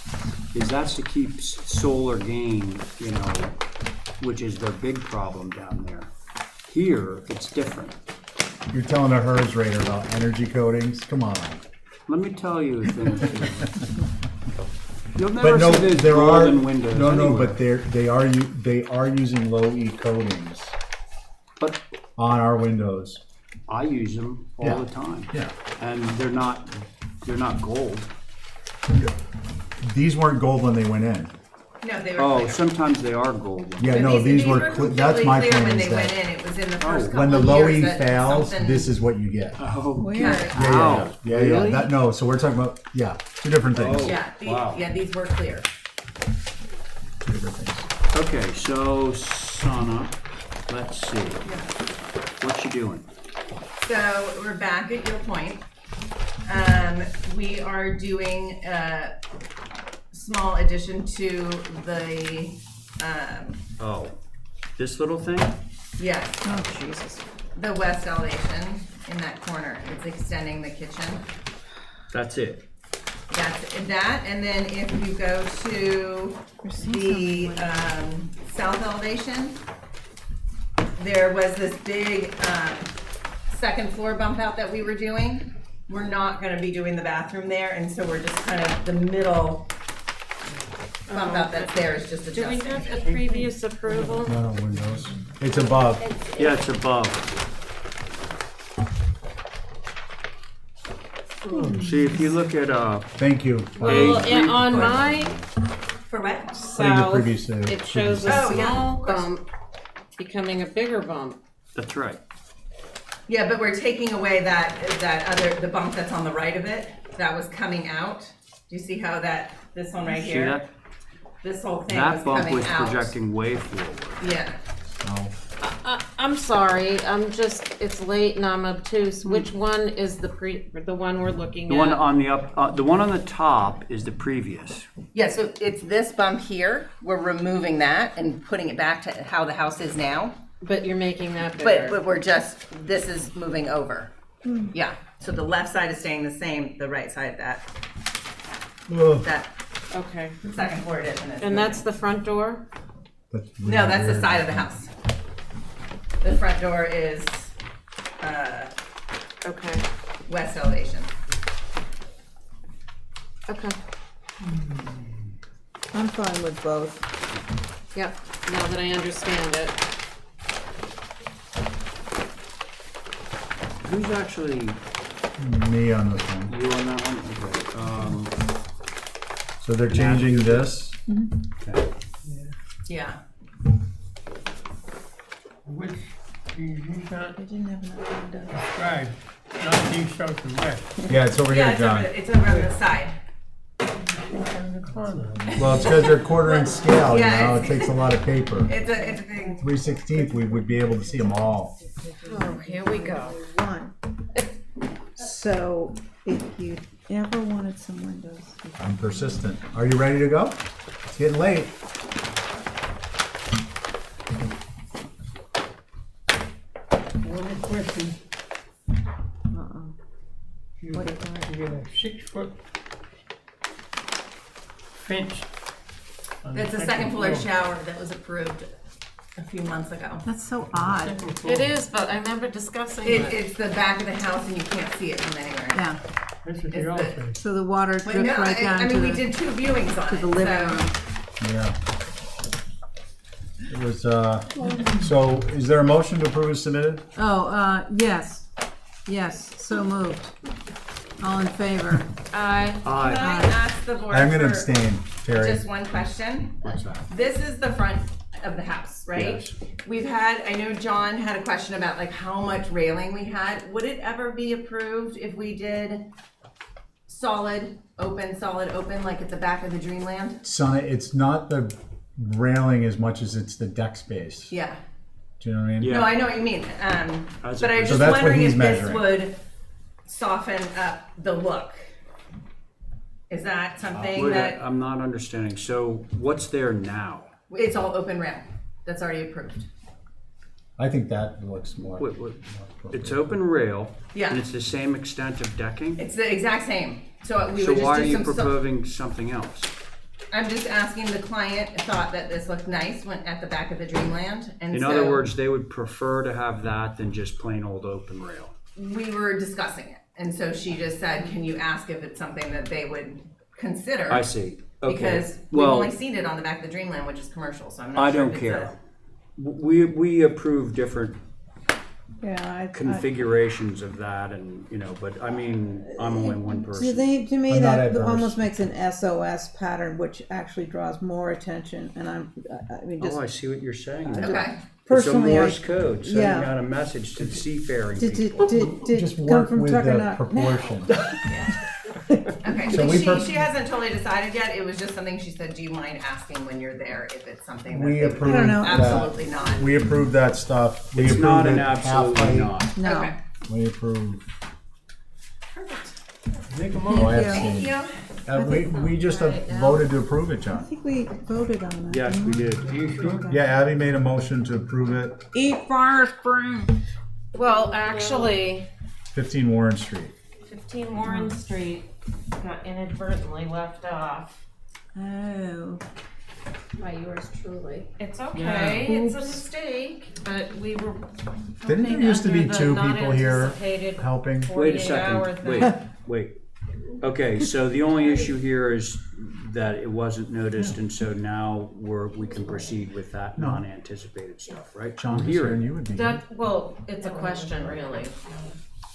S1: is that's to keep solar gain, you know, which is their big problem down there. Here, it's different.
S7: You're telling a HERS rater about energy coatings? Come on.
S1: Let me tell you a thing. You'll
S7: But
S1: never
S7: no,
S1: see those
S7: there are
S1: golden windows
S7: no,
S1: anywhere.
S7: but they are using low E coatings
S1: But
S7: on our windows.
S1: I use them all
S7: Yeah.
S1: the time.
S7: Yeah.
S1: And they're not gold.
S7: These weren't gold when they went in.
S6: No, they were
S1: Oh,
S6: clear.
S1: sometimes they are gold.
S7: Yeah,
S6: But
S7: no, these were.
S6: completely
S7: That's my
S6: clear
S7: point.
S6: when
S7: Is
S6: they went
S7: that
S6: in. It was in the first couple
S7: when the
S6: of
S7: low
S6: years
S7: E
S6: that
S7: fails,
S6: something-
S7: this is what you get.
S1: Oh,
S6: Weird.
S7: Yeah.
S1: Really?
S7: That, no, so we're talking about two different things.
S1: Oh.
S6: Yeah,
S1: Wow.
S6: yeah, these were clear.
S7: Two different things.
S1: Okay, so Sana, let's see. What you doing?
S6: So we're back at your point. We are doing a small addition to the,
S1: Oh, this little thing?
S6: yes, Oh, Jesus. The west elevation in that corner. It's extending the kitchen.
S1: That's it.
S6: That's that, and then if you go to the south elevation, there was this big second floor bump out that we were doing. We're not gonna be doing the bathroom there, and so we're just kind of, the middle bump out that's there is just
S2: Do we
S6: adjusting.
S2: have a previous approval?
S7: Not on windows. It's above.
S1: Yeah, it's above. See, if you look at,
S7: Thank you.
S2: Well, yeah, on my
S6: For what?
S7: Putting the
S2: south,
S7: previous,
S2: it shows a
S6: Oh, yeah, of
S2: small
S6: course.
S2: bump becoming a bigger bump.
S1: that's right.
S6: Yeah, but we're taking away the bump that's on the right of it, that was coming out. Do you see how this one right
S1: See
S6: here?
S1: that?
S6: This whole thing was
S1: That bump
S6: coming
S1: was
S6: out.
S1: projecting way forward.
S6: Yeah.
S2: I'm sorry, it's late and I'm obtuse. Which one is the one we're looking
S1: The one
S2: at?
S1: on the one on the top is the previous.
S6: Yeah, so it's this bump here, we're removing that and putting it back to how the house is now.
S2: But you're making that bigger.
S6: But we're just, this is moving over. Yeah, so the left side is staying the same, the right side, that
S2: Okay.
S6: second floor addition is.
S2: And that's the front door?
S6: No, that's the side of the house. The front door is,
S2: Okay.
S6: west elevation.
S2: Okay.
S6: I'm fine with both.
S2: Yep, now that I understand it.
S1: Who's actually
S7: Me on this one.
S1: you on that one? Okay.
S7: So they're changing this.
S1: Okay.
S6: Yeah.
S11: Which, these not described, not east, south, and west.
S7: Yeah, it's over here, John.
S6: It's over on the side.
S7: Well, it's because they're quarter inch scale, you
S6: Yeah,
S7: know, it
S6: it's-
S7: takes a lot of paper.
S6: It's a thing.
S7: 3/16, we would be able to see them all.
S2: Oh, here we go.
S6: One.
S10: So if you
S6: ever wanted some windows.
S7: I'm persistent. Are you ready to go? It's getting late.
S11: One more question.
S6: Uh-oh.
S11: You
S6: What do you got?
S11: you got a 6-foot fence. on
S22: It's a second floor shower that was approved a few months ago.
S6: That's so odd.
S11: Second floor.
S2: It is, but I remember discussing it.
S22: It's the back of the house and you can't see it from anywhere.
S6: Yeah,
S11: That's what
S22: It's
S11: they all
S22: the-
S11: say.
S6: so the water
S22: But
S6: drips
S22: no,
S6: right down
S22: I
S6: to
S22: mean, we
S6: the,
S22: did 2 viewings on
S6: to
S22: it,
S6: the living
S22: so.
S6: room.
S7: Yeah. It was, so is there a motion to approve as submitted?
S6: Oh, yes, so moved. All in favor?
S2: Aye.
S3: Can I ask the board
S7: I'm gonna
S3: for
S7: abstain, Terry.
S3: just one question?
S7: What's that?
S3: This is the front of the house, right?
S7: Yes.
S3: We've had, I know John had a question about like how much railing we had. Would it ever be approved if we did solid open, like at the back of the Dreamland?
S7: Son, it's not the railing as much as it's the deck space.
S3: Yeah.
S7: Do you know what I mean?
S3: No, I know what you mean.
S7: As
S3: But I
S7: a-
S3: was
S7: So
S3: just
S7: that's what
S3: wondering
S7: he's
S3: if this
S7: measuring.
S3: would soften up the look. Is that something
S1: Wait,
S3: that,
S1: I'm not understanding. So what's there now?
S3: it's all open rail, that's already approved?
S7: I think that looks more.
S1: Wait. It's open rail.
S3: Yeah.
S1: And it's the same extent of decking?
S3: It's the exact same. So we
S1: So
S3: would
S1: why are
S3: just do
S1: you
S3: some.
S1: proposing something else?
S3: I'm just asking, the client thought that this looked nice when at the back of the Dreamland, and
S1: In
S3: so
S1: other words, they would prefer to have that than just plain old open rail.
S3: we were discussing it, and so she just said, "Can you ask if it's something that they would consider?"
S1: I see. Okay.
S3: Because we've
S1: Well,
S3: only seen it on the back of the Dreamland, which is commercial, so I'm not
S1: I
S3: sure
S1: don't
S3: if it's
S1: care. We approve different
S6: Yeah,
S1: configurations of that, and but I mean, I'm only one person.
S6: To me,
S7: I'm not
S6: that
S7: adverse.
S6: almost makes an SOS pattern, which actually draws more attention, and I mean, just.
S1: Oh, I see what you're saying.
S3: Okay.
S6: Personally,
S1: it's a Morse code sending
S6: yeah.
S1: out a message to seafaring
S6: Did
S1: people.
S7: Just
S6: come
S7: work
S6: from
S7: with
S6: Tucker
S7: the
S6: Nut.
S7: proportion.
S3: Okay,
S7: So
S3: so
S7: we
S3: she hasn't totally decided yet. It was just something she said, "Do you mind asking when you're there if it's something that
S7: We
S3: they would-"
S7: approved
S6: I don't know.
S7: that.
S3: Absolutely not.
S7: We approved that stuff. We
S1: It's
S7: approved
S1: not
S7: it
S1: an
S7: half
S1: absolutely
S7: height.
S1: not.
S6: No.
S3: Okay.
S7: We approved.
S11: Make a
S7: Oh,
S11: motion.
S7: I have
S3: Thank
S7: seen.
S3: you.
S7: We just voted to approve it,
S6: I
S7: John.
S6: think we voted on that.
S1: Yes,
S6: didn't
S1: we did.
S11: You sure?
S7: Yeah, Abby made a motion to approve it.
S6: Eat fire spring.
S2: Well, actually,
S7: 15 Warren Street.
S2: 15 Warren Street got inadvertently left off.
S6: Oh.
S3: By yours truly.
S2: It's okay, it's a
S6: Oops.
S2: mistake, but we were.
S7: Didn't there
S2: hoping
S7: used to be
S2: under the
S7: 2 people here
S2: not-anticipated
S7: helping?
S1: Wait a
S2: 48-hour
S1: second.
S2: thing.
S1: Wait. Okay, so the only issue here is that it wasn't noticed, and so now we can proceed with that
S7: No.
S1: non-anticipated stuff, right?
S7: John,
S1: We're
S7: was here
S1: here.
S7: and you would be here.
S2: That, well, it's a question, really.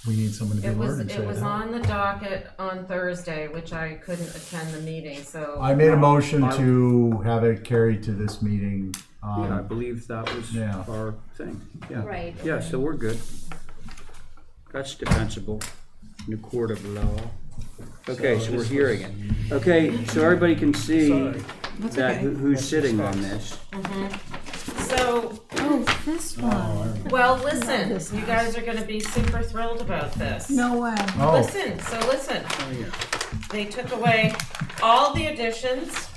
S7: We need someone to be
S2: It was,
S7: alert and say
S2: it was
S7: that.
S2: on the docket on Thursday, which I couldn't attend the meeting, so.
S7: I made a motion to have it carried to this meeting.
S1: Yeah, I believe that was
S7: Yeah.
S1: our thing. Yeah.
S3: Right.
S1: Yeah, so we're good. That's defensible in the court of law. Okay, so we're hearing it. Okay, so everybody can see
S6: That's
S1: that
S6: okay.
S1: who's sitting on this.
S2: So,
S6: Oh, this one.
S2: well, listen, you guys are gonna be super thrilled about this.
S6: No way.
S7: Oh,
S2: Listen. They took away all the additions.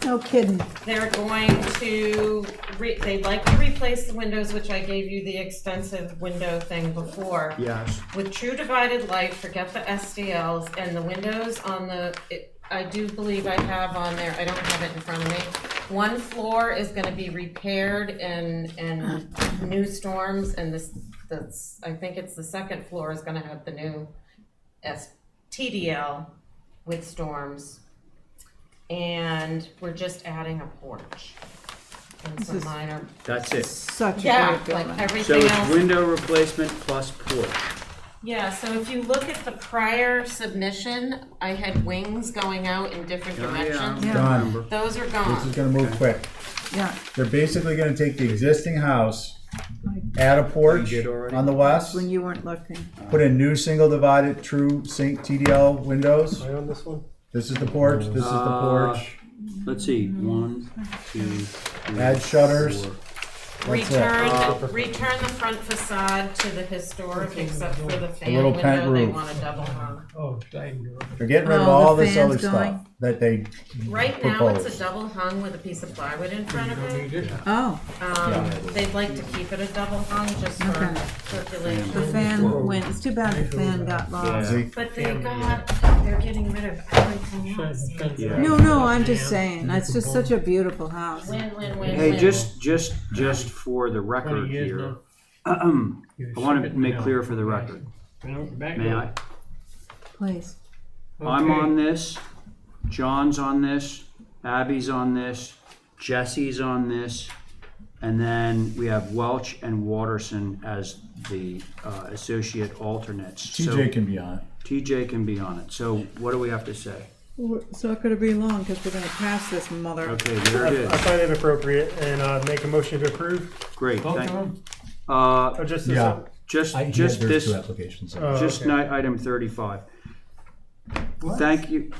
S6: No kidding.
S2: They're going to, they'd like to replace the windows, which I gave you the extensive window thing before.
S1: Yes.
S2: With true divided light, forget the SDLs, and the windows on I do believe I have on there, I don't have it in front of me. One floor is gonna be repaired and new storms, and I think it's the second floor is gonna have the new TDL with storms. And we're just adding a porch and some minor.
S1: That's it.
S6: Such a
S2: Yeah,
S6: great
S2: like
S6: building.
S1: So
S2: everything
S1: it's
S2: else.
S1: window replacement plus porch.
S2: Yeah, so if you look at the prior submission, I had wings going out in different directions.
S6: Yeah.
S7: Done.
S2: Those are
S7: This
S2: gone.
S7: is gonna move quick.
S6: Yeah.
S7: They're basically gonna take the existing house, add a porch
S1: did already?
S7: on the west,
S6: When you weren't looking.
S7: put in new single divided true sync TDL windows.
S4: Am I on this one?
S7: This is the porch, this is the porch.
S1: Let's see, 1, 2, 3,
S7: Add shutters.
S1: 4,
S2: Return the front facade to the historic, except for the fan
S7: little pent
S2: window, they
S7: roof.
S2: want a double hung.
S11: Oh, sliding door.
S7: They're getting rid of
S6: Oh,
S7: all
S6: the
S7: this other
S6: fan's going?
S7: stuff that they
S2: Right now, it's a
S7: proposed.
S2: double hung with a piece of plywood in front of it.
S6: Oh,
S2: They'd like to keep it a double hung just for
S6: Okay.
S2: circulation.
S6: the fan went, it's too bad the fan got lost.
S2: But they're getting rid of everything else.
S1: Yeah.
S6: No, I'm just saying, it's just such a beautiful house.
S2: Win, win, win,
S1: Hey,
S2: win.
S1: just for the record
S11: 20 years
S1: here,
S11: now.
S1: I want to make clear for the record. May I?
S6: Please.
S1: I'm on this, John's on this, Abby's on this, Jesse's on this, and then we have Welch and Watterson as the associate alternates.
S7: TJ can be on it.
S1: TJ can be on it. So what do we have to say?
S6: It's not gonna be long, because we're gonna pass this mother.
S1: Okay, there it
S4: I
S1: is.
S4: find it appropriate and make a motion to approve.
S1: Great.
S11: Both
S1: Thank
S11: of them?
S4: Or just this
S7: Yeah.
S4: one?
S1: Just
S7: There's
S1: this,
S7: two applications.
S4: Oh,
S1: just
S4: okay.
S1: item 35. Thank you.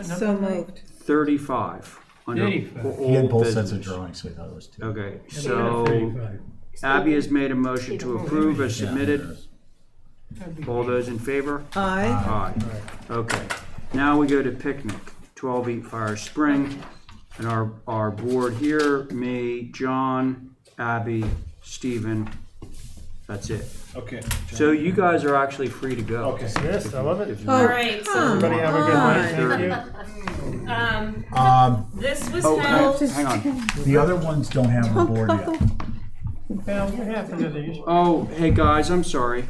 S6: So moved.
S1: 35. Under
S11: 35.
S7: He had
S1: old
S7: both sets of
S1: business.
S7: drawings, so he thought it was two.
S1: Okay,
S11: So,
S1: so Abby has made a motion to approve as
S7: Yeah,
S1: submitted. All those in favor?
S6: Aye.
S1: Aye. Okay. Now we go to picnic, 12 Eat Fire Spring. And our board here, me, John, Abby, Stephen, that's it.
S5: Okay.
S1: So you guys are actually free to go.
S5: Okay.
S4: Yes, I love it.
S1: If you
S6: Oh,
S2: All
S1: want.
S2: right, so,
S4: Everybody have a good night. Thank you.
S2: this was
S1: Oh,
S2: held.
S1: hang on.
S7: The other ones don't have the board yet.
S4: Well, what happened to these?
S1: Oh, hey guys, I'm sorry.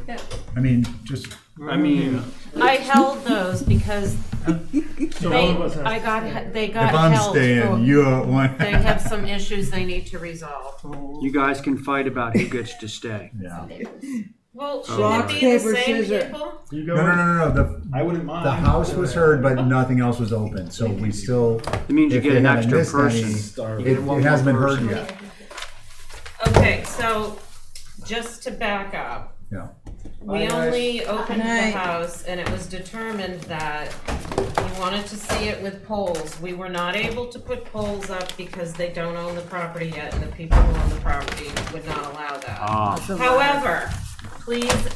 S7: I mean, just,
S1: I mean,
S2: I held those because
S4: So
S2: they,
S4: all of us have-
S2: they
S7: if
S2: got
S7: I'm
S2: held
S7: staying,
S2: for,
S7: you're one.
S2: they have some issues they need to resolve.
S1: you guys can fight about who gets to stay.
S7: Yeah.
S2: Well,
S6: Rock,
S2: shouldn't it be the
S6: paper,
S2: same
S6: scissors.
S2: people?
S4: You go.
S7: No.
S5: I wouldn't mind.
S7: The house was heard, but nothing else was open, so we still.
S1: It means you
S7: if
S1: get
S7: they
S1: an
S7: haven't
S1: extra
S7: missed any,
S1: person. You
S7: It
S1: get one
S7: it hasn't been
S1: more
S7: heard
S1: person.
S7: yet.
S2: Okay, so just to back up,
S7: Yeah.
S2: we only opened the
S6: Night.
S2: house and it was determined that we wanted to see it with poles. We were not able to put poles up because they don't own the property yet and the people who own the property would not allow that. However, please,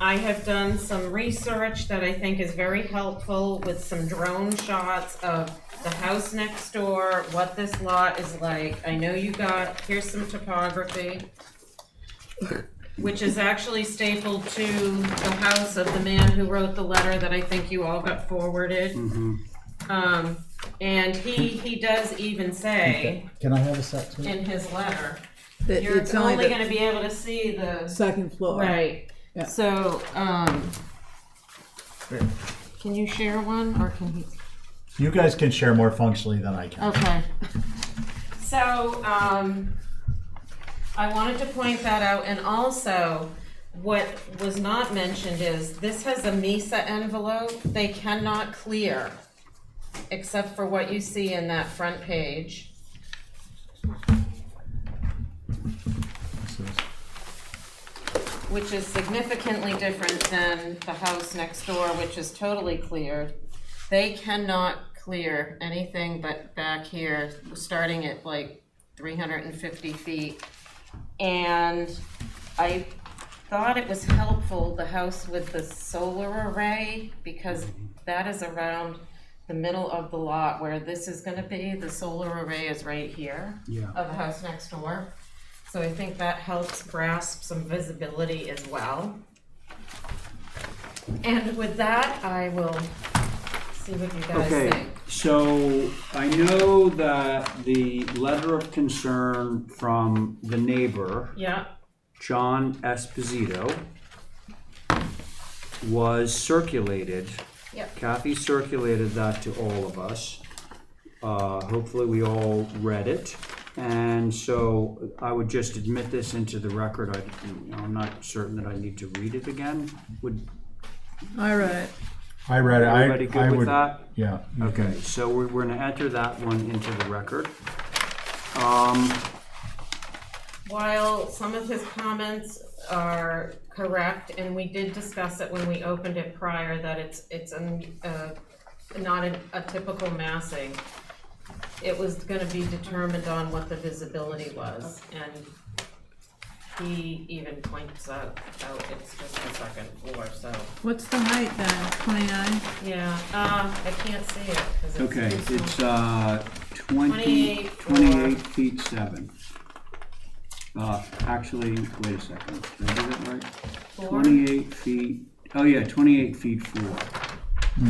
S2: I have done some research that I think is very helpful with some drone shots of the house next door, what this lot is like. I know you got, here's some topography, which is actually stapled to the house of the man who wrote the letter that I think you all got forwarded. And he does even say
S7: Can I have a set too?
S2: in his letter,
S6: That
S2: you're
S6: it's only
S2: only
S6: the
S2: gonna be able to see the,
S6: second floor.
S2: right.
S6: Yeah.
S2: So, can you share one or can he?
S7: You guys can share more functionally than I can.
S2: Okay. So, I wanted to point that out, and also, what was not mentioned is, this has a MISA envelope, they cannot clear, except for what you see in that front page. Which is significantly different than the house next door, which is totally cleared. They cannot clear anything but back here, starting at like 350 feet. And I thought it was helpful, the house with the solar array, because that is around the middle of the lot where this is gonna be. The solar array is right here of the house next door. So I think that helps grasp some visibility as well. And with that, I will see what you guys
S1: Okay,
S2: think.
S1: so I know that the letter of concern from the neighbor,
S2: Yeah,
S1: John Esposito, was circulated.
S2: Yep.
S1: Kathy circulated that to all of us. Hopefully we all read it. And so I would just admit this into the record. I'm not certain that I need to read it again.
S6: I read it.
S7: I read it.
S1: Everybody good
S7: I
S1: with
S7: would,
S1: that?
S7: Yeah. you
S1: Okay,
S7: can-
S1: so we're gonna enter that one into the record.
S2: while some of his comments are correct, and we did discuss it when we opened it prior, that it's not a typical massing. it was gonna be determined on what the visibility was, and he even points out it's just the second floor, so.
S6: What's the height then, 29?
S2: Yeah, I can't see it, cause it's.
S1: Okay,
S2: too
S1: it's,
S2: small.
S1: 28
S2: 28
S1: feet 7. Actually, wait a second, did I do that right? 28 feet, oh yeah, 28 feet 4.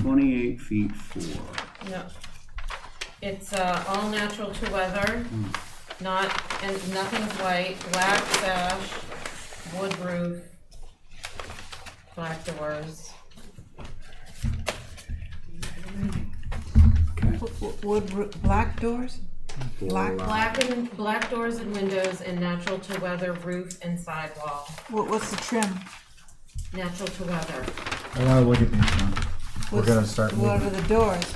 S1: 28 feet 4.
S2: Yeah. It's, all natural to weather, and nothing's white, black sash, wood roof, black doors.
S6: Black doors?
S2: Black doors and windows and natural to weather roof and sidewall.
S6: What's the trim?
S2: Natural to weather.
S7: I wanna look at these, John. We're gonna start
S6: What
S7: moving.
S6: are the doors?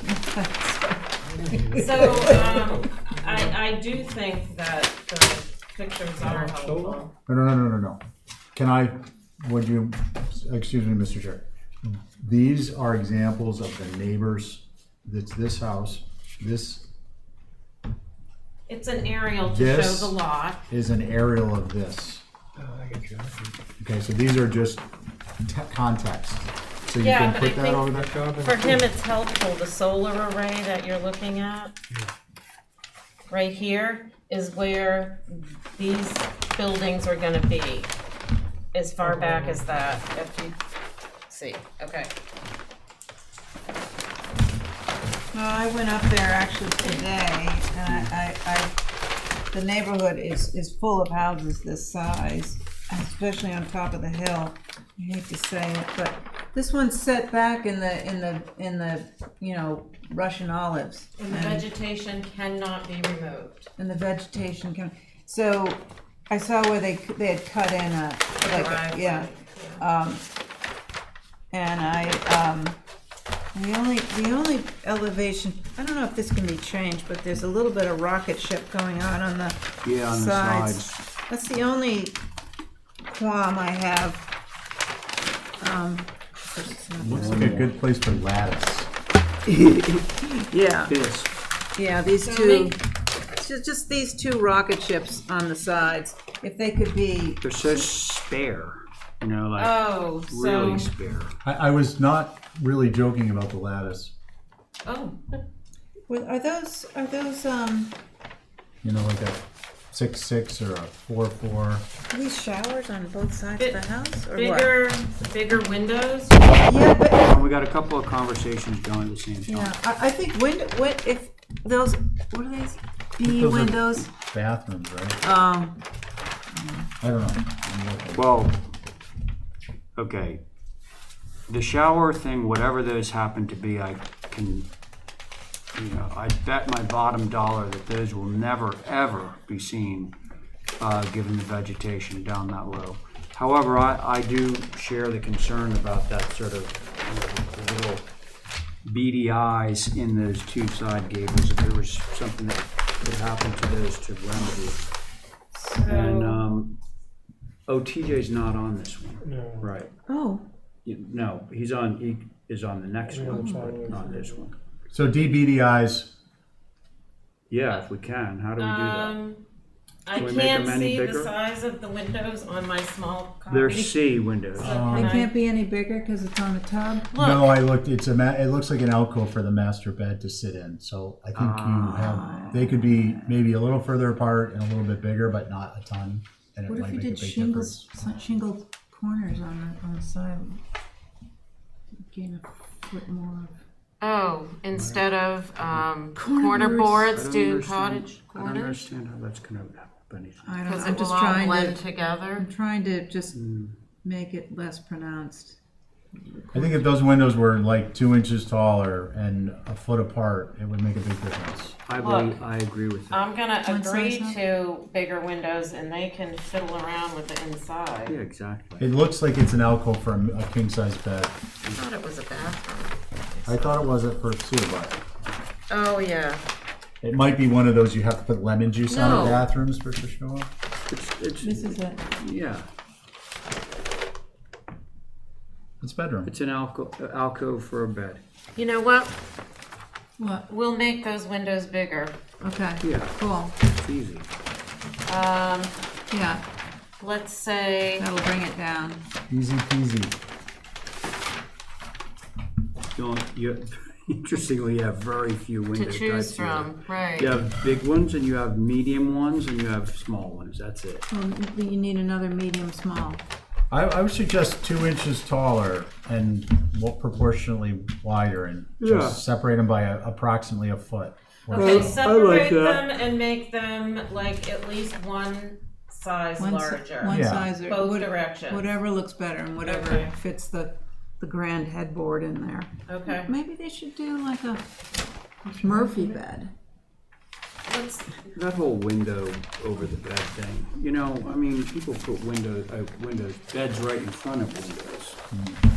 S2: So, I do think that the pictures are helpful.
S7: No. Would you, excuse me, Mr. Chair. These are examples of the neighbors, that's this house, this.
S2: It's an aerial to show
S7: This
S2: the lot.
S7: is an aerial of this. Okay, so these are just context. So you
S2: Yeah,
S7: can
S2: but
S7: put
S2: I
S7: that
S2: think
S7: over there?
S2: for him it's helpful, the solar array that you're looking at. Right here is where these buildings are gonna be, as far back as that, if you see, okay.
S6: Well, I went up there actually today, and I the neighborhood is full of houses this size, especially on top of the hill. I hate to say it, but this one's set back in the Russian olives.
S2: And the vegetation cannot be removed.
S6: And the vegetation can, so I saw where they had cut in
S2: driveway,
S6: and the only elevation, I don't know if this can be changed, but there's a little bit of rocket ship going on the sides. That's the only qualm I have.
S7: Looks like a good place for lattice.
S6: Yeah.
S1: This.
S6: Yeah, these two, just these two rocket ships on the sides, if they could be.
S1: They're so spare, like
S2: so.
S1: really spare.
S7: I was not really joking about the lattice.
S2: Oh.
S6: Well, are those
S7: Like a 6-6 or a 4-4.
S6: Are these showers on both sides of the house, or
S2: Bigger windows?
S6: Yeah, but
S1: And we got a couple of conversations going at the same time.
S6: yeah, I think if those, what are these? B
S7: Those are
S6: windows?
S7: Bathrooms, right?
S6: I
S7: don't know.
S1: Well, okay. The shower thing, whatever those happen to be, I can, I bet my bottom dollar that those will never, ever be seen, given the vegetation down that low. However, I do share the concern about that sort of the little beady eyes in those two side gables, if there was something that could happen to those to remedy. And, TJ's not on this one.
S4: No.
S1: Right.
S6: Oh.
S1: No, he is on the next one, but not this one.
S7: So DBDIs.
S1: Yeah, if we can. How do we do that?
S2: I
S1: Can we make
S2: can't
S1: them any
S2: see the
S1: bigger?
S2: size of the windows on my small copy.
S1: They're C windows.
S6: They can't be any bigger because it's on the tub?
S7: No, I looked. It looks like an alcove for the master bed to sit in. So I think they could be maybe a little further apart and a little bit bigger, but not a ton. And it
S6: What if
S7: might
S6: you
S7: make
S6: did
S7: a big
S6: shingles,
S7: difference.
S6: shingle corners on the side? Gain a foot more.
S2: Oh, instead of
S6: Corner
S2: corner
S6: boards.
S2: boards,
S1: I don't
S2: do
S1: understand-
S2: cottage
S1: I don't
S2: corners?
S1: understand how that's going to help anything.
S6: I don't know.
S2: Because
S6: I'm
S2: it
S6: just
S2: will all
S6: trying
S2: blend
S6: to
S2: together.
S6: I'm trying to just make it less pronounced.
S7: I think if those windows were like 2 inches taller and a foot apart, it would make a big difference.
S1: I agree with that.
S2: I'm gonna
S6: One
S2: agree
S6: size up?
S2: to bigger windows and they can fiddle around with the inside.
S1: Yeah, exactly.
S7: It looks like it's an alcove for a king size bed.
S2: I thought it was a bathroom.
S7: I thought it was at first too, but
S2: Oh, yeah.
S7: it might be one of those you have to put lemon juice on
S2: No.
S7: in bathrooms for it to show up.
S1: It's
S6: This is it.
S1: yeah.
S7: It's bedroom.
S1: It's an alcove for a bed.
S2: You know what?
S6: What?
S2: We'll make those windows bigger.
S6: Okay,
S1: Yeah.
S6: cool.
S1: It's easy.
S6: Yeah,
S2: Let's say,
S6: that'll bring it down.
S7: Easy peasy.
S1: Interestingly, you have very few window
S2: to
S1: types
S2: choose
S1: here.
S2: from, right?
S1: You have big ones, and you have medium ones, and you have small ones. That's it.
S6: Well, you need another medium small.
S7: I would suggest 2 inches taller and proportionally wider, and
S1: Yeah.
S7: just separate them by approximately a foot.
S2: Okay,
S1: I
S2: separate
S1: like that.
S2: them and make them like at least one size larger.
S6: One
S7: Yeah.
S6: size or
S2: Both directions.
S6: whatever looks better and whatever
S2: Okay.
S6: fits the grand headboard in there.
S2: Okay.
S6: Maybe they should do like a Murphy bed.
S1: That whole window over the bed thing. You know, I mean, people put windows, beds right in front of windows.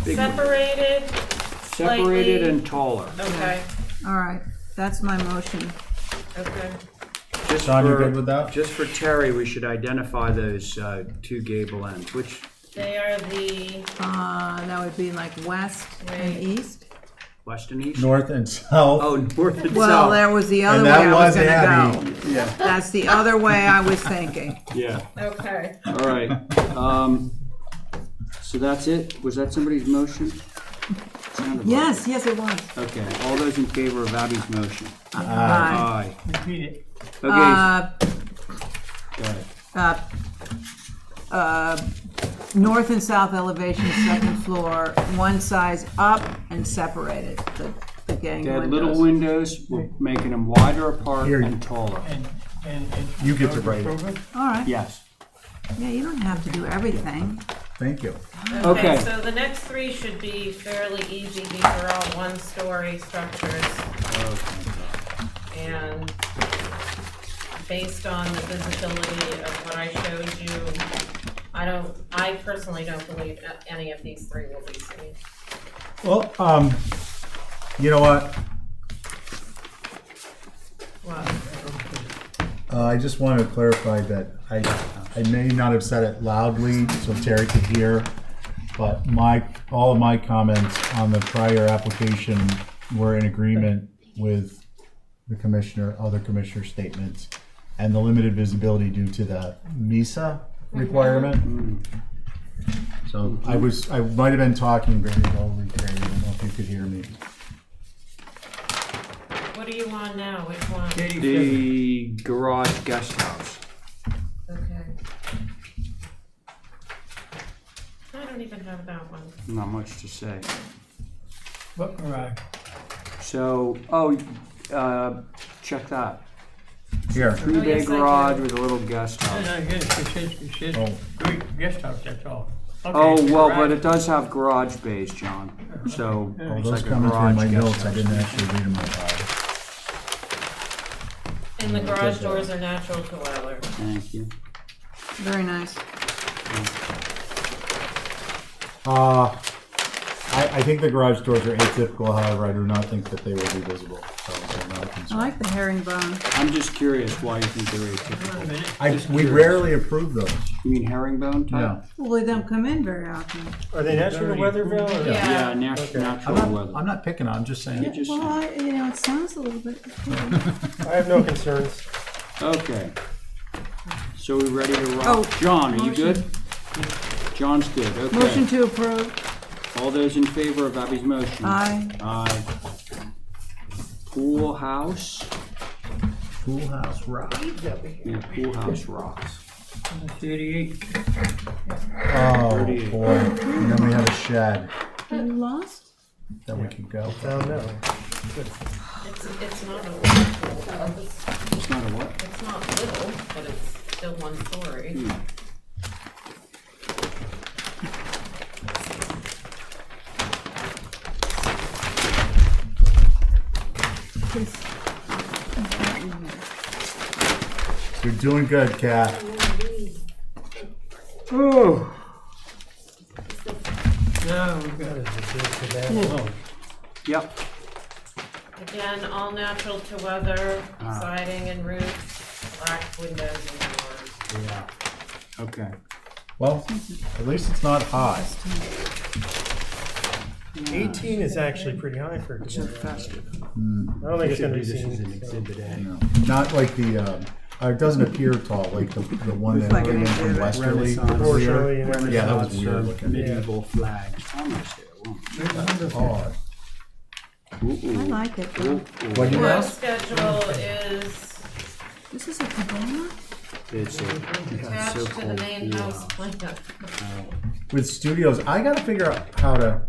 S1: Big windows.
S2: Separated.
S1: Separated
S2: slightly.
S1: and taller.
S2: Okay.
S6: All right, that's my motion.
S2: Okay.
S1: Just
S7: John, you
S1: for-
S7: good with that?
S1: Just for Terry, we should identify those 2 gable ends. Which
S2: They are the
S6: That would be like west and east.
S1: west and east?
S7: North and south.
S1: Oh, north and
S6: Well,
S1: south.
S6: there was the other
S7: And
S6: way
S7: that
S6: I was
S7: was
S6: gonna
S7: Abby.
S6: go.
S1: Yeah.
S6: That's the other way I was thinking.
S1: Yeah.
S2: Okay.
S1: All right. So that's it? Was that somebody's motion? Sounded like
S6: Yes, yes, it was.
S1: it. Okay. All those in favor of Abby's motion?
S6: Aye.
S11: Repeat it.
S1: Okay. Go ahead.
S6: North and south elevation, second floor, one size up and separated, the gang
S1: Okay,
S6: windows.
S1: little windows, we're making them wider apart
S7: Here.
S1: and taller.
S11: And
S7: You get to write it.
S6: All right.
S1: Yes.
S6: Yeah, you don't have to do everything.
S7: Thank you.
S1: Okay.
S2: So the next 3 should be fairly easy. These are all 1-story structures. And based on the visibility of what I showed you, I personally don't believe any of these 3 will be seen.
S7: Well, you know what?
S2: What?
S7: I just wanted to clarify that I may not have said it loudly so Terry could hear, but all of my comments on the prior application were in agreement with the other commissioner statements, and the limited visibility due to the MISA requirement. So I might have been talking very loudly, Terry. I don't know if you could hear me.
S2: What are you on now? Which one?
S1: The garage guest house.
S2: Okay. I don't even have that one.
S1: Not much to say.
S11: What garage?
S1: So, check that.
S7: Here.
S1: 3-bay
S2: yes, I
S1: garage
S2: do.
S1: with a little guest
S11: No,
S1: house.
S11: no, it says guest house, that's all. Okay,
S1: Oh,
S11: it's
S1: well,
S11: garage.
S1: but it does have garage bays, John. So,
S7: Oh,
S1: it's
S7: those
S1: like a
S7: comments were in my
S1: garage guest
S7: notes. I
S1: house.
S7: didn't actually read them out loud.
S2: And the garage doors are natural to Weller.
S1: Thank you.
S6: Very nice.
S7: I think the garage doors are atypical, however, I do not think that they will be visible, so it's not a
S6: I
S7: concern.
S6: like the herringbone.
S1: I'm just curious why you think they're atypical.
S7: We rarely approve those.
S1: You mean herringbone type?
S7: Yeah.
S6: Well, they don't come in very often.
S4: Are they natural to Weatherville? Or?
S1: Yeah, natural weather.
S7: I'm not picking on, I'm just saying.
S6: Well, it sounds a little bit.
S4: I have no concerns.
S1: Okay. So we ready to rock?
S6: Oh,
S1: John, are you
S6: motion.
S1: good? John's good, okay.
S6: Motion to approve.
S1: All those in favor of Abby's motion?
S6: Aye.
S1: Aye. Pool house?
S7: Pool house rock.
S1: Yeah, pool house rocks.
S11: 38.
S7: Oh,
S1: 38.
S7: boy. And then we have a shed
S6: You lost?
S7: that we could go.
S4: Oh, no.
S2: It's not a little pool house.
S1: It's not a what?
S2: It's not little, but it's still 1 story.
S7: You're doing good, Kat.
S1: Oh.
S11: Now we've got it.
S1: Yep.
S2: Again, all natural to weather, siding and roof, black windows and doors.
S1: Yeah. Okay.
S7: Well, at least it's not hot.
S4: 18 is actually pretty high for a
S1: So
S4: gazebo.
S1: festive.
S4: I don't think it's gonna be
S1: This
S4: seen.
S1: is an exhibit A.
S7: No. Not like the, it doesn't appear tall, like the one that
S6: Like
S7: came
S6: an
S7: in from
S6: exhibit.
S7: Westerly
S1: Renaissance.
S7: earlier.
S4: Yeah, that
S7: Yeah, that was
S1: Renaissance,
S7: weird looking.
S1: medieval flags. Almost there.
S7: That's odd.
S6: I like it though.
S7: What do you
S2: Work
S7: ask?
S2: schedule is
S6: This is a cabana?
S1: It's a
S2: attached to the
S1: so-called
S2: main
S1: pool
S2: house plan.
S7: With studios, I gotta figure out how to,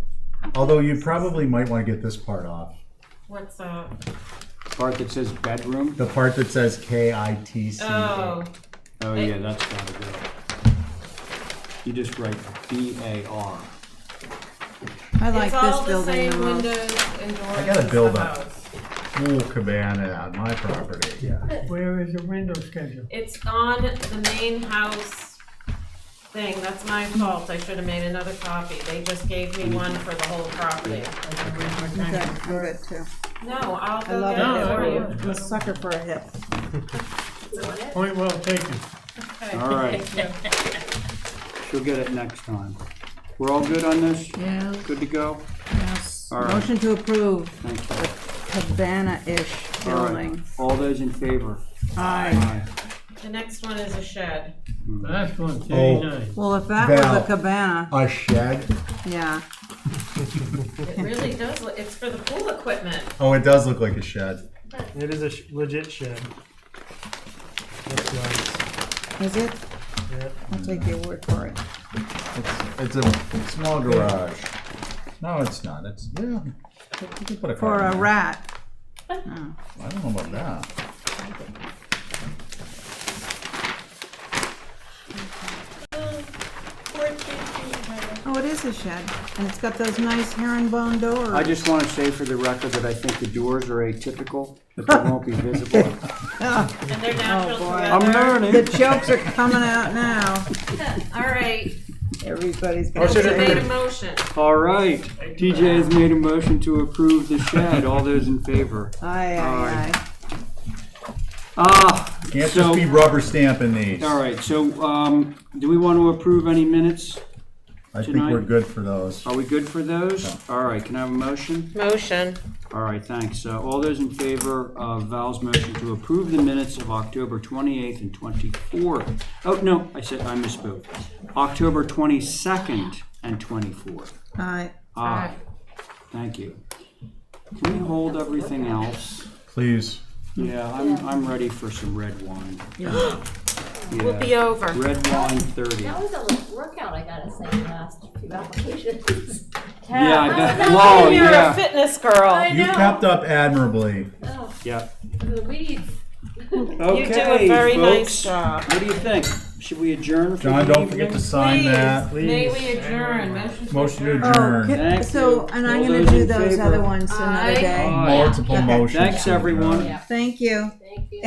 S7: although you probably might wanna get this part off.
S2: What's that?
S1: Part that says bedroom.
S7: The part that says KITC.
S2: Oh,
S1: Oh yeah, that's gotta go. You just write BAR.
S6: I like
S2: it's all
S6: this
S2: the
S6: building
S2: same
S6: the most.
S2: windows and doors.
S7: I gotta
S2: as
S7: build
S2: the
S7: a
S2: house.
S7: pool cabana on my property.
S1: Yeah.
S11: Where is the window schedule?
S2: It's on the main house thing. That's my fault. I should have made another copy. They just gave me one for the whole property.
S6: Okay, I'm good too.
S2: No, I'll
S6: I
S2: go
S6: love
S2: get it for
S6: it.
S2: you.
S6: I'm a sucker for a hip.
S11: Point well taken.
S2: Okay.
S1: All right. She'll get it next time. We're all good on this?
S6: Yeah.
S1: Good to go?
S6: Yes.
S1: All right.
S6: Motion to approve
S1: Thank you.
S6: the cabana-ish
S1: All right.
S6: building.
S1: All those in favor?
S6: Aye.
S2: The next one is a shed.
S11: Last one,
S7: Oh.
S11: 39.
S6: Well, if that was
S7: Val.
S6: a cabana,
S7: A shed?
S6: yeah.
S2: It really does. It's for the pool equipment.
S7: Oh, it does look like a shed.
S4: It is a legit shed. That's nice.
S6: Is it?
S4: Yeah.
S6: I'll take your word for it.
S7: It's a small garage. No, it's not. It's, yeah. You can put a
S6: For
S7: car in
S6: a
S7: there.
S6: rat. Oh.
S7: I don't know about that.
S6: Oh, it is a shed, and it's got those nice herringbone doors.
S1: I just want to say for the record that I think the doors are atypical, but they won't be visible.
S2: And they're natural
S6: Oh, boy.
S1: I'm
S2: together.
S1: learning.
S6: The jokes are coming out now.
S2: All right.
S6: Everybody's gonna
S2: Who
S6: say.
S2: made a motion?
S1: All right. TJ has made a motion to approve the shed. All those in favor?
S6: Aye, aye, aye.
S7: Can't
S1: So-
S7: just be rubber stamping these.
S1: All right, so, do we want to approve any minutes?
S7: I think
S1: tonight?
S7: we're good for those.
S1: Are we good for those? All right, can I have a motion?
S2: Motion.
S1: All right, thanks. All those in favor of Val's motion to approve the minutes of October 28th and 24th? Oh, no, I misspoke. October 22nd and 24th.
S6: Aye.
S1: Aye. Thank you. Can we hold everything else?
S7: Please.
S1: Yeah, I'm ready for some red wine.
S6: Yeah.
S2: We'll be over.
S1: Red wine 30.
S3: That was a workout, I gotta say, the last few applications.
S1: Yeah, I bet.
S2: That's
S1: Whoa,
S2: when you're
S1: yeah.
S2: a fitness girl.
S3: I
S7: You
S3: know.
S7: kept up admirably.
S3: Oh,
S1: Yeah.
S3: the weeds.
S1: Okay,
S2: You do a very
S1: folks.
S2: nice job.
S1: What do you think? Should we adjourn for
S7: John,
S1: the
S7: don't forget
S1: evening?
S7: to sign that.
S2: May we adjourn?
S7: Motion to
S6: Oh,
S7: adjourn.
S1: Thank
S6: so,
S1: you.
S6: and I'm
S1: All
S6: gonna
S1: those
S6: do
S1: in
S6: those
S1: favor?
S6: other ones another
S2: Aye.
S6: day.
S1: Aye.
S7: Multiple
S6: Okay.
S7: motions.
S1: Thanks,
S7: to adjourn.
S1: everyone.
S3: Yeah.
S6: Thank you.
S3: Thank you.